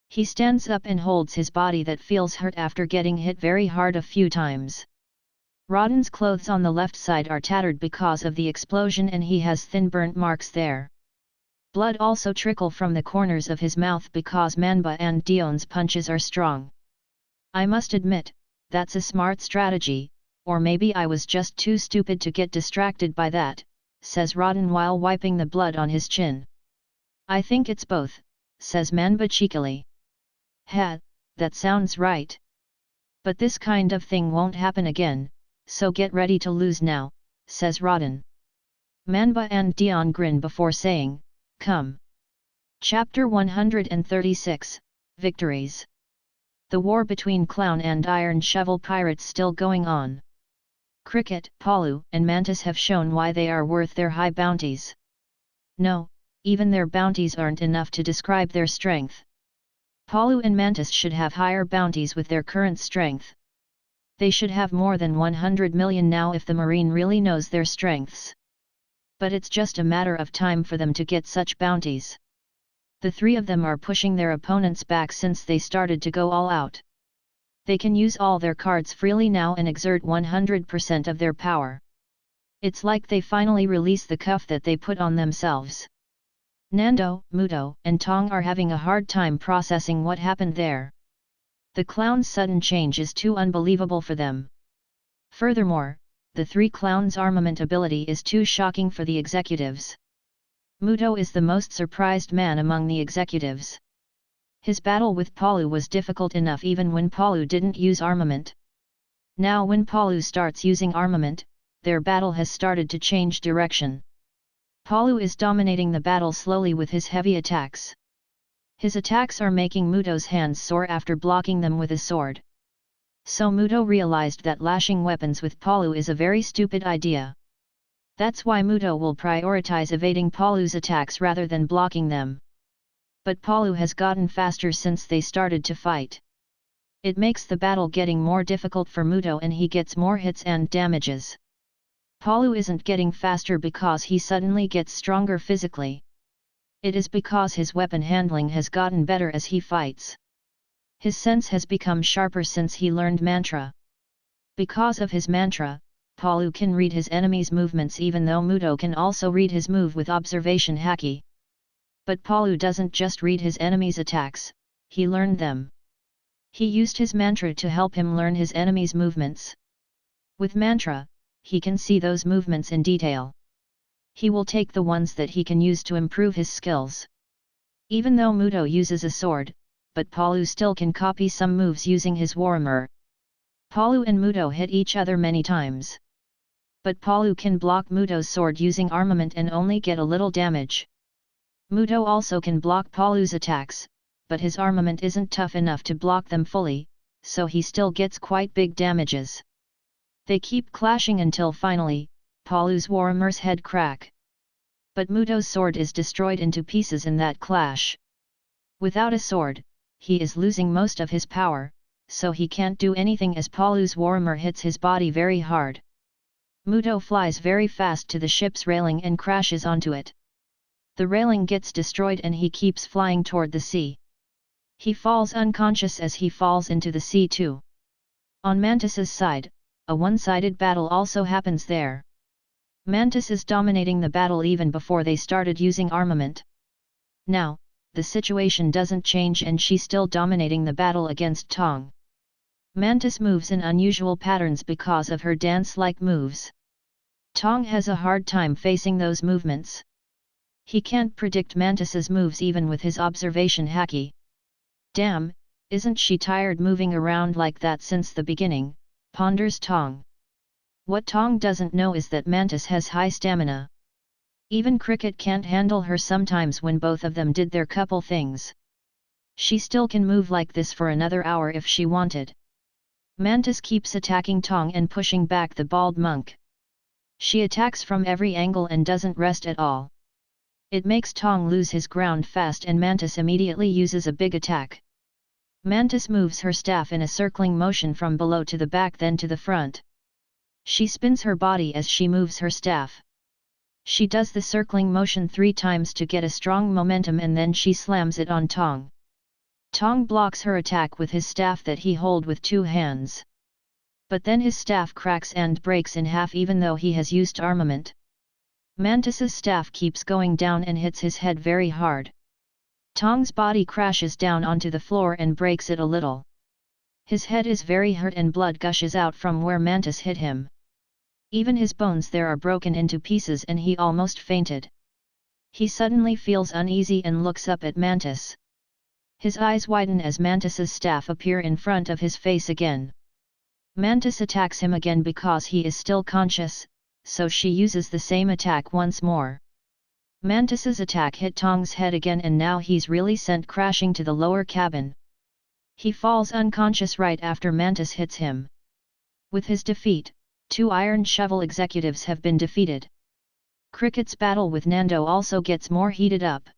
He stands up and holds his body that feels hurt after getting hit very hard a few times. Rodden's clothes on the left side are tattered because of the explosion and he has thin burnt marks there. Blood also trickle from the corners of his mouth because Manba and Dion's punches are strong. I must admit, that's a smart strategy, or maybe I was just too stupid to get distracted by that, says Rodden while wiping the blood on his chin. I think it's both, says Manba cheekily. That sounds right. But this kind of thing won't happen again, so get ready to lose now, says Rodden. Manba and Dion grin before saying, come. Chapter 136, Victories. The war between Clown and Iron Shovel pirates still going on. Cricket, Palu, and Mantis have shown why they are worth their high bounties. No, even their bounties aren't enough to describe their strength. Palu and Mantis should have higher bounties with their current strength. They should have more than 100 million now if the Marine really knows their strengths. But it's just a matter of time for them to get such bounties. The three of them are pushing their opponents back since they started to go all out. They can use all their cards freely now and exert 100% of their power. It's like they finally release the cuff that they put on themselves. Nando, Muto, and Tong are having a hard time processing what happened there. The clown's sudden change is too unbelievable for them. Furthermore, the three clowns' armament ability is too shocking for the executives. Muto is the most surprised man among the executives. His battle with Palu was difficult enough even when Palu didn't use armament. Now when Palu starts using armament, their battle has started to change direction. Palu is dominating the battle slowly with his heavy attacks. His attacks are making Muto's hands sore after blocking them with a sword. So Muto realized that lashing weapons with Palu is a very stupid idea. That's why Muto will prioritize evading Palu's attacks rather than blocking them. But Palu has gotten faster since they started to fight. It makes the battle getting more difficult for Muto and he gets more hits and damages. Palu isn't getting faster because he suddenly gets stronger physically. It is because his weapon handling has gotten better as he fights. His sense has become sharper since he learned mantra. Because of his mantra, Palu can read his enemy's movements even though Muto can also read his move with observation haki. But Palu doesn't just read his enemy's attacks, he learned them. He used his mantra to help him learn his enemy's movements. With mantra, he can see those movements in detail. He will take the ones that he can use to improve his skills. Even though Muto uses a sword, but Palu still can copy some moves using his Warhammer. Palu and Muto hit each other many times. But Palu can block Muto's sword using armament and only get a little damage. Muto also can block Palu's attacks, but his armament isn't tough enough to block them fully, so he still gets quite big damages. They keep clashing until finally, Palu's Warhammer's head crack. But Muto's sword is destroyed into pieces in that clash. Without a sword, he is losing most of his power, so he can't do anything as Palu's Warhammer hits his body very hard. Muto flies very fast to the ship's railing and crashes onto it. The railing gets destroyed and he keeps flying toward the sea. He falls unconscious as he falls into the sea too. On Mantis's side, a one-sided battle also happens there. Mantis is dominating the battle even before they started using armament. Now, the situation doesn't change and she's still dominating the battle against Tong. Mantis moves in unusual patterns because of her dance-like moves. Tong has a hard time facing those movements. He can't predict Mantis's moves even with his observation haki. Damn, isn't she tired moving around like that since the beginning, ponders Tong. What Tong doesn't know is that Mantis has high stamina. Even Cricket can't handle her sometimes when both of them did their couple things. She still can move like this for another hour if she wanted. Mantis keeps attacking Tong and pushing back the bald monk. She attacks from every angle and doesn't rest at all. It makes Tong lose his ground fast and Mantis immediately uses a big attack. Mantis moves her staff in a circling motion from below to the back then to the front. She spins her body as she moves her staff. She does the circling motion 3 times to get a strong momentum and then she slams it on Tong. Tong blocks her attack with his staff that he holds with 2 hands. But then his staff cracks and breaks in half even though he has used armament. Mantis's staff keeps going down and hits his head very hard. Tong's body crashes down onto the floor and breaks it a little. His head is very hurt and blood gushes out from where Mantis hit him. Even his bones there are broken into pieces and he almost fainted. He suddenly feels uneasy and looks up at Mantis. His eyes widen as Mantis's staff appear in front of his face again. Mantis attacks him again because he is still conscious, so she uses the same attack once more. Mantis's attack hit Tong's head again and now he's really sent crashing to the lower cabin. He falls unconscious right after Mantis hits him. With his defeat, 2 Iron Shovel executives have been defeated. Cricket's battle with Nando also gets more heated up.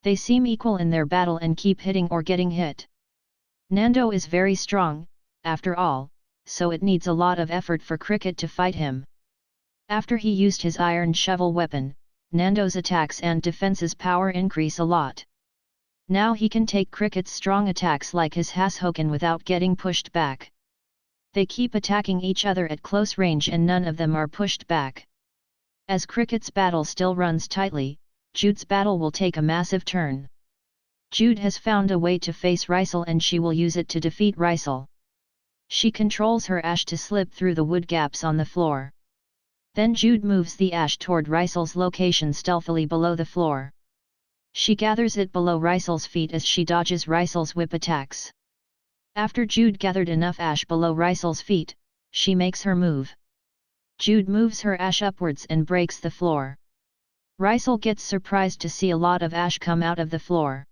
They seem equal in their battle and keep hitting or getting hit. Nando is very strong, after all, so it needs a lot of effort for Cricket to fight him. After he used his Iron Shovel weapon, Nando's attacks and defenses power increase a lot. Now he can take Cricket's strong attacks like his Hashoken without getting pushed back. They keep attacking each other at close range and none of them are pushed back. As Cricket's battle still runs tightly, Jude's battle will take a massive turn. Jude has found a way to face Rysel and she will use it to defeat Rysel. She controls her ash to slip through the wood gaps on the floor. Then Jude moves the ash toward Rysel's location stealthily below the floor. She gathers it below Rysel's feet as she dodges Rysel's whip attacks. After Jude gathered enough ash below Rysel's feet, she makes her move. Jude moves her ash upwards and breaks the floor. Rysel gets surprised to see a lot of ash come out of the floor.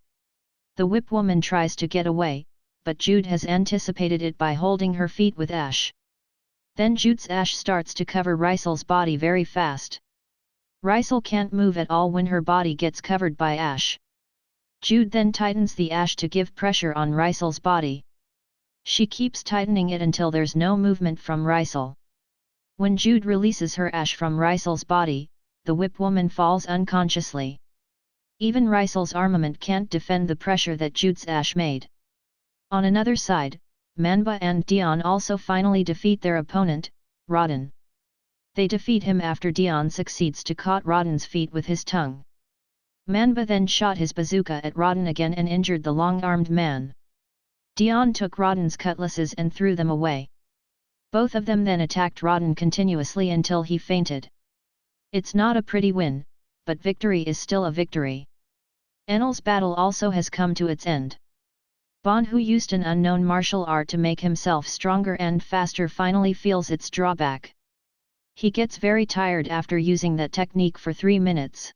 The whip woman tries to get away, but Jude has anticipated it by holding her feet with ash. Then Jude's ash starts to cover Rysel's body very fast. Rysel can't move at all when her body gets covered by ash. Jude then tightens the ash to give pressure on Rysel's body. She keeps tightening it until there's no movement from Rysel. When Jude releases her ash from Rysel's body, the whip woman falls unconsciously. Even Rysel's armament can't defend the pressure that Jude's ash made. On another side, Manhwa and Dion also finally defeat their opponent, Rodin. They defeat him after Dion succeeds to caught Rodin's feet with his tongue. Manhwa then shot his bazooka at Rodin again and injured the long-armed man. Dion took Rodin's cutlasses and threw them away. Both of them then attacked Rodin continuously until he fainted. It's not a pretty win, but victory is still a victory. Enel's battle also has come to its end. Bon, who used an unknown martial art to make himself stronger and faster, finally feels its drawback. He gets very tired after using that technique for 3 minutes.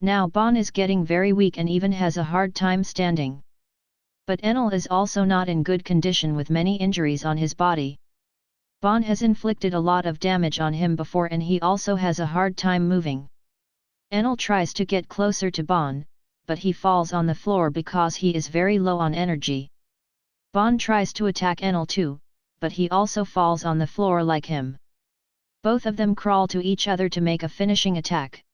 Now Bon is getting very weak and even has a hard time standing. But Enel is also not in good condition with many injuries on his body. Bon has inflicted a lot of damage on him before and he also has a hard time moving. Enel tries to get closer to Bon, but he falls on the floor because he is very low on energy. Bon tries to attack Enel too, but he also falls on the floor like him. Both of them crawl to each other to make a finishing attack.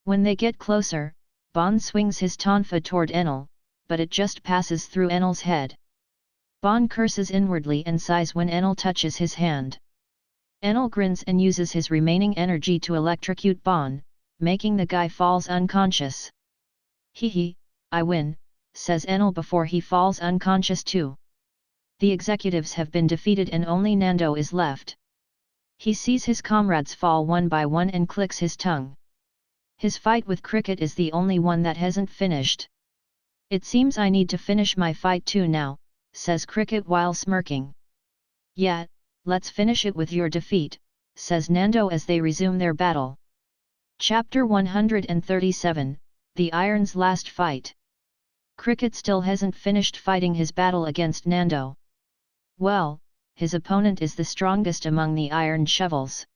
When they get closer, Bon swings his tonfa toward Enel, but it just passes through Enel's head. Bon curses inwardly and sighs when Enel touches his hand. Enel grins and uses his remaining energy to electrocute Bon, making the guy falls unconscious. Hee hee, I win, says Enel before he falls unconscious too. The executives have been defeated and only Nando is left. He sees his comrades fall one by one and clicks his tongue. His fight with Cricket is the only one that hasn't finished. It seems I need to finish my fight too now, says Cricket while smirking. Yeah, let's finish it with your defeat, says Nando as they resume their battle. Chapter 137, The Iron's Last Fight. Cricket still hasn't finished fighting his battle against Nando. Well, his opponent is the strongest among the iron shovels.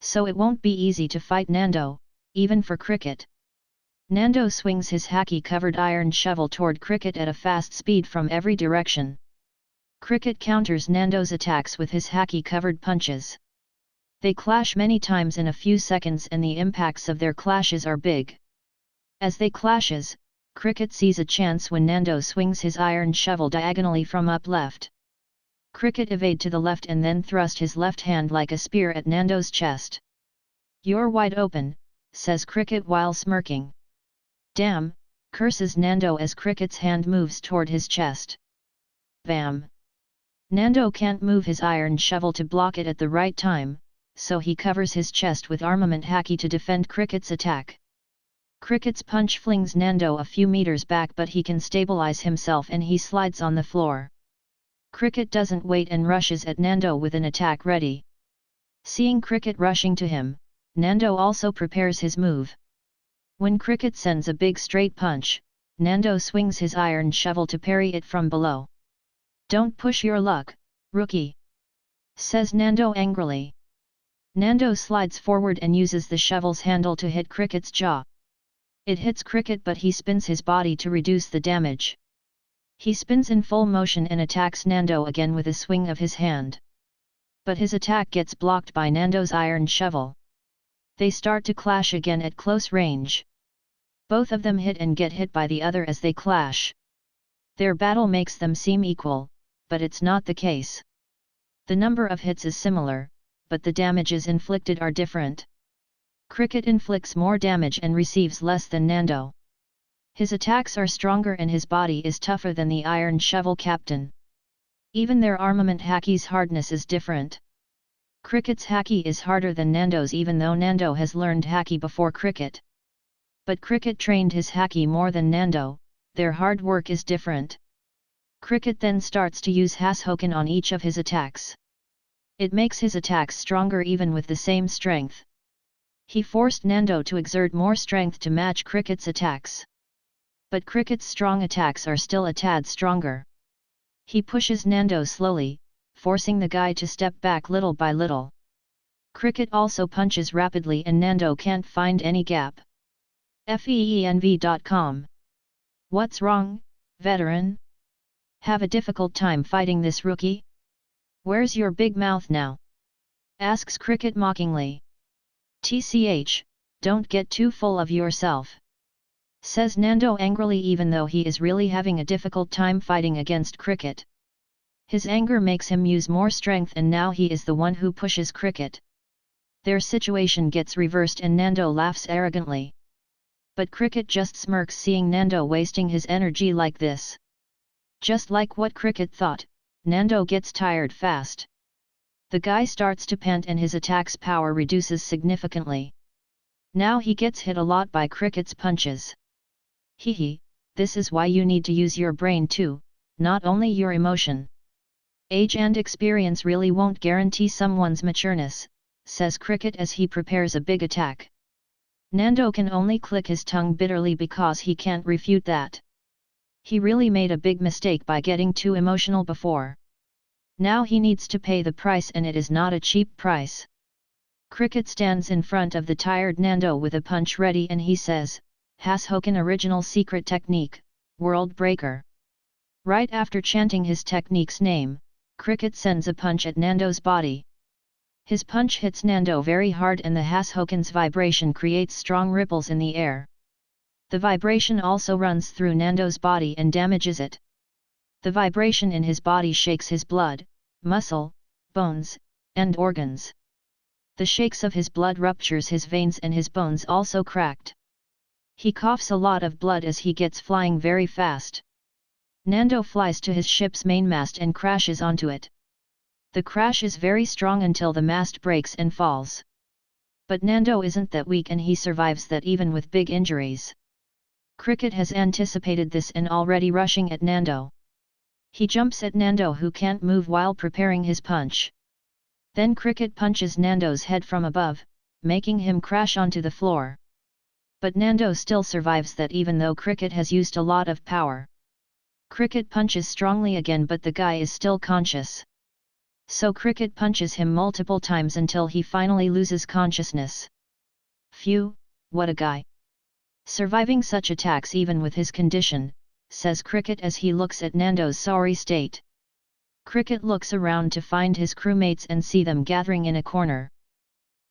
So it won't be easy to fight Nando, even for Cricket. Nando swings his haki-covered iron shovel toward Cricket at a fast speed from every direction. Cricket counters Nando's attacks with his haki-covered punches. They clash many times in a few seconds and the impacts of their clashes are big. As they clashes, Cricket sees a chance when Nando swings his iron shovel diagonally from up left. Cricket evade to the left and then thrust his left hand like a spear at Nando's chest. You're wide open, says Cricket while smirking. Damn, curses Nando as Cricket's hand moves toward his chest. Bam! Nando can't move his iron shovel to block it at the right time, so he covers his chest with armament haki to defend Cricket's attack. Cricket's punch flings Nando a few meters back but he can stabilize himself and he slides on the floor. Cricket doesn't wait and rushes at Nando with an attack ready. Seeing Cricket rushing to him, Nando also prepares his move. When Cricket sends a big straight punch, Nando swings his iron shovel to parry it from below. Don't push your luck, rookie, says Nando angrily. Nando slides forward and uses the shovel's handle to hit Cricket's jaw. It hits Cricket but he spins his body to reduce the damage. He spins in full motion and attacks Nando again with a swing of his hand. But his attack gets blocked by Nando's iron shovel. They start to clash again at close range. Both of them hit and get hit by the other as they clash. Their battle makes them seem equal, but it's not the case. The number of hits is similar, but the damages inflicted are different. Cricket inflicts more damage and receives less than Nando. His attacks are stronger and his body is tougher than the iron shovel captain. Even their armament haki's hardness is different. Cricket's haki is harder than Nando's even though Nando has learned haki before Cricket. But Cricket trained his haki more than Nando, their hard work is different. Cricket then starts to use Hashoken on each of his attacks. It makes his attacks stronger even with the same strength. He forced Nando to exert more strength to match Cricket's attacks. But Cricket's strong attacks are still a tad stronger. He pushes Nando slowly, forcing the guy to step back little by little. Cricket also punches rapidly and Nando can't find any gap. FEENV.com. What's wrong, veteran? Have a difficult time fighting this rookie? Where's your big mouth now? Asks Cricket mockingly. TCH, don't get too full of yourself, says Nando angrily even though he is really having a difficult time fighting against Cricket. His anger makes him use more strength and now he is the one who pushes Cricket. Their situation gets reversed and Nando laughs arrogantly. But Cricket just smirks seeing Nando wasting his energy like this. Just like what Cricket thought, Nando gets tired fast. The guy starts to pant and his attack's power reduces significantly. Now he gets hit a lot by Cricket's punches. Hehe, this is why you need to use your brain too, not only your emotion. Age and experience really won't guarantee someone's matureness, says Cricket as he prepares a big attack. Nando can only click his tongue bitterly because he can't refute that. He really made a big mistake by getting too emotional before. Now he needs to pay the price and it is not a cheap price. Cricket stands in front of the tired Nando with a punch ready and he says, Hashoken original secret technique, World Breaker. Right after chanting his technique's name, Cricket sends a punch at Nando's body. His punch hits Nando very hard and the Hashoken's vibration creates strong ripples in the air. The vibration also runs through Nando's body and damages it. The vibration in his body shakes his blood, muscle, bones, and organs. The shakes of his blood ruptures his veins and his bones also cracked. He coughs a lot of blood as he gets flying very fast. Nando flies to his ship's mainmast and crashes onto it. The crash is very strong until the mast breaks and falls. But Nando isn't that weak and he survives that even with big injuries. Cricket has anticipated this and already rushing at Nando. He jumps at Nando who can't move while preparing his punch. Then Cricket punches Nando's head from above, making him crash onto the floor. But Nando still survives that even though Cricket has used a lot of power. Cricket punches strongly again but the guy is still conscious. So Cricket punches him multiple times until he finally loses consciousness. Phew, what a guy. Surviving such attacks even with his condition, says Cricket as he looks at Nando's sorry state. Cricket looks around to find his crewmates and see them gathering in a corner.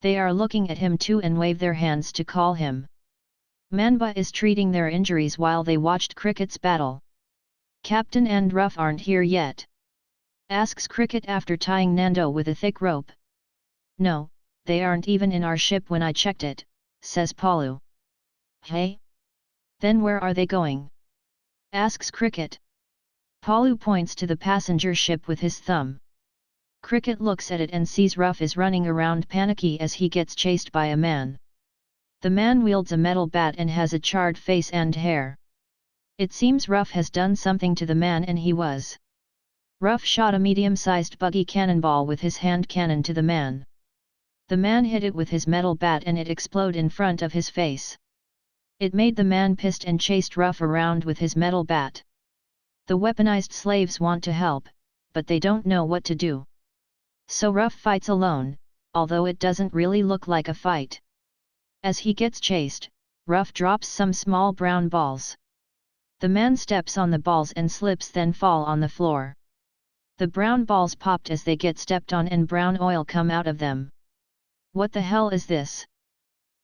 They are looking at him too and wave their hands to call him. Manhwa is treating their injuries while they watched Cricket's battle. Captain and Ruff aren't here yet. Asks Cricket after tying Nando with a thick rope. No, they aren't even in our ship when I checked it, says Palu. Hey? Then where are they going? Asks Cricket. Palu points to the passenger ship with his thumb. Cricket looks at it and sees Ruff is running around panicky as he gets chased by a man. The man wields a metal bat and has a charred face and hair. It seems Ruff has done something to the man and he was. Ruff shot a medium-sized buggy cannonball with his hand cannon to the man. The man hit it with his metal bat and it exploded in front of his face. It made the man pissed and chased Ruff around with his metal bat. The weaponized slaves want to help, but they don't know what to do. So Ruff fights alone, although it doesn't really look like a fight. As he gets chased, Ruff drops some small brown balls. The man steps on the balls and slips then fall on the floor. The brown balls popped as they get stepped on and brown oil come out of them. What the hell is this?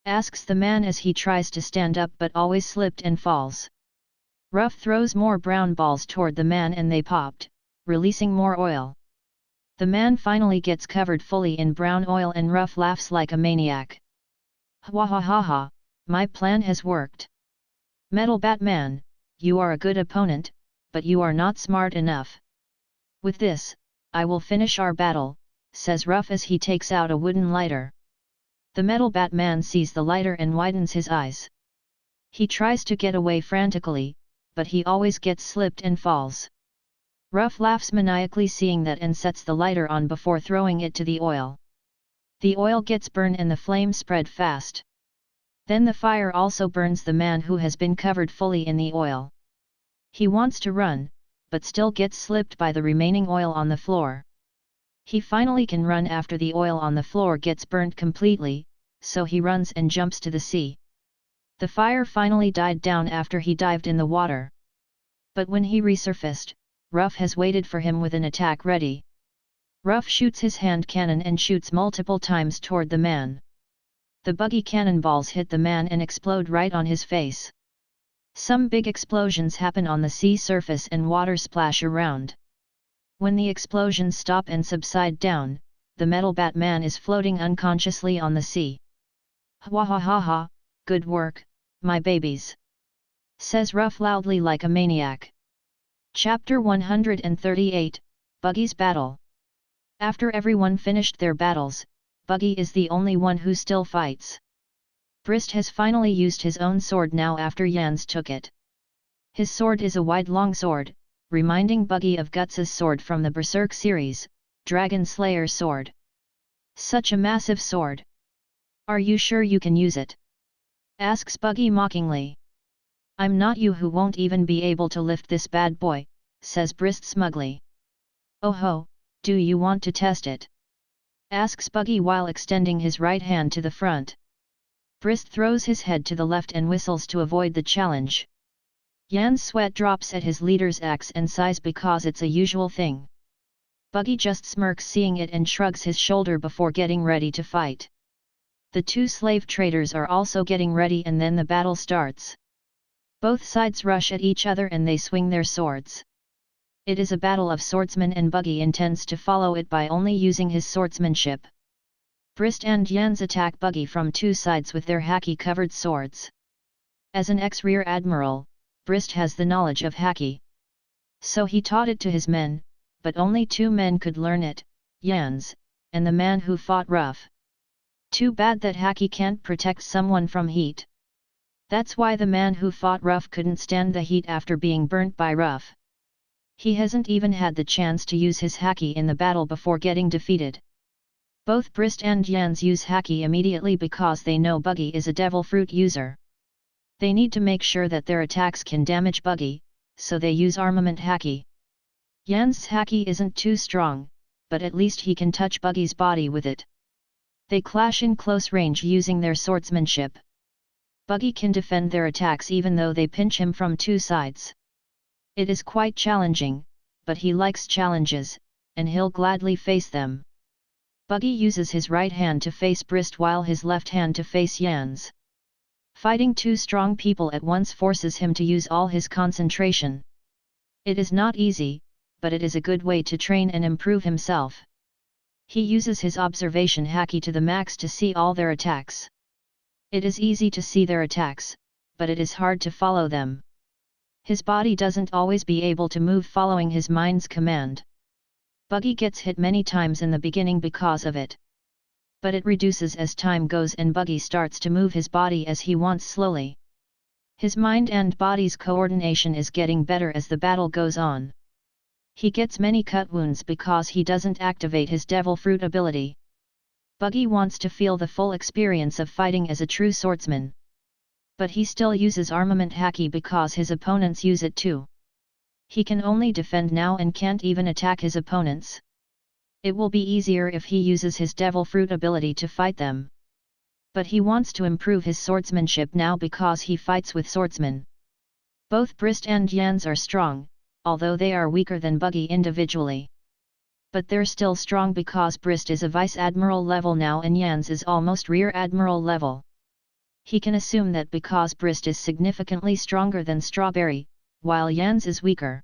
Asks the man as he tries to stand up but always slipped and falls. Ruff throws more brown balls toward the man and they popped, releasing more oil. The man finally gets covered fully in brown oil and Ruff laughs like a maniac. Ha ha ha ha, my plan has worked. Metal Batman, you are a good opponent, but you are not smart enough. With this, I will finish our battle, says Ruff as he takes out a wooden lighter. The Metal Batman sees the lighter and widens his eyes. He tries to get away frantically, but he always gets slipped and falls. Ruff laughs maniacally seeing that and sets the lighter on before throwing it to the oil. The oil gets burned and the flame spread fast. Then the fire also burns the man who has been covered fully in the oil. He wants to run, but still gets slipped by the remaining oil on the floor. He finally can run after the oil on the floor gets burnt completely, so he runs and jumps to the sea. The fire finally died down after he dived in the water. But when he resurfaced, Ruff has waited for him with an attack ready. Ruff shoots his hand cannon and shoots multiple times toward the man. The buggy cannonballs hit the man and explode right on his face. Some big explosions happen on the sea surface and water splash around. When the explosions stop and subside down, the Metal Batman is floating unconsciously on the sea. Ha ha ha ha, good work, my babies. Says Ruff loudly like a maniac. Chapter 138, Buggy's Battle. After everyone finished their battles, Buggy is the only one who still fights. Brist has finally used his own sword now after Jans took it. His sword is a wide long sword, reminding Buggy of Guts' sword from the Berserk series, Dragon Slayer sword. Such a massive sword. Are you sure you can use it? Asks Buggy mockingly. I'm not you who won't even be able to lift this bad boy, says Brist smugly. Oh ho, do you want to test it? Asks Buggy while extending his right hand to the front. Brist throws his head to the left and whistles to avoid the challenge. Jan's sweat drops at his leader's axe and sighs because it's a usual thing. Buggy just smirks seeing it and shrugs his shoulder before getting ready to fight. The two slave traders are also getting ready and then the battle starts. Both sides rush at each other and they swing their swords. It is a battle of swordsmen and Buggy intends to follow it by only using his swordsmanship. Brist and Jans attack Buggy from two sides with their haki-covered swords. As an ex-rear admiral, Brist has the knowledge of haki. So he taught it to his men, but only 2 men could learn it, Yans, and the man who fought rough. Too bad that haki can't protect someone from heat. That's why the man who fought rough couldn't stand the heat after being burnt by rough. He hasn't even had the chance to use his haki in the battle before getting defeated. Both Brist and Yans use haki immediately because they know Buggy is a devil fruit user. They need to make sure that their attacks can damage Buggy, so they use armament haki. Yan's haki isn't too strong, but at least he can touch Buggy's body with it. They clash in close range using their swordsmanship. Buggy can defend their attacks even though they pinch him from 2 sides. It is quite challenging, but he likes challenges, and he'll gladly face them. Buggy uses his right hand to face Brist while his left hand to face Yans. Fighting 2 strong people at once forces him to use all his concentration. It is not easy, but it is a good way to train and improve himself. He uses his observation haki to the max to see all their attacks. It is easy to see their attacks, but it is hard to follow them. His body doesn't always be able to move following his mind's command. Buggy gets hit many times in the beginning because of it. But it reduces as time goes and Buggy starts to move his body as he wants slowly. His mind and body's coordination is getting better as the battle goes on. He gets many cut wounds because he doesn't activate his devil fruit ability. Buggy wants to feel the full experience of fighting as a true swordsman. But he still uses armament haki because his opponents use it too. He can only defend now and can't even attack his opponents. It will be easier if he uses his devil fruit ability to fight them. But he wants to improve his swordsmanship now because he fights with swordsmen. Both Brist and Yans are strong, although they are weaker than Buggy individually. But they're still strong because Brist is a vice admiral level now and Yans is almost rear admiral level. He can assume that because Brist is significantly stronger than Strawberry, while Yans is weaker.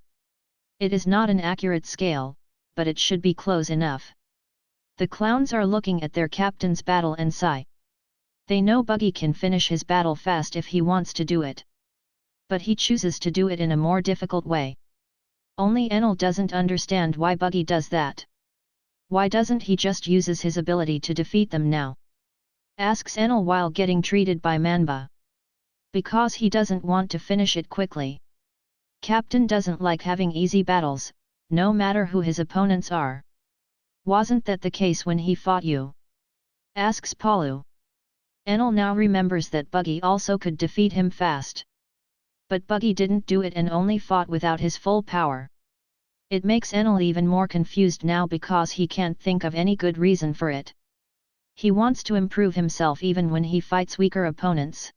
It is not an accurate scale, but it should be close enough. The clowns are looking at their captain's battle and sigh. They know Buggy can finish his battle fast if he wants to do it. But he chooses to do it in a more difficult way. Only Enel doesn't understand why Buggy does that. Why doesn't he just uses his ability to defeat them now? Asks Enel while getting treated by Manhwa. Because he doesn't want to finish it quickly. Captain doesn't like having easy battles, no matter who his opponents are. Wasn't that the case when he fought you? Asks Palu. Enel now remembers that Buggy also could defeat him fast. But Buggy didn't do it and only fought without his full power. It makes Enel even more confused now because he can't think of any good reason for it. He wants to improve himself even when he fights weaker opponents.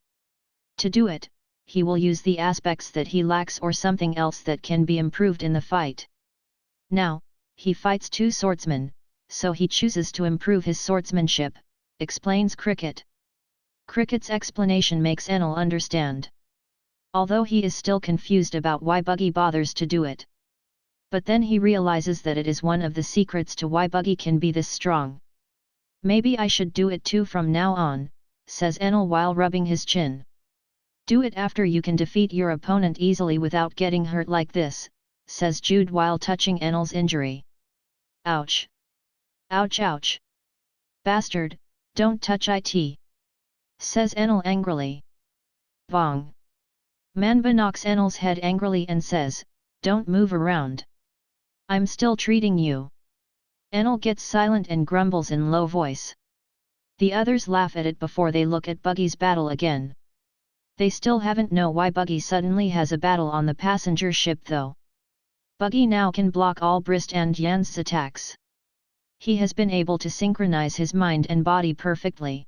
To do it, he will use the aspects that he lacks or something else that can be improved in the fight. Now, he fights 2 swordsmen, so he chooses to improve his swordsmanship, explains Cricket. Cricket's explanation makes Enel understand. Although he is still confused about why Buggy bothers to do it. But then he realizes that it is one of the secrets to why Buggy can be this strong. Maybe I should do it too from now on, says Enel while rubbing his chin. Do it after you can defeat your opponent easily without getting hurt like this, says Jude while touching Enel's injury. Ouch! Ouch ouch! Bastard, don't touch it! Says Enel angrily. Vong! Manhwa knocks Enel's head angrily and says, don't move around. I'm still treating you. Enel gets silent and grumbles in low voice. The others laugh at it before they look at Buggy's battle again. They still haven't know why Buggy suddenly has a battle on the passenger ship though. Buggy now can block all Brist and Yan's attacks. He has been able to synchronize his mind and body perfectly.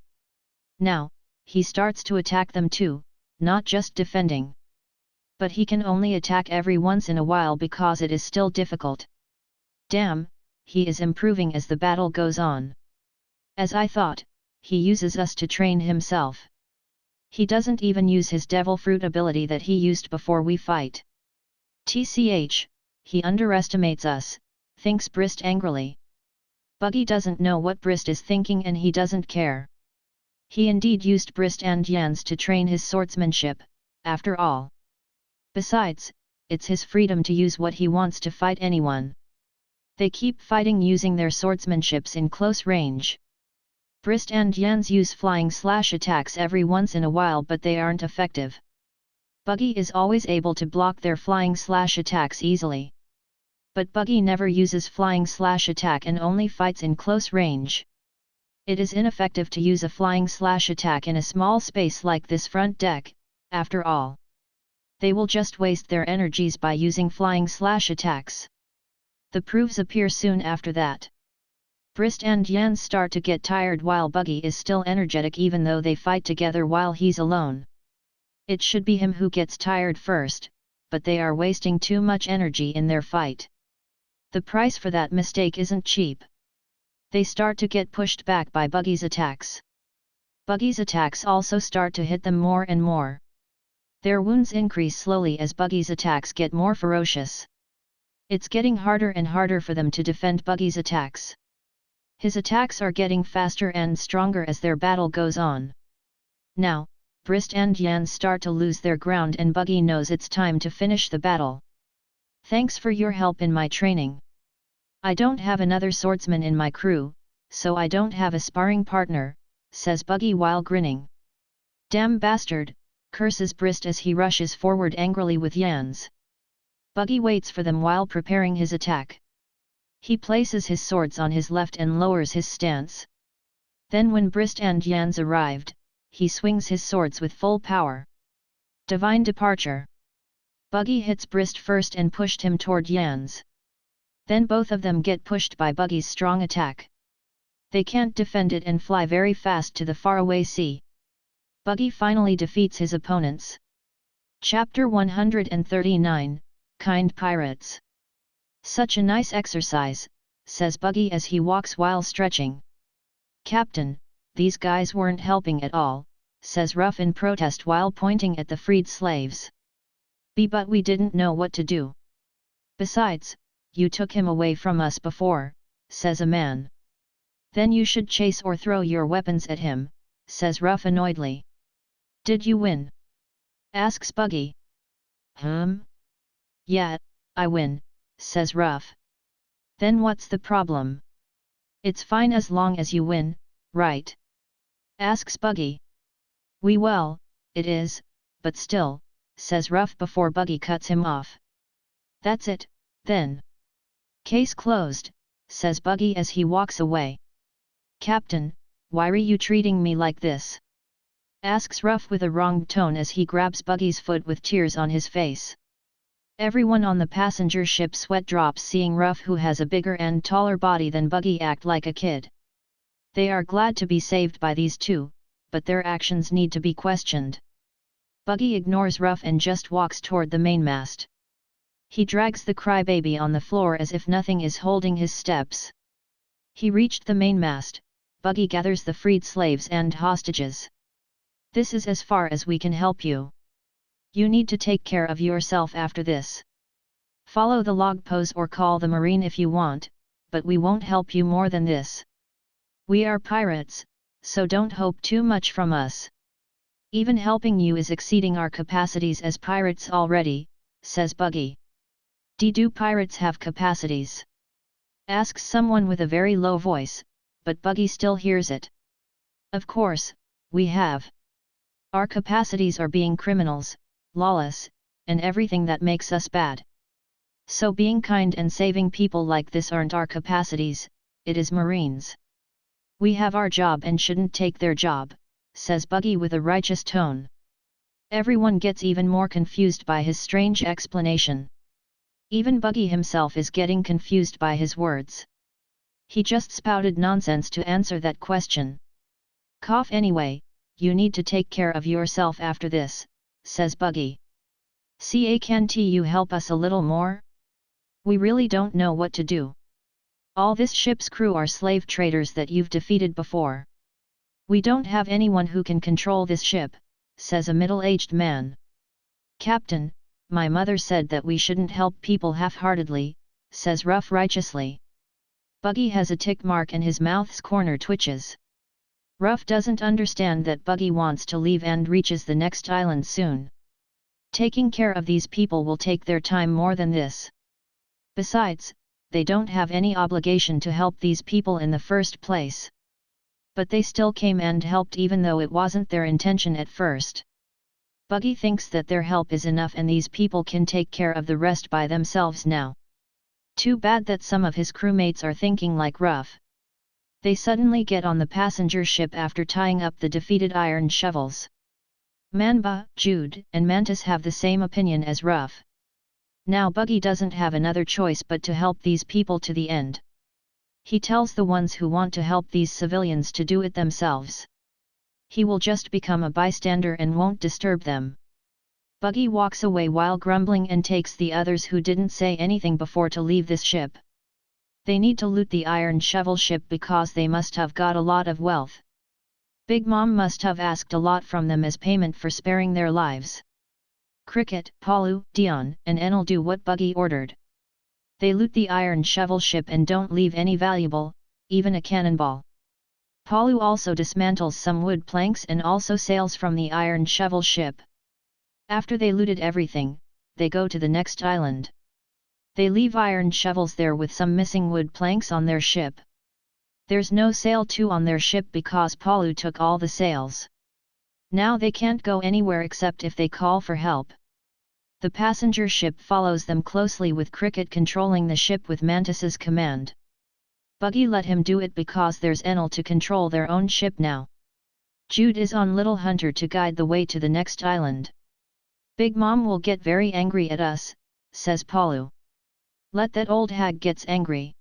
Now, he starts to attack them too, not just defending. But he can only attack every once in a while because it is still difficult. Damn, he is improving as the battle goes on. As I thought, he uses us to train himself. He doesn't even use his devil fruit ability that he used before we fight. TCH, he underestimates us, thinks Brist angrily. Buggy doesn't know what Brist is thinking and he doesn't care. He indeed used Brist and Yans to train his swordsmanship, after all. Besides, it's his freedom to use what he wants to fight anyone. They keep fighting using their swordsmanships in close range. Brist and Yans use flying/attacks every once in a while, but they aren't effective. Buggy is always able to block their flying/attacks easily. But Buggy never uses flying/attack and only fights in close range. It is ineffective to use a flying/attack in a small space like this front deck, after all. They will just waste their energies by using flying/attacks. The proofs appear soon after that. Brist and Yan start to get tired while Buggy is still energetic, even though they fight together while he's alone. It should be him who gets tired first, but they are wasting too much energy in their fight. The price for that mistake isn't cheap. They start to get pushed back by Buggy's attacks. Buggy's attacks also start to hit them more and more. Their wounds increase slowly as Buggy's attacks get more ferocious. It's getting harder and harder for them to defend Buggy's attacks. His attacks are getting faster and stronger as their battle goes on. Now, Brist and Yan start to lose their ground and Buggy knows it's time to finish the battle. Thanks for your help in my training. I don't have another swordsman in my crew, so I don't have a sparring partner, says Buggy while grinning. Damn bastard, curses Brist as he rushes forward angrily with Yans. Buggy waits for them while preparing his attack. He places his swords on his left and lowers his stance. Then when Brist and Yans arrived, he swings his swords with full power. Divine Departure. Buggy hits Brist first and pushed him toward Yans. Then both of them get pushed by Buggy's strong attack. They can't defend it and fly very fast to the faraway sea. Buggy finally defeats his opponents. Chapter 139, Kind Pirates. Such a nice exercise, says Buggy as he walks while stretching. Captain, these guys weren't helping at all, says Ruff in protest while pointing at the freed slaves. But we didn't know what to do. Besides, you took him away from us before, says a man. Then you should chase or throw your weapons at him, says Ruff annoyedly. Did you win? Asks Buggy. Yeah, I win, says Ruff. Then what's the problem? It's fine as long as you win, right? Asks Buggy. Well, it is, but still, says Ruff before Buggy cuts him off. That's it, then. Case closed, says Buggy as he walks away. Captain, why are you treating me like this? Asks Ruff with a wrong tone as he grabs Buggy's foot with tears on his face. Everyone on the passenger ship sweat drops seeing Ruff, who has a bigger and taller body than Buggy, act like a kid. They are glad to be saved by these two, but their actions need to be questioned. Buggy ignores Ruff and just walks toward the mainmast. He drags the crybaby on the floor as if nothing is holding his steps. He reached the mainmast. Buggy gathers the freed slaves and hostages. This is as far as we can help you. You need to take care of yourself after this. Follow the log pose or call the marine if you want, but we won't help you more than this. We are pirates, so don't hope too much from us. Even helping you is exceeding our capacities as pirates already, says Buggy. Do pirates have capacities? Asks someone with a very low voice, but Buggy still hears it. Of course, we have. Our capacities are being criminals, lawless, and everything that makes us bad. So being kind and saving people like this aren't our capacities, it is Marines. We have our job and shouldn't take their job, says Buggy with a righteous tone. Everyone gets even more confused by his strange explanation. Even Buggy himself is getting confused by his words. He just spouted nonsense to answer that question. Cough anyway, you need to take care of yourself after this, says Buggy. Can't you help us a little more? We really don't know what to do. All this ship's crew are slave traders that you've defeated before. We don't have anyone who can control this ship, says a middle-aged man. Captain, my mother said that we shouldn't help people half-heartedly, says Ruff righteously. Buggy has a tick mark and his mouth's corner twitches. Ruff doesn't understand that Buggy wants to leave and reaches the next island soon. Taking care of these people will take their time more than this. Besides, they don't have any obligation to help these people in the first place. But they still came and helped even though it wasn't their intention at first. Buggy thinks that their help is enough and these people can take care of the rest by themselves now. Too bad that some of his crewmates are thinking like Ruff. They suddenly get on the passenger ship after tying up the defeated iron shovels. Manhwa, Jude, and Mantis have the same opinion as Ruff. Now Buggy doesn't have another choice but to help these people to the end. He tells the ones who want to help these civilians to do it themselves. He will just become a bystander and won't disturb them. Buggy walks away while grumbling and takes the others who didn't say anything before to leave this ship. They need to loot the iron shovel ship because they must have got a lot of wealth. Big Mom must have asked a lot from them as payment for sparing their lives. Cricket, Palu, Dion, and Enel do what Buggy ordered. They loot the iron shovel ship and don't leave any valuable, even a cannonball. Palu also dismantles some wood planks and also sails from the iron shovel ship. After they looted everything, they go to the next island. They leave iron shovels there with some missing wood planks on their ship. There's no sail too on their ship because Palu took all the sails. Now they can't go anywhere except if they call for help. The passenger ship follows them closely with Cricket controlling the ship with Mantis's command. Buggy let him do it because there's Enel to control their own ship now. Jude is on Little Hunter to guide the way to the next island. Big Mom will get very angry at us, says Palu. Let that old hag gets angry.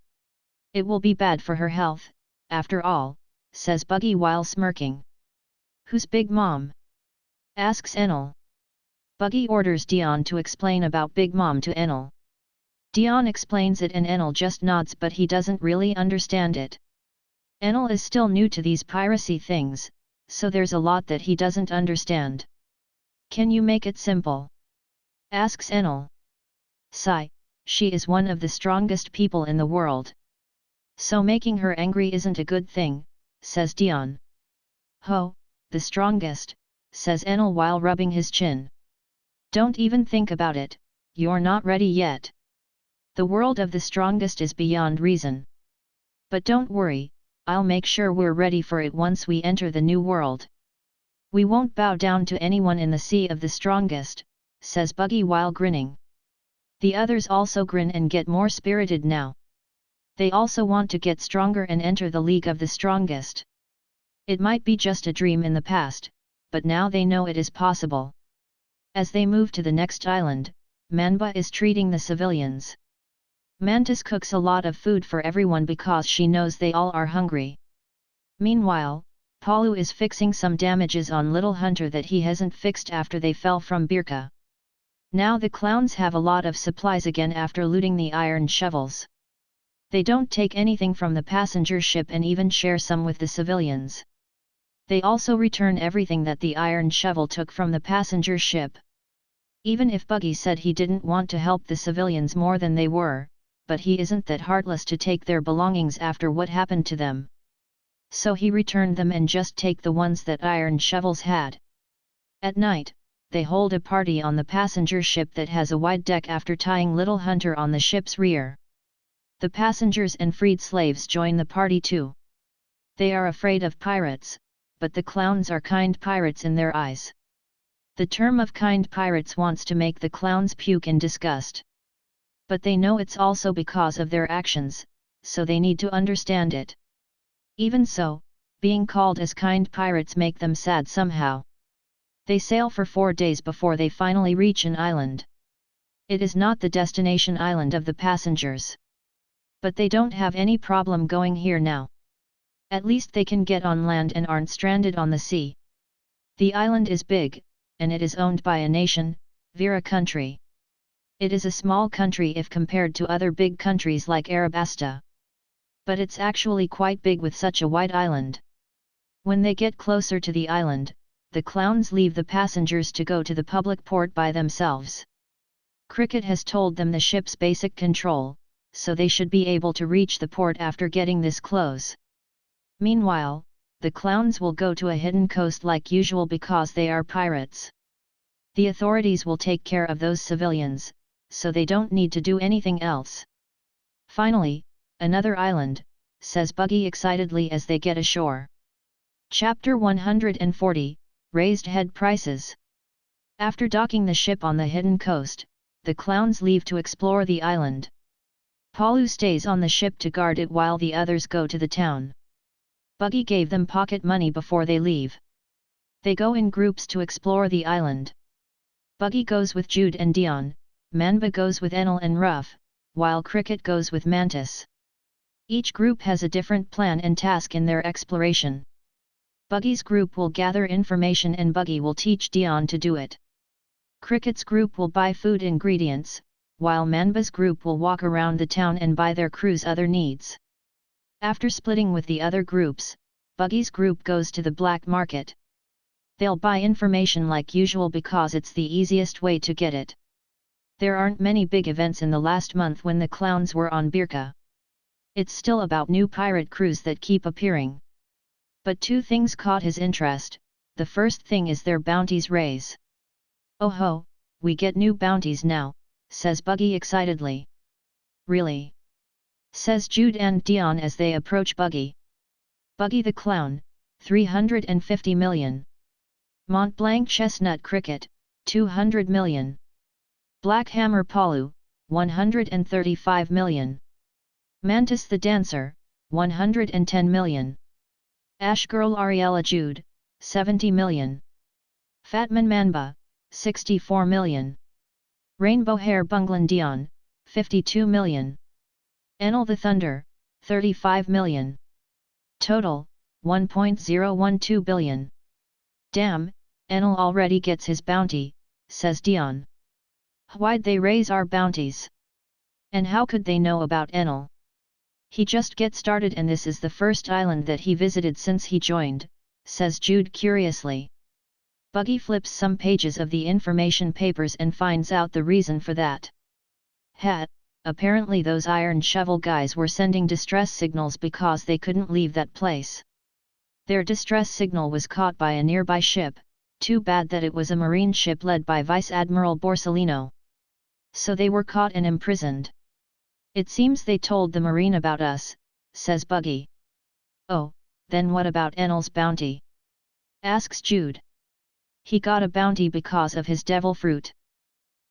It will be bad for her health, after all, says Buggy while smirking. Who's Big Mom? Asks Enel. Buggy orders Dion to explain about Big Mom to Enel. Dion explains it and Enel just nods but he doesn't really understand it. Enel is still new to these piracy things, so there's a lot that he doesn't understand. Can you make it simple? Asks Enel. Sigh, she is one of the strongest people in the world. So making her angry isn't a good thing, says Dion. Ho, the strongest, says Enel while rubbing his chin. Don't even think about it, you're not ready yet. The world of the strongest is beyond reason. But don't worry, I'll make sure we're ready for it once we enter the new world. We won't bow down to anyone in the sea of the strongest, says Buggy while grinning. The others also grin and get more spirited now. They also want to get stronger and enter the League of the Strongest. It might be just a dream in the past, but now they know it is possible. As they move to the next island, Manhwa is treating the civilians. Mantis cooks a lot of food for everyone because she knows they all are hungry. Meanwhile, Palu is fixing some damages on Little Hunter that he hasn't fixed after they fell from Birka. Now the clowns have a lot of supplies again after looting the iron shovels. They don't take anything from the passenger ship and even share some with the civilians. They also return everything that the iron shovel took from the passenger ship. Even if Buggy said he didn't want to help the civilians more than they were, but he isn't that heartless to take their belongings after what happened to them. So he returned them and just take the ones that iron shovels had. At night, they hold a party on the passenger ship that has a wide deck after tying Little Hunter on the ship's rear. The passengers and freed slaves join the party too. They are afraid of pirates, but the clowns are kind pirates in their eyes. The term of kind pirates wants to make the clowns puke in disgust. But they know it's also because of their actions, so they need to understand it. Even so, being called as kind pirates make them sad somehow. They sail for 4 days before they finally reach an island. It is not the destination island of the passengers. But they don't have any problem going here now. At least they can get on land and aren't stranded on the sea. The island is big, and it is owned by a nation, Vera country. It is a small country if compared to other big countries like Arabasta. But it's actually quite big with such a wide island. When they get closer to the island, the clowns leave the passengers to go to the public port by themselves. Cricket has told them the ship's basic control, so they should be able to reach the port after getting this close. Meanwhile, the clowns will go to a hidden coast like usual because they are pirates. The authorities will take care of those civilians, so they don't need to do anything else. Finally, another island, says Buggy excitedly as they get ashore. Chapter 140, Raised Head Prices. After docking the ship on the hidden coast, the clowns leave to explore the island. Palu stays on the ship to guard it while the others go to the town. Buggy gave them pocket money before they leave. They go in groups to explore the island. Buggy goes with Jude and Dion, Manba goes with Enel and Ruff, while Cricket goes with Mantis. Each group has a different plan and task in their exploration. Buggy's group will gather information and Buggy will teach Dion to do it. Cricket's group will buy food ingredients, while Manba's group will walk around the town and buy their crew's other needs. After splitting with the other groups, Buggy's group goes to the black market. They'll buy information like usual because it's the easiest way to get it. There aren't many big events in the last month when the clowns were on Birka. It's still about new pirate crews that keep appearing. But two things caught his interest. The first thing is their bounties raise. "Oh ho, we get new bounties now," says Buggy excitedly. "Really?" says Jude and Dion as they approach Buggy. Buggy the Clown, 350 million. Mont Blanc Chestnut Cricket, 200 million. Black Hammer Palu, 135 million. Mantis the Dancer, 110 million. Ash Girl Ariella Jude, 70 million. Fatman Manba, 64 million. Rainbow Hair Bunglin Dion, 52 million. Enel the Thunder, 35 million. Total, 1.012 billion. "Damn, Enel already gets his bounty," says Dion. "Why'd they raise our bounties? And how could they know about Enel? He just get started and this is the first island that he visited since he joined," says Jude curiously. Buggy flips some pages of the information papers and finds out the reason for that. Apparently those Iron Shovel guys were sending distress signals because they couldn't leave that place. Their distress signal was caught by a nearby ship, too bad that it was a marine ship led by Vice Admiral Borsellino. So they were caught and imprisoned. "It seems they told the marine about us," says Buggy. "Oh, then what about Enel's bounty?" asks Jude. "He got a bounty because of his devil fruit.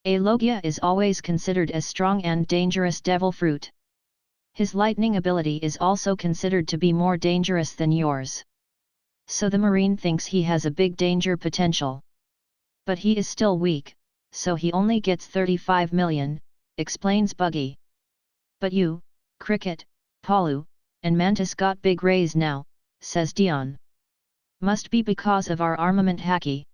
A Logia is always considered as strong and dangerous devil fruit. His lightning ability is also considered to be more dangerous than yours. So the marine thinks he has a big danger potential. But he is still weak, so he only gets 35 million, explains Buggy. But you, Cricket, Palu, and Mantis got big raise now, says Dion. Must be because of our armament haki.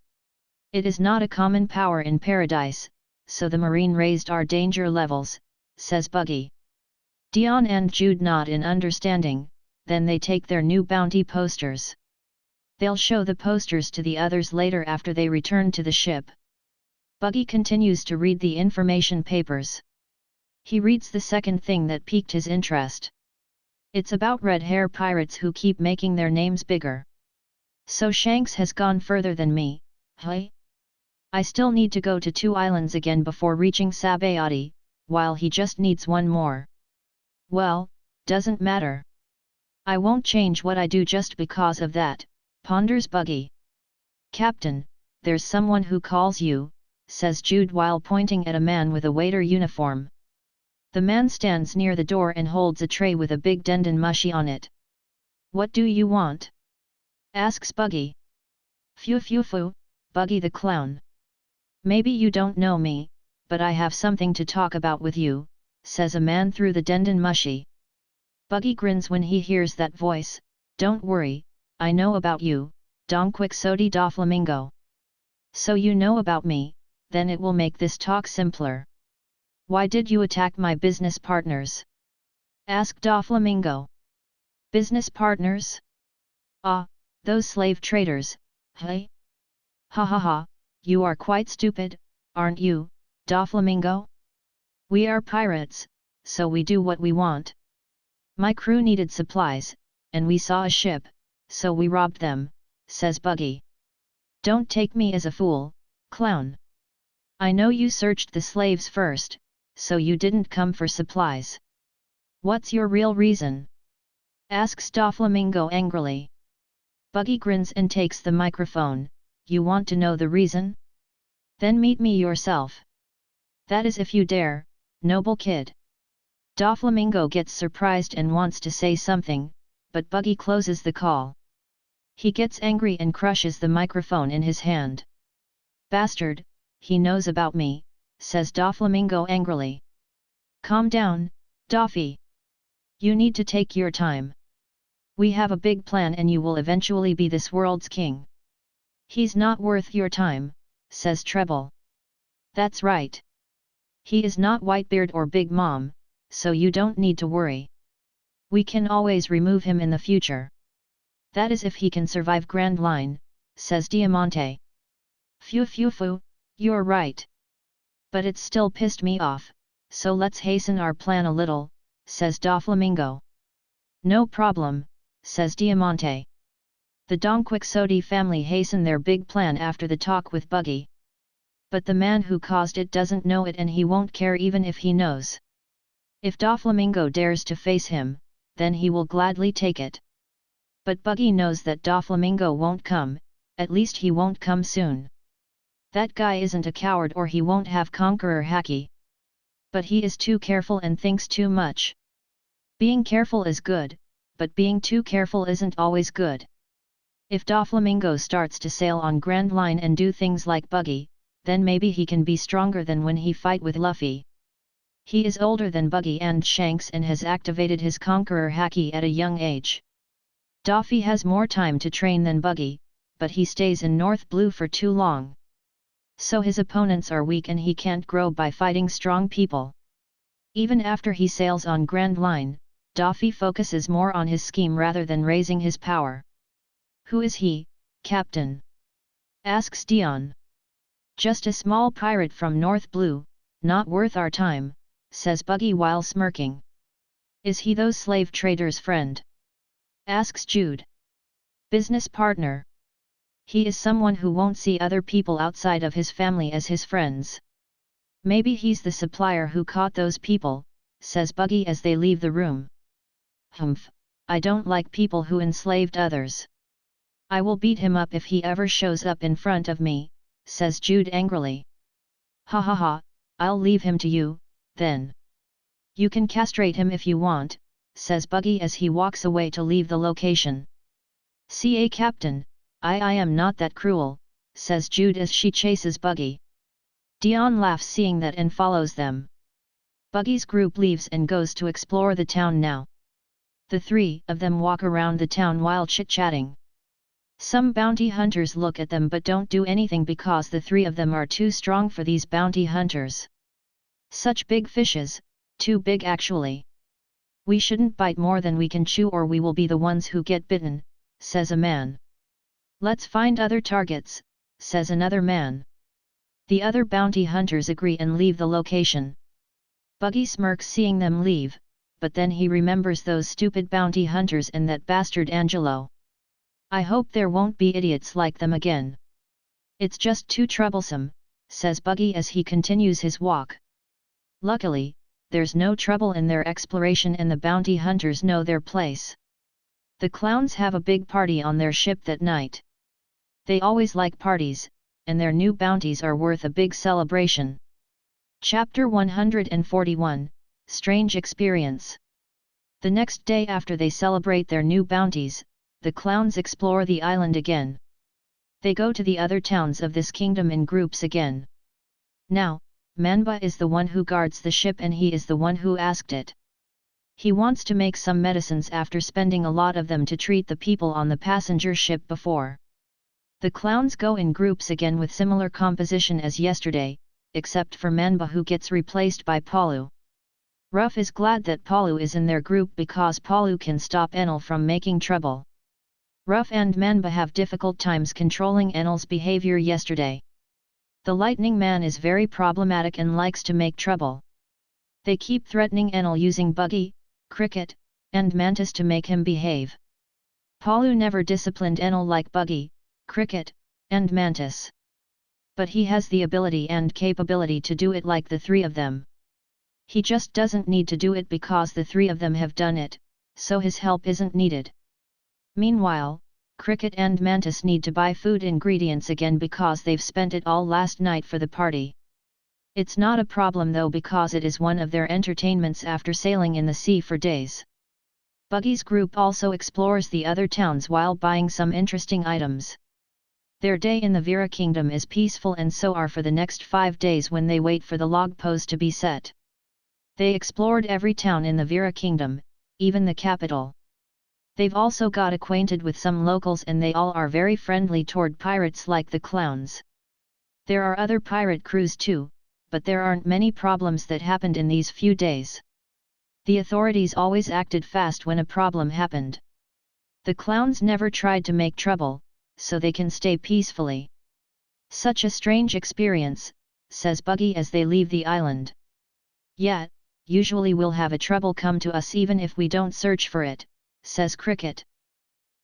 It is not a common power in paradise, so the marine raised our danger levels, says Buggy. Dion and Jude nod in understanding, then they take their new bounty posters. They'll show the posters to the others later after they return to the ship. Buggy continues to read the information papers. He reads the second thing that piqued his interest. It's about red hair pirates who keep making their names bigger. So Shanks has gone further than me, hey? I still need to go to 2 islands again before reaching Sabayati, while he just needs one more. Well, doesn't matter. I won't change what I do just because of that, ponders Buggy. Captain, there's someone who calls you, says Jude while pointing at a man with a waiter uniform. The man stands near the door and holds a tray with a big dendon mushi on it. What do you want? Asks Buggy. Phew, Buggy the Clown. Maybe you don't know me, but I have something to talk about with you, says a man through the dendon mushi. Buggy grins when he hears that voice. Don't worry, I know about you, Dong Quixote da Flamingo. So you know about me, then it will make this talk simpler. Why did you attack my business partners? Asked Da Flamingo. Business partners? Ah, those slave traders, hey? Ha ha ha, you are quite stupid, aren't you, Da Flamingo? We are pirates, so we do what we want. My crew needed supplies, and we saw a ship, so we robbed them, says Buggy. Don't take me as a fool, clown. I know you searched the slaves first, so you didn't come for supplies. What's your real reason? Asks Doflamingo angrily. Buggy grins and takes the microphone. You want to know the reason? Then meet me yourself. That is if you dare, noble kid. Doflamingo gets surprised and wants to say something, but Buggy closes the call. He gets angry and crushes the microphone in his hand. Bastard, he knows about me, says Doflamingo angrily. Calm down, Doffy. You need to take your time. We have a big plan and you will eventually be this world's king. He's not worth your time, says Treble. That's right. He is not Whitebeard or Big Mom, so you don't need to worry. We can always remove him in the future. That is if he can survive Grand Line, says Diamante. Phew, you're right. But it's still pissed me off, so let's hasten our plan a little, says Doflamingo. No problem, says Diamante. The Don Quixote family hasten their big plan after the talk with Buggy. But the man who caused it doesn't know it and he won't care even if he knows. If Doflamingo dares to face him, then he will gladly take it. But Buggy knows that Doflamingo won't come, at least he won't come soon. That guy isn't a coward or he won't have Conqueror Haki. But he is too careful and thinks too much. Being careful is good, but being too careful isn't always good. If Doflamingo starts to sail on Grand Line and do things like Buggy, then maybe he can be stronger than when he fight with Luffy. He is older than Buggy and Shanks and has activated his Conqueror Haki at a young age. Doffy has more time to train than Buggy, but he stays in North Blue for too long. So his opponents are weak and he can't grow by fighting strong people. Even after he sails on Grand Line, Doffy focuses more on his scheme rather than raising his power. Who is he, Captain? Asks Dion. Just a small pirate from North Blue, not worth our time, says Buggy while smirking. Is he those slave traders' friend? Asks Jude. Business partner. He is someone who won't see other people outside of his family as his friends. Maybe he's the supplier who caught those people, says Buggy as they leave the room. Humph, I don't like people who enslaved others. I will beat him up if he ever shows up in front of me, says Jude angrily. Ha ha ha, I'll leave him to you, then. You can castrate him if you want, says Buggy as he walks away to leave the location. C.A. Captain, I am not that cruel, says Jude as she chases Buggy. Dion laughs seeing that and follows them. Buggy's group leaves and goes to explore the town now. The three of them walk around the town while chit-chatting. Some bounty hunters look at them but don't do anything because the three of them are too strong for these bounty hunters. Such big fishes, too big actually. We shouldn't bite more than we can chew or we will be the ones who get bitten, says a man. Let's find other targets, says another man. The other bounty hunters agree and leave the location. Buggy smirks seeing them leave, but then he remembers those stupid bounty hunters and that bastard Angelo. I hope there won't be idiots like them again. It's just too troublesome, says Buggy as he continues his walk. Luckily, there's no trouble in their exploration and the bounty hunters know their place. The clowns have a big party on their ship that night. They always like parties, and their new bounties are worth a big celebration. Chapter 141, Strange Experience. The next day after they celebrate their new bounties, the clowns explore the island again. They go to the other towns of this kingdom in groups again. Now, Manhwa is the one who guards the ship and he is the one who asked it. He wants to make some medicines after spending a lot of them to treat the people on the passenger ship before. The clowns go in groups again with similar composition as yesterday, except for Manhwa who gets replaced by Palu. Ruff is glad that Palu is in their group because Palu can stop Enel from making trouble. Ruff and Manhwa have difficult times controlling Enel's behavior yesterday. The Lightning Man is very problematic and likes to make trouble. They keep threatening Enel using Buggy, Cricket, and Mantis to make him behave. Palu never disciplined Enel like Buggy, Cricket, and Mantis. But he has the ability and capability to do it like the three of them. He just doesn't need to do it because the three of them have done it, so his help isn't needed. Meanwhile, Cricket and Mantis need to buy food ingredients again because they've spent it all last night for the party. It's not a problem though because it is one of their entertainments after sailing in the sea for days. Buggy's group also explores the other towns while buying some interesting items. Their day in the Vera Kingdom is peaceful and so are for the next 5 days when they wait for the log pose to be set. They explored every town in the Vera Kingdom, even the capital. They've also got acquainted with some locals and they all are very friendly toward pirates like the clowns. There are other pirate crews too, but there aren't many problems that happened in these few days. The authorities always acted fast when a problem happened. The clowns never tried to make trouble, so they can stay peacefully. Such a strange experience, says Buggy as they leave the island. Yeah, usually we'll have a trouble come to us even if we don't search for it, says Cricket.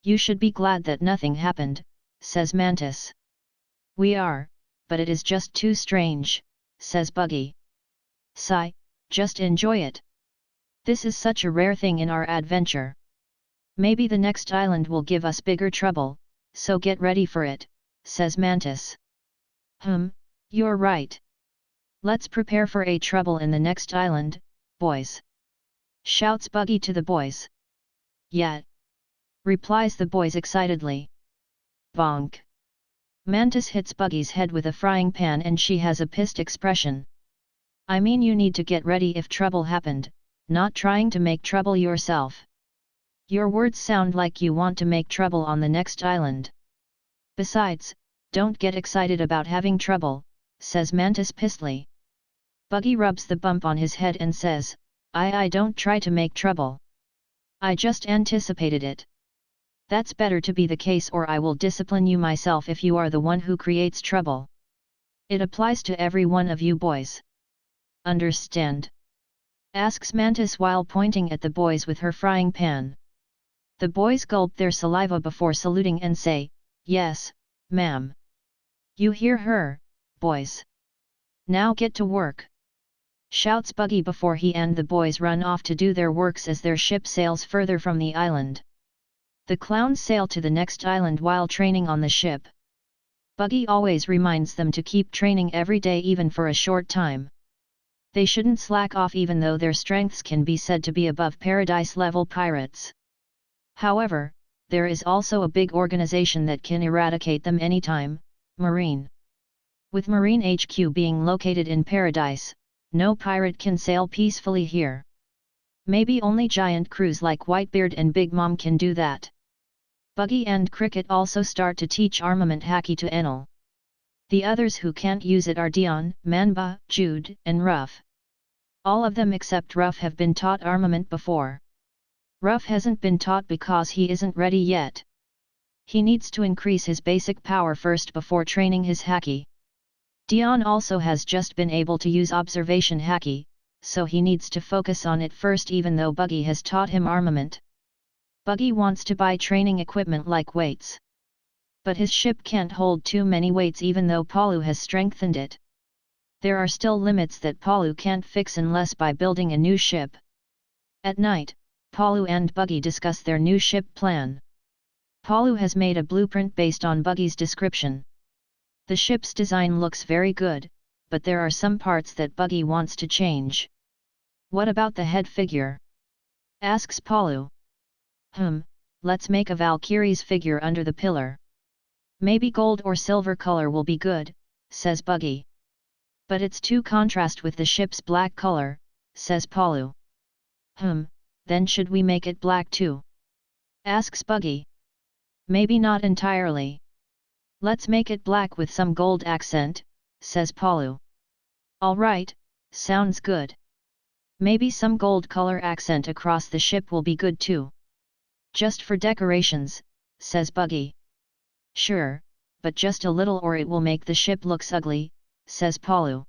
You should be glad that nothing happened, says Mantis. We are, but it is just too strange, says Buggy. Sigh, just enjoy it. This is such a rare thing in our adventure. Maybe the next island will give us bigger trouble, so get ready for it, says Mantis. You're right. Let's prepare for a trouble in the next island, boys. Shouts Buggy to the boys. Yeah. Replies the boys excitedly. Bonk. Mantis hits Buggy's head with a frying pan and she has a pissed expression. I mean you need to get ready if trouble happened, not trying to make trouble yourself. Your words sound like you want to make trouble on the next island. Besides, don't get excited about having trouble, says Mantis pissedly. Buggy rubs the bump on his head and says, I don't try to make trouble. I just anticipated it. That's better to be the case or I will discipline you myself if you are the one who creates trouble. It applies to every one of you boys. Understand? Asks Mantis while pointing at the boys with her frying pan. The boys gulp their saliva before saluting and say, yes, ma'am. You hear her, boys. Now get to work. Shouts Buggy before he and the boys run off to do their works as their ship sails further from the island. The clowns sail to the next island while training on the ship. Buggy always reminds them to keep training every day even for a short time. They shouldn't slack off even though their strengths can be said to be above paradise-level pirates. However, there is also a big organization that can eradicate them anytime, Marine. With Marine HQ being located in Paradise, no pirate can sail peacefully here. Maybe only giant crews like Whitebeard and Big Mom can do that. Buggy and Cricket also start to teach armament haki to Enel. The others who can't use it are Dion, Manba, Jude, and Ruff. All of them except Ruff have been taught armament before. Ruff hasn't been taught because he isn't ready yet. He needs to increase his basic power first before training his haki. Dion also has just been able to use observation haki, so he needs to focus on it first even though Buggy has taught him armament. Buggy wants to buy training equipment like weights. But his ship can't hold too many weights even though Palu has strengthened it. There are still limits that Palu can't fix unless by building a new ship. At night, Palu and Buggy discuss their new ship plan. Palu has made a blueprint based on Buggy's description. The ship's design looks very good, but there are some parts that Buggy wants to change. What about the head figure? Asks Palu. Let's make a Valkyrie's figure under the pillar. Maybe gold or silver color will be good, says Buggy. But it's too contrast with the ship's black color, says Palu. Then should we make it black too? Asks Buggy. Maybe not entirely. Let's make it black with some gold accent, says Palu. Alright, sounds good. Maybe some gold color accent across the ship will be good too. Just for decorations, says Buggy. Sure, but just a little or it will make the ship looks ugly, says Palu.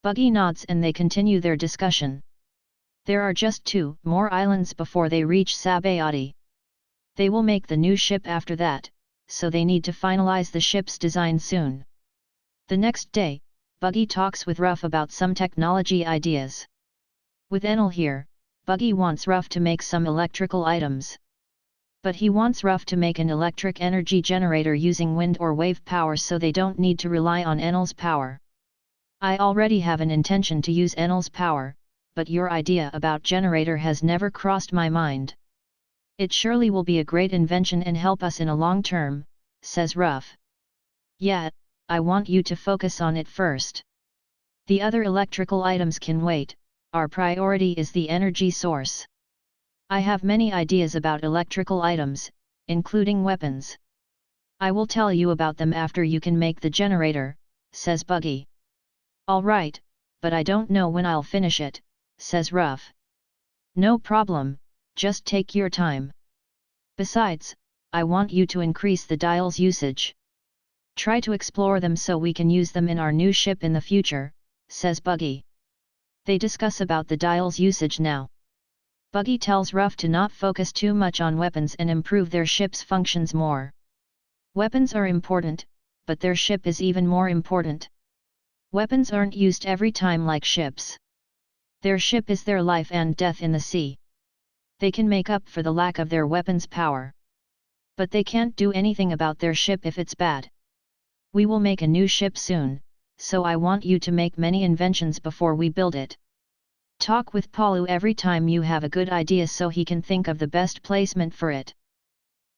Buggy nods and they continue their discussion. There are just 2 more islands before they reach Sabayati. They will make the new ship after that, so they need to finalize the ship's design soon. The next day, Buggy talks with Ruff about some technology ideas. With Enel here, Buggy wants Ruff to make some electrical items. But he wants Ruff to make an electric energy generator using wind or wave power so they don't need to rely on Enel's power. I already have an intention to use Enel's power, but your idea about generator has never crossed my mind. It surely will be a great invention and help us in a long term, says Ruff. Yeah, I want you to focus on it first. The other electrical items can wait, our priority is the energy source. I have many ideas about electrical items, including weapons. I will tell you about them after you can make the generator, says Buggy. Alright, but I don't know when I'll finish it, says Ruff. No problem, just take your time. Besides, I want you to increase the dials usage. Try to explore them so we can use them in our new ship in the future, says Buggy. They discuss about the dials usage now. Buggy tells Ruff to not focus too much on weapons and improve their ship's functions more. Weapons are important, but their ship is even more important. Weapons aren't used every time like ships. Their ship is their life and death in the sea. They can make up for the lack of their weapons' power. But they can't do anything about their ship if it's bad. We will make a new ship soon, so I want you to make many inventions before we build it. Talk with Palu every time you have a good idea so he can think of the best placement for it.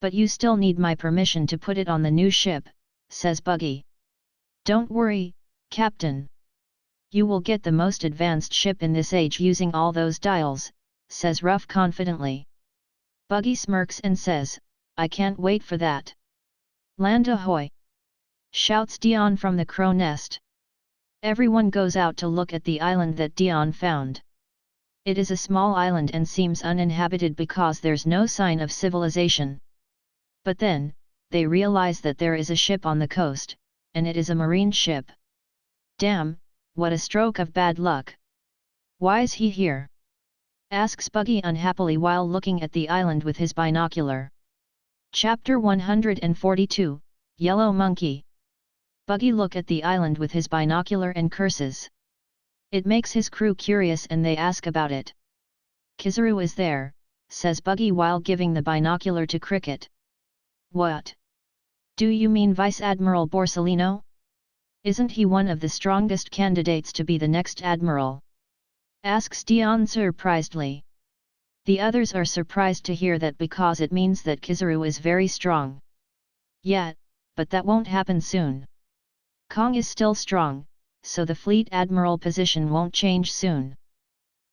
But you still need my permission to put it on the new ship, says Buggy. Don't worry, Captain. You will get the most advanced ship in this age using all those dials, says Ruff confidently. Buggy smirks and says, I can't wait for that. Land ahoy! Shouts Dion from the crow nest. Everyone goes out to look at the island that Dion found. It is a small island and seems uninhabited because there's no sign of civilization. But then, they realize that there is a ship on the coast, and it is a marine ship. Damn, what a stroke of bad luck. Why is he here? Asks Buggy unhappily while looking at the island with his binocular. Chapter 142, Yellow Monkey. Buggy look at the island with his binocular and curses. It makes his crew curious and they ask about it. Kizaru is there, says Buggy while giving the binocular to Cricket. What? Do you mean Vice Admiral Borsellino? Isn't he one of the strongest candidates to be the next admiral? Asks Dion surprisedly. The others are surprised to hear that because it means that Kizaru is very strong. Yeah, but that won't happen soon. Kong is still strong, so the fleet admiral position won't change soon.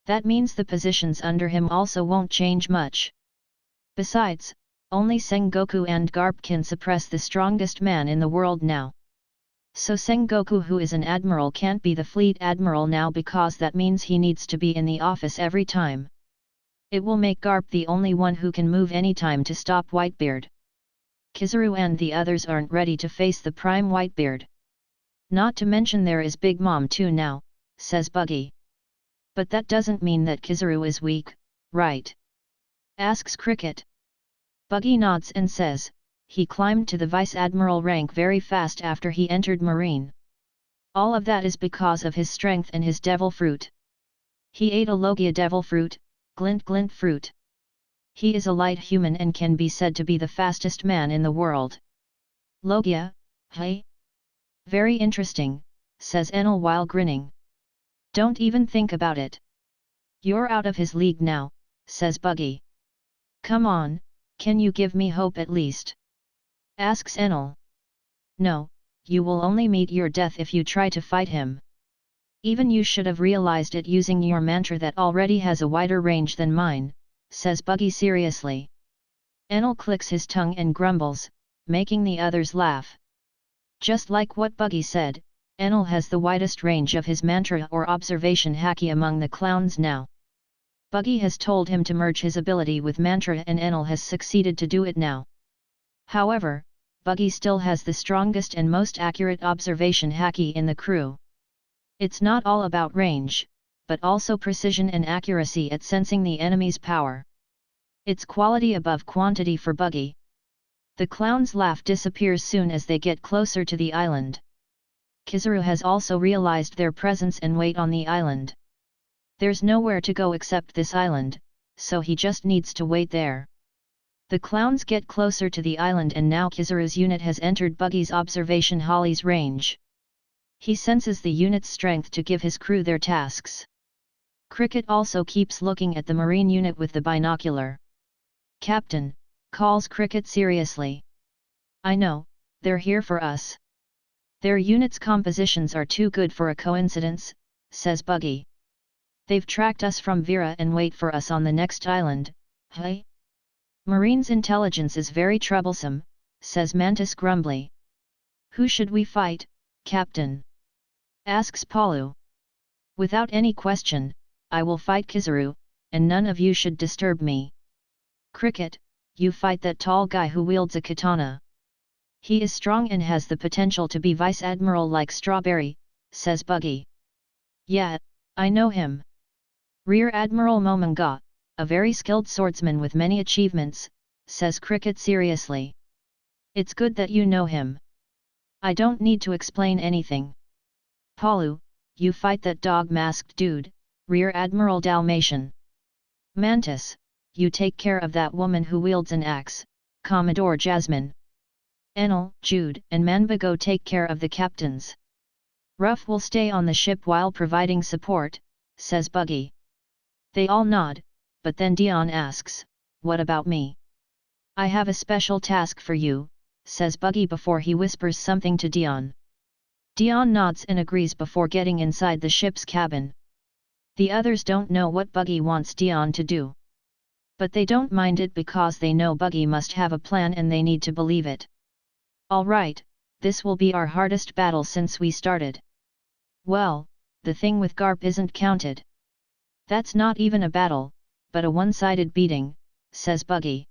That means the positions under him also won't change much. Besides, only Sengoku and Garp can suppress the strongest man in the world now. So Sengoku, who is an admiral, can't be the fleet admiral now because that means he needs to be in the office every time. It will make Garp the only one who can move anytime to stop Whitebeard. Kizaru and the others aren't ready to face the prime Whitebeard. Not to mention there is Big Mom too now, says Buggy. But that doesn't mean that Kizaru is weak, right? Asks Cricket. Buggy nods and says, he climbed to the Vice Admiral rank very fast after he entered Marine. All of that is because of his strength and his devil fruit. He ate a Logia devil fruit, glint glint fruit. He is a light human and can be said to be the fastest man in the world. Logia, hey? Very interesting, says Enel while grinning. Don't even think about it. You're out of his league now, says Buggy. Come on, can you give me hope at least? Asks Enel. No, you will only meet your death if you try to fight him. Even you should have realized it using your mantra that already has a wider range than mine, says Buggy seriously. Enel clicks his tongue and grumbles, making the others laugh. Just like what Buggy said, Enel has the widest range of his mantra or observation haki among the clowns now. Buggy has told him to merge his ability with mantra and Enel has succeeded to do it now. However, Buggy still has the strongest and most accurate observation haki in the crew. It's not all about range, but also precision and accuracy at sensing the enemy's power. It's quality above quantity for Buggy. The clown's laugh disappears soon as they get closer to the island. Kizaru has also realized their presence and wait on the island. There's nowhere to go except this island, so he just needs to wait there. The clowns get closer to the island and now Kizaru's unit has entered Buggy's observation Holly's range. He senses the unit's strength to give his crew their tasks. Cricket also keeps looking at the marine unit with the binocular. "Captain," calls Cricket seriously. "I know, they're here for us. Their unit's compositions are too good for a coincidence," says Buggy. "They've tracked us from Vera and wait for us on the next island, hey? Marine's intelligence is very troublesome," says Mantis grumbly. "Who should we fight, Captain?" asks Palu. "Without any question, I will fight Kizaru, and none of you should disturb me." "Cricket, you fight that tall guy who wields a katana. He is strong and has the potential to be Vice Admiral like Strawberry," says Buggy. "Yeah, I know him. Rear Admiral Manga, a very skilled swordsman with many achievements," says Cricket seriously. "It's good that you know him. I don't need to explain anything." "Palu, you fight that dog-masked dude, Rear Admiral Dalmatian." "Mantis, you take care of that woman who wields an axe, Commodore Jasmine." "Enel, Jude and Manba go take care of the captains. Ruff will stay on the ship while providing support," says Buggy. They all nod, but then Dion asks, "What about me?" "I have a special task for you," says Buggy before he whispers something to Dion. Dion nods and agrees before getting inside the ship's cabin. The others don't know what Buggy wants Dion to do. But they don't mind it because they know Buggy must have a plan and they need to believe it. "All right, this will be our hardest battle since we started." "Well, the thing with Garp isn't counted." "That's not even a battle, but a one-sided beating," says Buggy.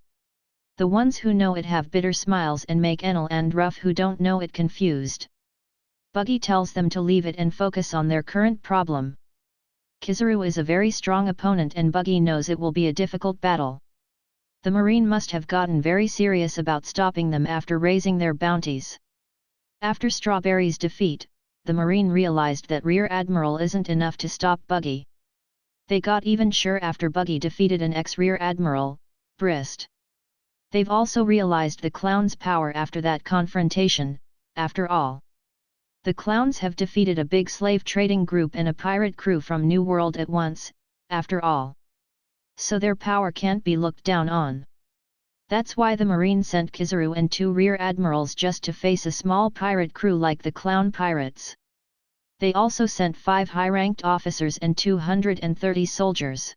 The ones who know it have bitter smiles and make Enel and Ruff who don't know it confused. Buggy tells them to leave it and focus on their current problem. Kizaru is a very strong opponent and Buggy knows it will be a difficult battle. The Marine must have gotten very serious about stopping them after raising their bounties. After Strawberry's defeat, the Marine realized that Rear Admiral isn't enough to stop Buggy. They got even sure after Buggy defeated an ex-Rear Admiral, Brist. They've also realized the clown's power after that confrontation. After all, the clowns have defeated a big slave trading group and a pirate crew from New World at once, after all. So their power can't be looked down on. That's why the Marine sent Kizaru and 2 Rear Admirals just to face a small pirate crew like the Clown Pirates. They also sent 5 high-ranked officers and 230 soldiers.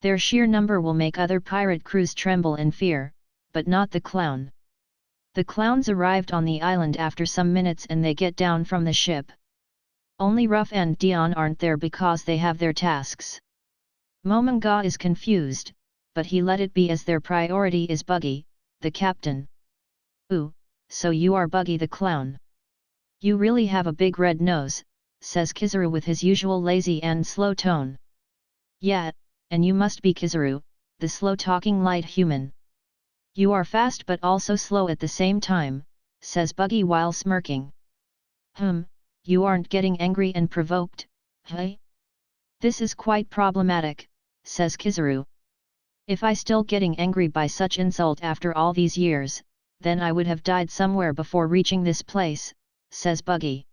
Their sheer number will make other pirate crews tremble in fear, but not the Clown. The clowns arrived on the island after some minutes and they get down from the ship. Only Ruff and Dion aren't there because they have their tasks. Momanga is confused, but he let it be as their priority is Buggy, the captain. "Ooh, so you are Buggy the clown. You really have a big red nose," says Kizaru with his usual lazy and slow tone. "Yeah, and you must be Kizaru, the slow-talking light human. You are fast but also slow at the same time," says Buggy while smirking. You aren't getting angry and provoked, hey?" "This is quite problematic," says Kizaru. "If I still getting angry by such insult after all these years, then I would have died somewhere before reaching this place," says Buggy.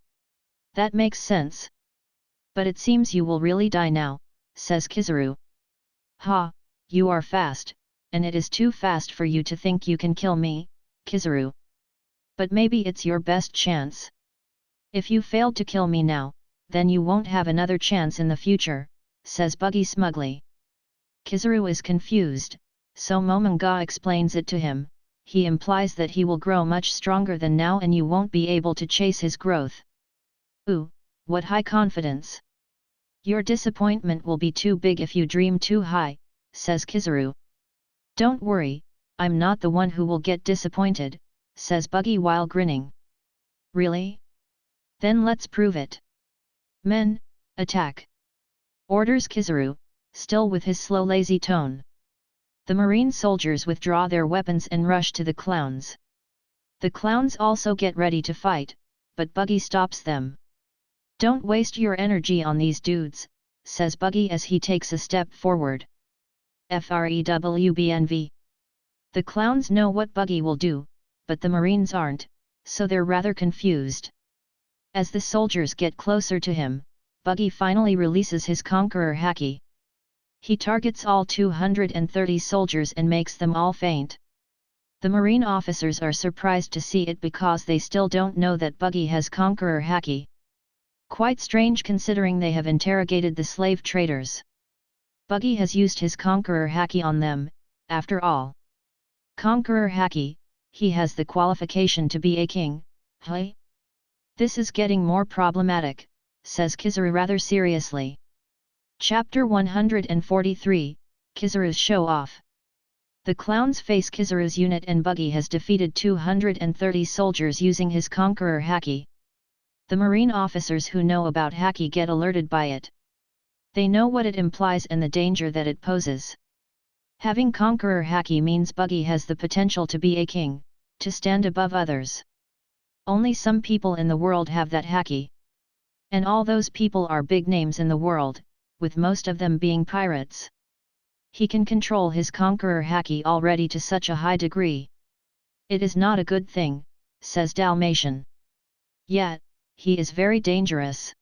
"That makes sense. But it seems you will really die now," says Kizaru. "Ha, you are fast, and it is too fast for you to think you can kill me, Kizaru. But maybe it's your best chance. If you failed to kill me now, then you won't have another chance in the future," says Buggy smugly. Kizaru is confused, so Momanga explains it to him. He implies that he will grow much stronger than now and you won't be able to chase his growth. "Ooh, what high confidence. Your disappointment will be too big if you dream too high," says Kizaru. "Don't worry, I'm not the one who will get disappointed," says Buggy while grinning. "Really? Then let's prove it." "Men, attack!" orders Kizaru, still with his slow lazy tone. The Marine soldiers withdraw their weapons and rush to the clowns. The clowns also get ready to fight, but Buggy stops them. "Don't waste your energy on these dudes," says Buggy as he takes a step forward. FREWBNV. The clowns know what Buggy will do, but the Marines aren't, so they're rather confused. As the soldiers get closer to him, Buggy finally releases his Conqueror Haki. He targets all 230 soldiers and makes them all faint. The Marine officers are surprised to see it because they still don't know that Buggy has Conqueror Haki. Quite strange considering they have interrogated the slave traders. Buggy has used his Conqueror Haki on them, after all. Conqueror Haki, he has the qualification to be a king, hey? "This is getting more problematic," says Kizaru rather seriously. Chapter 143, Kizaru's Show-Off. The clowns face Kizaru's unit and Buggy has defeated 230 soldiers using his Conqueror Haki. The Marine officers who know about Haki get alerted by it. They know what it implies and the danger that it poses. Having Conqueror Haki means Buggy has the potential to be a king, to stand above others. Only some people in the world have that Haki. And all those people are big names in the world, with most of them being pirates. He can control his Conqueror Haki already to such a high degree. "It is not a good thing," says Dalmatian. "Yet, he is very dangerous.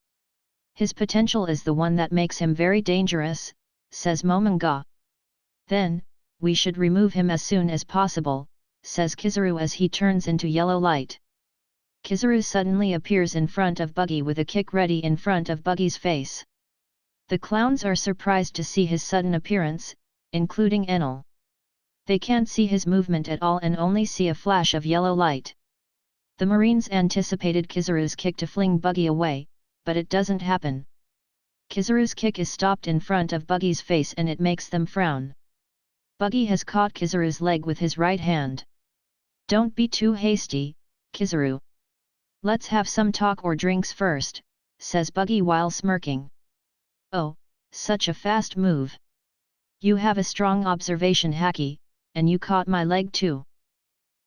His potential is the one that makes him very dangerous," says Manga. "Then, we should remove him as soon as possible," says Kizaru as he turns into yellow light. Kizaru suddenly appears in front of Buggy with a kick ready in front of Buggy's face. The clowns are surprised to see his sudden appearance, including Enel. They can't see his movement at all and only see a flash of yellow light. The Marines anticipated Kizaru's kick to fling Buggy away, but it doesn't happen. Kizaru's kick is stopped in front of Buggy's face and it makes them frown. Buggy has caught Kizaru's leg with his right hand. "Don't be too hasty, Kizaru. Let's have some talk or drinks first," says Buggy while smirking. "Oh, such a fast move. You have a strong observation Haki, and you caught my leg too.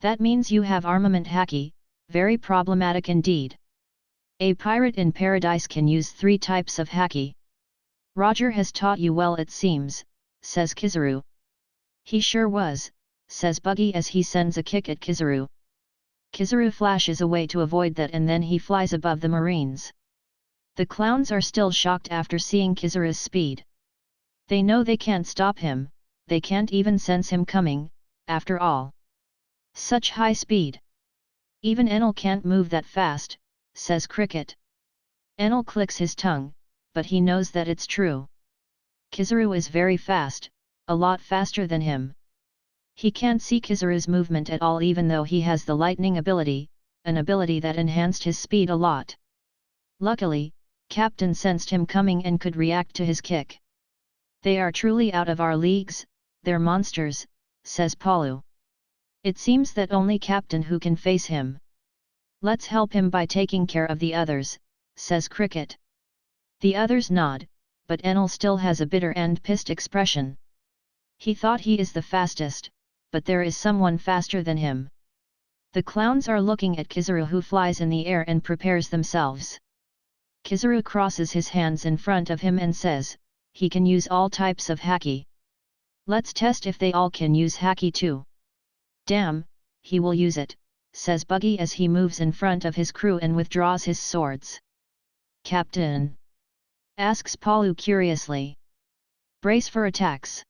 That means you have armament Haki, very problematic indeed. A pirate in paradise can use 3 types of Haki. Roger has taught you well it seems," says Kizaru. "He sure was," says Buggy as he sends a kick at Kizaru. Kizaru flashes away to avoid that and then he flies above the Marines. The clowns are still shocked after seeing Kizaru's speed. They know they can't stop him, they can't even sense him coming, after all. Such high speed. "Even Enel can't move that fast," says Cricket. Enel clicks his tongue, but he knows that it's true. Kizaru is very fast, a lot faster than him. He can't see Kizaru's movement at all even though he has the lightning ability, an ability that enhanced his speed a lot. Luckily, Captain sensed him coming and could react to his kick. "They are truly out of our leagues, they're monsters," says Palu. "It seems that only Captain who can face him. Let's help him by taking care of the others," says Cricket. The others nod, but Enel still has a bitter and pissed expression. He thought he is the fastest, but there is someone faster than him. The clowns are looking at Kizaru who flies in the air and prepares themselves. Kizaru crosses his hands in front of him and says, he can use all types of Haki. "Let's test if they all can use Haki too." "Damn, he will use it," says Buggy as he moves in front of his crew and withdraws his swords. "Captain?" asks Palu curiously. "Brace for attacks!"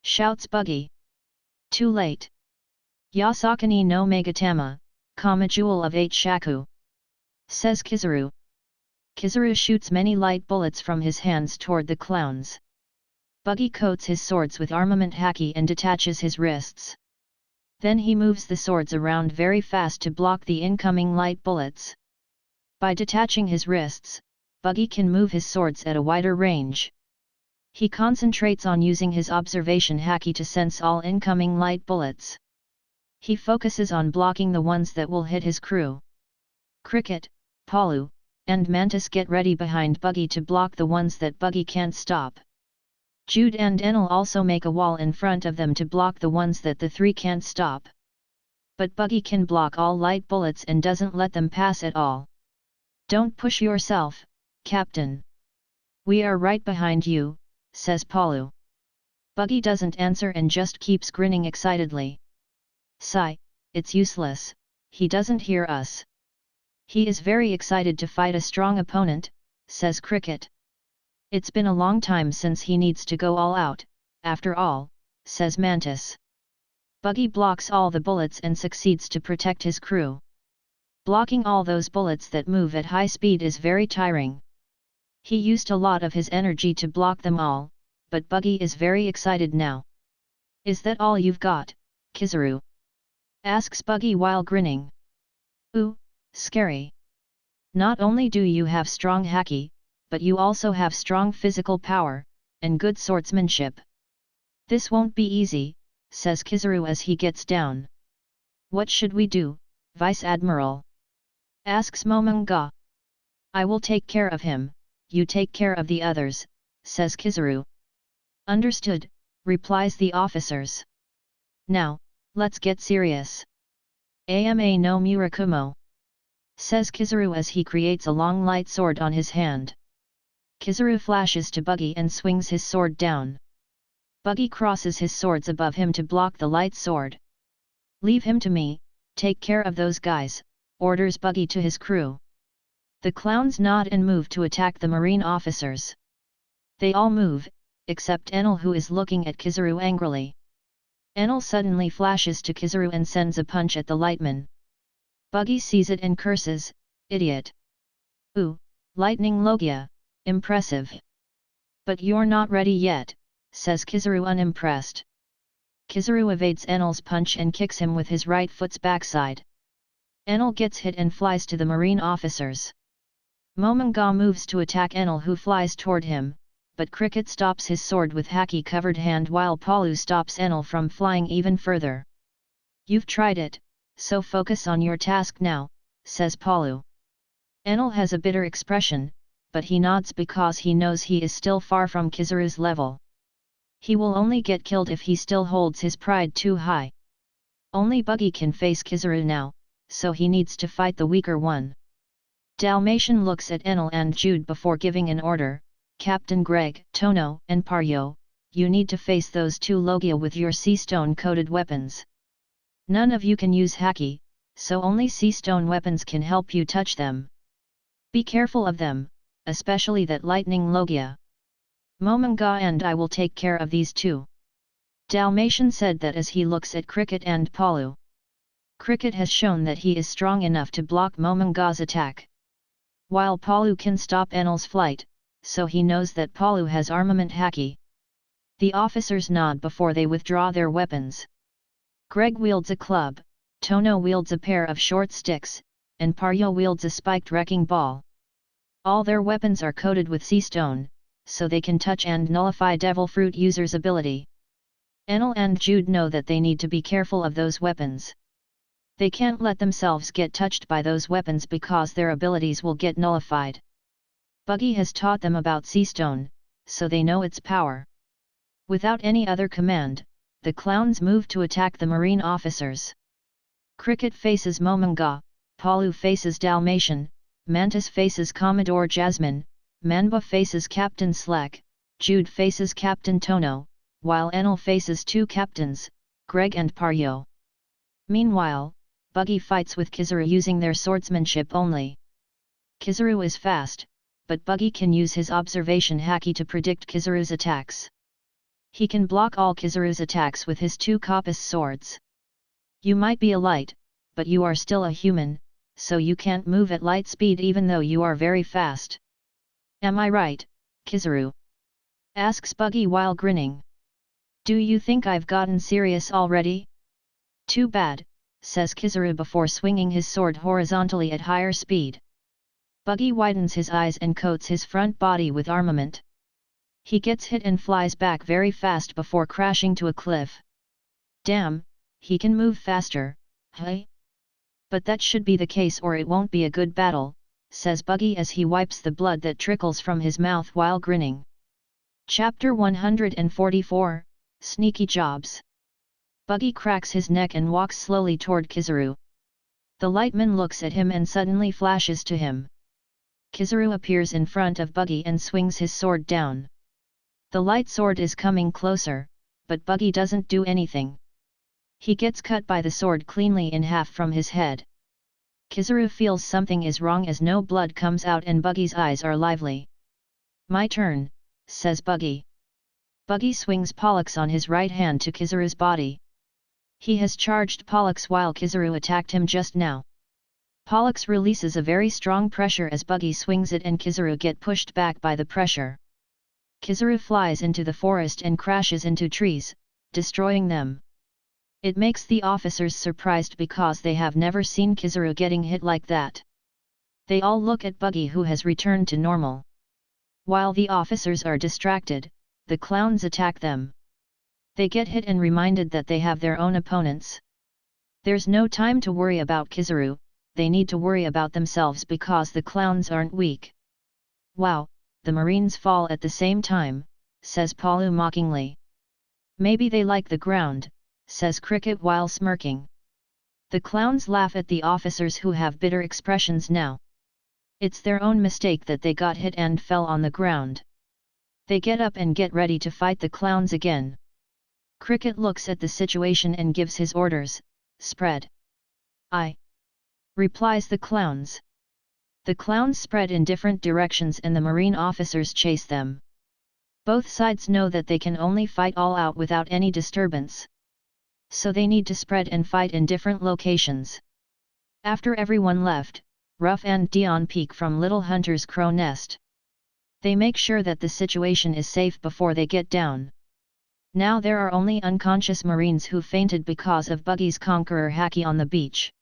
shouts Buggy. Too late. "Yasakani no Megatama, Kama Jewel of 8 Shaku," says Kizaru. Kizaru shoots many light bullets from his hands toward the clowns. Buggy coats his swords with armament Haki and detaches his wrists. Then he moves the swords around very fast to block the incoming light bullets. By detaching his wrists, Buggy can move his swords at a wider range. He concentrates on using his observation Haki to sense all incoming light bullets. He focuses on blocking the ones that will hit his crew. Cricket, Palu, and Mantis get ready behind Buggy to block the ones that Buggy can't stop. Jude and Enel also make a wall in front of them to block the ones that the 3 can't stop. But Buggy can block all light bullets and doesn't let them pass at all. Don't push yourself, Captain. We are right behind you, says Palu. Buggy doesn't answer and just keeps grinning excitedly. Sigh, it's useless, he doesn't hear us. He is very excited to fight a strong opponent, says Cricket. It's been a long time since he needs to go all out, after all, says Mantis. Buggy blocks all the bullets and succeeds to protect his crew. Blocking all those bullets that move at high speed is very tiring. He used a lot of his energy to block them all, but Buggy is very excited now. Is that all you've got, Kizaru? Asks Buggy while grinning. Ooh, scary. Not only do you have strong haki, but you also have strong physical power, and good swordsmanship. This won't be easy, says Kizaru as he gets down. What should we do, Vice Admiral? Asks Momonga. I will take care of him, you take care of the others, says Kizaru. Understood, replies the officers. Now, let's get serious. Ama no Murakumo, says Kizaru as he creates a long light sword on his hand. Kizaru flashes to Buggy and swings his sword down. Buggy crosses his swords above him to block the light sword. Leave him to me, take care of those guys, orders Buggy to his crew. The clowns nod and move to attack the marine officers. They all move, except Enel, who is looking at Kizaru angrily. Enel suddenly flashes to Kizaru and sends a punch at the lightman. Buggy sees it and curses, idiot. Ooh, lightning Logia, impressive. But you're not ready yet, says Kizaru unimpressed. Kizaru evades Enel's punch and kicks him with his right foot's backside. Enel gets hit and flies to the marine officers. Momonga moves to attack Enel, who flies toward him, but Cricket stops his sword with haki-covered hand while Palu stops Enel from flying even further. You've tried it, so focus on your task now, says Palu. Enel has a bitter expression, but he nods because he knows he is still far from Kizaru's level. He will only get killed if he still holds his pride too high. Only Buggy can face Kizaru now, so he needs to fight the weaker one. Dalmatian looks at Enel and Jude before giving an order. Captain Greg, Tono, and Paryo, you need to face those two Logia with your sea stone-coated weapons. None of you can use haki, so only sea stone weapons can help you touch them. Be careful of them, especially that lightning Logia. Momonga and I will take care of these two. Dalmatian said that as he looks at Cricket and Palu. Cricket has shown that he is strong enough to block Momonga's attack. While Palu can stop Enel's flight, so he knows that Palu has armament haki. The officers nod before they withdraw their weapons. Greg wields a club, Tono wields a pair of short sticks, and Paryo wields a spiked wrecking ball. All their weapons are coated with sea stone, so they can touch and nullify Devil Fruit users' ability. Enel and Jude know that they need to be careful of those weapons. They can't let themselves get touched by those weapons because their abilities will get nullified. Buggy has taught them about sea stone, so they know its power. Without any other command, the clowns move to attack the marine officers. Cricket faces Momonga, Palu faces Dalmatian, Mantis faces Commodore Jasmine, Manhwa faces Captain Slack, Jude faces Captain Tono, while Enel faces two captains, Greg and Paryo. Meanwhile, Buggy fights with Kizaru using their swordsmanship only. Kizaru is fast, but Buggy can use his observation haki to predict Kizaru's attacks. He can block all Kizaru's attacks with his two Kopis swords. You might be a light, but you are still a human, so you can't move at light speed even though you are very fast. Am I right, Kizaru? Asks Buggy while grinning. Do you think I've gotten serious already? Too bad, says Kizaru before swinging his sword horizontally at higher speed. Buggy widens his eyes and coats his front body with armament. He gets hit and flies back very fast before crashing to a cliff. Damn, he can move faster, hey? But that should be the case or it won't be a good battle, says Buggy as he wipes the blood that trickles from his mouth while grinning. Chapter 144, Sneaky Jobs. Buggy cracks his neck and walks slowly toward Kizaru. The lightman looks at him and suddenly flashes to him. Kizaru appears in front of Buggy and swings his sword down. The light sword is coming closer, but Buggy doesn't do anything. He gets cut by the sword cleanly in half from his head. Kizaru feels something is wrong as no blood comes out and Buggy's eyes are lively. "My turn," says Buggy. Buggy swings Pollux on his right hand to Kizaru's body. He has charged Pollux while Kizaru attacked him just now. Pollux releases a very strong pressure as Buggy swings it and Kizaru get pushed back by the pressure. Kizaru flies into the forest and crashes into trees, destroying them. It makes the officers surprised because they have never seen Kizaru getting hit like that. They all look at Buggy who has returned to normal. While the officers are distracted, the clowns attack them. They get hit and reminded that they have their own opponents. There's no time to worry about Kizaru, they need to worry about themselves because the clowns aren't weak. "Wow, the Marines fall at the same time," says Palu mockingly. "Maybe they like the ground," says Cricket while smirking. The clowns laugh at the officers who have bitter expressions now. It's their own mistake that they got hit and fell on the ground. They get up and get ready to fight the clowns again. Cricket looks at the situation and gives his orders, "Spread." "Aye," replies the clowns. The clowns spread in different directions and the marine officers chase them. Both sides know that they can only fight all out without any disturbance. So they need to spread and fight in different locations. After everyone left, Ruff and Dion peek from Little Hunter's crow nest. They make sure that the situation is safe before they get down. Now there are only unconscious Marines who fainted because of Buggy's Conqueror Haki on the beach.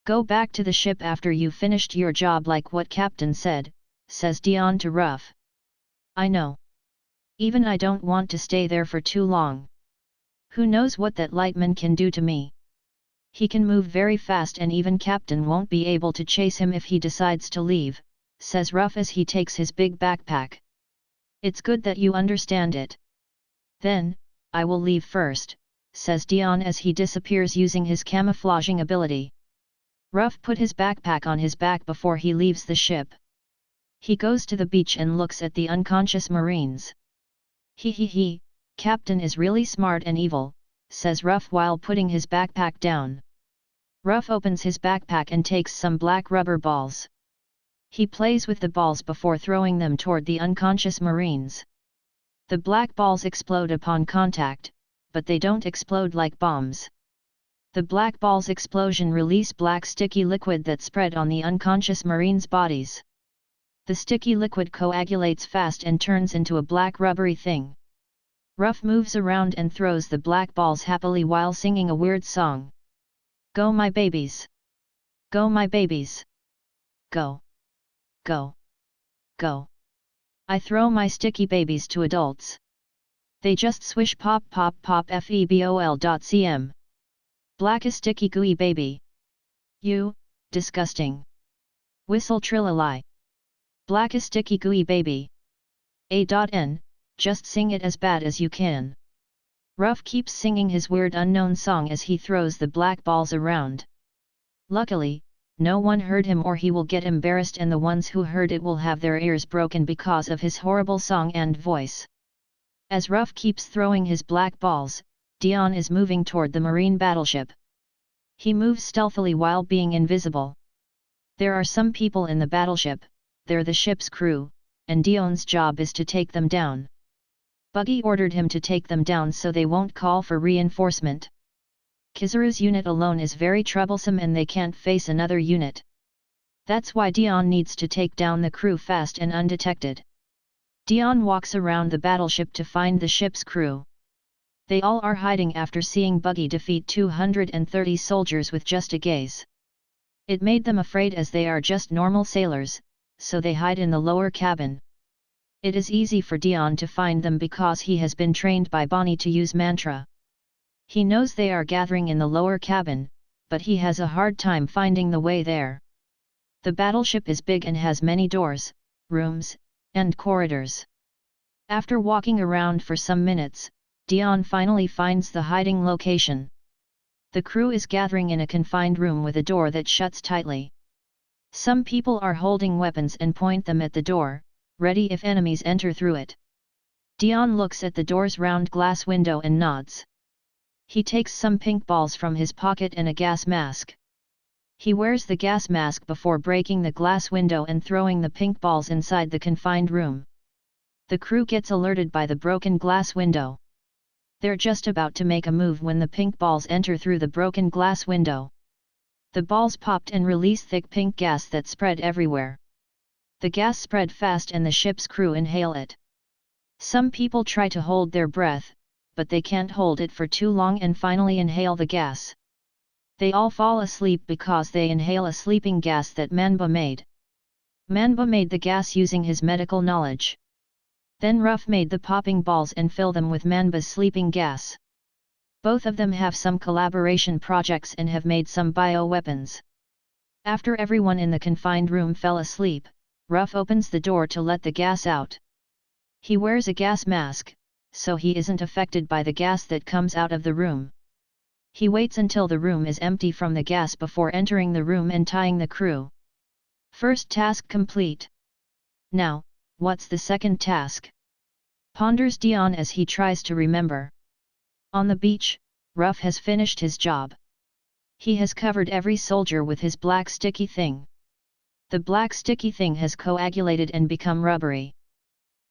"Go back to the ship after you finished your job like what Captain said," says Dion to Ruff. "I know. Even I don't want to stay there for too long. Who knows what that lightman can do to me? He can move very fast and even Captain won't be able to chase him if he decides to leave," says Ruff as he takes his big backpack. "It's good that you understand it." "Then, I will leave first," says Dion as he disappears using his camouflaging ability. Ruff put his backpack on his back before he leaves the ship. He goes to the beach and looks at the unconscious Marines. He, Captain is really smart and evil," says Ruff while putting his backpack down. Ruff opens his backpack and takes some black rubber balls. He plays with the balls before throwing them toward the unconscious Marines. The black balls explode upon contact, but they don't explode like bombs. The black balls' explosion release black sticky liquid that spread on the unconscious Marines' bodies. The sticky liquid coagulates fast and turns into a black rubbery thing. Ruff moves around and throws the black balls happily while singing a weird song. "Go my babies! Go my babies! Go! Go! Go! I throw my sticky babies to adults. They just swish pop pop pop febol.cm. Black a sticky gooey baby. You, disgusting. Whistle trillalai. Black a sticky gooey baby. A.N, just sing it as bad as you can." Ruff keeps singing his weird unknown song as he throws the black balls around. Luckily, no one heard him or he will get embarrassed and the ones who heard it will have their ears broken because of his horrible song and voice. As Ruff keeps throwing his black balls, Dion is moving toward the marine battleship. He moves stealthily while being invisible. There are some people in the battleship, they're the ship's crew, and Dion's job is to take them down. Buggy ordered him to take them down so they won't call for reinforcement. Kizaru's unit alone is very troublesome and they can't face another unit. That's why Dion needs to take down the crew fast and undetected. Dion walks around the battleship to find the ship's crew. They all are hiding after seeing Buggy defeat 230 soldiers with just a gaze. It made them afraid as they are just normal sailors, so they hide in the lower cabin. It is easy for Dion to find them because he has been trained by Bonnie to use mantra. He knows they are gathering in the lower cabin, but he has a hard time finding the way there. The battleship is big and has many doors, rooms, and corridors. After walking around for some minutes, Dion finally finds the hiding location. The crew is gathering in a confined room with a door that shuts tightly. Some people are holding weapons and point them at the door, ready if enemies enter through it. Dion looks at the door's round glass window and nods. He takes some pink balls from his pocket and a gas mask. He wears the gas mask before breaking the glass window and throwing the pink balls inside the confined room. The crew gets alerted by the broken glass window. They're just about to make a move when the pink balls enter through the broken glass window. The balls popped and release thick pink gas that spread everywhere. The gas spread fast and the ship's crew inhale it. Some people try to hold their breath, but they can't hold it for too long and finally inhale the gas. They all fall asleep because they inhale a sleeping gas that Manhwa made. Manhwa made the gas using his medical knowledge. Then Ruff made the popping balls and fill them with Manhwa's sleeping gas. Both of them have some collaboration projects and have made some bioweapons. After everyone in the confined room fell asleep, Ruff opens the door to let the gas out. He wears a gas mask, so he isn't affected by the gas that comes out of the room. He waits until the room is empty from the gas before entering the room and tying the crew. First task complete. Now, what's the second task? Ponders Dion as he tries to remember. On the beach, Ruff has finished his job. He has covered every soldier with his black sticky thing. The black sticky thing has coagulated and become rubbery.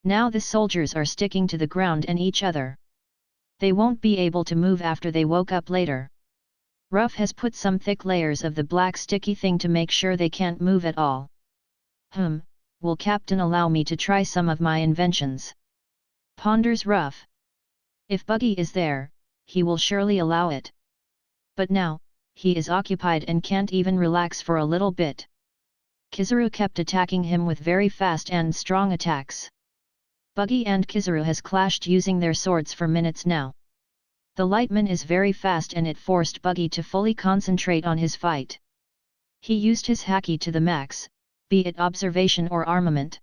Now the soldiers are sticking to the ground and each other. They won't be able to move after they woke up later. Ruff has put some thick layers of the black sticky thing to make sure they can't move at all. Will Captain allow me to try some of my inventions? Ponders Ruff. If Buggy is there, he will surely allow it. But now, he is occupied and can't even relax for a little bit. Kizaru kept attacking him with very fast and strong attacks. Buggy and Kizaru has clashed using their swords for minutes now. The lightman is very fast and it forced Buggy to fully concentrate on his fight. He used his haki to the max, be it observation or armament.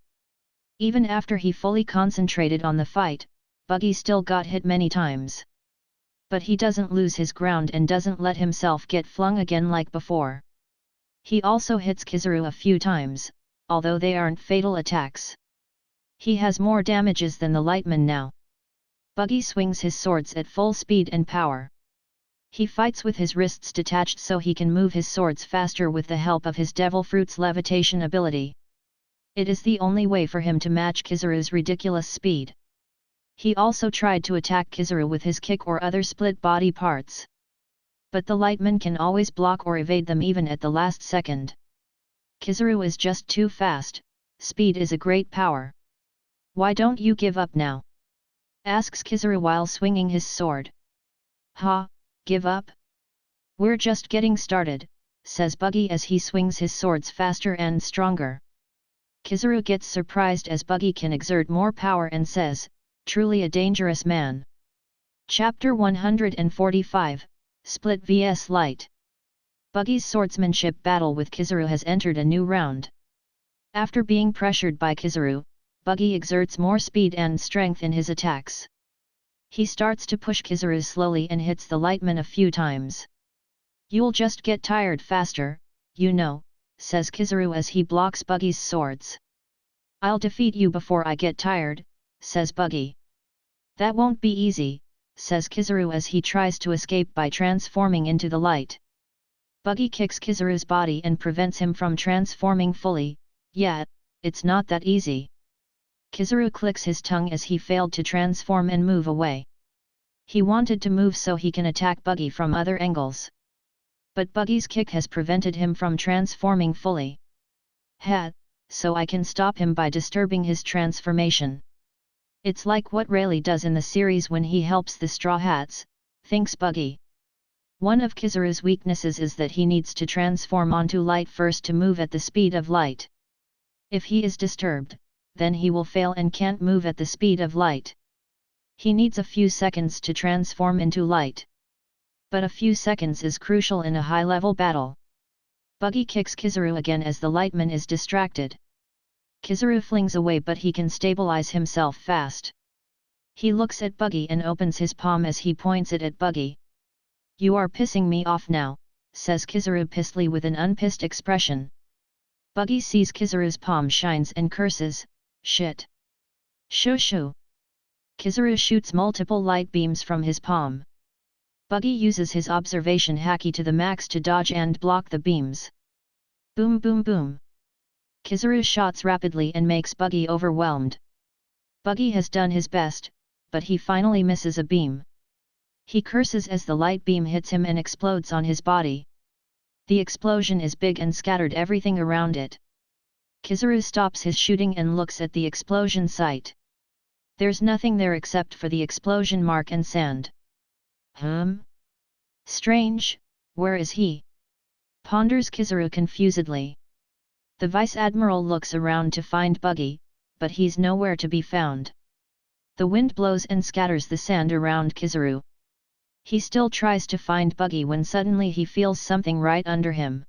Even after he fully concentrated on the fight, Buggy still got hit many times. But he doesn't lose his ground and doesn't let himself get flung again like before. He also hits Kizaru a few times, although they aren't fatal attacks. He has more damages than the lightman now. Buggy swings his swords at full speed and power. He fights with his wrists detached so he can move his swords faster with the help of his Devil Fruit's levitation ability. It is the only way for him to match Kizaru's ridiculous speed. He also tried to attack Kizaru with his kick or other split body parts. But the lightman can always block or evade them even at the last second. Kizaru is just too fast, speed is a great power. Why don't you give up now? Asks Kizaru while swinging his sword. Give up? We're just getting started, says Buggy as he swings his swords faster and stronger. Kizaru gets surprised as Buggy can exert more power and says, truly a dangerous man. Chapter 145, Split vs Light. Buggy's swordsmanship battle with Kizaru has entered a new round. After being pressured by Kizaru, Buggy exerts more speed and strength in his attacks. He starts to push Kizaru slowly and hits the lightman a few times. You'll just get tired faster, you know, says Kizaru as he blocks Buggy's swords. I'll defeat you before I get tired, says Buggy. That won't be easy, says Kizaru as he tries to escape by transforming into the light. Buggy kicks Kizaru's body and prevents him from transforming fully. Yeah, it's not that easy. Kizaru clicks his tongue as he failed to transform and move away. He wanted to move so he can attack Buggy from other angles. But Buggy's kick has prevented him from transforming fully. So I can stop him by disturbing his transformation. It's like what Rayleigh does in the series when he helps the Straw Hats, thinks Buggy. One of Kizaru's weaknesses is that he needs to transform onto light first to move at the speed of light. If he is disturbed, then he will fail and can't move at the speed of light. He needs a few seconds to transform into light. But a few seconds is crucial in a high-level battle. Buggy kicks Kizaru again as the lightman is distracted. Kizaru flings away but he can stabilize himself fast. He looks at Buggy and opens his palm as he points it at Buggy. "You are pissing me off now," says Kizaru pissedly with an unpissed expression. Buggy sees Kizaru's palm shines and curses, "Shit! Shoo shoo!" Kizaru shoots multiple light beams from his palm. Buggy uses his observation haki to the max to dodge and block the beams. Boom boom boom. Kizaru shots rapidly and makes Buggy overwhelmed. Buggy has done his best, but he finally misses a beam. He curses as the light beam hits him and explodes on his body. The explosion is big and scattered everything around it. Kizaru stops his shooting and looks at the explosion site. There's nothing there except for the explosion mark and sand. Strange, where is he? Ponders Kizaru confusedly. The Vice Admiral looks around to find Buggy, but he's nowhere to be found. The wind blows and scatters the sand around Kizaru. He still tries to find Buggy when suddenly he feels something right under him.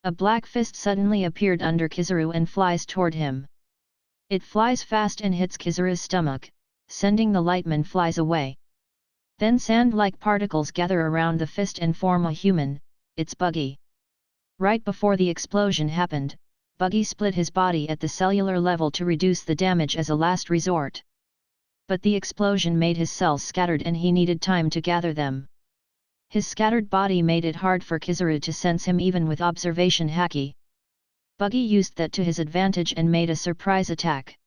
A black fist suddenly appeared under Kizaru and flies toward him. It flies fast and hits Kizaru's stomach, sending the lightman flies away. Then sand-like particles gather around the fist and form a human. It's Buggy. Right before the explosion happened, Buggy split his body at the cellular level to reduce the damage as a last resort. But the explosion made his cells scattered and he needed time to gather them. His scattered body made it hard for Kizaru to sense him even with observation haki. Buggy used that to his advantage and made a surprise attack.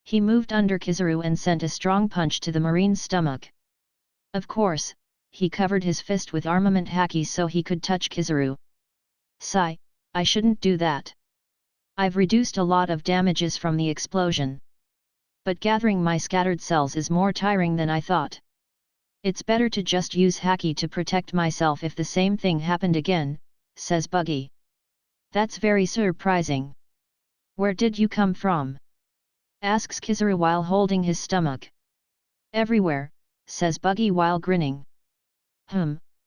He moved under Kizaru and sent a strong punch to the marine's stomach. Of course, he covered his fist with armament haki so he could touch Kizaru. Sigh, I shouldn't do that. I've reduced a lot of damages from the explosion. But gathering my scattered cells is more tiring than I thought. It's better to just use haki to protect myself if the same thing happened again, says Buggy. That's very surprising. Where did you come from? Asks Kizaru while holding his stomach. Everywhere, says Buggy while grinning.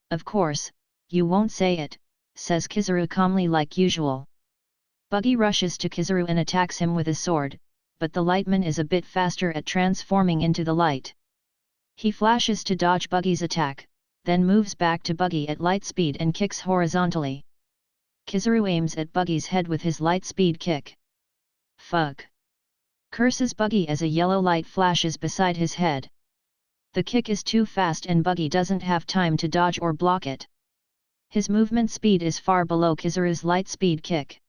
Of course, you won't say it, says Kizaru calmly like usual. Buggy rushes to Kizaru and attacks him with a sword, but the lightman is a bit faster at transforming into the light. He flashes to dodge Buggy's attack, then moves back to Buggy at light speed and kicks horizontally. Kizaru aims at Buggy's head with his light speed kick. Fuck! Curses Buggy as a yellow light flashes beside his head. The kick is too fast and Buggy doesn't have time to dodge or block it. His movement speed is far below Kizaru's light speed kick.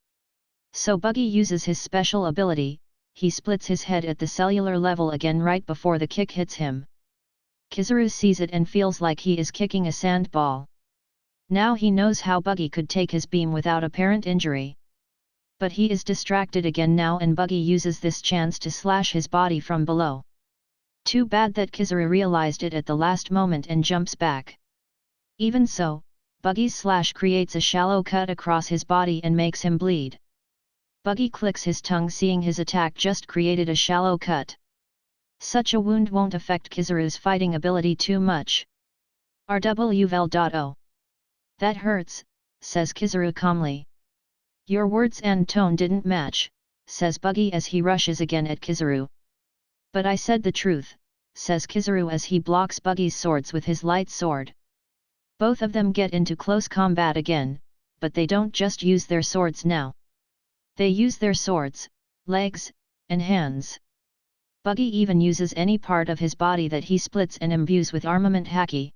So Buggy uses his special ability, he splits his head at the cellular level again right before the kick hits him. Kizaru sees it and feels like he is kicking a sandball. Now he knows how Buggy could take his beam without apparent injury. But he is distracted again now and Buggy uses this chance to slash his body from below. Too bad that Kizaru realized it at the last moment and jumps back. Even so, Buggy's slash creates a shallow cut across his body and makes him bleed. Buggy clicks his tongue seeing his attack just created a shallow cut. Such a wound won't affect Kizaru's fighting ability too much. RWVEL.O. That hurts, says Kizaru calmly. Your words and tone didn't match, says Buggy as he rushes again at Kizaru. But I said the truth, says Kizaru as he blocks Buggy's swords with his light sword. Both of them get into close combat again, but they don't just use their swords now. They use their swords, legs, and hands. Buggy even uses any part of his body that he splits and imbues with armament haki.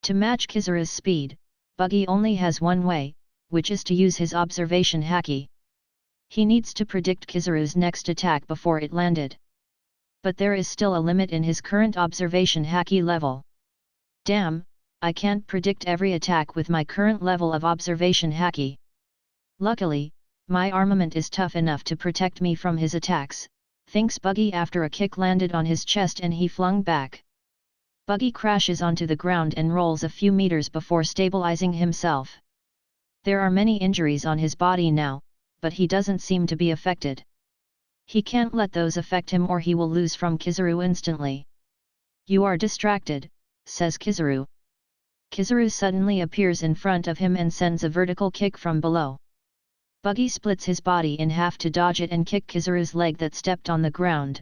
To match Kizaru's speed, Buggy only has one way, which is to use his observation haki. He needs to predict Kizaru's next attack before it landed. But there is still a limit in his current observation haki level. Damn, I can't predict every attack with my current level of observation haki. Luckily, my armament is tough enough to protect me from his attacks, thinks Buggy after a kick landed on his chest and he flung back. Buggy crashes onto the ground and rolls a few meters before stabilizing himself. There are many injuries on his body now, but he doesn't seem to be affected. He can't let those affect him or he will lose from Kizaru instantly. You are distracted, says Kizaru. Kizaru suddenly appears in front of him and sends a vertical kick from below. Buggy splits his body in half to dodge it and kick Kizaru's leg that stepped on the ground,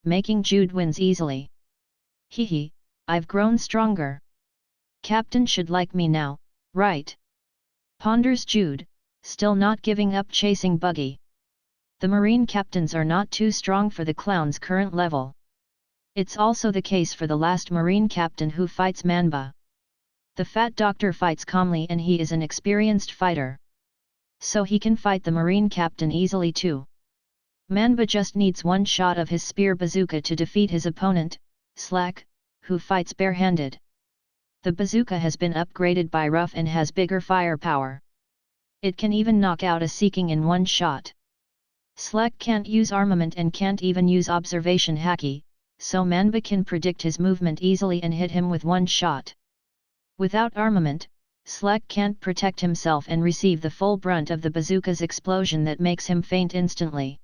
making Jude wins easily. Hehe, I've grown stronger. Captain should like me now, right? Ponders Jude, still not giving up chasing Buggy. The Marine captains are not too strong for the clown's current level. It's also the case for the last Marine captain who fights Manhwa. The fat doctor fights calmly and he is an experienced fighter. So he can fight the Marine captain easily too. Manhwa just needs one shot of his spear bazooka to defeat his opponent, Slack, who fights barehanded. The bazooka has been upgraded by Ruff and has bigger firepower. It can even knock out a Seeking in one shot. Slack can't use armament and can't even use observation haki, so Manhwa can predict his movement easily and hit him with one shot. Without armament, Slack can't protect himself and receive the full brunt of the bazooka's explosion that makes him faint instantly.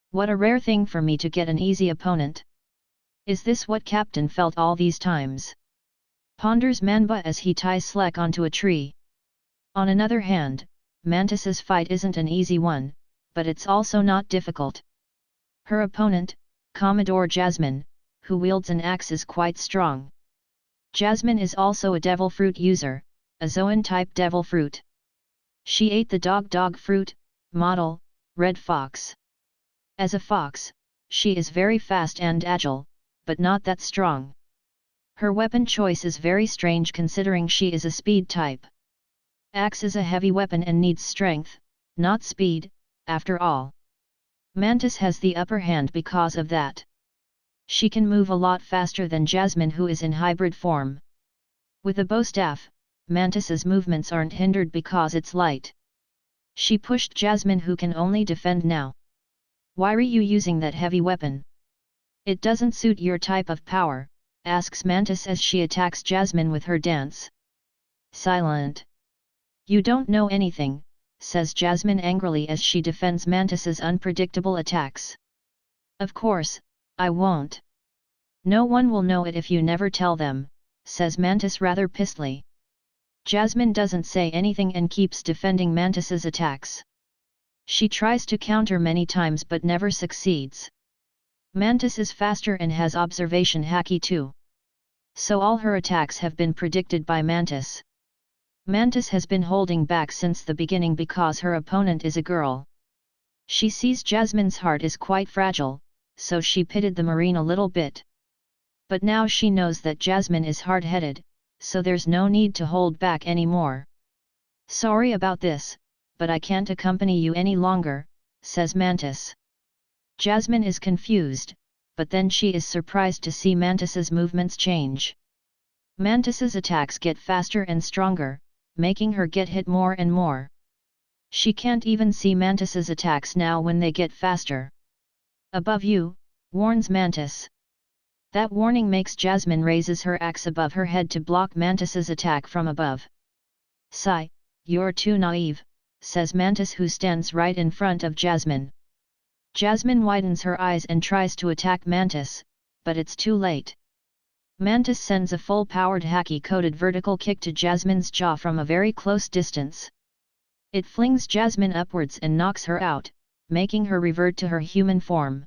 What a rare thing for me to get an easy opponent. Is this what Captain felt all these times? Ponders Manhwa as he ties Slack onto a tree. On another hand, Mantis's fight isn't an easy one, but it's also not difficult. Her opponent, Commodore Jasmine, who wields an axe, is quite strong. Jasmine is also a devil fruit user, a Zoan-type devil fruit. She ate the dog fruit, model, red fox. As a fox, she is very fast and agile, but not that strong. Her weapon choice is very strange considering she is a speed type. Axe is a heavy weapon and needs strength, not speed, after all. Mantis has the upper hand because of that. She can move a lot faster than Jasmine, who is in hybrid form. With a bow staff, Mantis's movements aren't hindered because it's light. She pushed Jasmine, who can only defend now. Why are you using that heavy weapon? It doesn't suit your type of power, asks Mantis as she attacks Jasmine with her dance. Silent. You don't know anything, says Jasmine angrily as she defends Mantis's unpredictable attacks. Of course, I won't. No one will know it if you never tell them, says Mantis rather pissedly. Jasmine doesn't say anything and keeps defending Mantis's attacks. She tries to counter many times but never succeeds. Mantis is faster and has observation haki too. So all her attacks have been predicted by Mantis. Mantis has been holding back since the beginning because her opponent is a girl. She sees Jasmine's heart is quite fragile, so she pitted the Marine a little bit. But now she knows that Jasmine is hard-headed, so there's no need to hold back anymore. Sorry about this, but I can't accompany you any longer, says Mantis. Jasmine is confused, but then she is surprised to see Mantis's movements change. Mantis's attacks get faster and stronger, making her get hit more and more. She can't even see Mantis's attacks now when they get faster. Above you, warns Mantis. That warning makes Jasmine raises her axe above her head to block Mantis's attack from above. Sigh, you're too naive, says Mantis, who stands right in front of Jasmine. Jasmine widens her eyes and tries to attack Mantis, but it's too late. Mantis sends a full-powered haki-coated vertical kick to Jasmine's jaw from a very close distance. It flings Jasmine upwards and knocks her out, making her revert to her human form.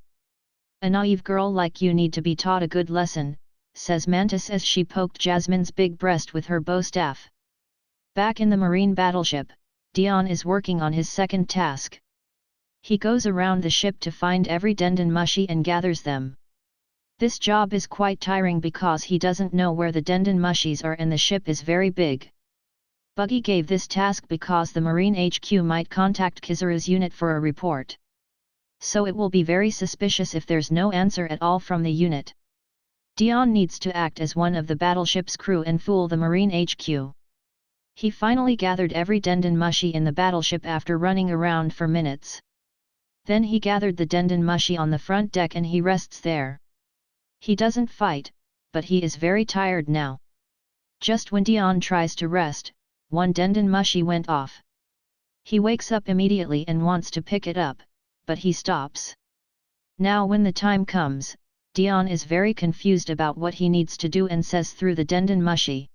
A naive girl like you need to be taught a good lesson, says Mantis as she poked Jasmine's big breast with her bow staff. Back in the Marine battleship, Dion is working on his second task. He goes around the ship to find every Denden Mushi and gathers them. This job is quite tiring because he doesn't know where the Denden Mushis are and the ship is very big. Buggy gave this task because the Marine HQ might contact Kizaru's unit for a report. So it will be very suspicious if there's no answer at all from the unit. Dion needs to act as one of the battleship's crew and fool the Marine HQ. He finally gathered every Denden Mushi in the battleship after running around for minutes. Then he gathered the Denden Mushi on the front deck and he rests there. He doesn't fight, but he is very tired now. Just when Dion tries to rest, one Denden Mushi went off. He wakes up immediately and wants to pick it up, but he stops. Now when the time comes, Dion is very confused about what he needs to do and says through the Denden Mushi.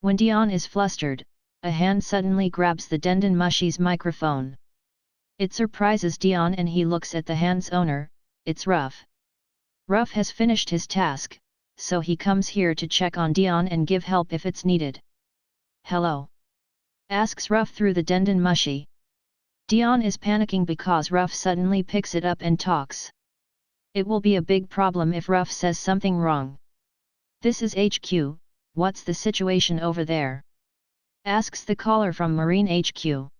When Dion is flustered, a hand suddenly grabs the Denden Mushi's microphone. It surprises Dion and he looks at the hand's owner, it's Ruff. Ruff has finished his task, so he comes here to check on Dion and give help if it's needed. Hello? Asks Ruff through the Denden Mushi. Dion is panicking because Ruff suddenly picks it up and talks. It will be a big problem if Ruff says something wrong. This is HQ, what's the situation over there? Asks the caller from Marine HQ.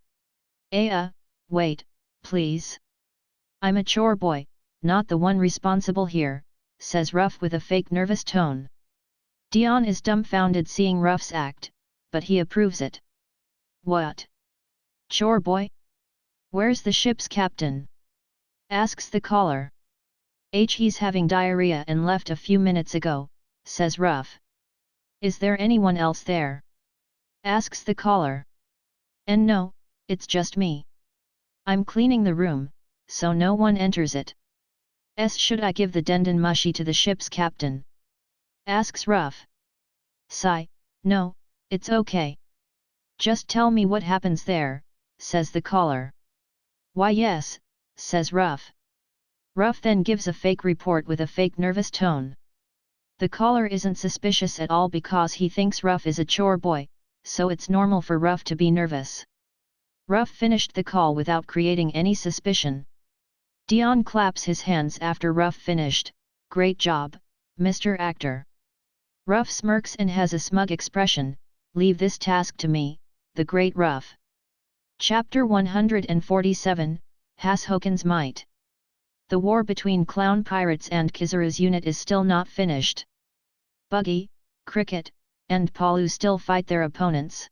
Wait, please. I'm a chore boy, not the one responsible here, says Ruff with a fake nervous tone. Dion is dumbfounded seeing Ruff's act, but he approves it. What? Chore boy? Where's the ship's captain? Asks the caller. He's having diarrhea and left a few minutes ago, says Ruff. Is there anyone else there? Asks the caller. And no, it's just me. I'm cleaning the room, so no one enters it. Should I give the Denden Mushi to the ship's captain? Asks Ruff. Sigh, no, it's okay. Just tell me what happens there, says the caller. Why yes, says Ruff. Ruff then gives a fake report with a fake nervous tone. The caller isn't suspicious at all because he thinks Ruff is a chore boy, so it's normal for Ruff to be nervous. Ruff finished the call without creating any suspicion. Dion claps his hands after Ruff finished. Great job, Mr. Actor. Ruff smirks and has a smug expression. Leave this task to me, the great Ruff. Chapter 147, Hashoken's Might. The war between Clown Pirates and Kizaru's unit is still not finished. Buggy, Cricket, and Palu still fight their opponents.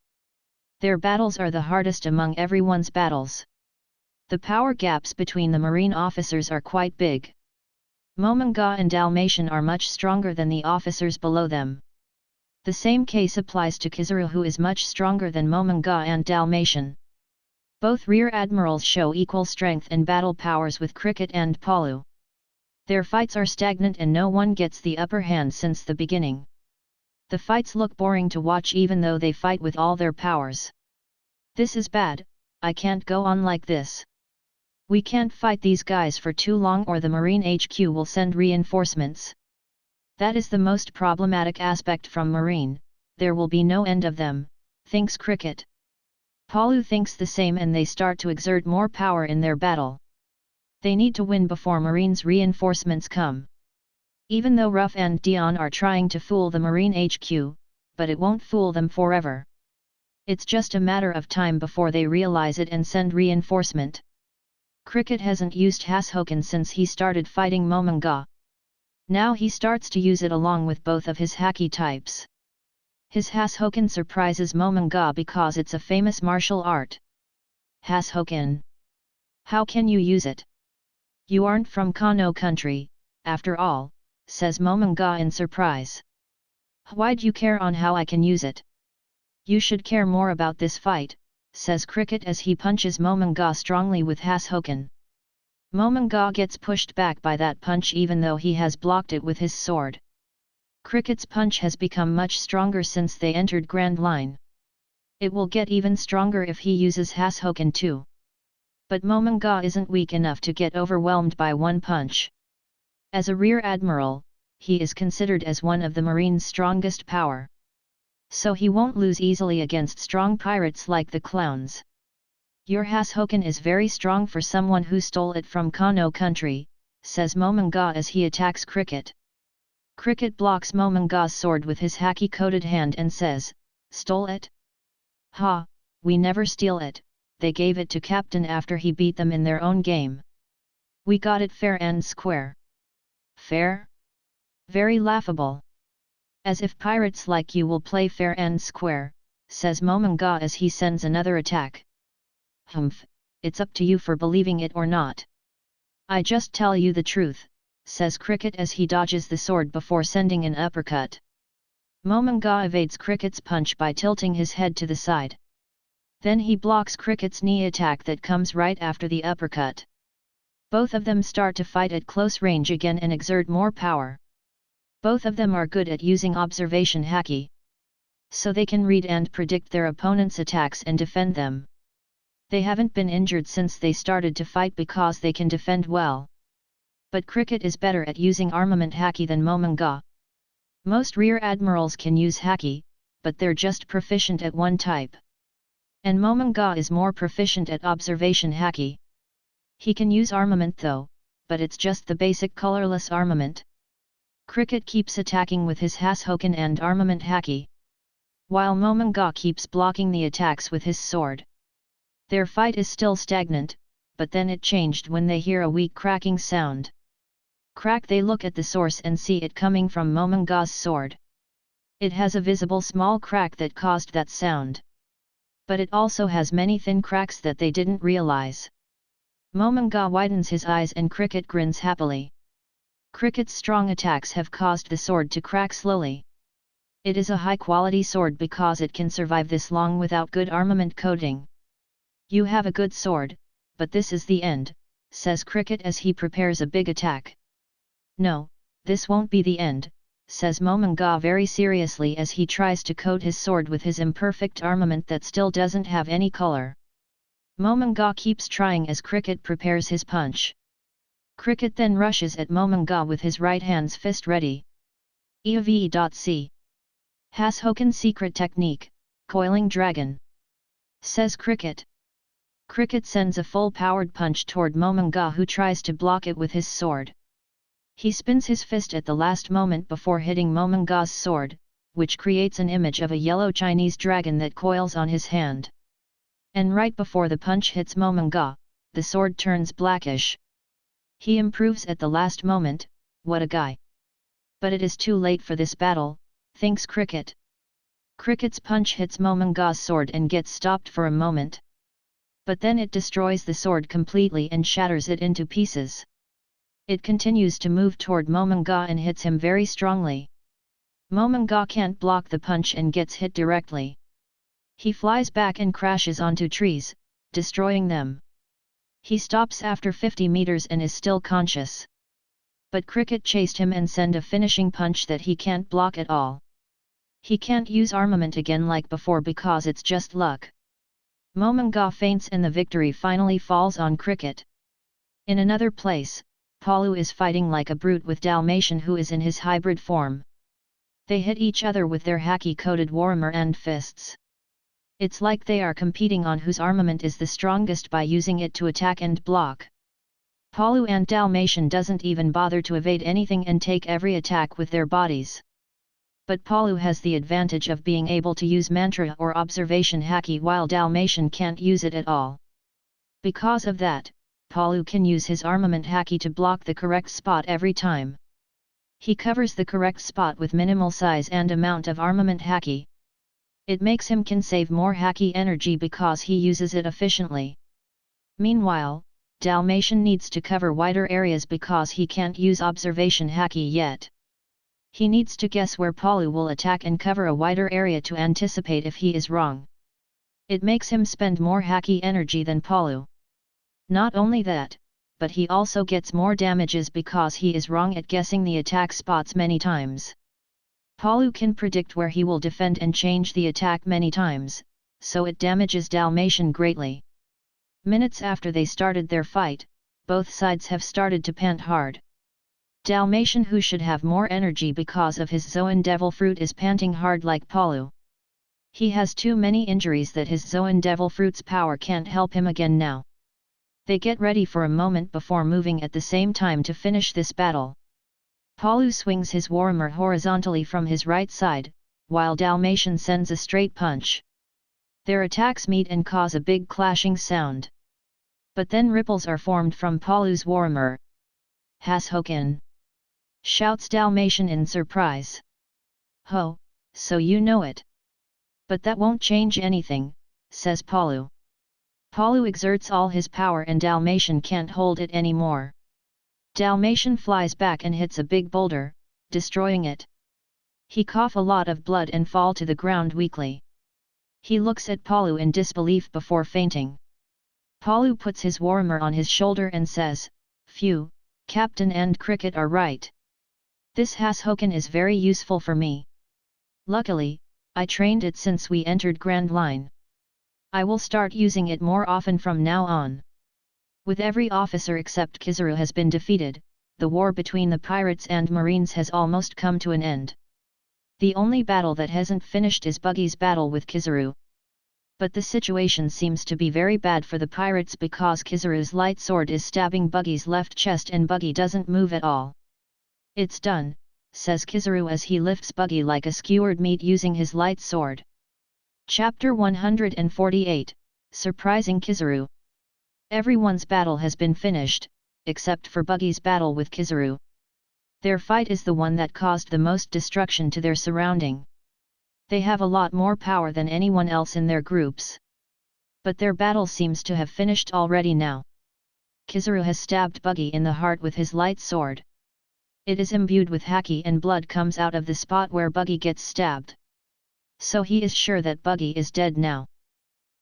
Their battles are the hardest among everyone's battles. The power gaps between the marine officers are quite big. Manga and Dalmatian are much stronger than the officers below them. The same case applies to Kizaru, who is much stronger than Manga and Dalmatian. Both rear admirals show equal strength and battle powers with Cricket and Palu. Their fights are stagnant and no one gets the upper hand since the beginning. The fights look boring to watch even though they fight with all their powers. This is bad, I can't go on like this. We can't fight these guys for too long or the Marine HQ will send reinforcements. That is the most problematic aspect from Marine, there will be no end of them, thinks Cricket. Palu thinks the same and they start to exert more power in their battle. They need to win before Marine's reinforcements come. Even though Ruff and Dion are trying to fool the Marine HQ, but it won't fool them forever. It's just a matter of time before they realize it and send reinforcement. Cricket hasn't used Hashoken since he started fighting Manga. Now he starts to use it along with both of his haki types. His Hashoken surprises Manga because it's a famous martial art. Hashoken. How can you use it? You aren't from Kano country, after all, says Manga in surprise. Why'd you care on how I can use it? You should care more about this fight, says Cricket as he punches Manga strongly with Hashoken. Manga gets pushed back by that punch even though he has blocked it with his sword. Cricket's punch has become much stronger since they entered Grand Line. It will get even stronger if he uses Hashoken too. But Manga isn't weak enough to get overwhelmed by one punch. As a rear admiral, he is considered as one of the Marine's strongest power. So he won't lose easily against strong pirates like the clowns. Your Hashoken is very strong for someone who stole it from Kano country, says Manga as he attacks Cricket. Cricket blocks Momanga's sword with his haki-coated hand and says, "Stole it? Ha, we never steal it, they gave it to Captain after he beat them in their own game. We got it fair and square." Fair? Very laughable. As if pirates like you will play fair and square, says Manga as he sends another attack. Humph, it's up to you for believing it or not. I just tell you the truth, says Cricket as he dodges the sword before sending an uppercut. Manga evades Cricket's punch by tilting his head to the side. Then he blocks Cricket's knee attack that comes right after the uppercut. Both of them start to fight at close range again and exert more power. Both of them are good at using observation haki. So they can read and predict their opponent's attacks and defend them. They haven't been injured since they started to fight because they can defend well. But Cricket is better at using armament haki than Manga. Most rear admirals can use haki, but they're just proficient at one type. And Manga is more proficient at observation haki. He can use armament though, but it's just the basic colorless armament. Cricket keeps attacking with his Hashoken and armament haki, while Manga keeps blocking the attacks with his sword. Their fight is still stagnant, but then it changed when they hear a weak cracking sound. Crack! They look at the source and see it coming from Momanga's sword. It has a visible small crack that caused that sound. But it also has many thin cracks that they didn't realize. Manga widens his eyes and Cricket grins happily. Cricket's strong attacks have caused the sword to crack slowly. It is a high-quality sword because it can survive this long without good armament coating. You have a good sword, but this is the end, says Cricket as he prepares a big attack. No, this won't be the end, says Manga very seriously as he tries to coat his sword with his imperfect armament that still doesn't have any color. Manga keeps trying as Cricket prepares his punch. Cricket then rushes at Manga with his right hand's fist ready. EAV.C. Hashoken secret technique, coiling dragon, says Cricket. Cricket sends a full-powered punch toward Manga who tries to block it with his sword. He spins his fist at the last moment before hitting Momanga's sword, which creates an image of a yellow Chinese dragon that coils on his hand. And right before the punch hits Manga, the sword turns blackish. He improves at the last moment. What a guy. But it is too late for this battle, thinks Cricket. Cricket's punch hits Momanga's sword and gets stopped for a moment. But then it destroys the sword completely and shatters it into pieces. It continues to move toward Manga and hits him very strongly. Manga can't block the punch and gets hit directly. He flies back and crashes onto trees, destroying them. He stops after 50 meters and is still conscious. But Cricket chased him and sent a finishing punch that he can't block at all. He can't use armament again like before because it's just luck. Manga faints and the victory finally falls on Cricket. In another place, Palu is fighting like a brute with Dalmatian who is in his hybrid form. They hit each other with their haki-coated warhammer and fists. It's like they are competing on whose armament is the strongest by using it to attack and block. Palu and Dalmatian doesn't even bother to evade anything and take every attack with their bodies. But Palu has the advantage of being able to use mantra or observation haki while Dalmatian can't use it at all. Because of that, Palu can use his armament haki to block the correct spot every time. He covers the correct spot with minimal size and amount of armament haki. It makes him can save more haki energy because he uses it efficiently. Meanwhile, Dalmatian needs to cover wider areas because he can't use observation haki yet. He needs to guess where Palu will attack and cover a wider area to anticipate if he is wrong. It makes him spend more haki energy than Palu. Not only that, but he also gets more damages because he is wrong at guessing the attack spots many times. Palu can predict where he will defend and change the attack many times, so it damages Dalmatian greatly. Minutes after they started their fight, both sides have started to pant hard. Dalmatian, who should have more energy because of his Zoan Devil Fruit, is panting hard like Palu. He has too many injuries that his Zoan Devil Fruit's power can't help him again now. They get ready for a moment before moving at the same time to finish this battle. Palu swings his warhammer horizontally from his right side, while Dalmatian sends a straight punch. Their attacks meet and cause a big clashing sound. But then ripples are formed from Palu's warhammer. Hashoken! Shouts Dalmatian in surprise. Ho, so you know it. But that won't change anything, says Palu. Palu exerts all his power and Dalmatian can't hold it anymore. Dalmatian flies back and hits a big boulder, destroying it. He coughs a lot of blood and fall to the ground weakly. He looks at Palu in disbelief before fainting. Palu puts his warhammer on his shoulder and says, "Phew, Captain and Cricket are right. This Hashoken is very useful for me. Luckily, I trained it since we entered Grand Line. I will start using it more often from now on." With every officer except Kizaru has been defeated, the war between the pirates and marines has almost come to an end. The only battle that hasn't finished is Buggy's battle with Kizaru. But the situation seems to be very bad for the pirates because Kizaru's light sword is stabbing Buggy's left chest and Buggy doesn't move at all. "It's done," says Kizaru as he lifts Buggy like a skewered meat using his light sword. Chapter 148, Surprising Kizaru. Everyone's battle has been finished, except for Buggy's battle with Kizaru. Their fight is the one that caused the most destruction to their surrounding. They have a lot more power than anyone else in their groups. But their battle seems to have finished already now. Kizaru has stabbed Buggy in the heart with his light sword. It is imbued with haki and blood comes out of the spot where Buggy gets stabbed. So he is sure that Buggy is dead now.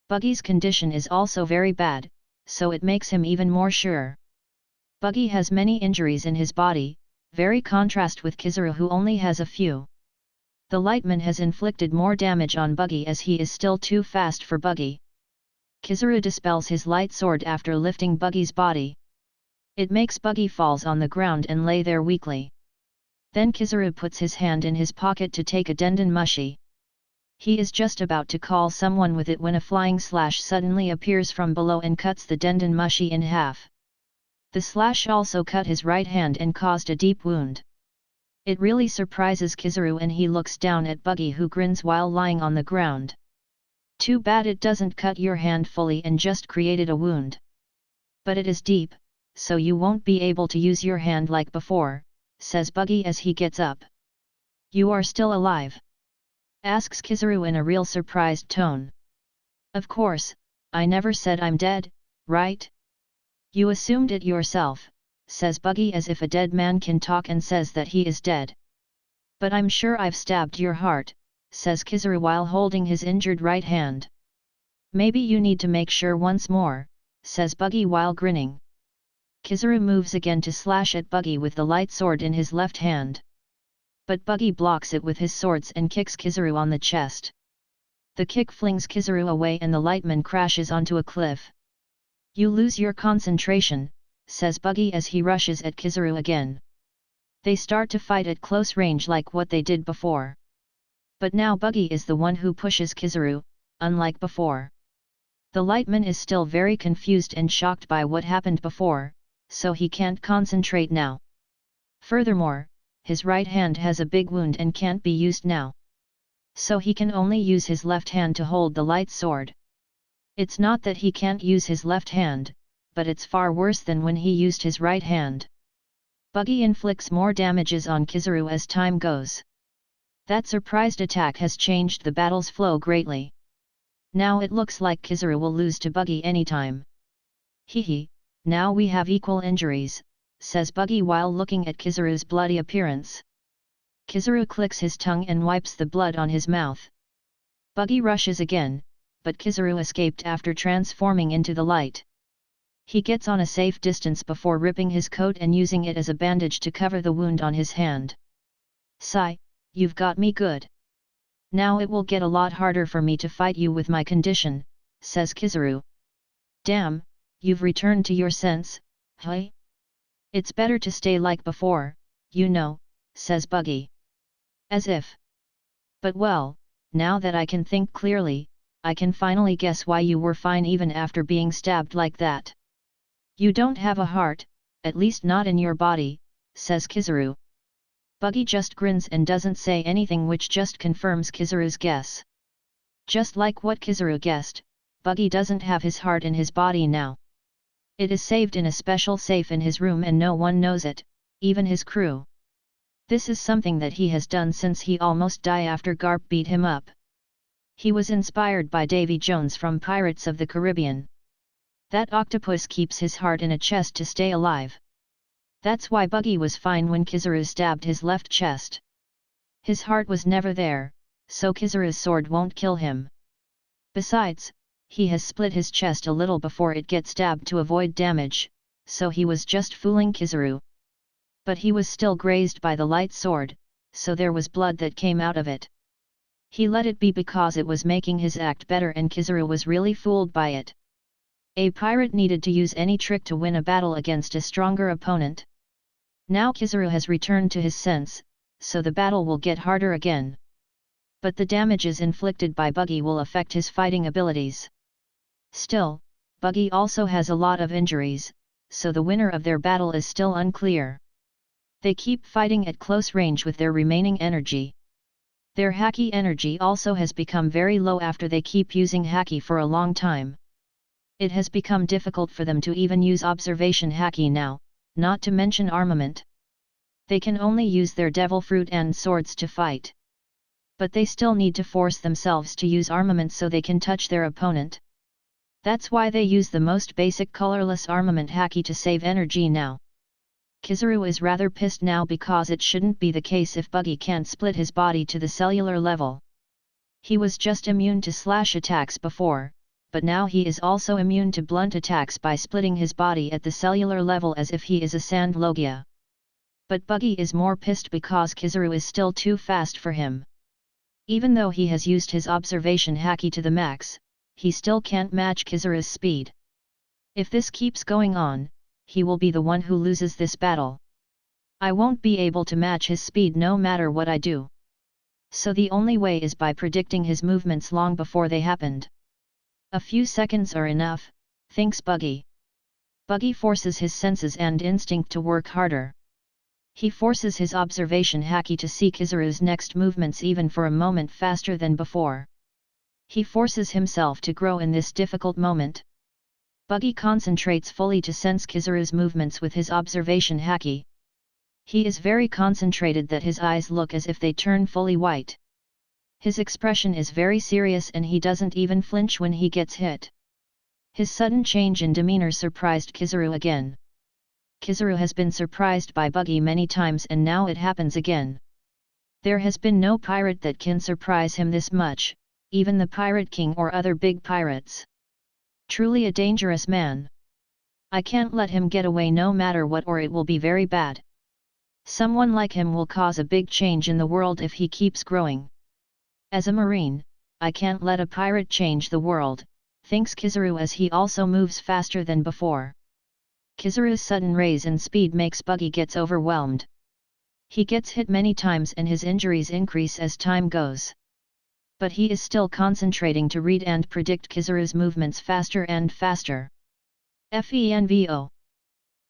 Buggy's condition is also very bad, so it makes him even more sure. Buggy has many injuries in his body, very contrast with Kizaru who only has a few. The lightman has inflicted more damage on Buggy as he is still too fast for Buggy. Kizaru dispels his light sword after lifting Buggy's body. It makes Buggy falls on the ground and lay there weakly. Then Kizaru puts his hand in his pocket to take a denden mushi. He is just about to call someone with it when a flying slash suddenly appears from below and cuts the denden mushi in half. The slash also cut his right hand and caused a deep wound. It really surprises Kizaru and he looks down at Buggy who grins while lying on the ground. "Too bad it doesn't cut your hand fully and just created a wound. But it is deep, so you won't be able to use your hand like before," says Buggy as he gets up. "You are still alive?" asks Kizaru in a real surprised tone. "Of course, I never said I'm dead, right? You assumed it yourself," says Buggy as if a dead man can talk and says that he is dead. "But I'm sure I've stabbed your heart," says Kizaru while holding his injured right hand. "Maybe you need to make sure once more," says Buggy while grinning. Kizaru moves again to slash at Buggy with the light sword in his left hand. But Buggy blocks it with his swords and kicks Kizaru on the chest. The kick flings Kizaru away and the lightman crashes onto a cliff. "You lose your concentration," says Buggy as he rushes at Kizaru again. They start to fight at close range like what they did before. But now Buggy is the one who pushes Kizaru, unlike before. The lightman is still very confused and shocked by what happened before, so he can't concentrate now. Furthermore, his right hand has a big wound and can't be used now. So he can only use his left hand to hold the light sword. It's not that he can't use his left hand, but it's far worse than when he used his right hand. Buggy inflicts more damages on Kizaru as time goes. That surprised attack has changed the battle's flow greatly. Now it looks like Kizaru will lose to Buggy anytime. "Hehe, now we have equal injuries," says Buggy while looking at Kizaru's bloody appearance. Kizaru clicks his tongue and wipes the blood on his mouth. Buggy rushes again, but Kizaru escaped after transforming into the light. He gets on a safe distance before ripping his coat and using it as a bandage to cover the wound on his hand. "Sigh, you've got me good. Now it will get a lot harder for me to fight you with my condition," says Kizaru. "Damn, you've returned to your sense, huh? It's better to stay like before, you know," says Buggy. "As if. But well, now that I can think clearly, I can finally guess why you were fine even after being stabbed like that. You don't have a heart, at least not in your body," says Kizaru. Buggy just grins and doesn't say anything, which just confirms Kizaru's guess. Just like what Kizaru guessed, Buggy doesn't have his heart in his body now. It is saved in a special safe in his room and no one knows it, even his crew. This is something that he has done since he almost died after Garp beat him up. He was inspired by Davy Jones from Pirates of the Caribbean. That octopus keeps his heart in a chest to stay alive. That's why Buggy was fine when Kizaru stabbed his left chest. His heart was never there, so Kizaru's sword won't kill him. Besides, he has split his chest a little before it gets stabbed to avoid damage, so he was just fooling Kizaru. But he was still grazed by the light sword, so there was blood that came out of it. He let it be because it was making his act better and Kizaru was really fooled by it. A pirate needed to use any trick to win a battle against a stronger opponent. Now Kizaru has returned to his sense, so the battle will get harder again. But the damages inflicted by Buggy will affect his fighting abilities. Still, Buggy also has a lot of injuries, so the winner of their battle is still unclear. They keep fighting at close range with their remaining energy. Their haki energy also has become very low after they keep using haki for a long time. It has become difficult for them to even use observation haki now, not to mention armament. They can only use their devil fruit and swords to fight. But they still need to force themselves to use armament so they can touch their opponent. That's why they use the most basic colorless armament haki to save energy now. Kizaru is rather pissed now because it shouldn't be the case if Buggy can't split his body to the cellular level. He was just immune to slash attacks before, but now he is also immune to blunt attacks by splitting his body at the cellular level as if he is a sand logia. But Buggy is more pissed because Kizaru is still too fast for him. Even though he has used his observation haki to the max, he still can't match Kizaru's speed. If this keeps going on, he will be the one who loses this battle. I won't be able to match his speed no matter what I do. So the only way is by predicting his movements long before they happened. A few seconds are enough, thinks Buggy. Buggy forces his senses and instinct to work harder. He forces his observation haki to see Kizaru's next movements even for a moment faster than before. He forces himself to grow in this difficult moment. Buggy concentrates fully to sense Kizaru's movements with his observation haki. He is very concentrated that his eyes look as if they turn fully white. His expression is very serious and he doesn't even flinch when he gets hit. His sudden change in demeanor surprised Kizaru again. Kizaru has been surprised by Buggy many times and now it happens again. There has been no pirate that can surprise him this much, even the Pirate King or other big pirates. Truly a dangerous man. I can't let him get away no matter what or it will be very bad. Someone like him will cause a big change in the world if he keeps growing. As a marine, I can't let a pirate change the world, thinks Kizaru as he also moves faster than before. Kizaru's sudden raise in speed makes Buggy gets overwhelmed. He gets hit many times and his injuries increase as time goes. But he is still concentrating to read and predict Kizaru's movements faster and faster. FENVO.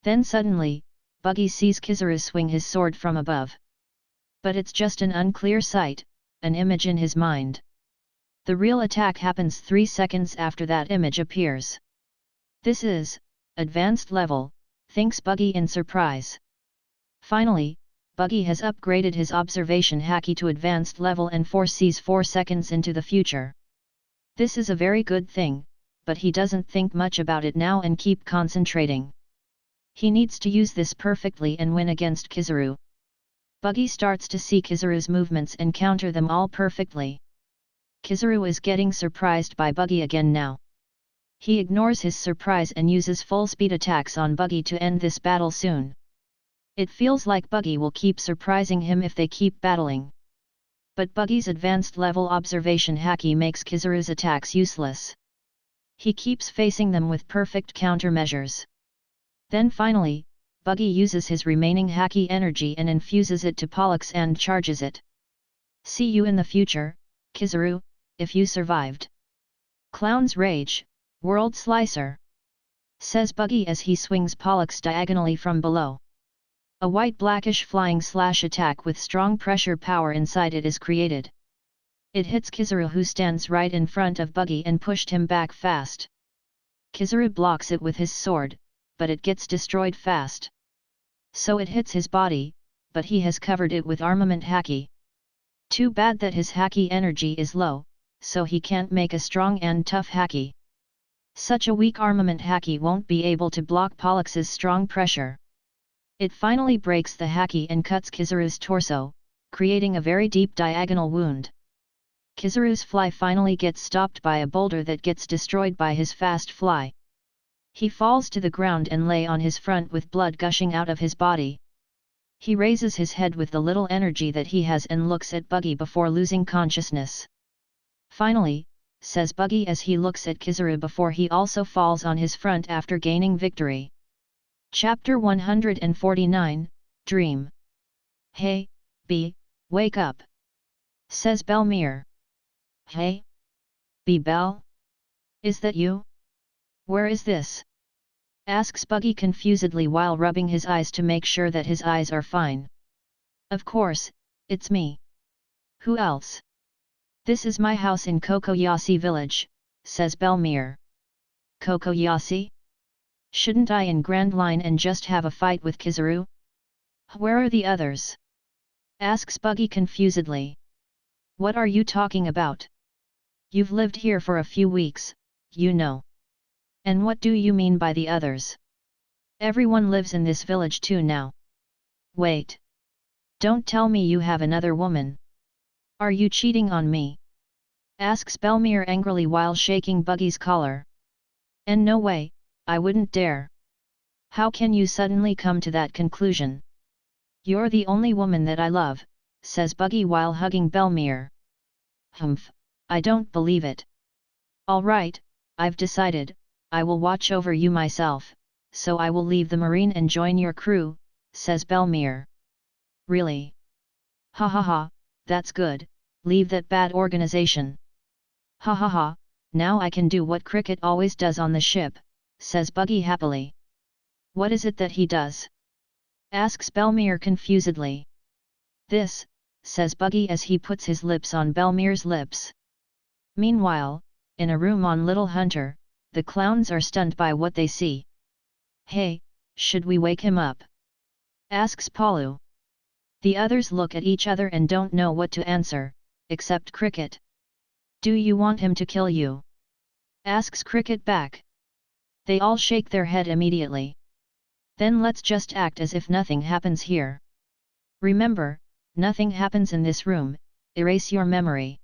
Then suddenly, Buggy sees Kizaru swing his sword from above. But it's just an unclear sight, an image in his mind. The real attack happens 3 seconds after that image appears. This is advanced level, thinks Buggy in surprise. Finally, Buggy has upgraded his observation haki to advanced level and foresees 4 seconds into the future. This is a very good thing, but he doesn't think much about it now and keep concentrating. He needs to use this perfectly and win against Kizaru. Buggy starts to see Kizaru's movements and counter them all perfectly. Kizaru is getting surprised by Buggy again now. He ignores his surprise and uses full speed attacks on Buggy to end this battle soon. It feels like Buggy will keep surprising him if they keep battling. But Buggy's advanced level observation haki makes Kizaru's attacks useless. He keeps facing them with perfect countermeasures. Then finally, Buggy uses his remaining haki energy and infuses it to Pollux and charges it. See you in the future, Kizaru, if you survived. Clown's Rage, World Slicer, says Buggy as he swings Pollux diagonally from below. A white blackish flying slash attack with strong pressure power inside it is created. It hits Kizaru who stands right in front of Buggy and pushed him back fast. Kizaru blocks it with his sword, but it gets destroyed fast. So it hits his body, but he has covered it with armament haki. Too bad that his haki energy is low, so he can't make a strong and tough haki. Such a weak armament haki won't be able to block Pollux's strong pressure. It finally breaks the haki and cuts Kizaru's torso, creating a very deep diagonal wound. Kizaru's fly finally gets stopped by a boulder that gets destroyed by his fast fly. He falls to the ground and lay on his front with blood gushing out of his body. He raises his head with the little energy that he has and looks at Buggy before losing consciousness. Finally, says Buggy as he looks at Kizaru before he also falls on his front after gaining victory. Chapter 149, Dream. Hey, B, wake up, says Belmere. Hey? B Bell? Is that you? Where is this? Asks Buggy confusedly while rubbing his eyes to make sure that his eyes are fine. Of course, it's me. Who else? This is my house in Kokoyasi village, says Belmere. Kokoyasi? Shouldn't I in Grand Line and just have a fight with Kizaru? Where are the others? Asks Buggy confusedly. What are you talking about? You've lived here for a few weeks, you know. And what do you mean by the others? Everyone lives in this village too now. Wait. Don't tell me you have another woman. Are you cheating on me? Asks Belmere angrily while shaking Buggy's collar. And no way, I wouldn't dare. How can you suddenly come to that conclusion? You're the only woman that I love, says Buggy while hugging Belmere. Humph, I don't believe it. All right, I've decided, I will watch over you myself, so I will leave the marine and join your crew, says Belmere. Really? Ha ha ha, that's good, leave that bad organization. Ha ha ha, now I can do what Cricket always does on the ship, says Buggy happily. What is it that he does? Asks Belmere confusedly. This, says Buggy as he puts his lips on Belmere's lips. Meanwhile, in a room on Little Hunter, the clowns are stunned by what they see. Hey, should we wake him up? Asks Palu. The others look at each other and don't know what to answer, except Cricket. Do you want him to kill you? Asks Cricket back. They all shake their head immediately. Then let's just act as if nothing happens here. Remember, nothing happens in this room, erase your memory.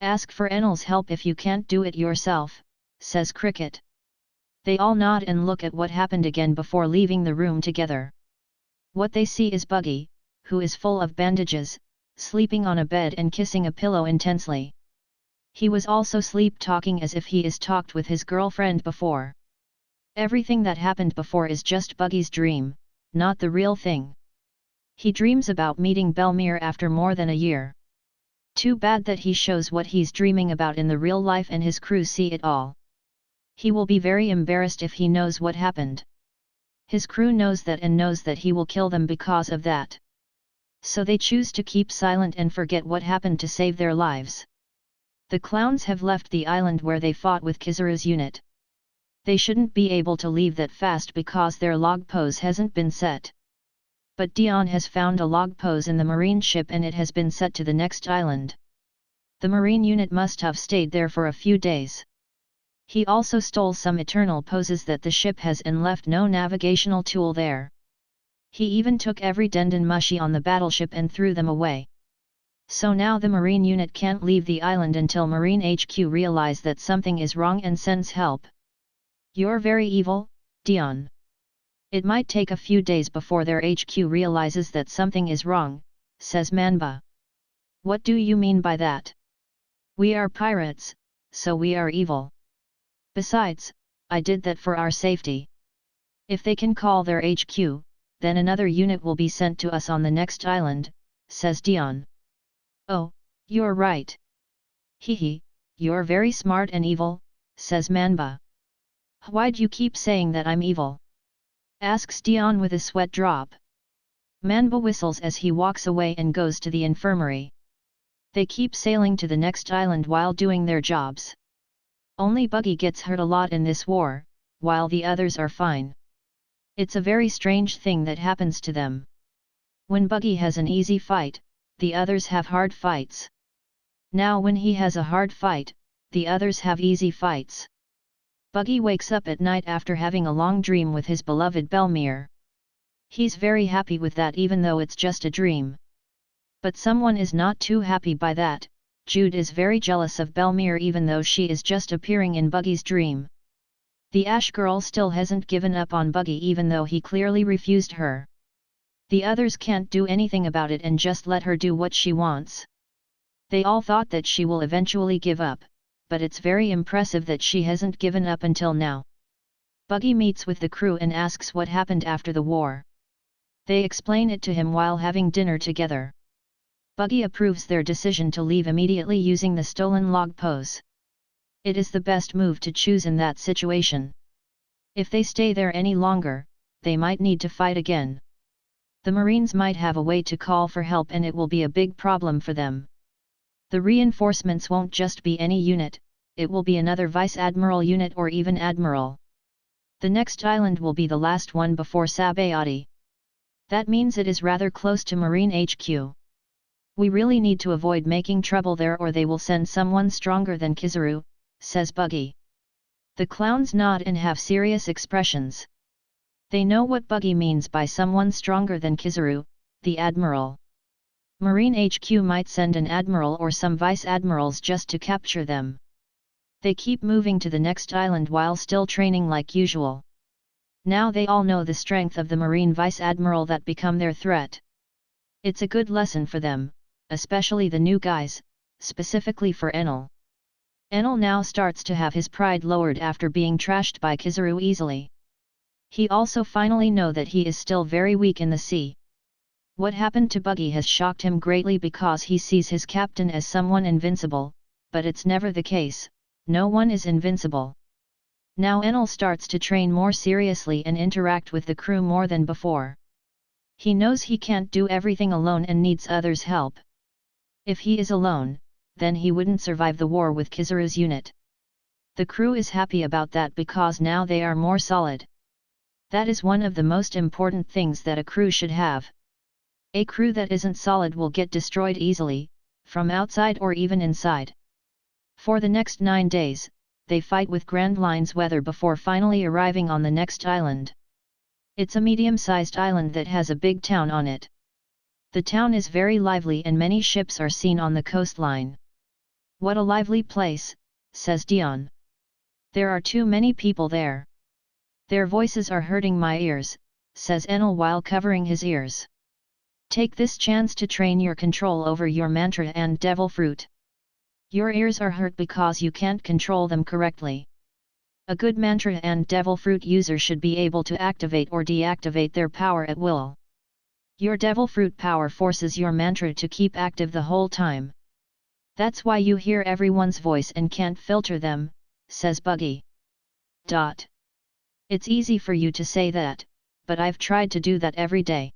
Ask for Enel's help if you can't do it yourself, says Cricket. They all nod and look at what happened again before leaving the room together. What they see is Buggy, who is full of bandages, sleeping on a bed and kissing a pillow intensely. He was also sleep-talking as if he is talked with his girlfriend before. Everything that happened before is just Buggy's dream, not the real thing. He dreams about meeting Belmere after more than a year. Too bad that he shows what he's dreaming about in the real life and his crew see it all. He will be very embarrassed if he knows what happened. His crew knows that and knows that he will kill them because of that. So they choose to keep silent and forget what happened to save their lives. The clowns have left the island where they fought with Kizaru's unit. They shouldn't be able to leave that fast because their log pose hasn't been set. But Dion has found a log pose in the marine ship and it has been set to the next island. The marine unit must have stayed there for a few days. He also stole some eternal poses that the ship has and left no navigational tool there. He even took every Denden Mushi on the battleship and threw them away. So now the marine unit can't leave the island until Marine HQ realize that something is wrong and sends help. You're very evil, Dion. It might take a few days before their HQ realizes that something is wrong, says Manhwa. What do you mean by that? We are pirates, so we are evil. Besides, I did that for our safety. If they can call their HQ, then another unit will be sent to us on the next island, says Dion. Oh, you're right. Hehe, you're very smart and evil, says Manhwa. Why'd you keep saying that I'm evil? Asks Dion with a sweat drop. Manhwa whistles as he walks away and goes to the infirmary. They keep sailing to the next island while doing their jobs. Only Buggy gets hurt a lot in this war, while the others are fine. It's a very strange thing that happens to them. When Buggy has an easy fight, the others have hard fights. Now when he has a hard fight, the others have easy fights. Buggy wakes up at night after having a long dream with his beloved Belmere. He's very happy with that even though it's just a dream. But someone is not too happy by that. Jude is very jealous of Belmere even though she is just appearing in Buggy's dream. The Ash girl still hasn't given up on Buggy even though he clearly refused her. The others can't do anything about it and just let her do what she wants. They all thought that she will eventually give up, but it's very impressive that she hasn't given up until now. Buggy meets with the crew and asks what happened after the war. They explain it to him while having dinner together. Buggy approves their decision to leave immediately using the stolen log pose. It is the best move to choose in that situation. If they stay there any longer, they might need to fight again. The Marines might have a way to call for help and it will be a big problem for them. The reinforcements won't just be any unit, it will be another Vice Admiral unit or even Admiral. The next island will be the last one before Sabayati. That means it is rather close to Marine HQ. We really need to avoid making trouble there or they will send someone stronger than Kizaru, says Buggy. The clowns nod and have serious expressions. They know what Buggy means by someone stronger than Kizaru, the Admiral. Marine HQ might send an Admiral or some Vice Admirals just to capture them. They keep moving to the next island while still training like usual. Now they all know the strength of the Marine Vice Admiral that become their threat. It's a good lesson for them, especially the new guys, specifically for Enel. Enel now starts to have his pride lowered after being trashed by Kizaru easily. He also finally know that he is still very weak in the sea. What happened to Buggy has shocked him greatly because he sees his captain as someone invincible, but it's never the case, no one is invincible. Now Enel starts to train more seriously and interact with the crew more than before. He knows he can't do everything alone and needs others' help. If he is alone, then he wouldn't survive the war with Kizaru's unit. The crew is happy about that because now they are more solid. That is one of the most important things that a crew should have. A crew that isn't solid will get destroyed easily, from outside or even inside. For the next 9 days, they fight with grand lines weather before finally arriving on the next island. It's a medium-sized island that has a big town on it. The town is very lively and many ships are seen on the coastline. What a lively place, says Dion. There are too many people there. Their voices are hurting my ears, says Enel while covering his ears. Take this chance to train your control over your mantra and devil fruit. Your ears are hurt because you can't control them correctly. A good mantra and devil fruit user should be able to activate or deactivate their power at will. Your devil fruit power forces your mantra to keep active the whole time. That's why you hear everyone's voice and can't filter them, says Buggy. It's easy for you to say that, but I've tried to do that every day.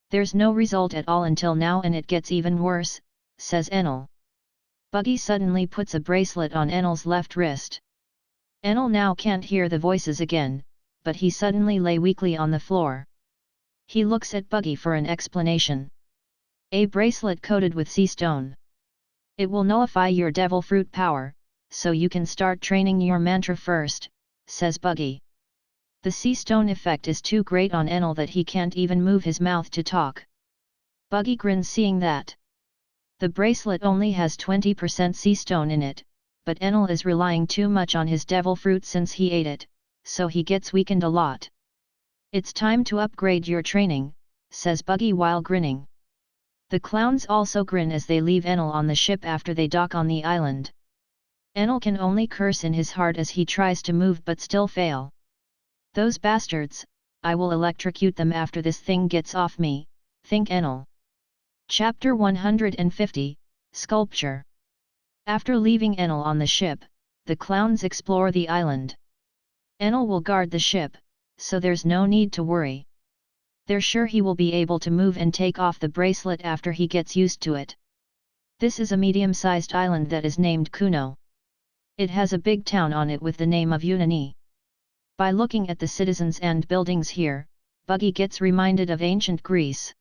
There's no result at all until now and it gets even worse, says Enel. Buggy suddenly puts a bracelet on Enel's left wrist. Enel now can't hear the voices again, but he suddenly lay weakly on the floor. He looks at Buggy for an explanation. A bracelet coated with sea stone. It will nullify your devil fruit power, so you can start training your mantra first, says Buggy. The sea stone effect is too great on Enel that he can't even move his mouth to talk. Buggy grins seeing that. The bracelet only has 20% sea stone in it, but Enel is relying too much on his devil fruit since he ate it, so he gets weakened a lot. It's time to upgrade your training, says Buggy while grinning. The clowns also grin as they leave Enel on the ship after they dock on the island. Enel can only curse in his heart as he tries to move but still fail. Those bastards, I will electrocute them after this thing gets off me, think Enel. Chapter 150, Sculpture. After leaving Enel on the ship, the clowns explore the island. Enel will guard the ship, so there's no need to worry. They're sure he will be able to move and take off the bracelet after he gets used to it. This is a medium-sized island that is named Kuno. It has a big town on it with the name of Unani. By looking at the citizens and buildings here, Buggy gets reminded of ancient Greece.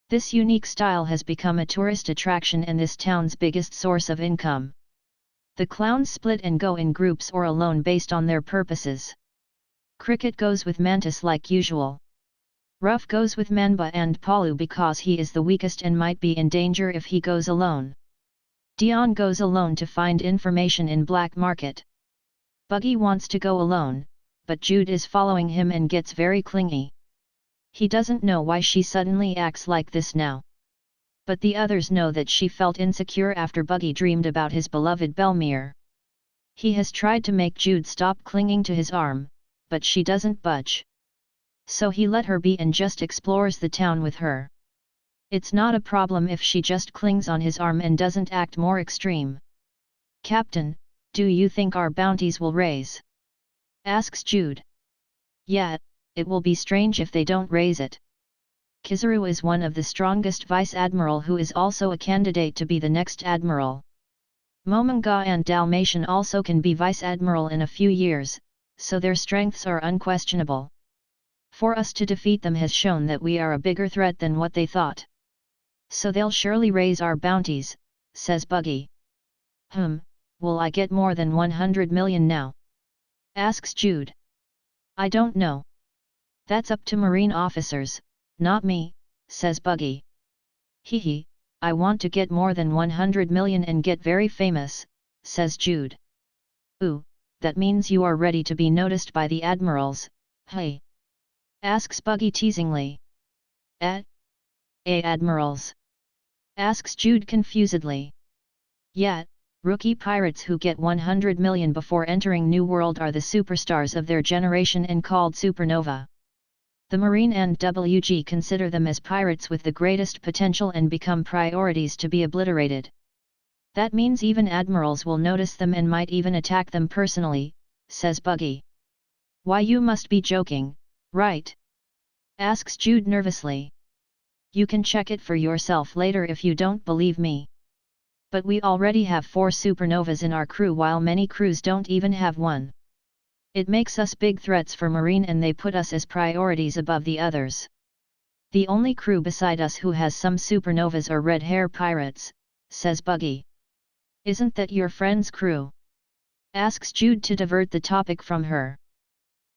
This unique style has become a tourist attraction and this town's biggest source of income. The clowns split and go in groups or alone based on their purposes. Cricket goes with Mantis like usual. Ruff goes with Manba and Palu because he is the weakest and might be in danger if he goes alone. Dion goes alone to find information in black market. Buggy wants to go alone, but Jude is following him and gets very clingy. He doesn't know why she suddenly acts like this now. But the others know that she felt insecure after Buggy dreamed about his beloved Belmere. He has tried to make Jude stop clinging to his arm, but she doesn't budge. So he let her be and just explores the town with her. It's not a problem if she just clings on his arm and doesn't act more extreme. Captain, do you think our bounties will raise? Asks Jude. Yeah, it will be strange if they don't raise it. Kizaru is one of the strongest vice admiral who is also a candidate to be the next admiral. Manga and Dalmatian also can be vice admiral in a few years, so their strengths are unquestionable. For us to defeat them has shown that we are a bigger threat than what they thought. So they'll surely raise our bounties, says Buggy. Will I get more than 100 million now? Asks Jude. I don't know. That's up to Marine officers, not me, says Buggy. Hehe, I want to get more than 100 million and get very famous, says Jude. Ooh, that means you are ready to be noticed by the admirals, hey? Asks Buggy teasingly. Admirals? Asks Jude confusedly. Yeah, rookie pirates who get 100 million before entering New World are the superstars of their generation and called supernova. The Marine and WG consider them as pirates with the greatest potential and become priorities to be obliterated. That means even admirals will notice them and might even attack them personally, says Buggy. Why, you must be joking, right? Asks Jude nervously. You can check it for yourself later if you don't believe me. But we already have 4 supernovas in our crew while many crews don't even have one. It makes us big threats for Marine and they put us as priorities above the others. The only crew beside us who has some supernovas are red hair pirates, says Buggy. Isn't that your friend's crew? Asks Jude to divert the topic from her.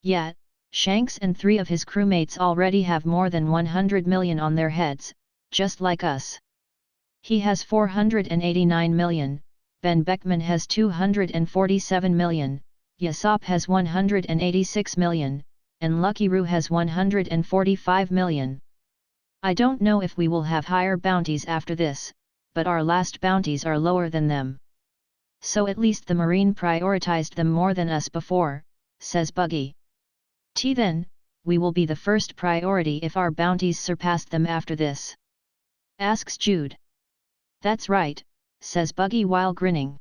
Yeah, Shanks and 3 of his crewmates already have more than 100 million on their heads, just like us. He has 489 million, Ben Beckman has 247 million, Usopp has 186 million, and Lucky Roo has 145 million. I don't know if we will have higher bounties after this, but our last bounties are lower than them. So at least the Marine prioritized them more than us before, says Buggy. Then, we will be the first priority if our bounties surpass them after this. Asks Jude. That's right, says Buggy while grinning.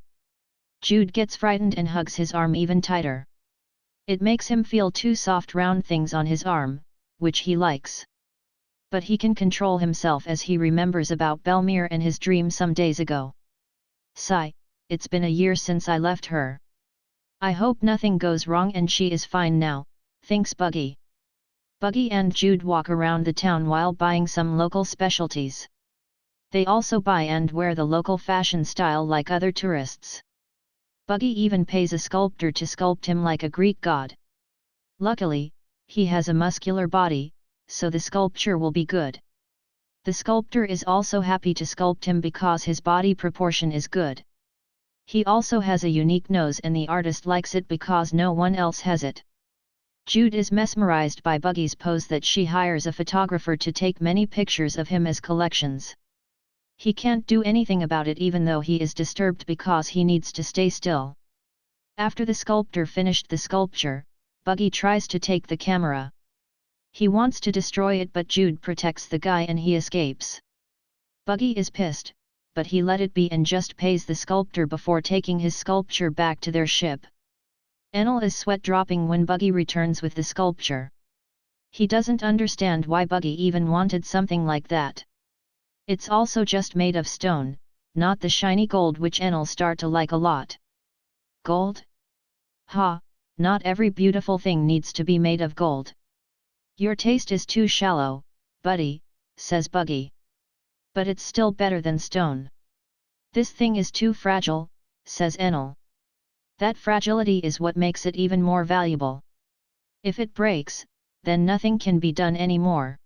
Jude gets frightened and hugs his arm even tighter. It makes him feel 2 soft round things on his arm, which he likes. But he can control himself as he remembers about Belmere and his dream some days ago. Sigh, it's been a year since I left her. I hope nothing goes wrong and she is fine now, thinks Buggy. Buggy and Jude walk around the town while buying some local specialties. They also buy and wear the local fashion style like other tourists. Buggy even pays a sculptor to sculpt him like a Greek god. Luckily, he has a muscular body, so the sculpture will be good. The sculptor is also happy to sculpt him because his body proportion is good. He also has a unique nose and the artist likes it because no one else has it. Jude is mesmerized by Buggy's pose that she hires a photographer to take many pictures of him as collections. He can't do anything about it even though he is disturbed because he needs to stay still. After the sculptor finished the sculpture, Buggy tries to take the camera. He wants to destroy it but Jude protects the guy and he escapes. Buggy is pissed, but he let it be and just pays the sculptor before taking his sculpture back to their ship. Enel is sweat dropping when Buggy returns with the sculpture. He doesn't understand why Buggy even wanted something like that. It's also just made of stone, not the shiny gold which Enel start to like a lot. Gold? Ha, not every beautiful thing needs to be made of gold. Your taste is too shallow, buddy, says Buggy. But it's still better than stone. This thing is too fragile, says Enel. That fragility is what makes it even more valuable. If it breaks, then nothing can be done anymore.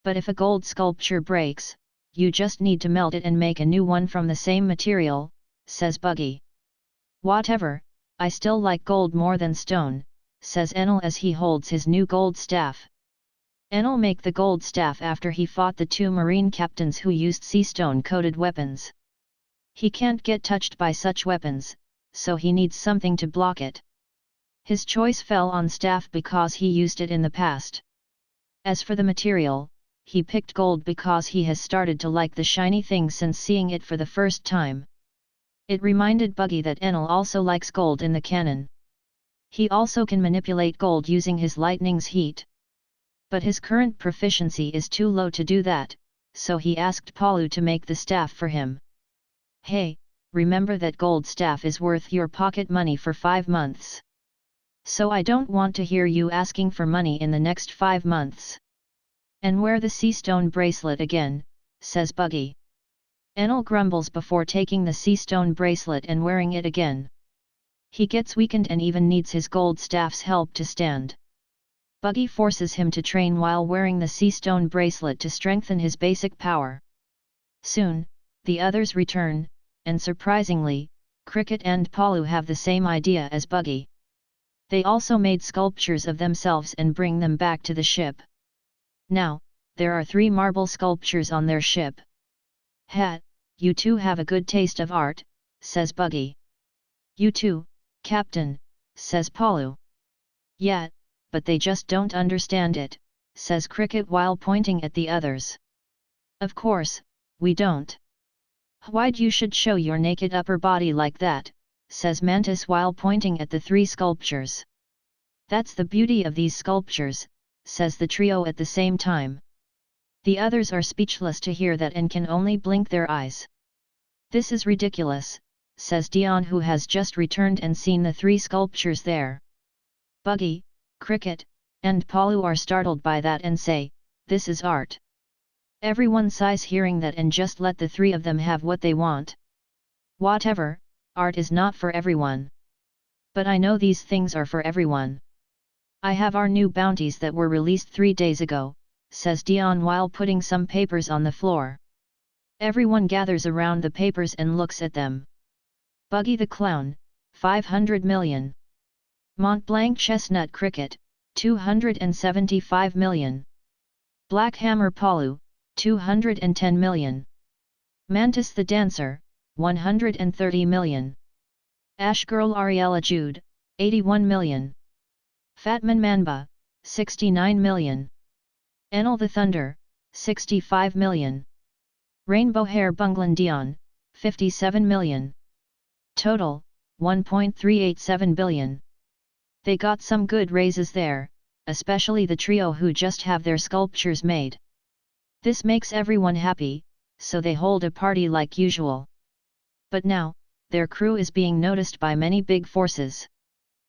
But if a gold sculpture breaks, you just need to melt it and make a new one from the same material, says Buggy. Whatever, I still like gold more than stone, says Enel as he holds his new gold staff. Enel make the gold staff after he fought the 2 marine captains who used sea stone-coated weapons. He can't get touched by such weapons, so he needs something to block it. His choice fell on staff because he used it in the past. As for the material, he picked gold because he has started to like the shiny thing since seeing it for the first time. It reminded Buggy that Enel also likes gold in the canon. He also can manipulate gold using his lightning's heat. But his current proficiency is too low to do that, so he asked Palu to make the staff for him. Hey, remember that gold staff is worth your pocket money for 5 months. So I don't want to hear you asking for money in the next 5 months. And wear the sea stone bracelet again, says Buggy. Enel grumbles before taking the sea stone bracelet and wearing it again. He gets weakened and even needs his gold staff's help to stand. Buggy forces him to train while wearing the sea stone bracelet to strengthen his basic power. Soon, the others return, and surprisingly, Cricket and Palu have the same idea as Buggy. They also made sculptures of themselves and bring them back to the ship. Now, there are 3 marble sculptures on their ship. Ha, you two have a good taste of art, says Buggy. You too, Captain, says Palu. Yeah, but they just don't understand it, says Cricket while pointing at the others. Of course, we don't. Why'd you should show your naked upper body like that, says Mantis while pointing at the 3 sculptures. That's the beauty of these sculptures, says the trio at the same time. The others are speechless to hear that and can only blink their eyes. This is ridiculous, says Dion who has just returned and seen the 3 sculptures there. Buggy, Cricket, and Palu are startled by that and say, this is art. Everyone sighs hearing that and just let the 3 of them have what they want. Whatever, art is not for everyone. But I know these things are for everyone. I have our new bounties that were released 3 days ago, says Dion while putting some papers on the floor. Everyone gathers around the papers and looks at them. Buggy the Clown, 500 million. Mont Blanc Chestnut Cricket, 275 million. Black Hammer Palu, 210 million. Mantis the Dancer, 130 million. Ash Girl Ariella Jude, 81 million. Fatman Manba, 69 million. Enel the Thunder, 65 million. Rainbow Hair Bunglan Dion, 57 million. Total, 1.387 billion. They got some good raises there, especially the trio who just have their sculptures made. This makes everyone happy, so they hold a party like usual. But now, their crew is being noticed by many big forces.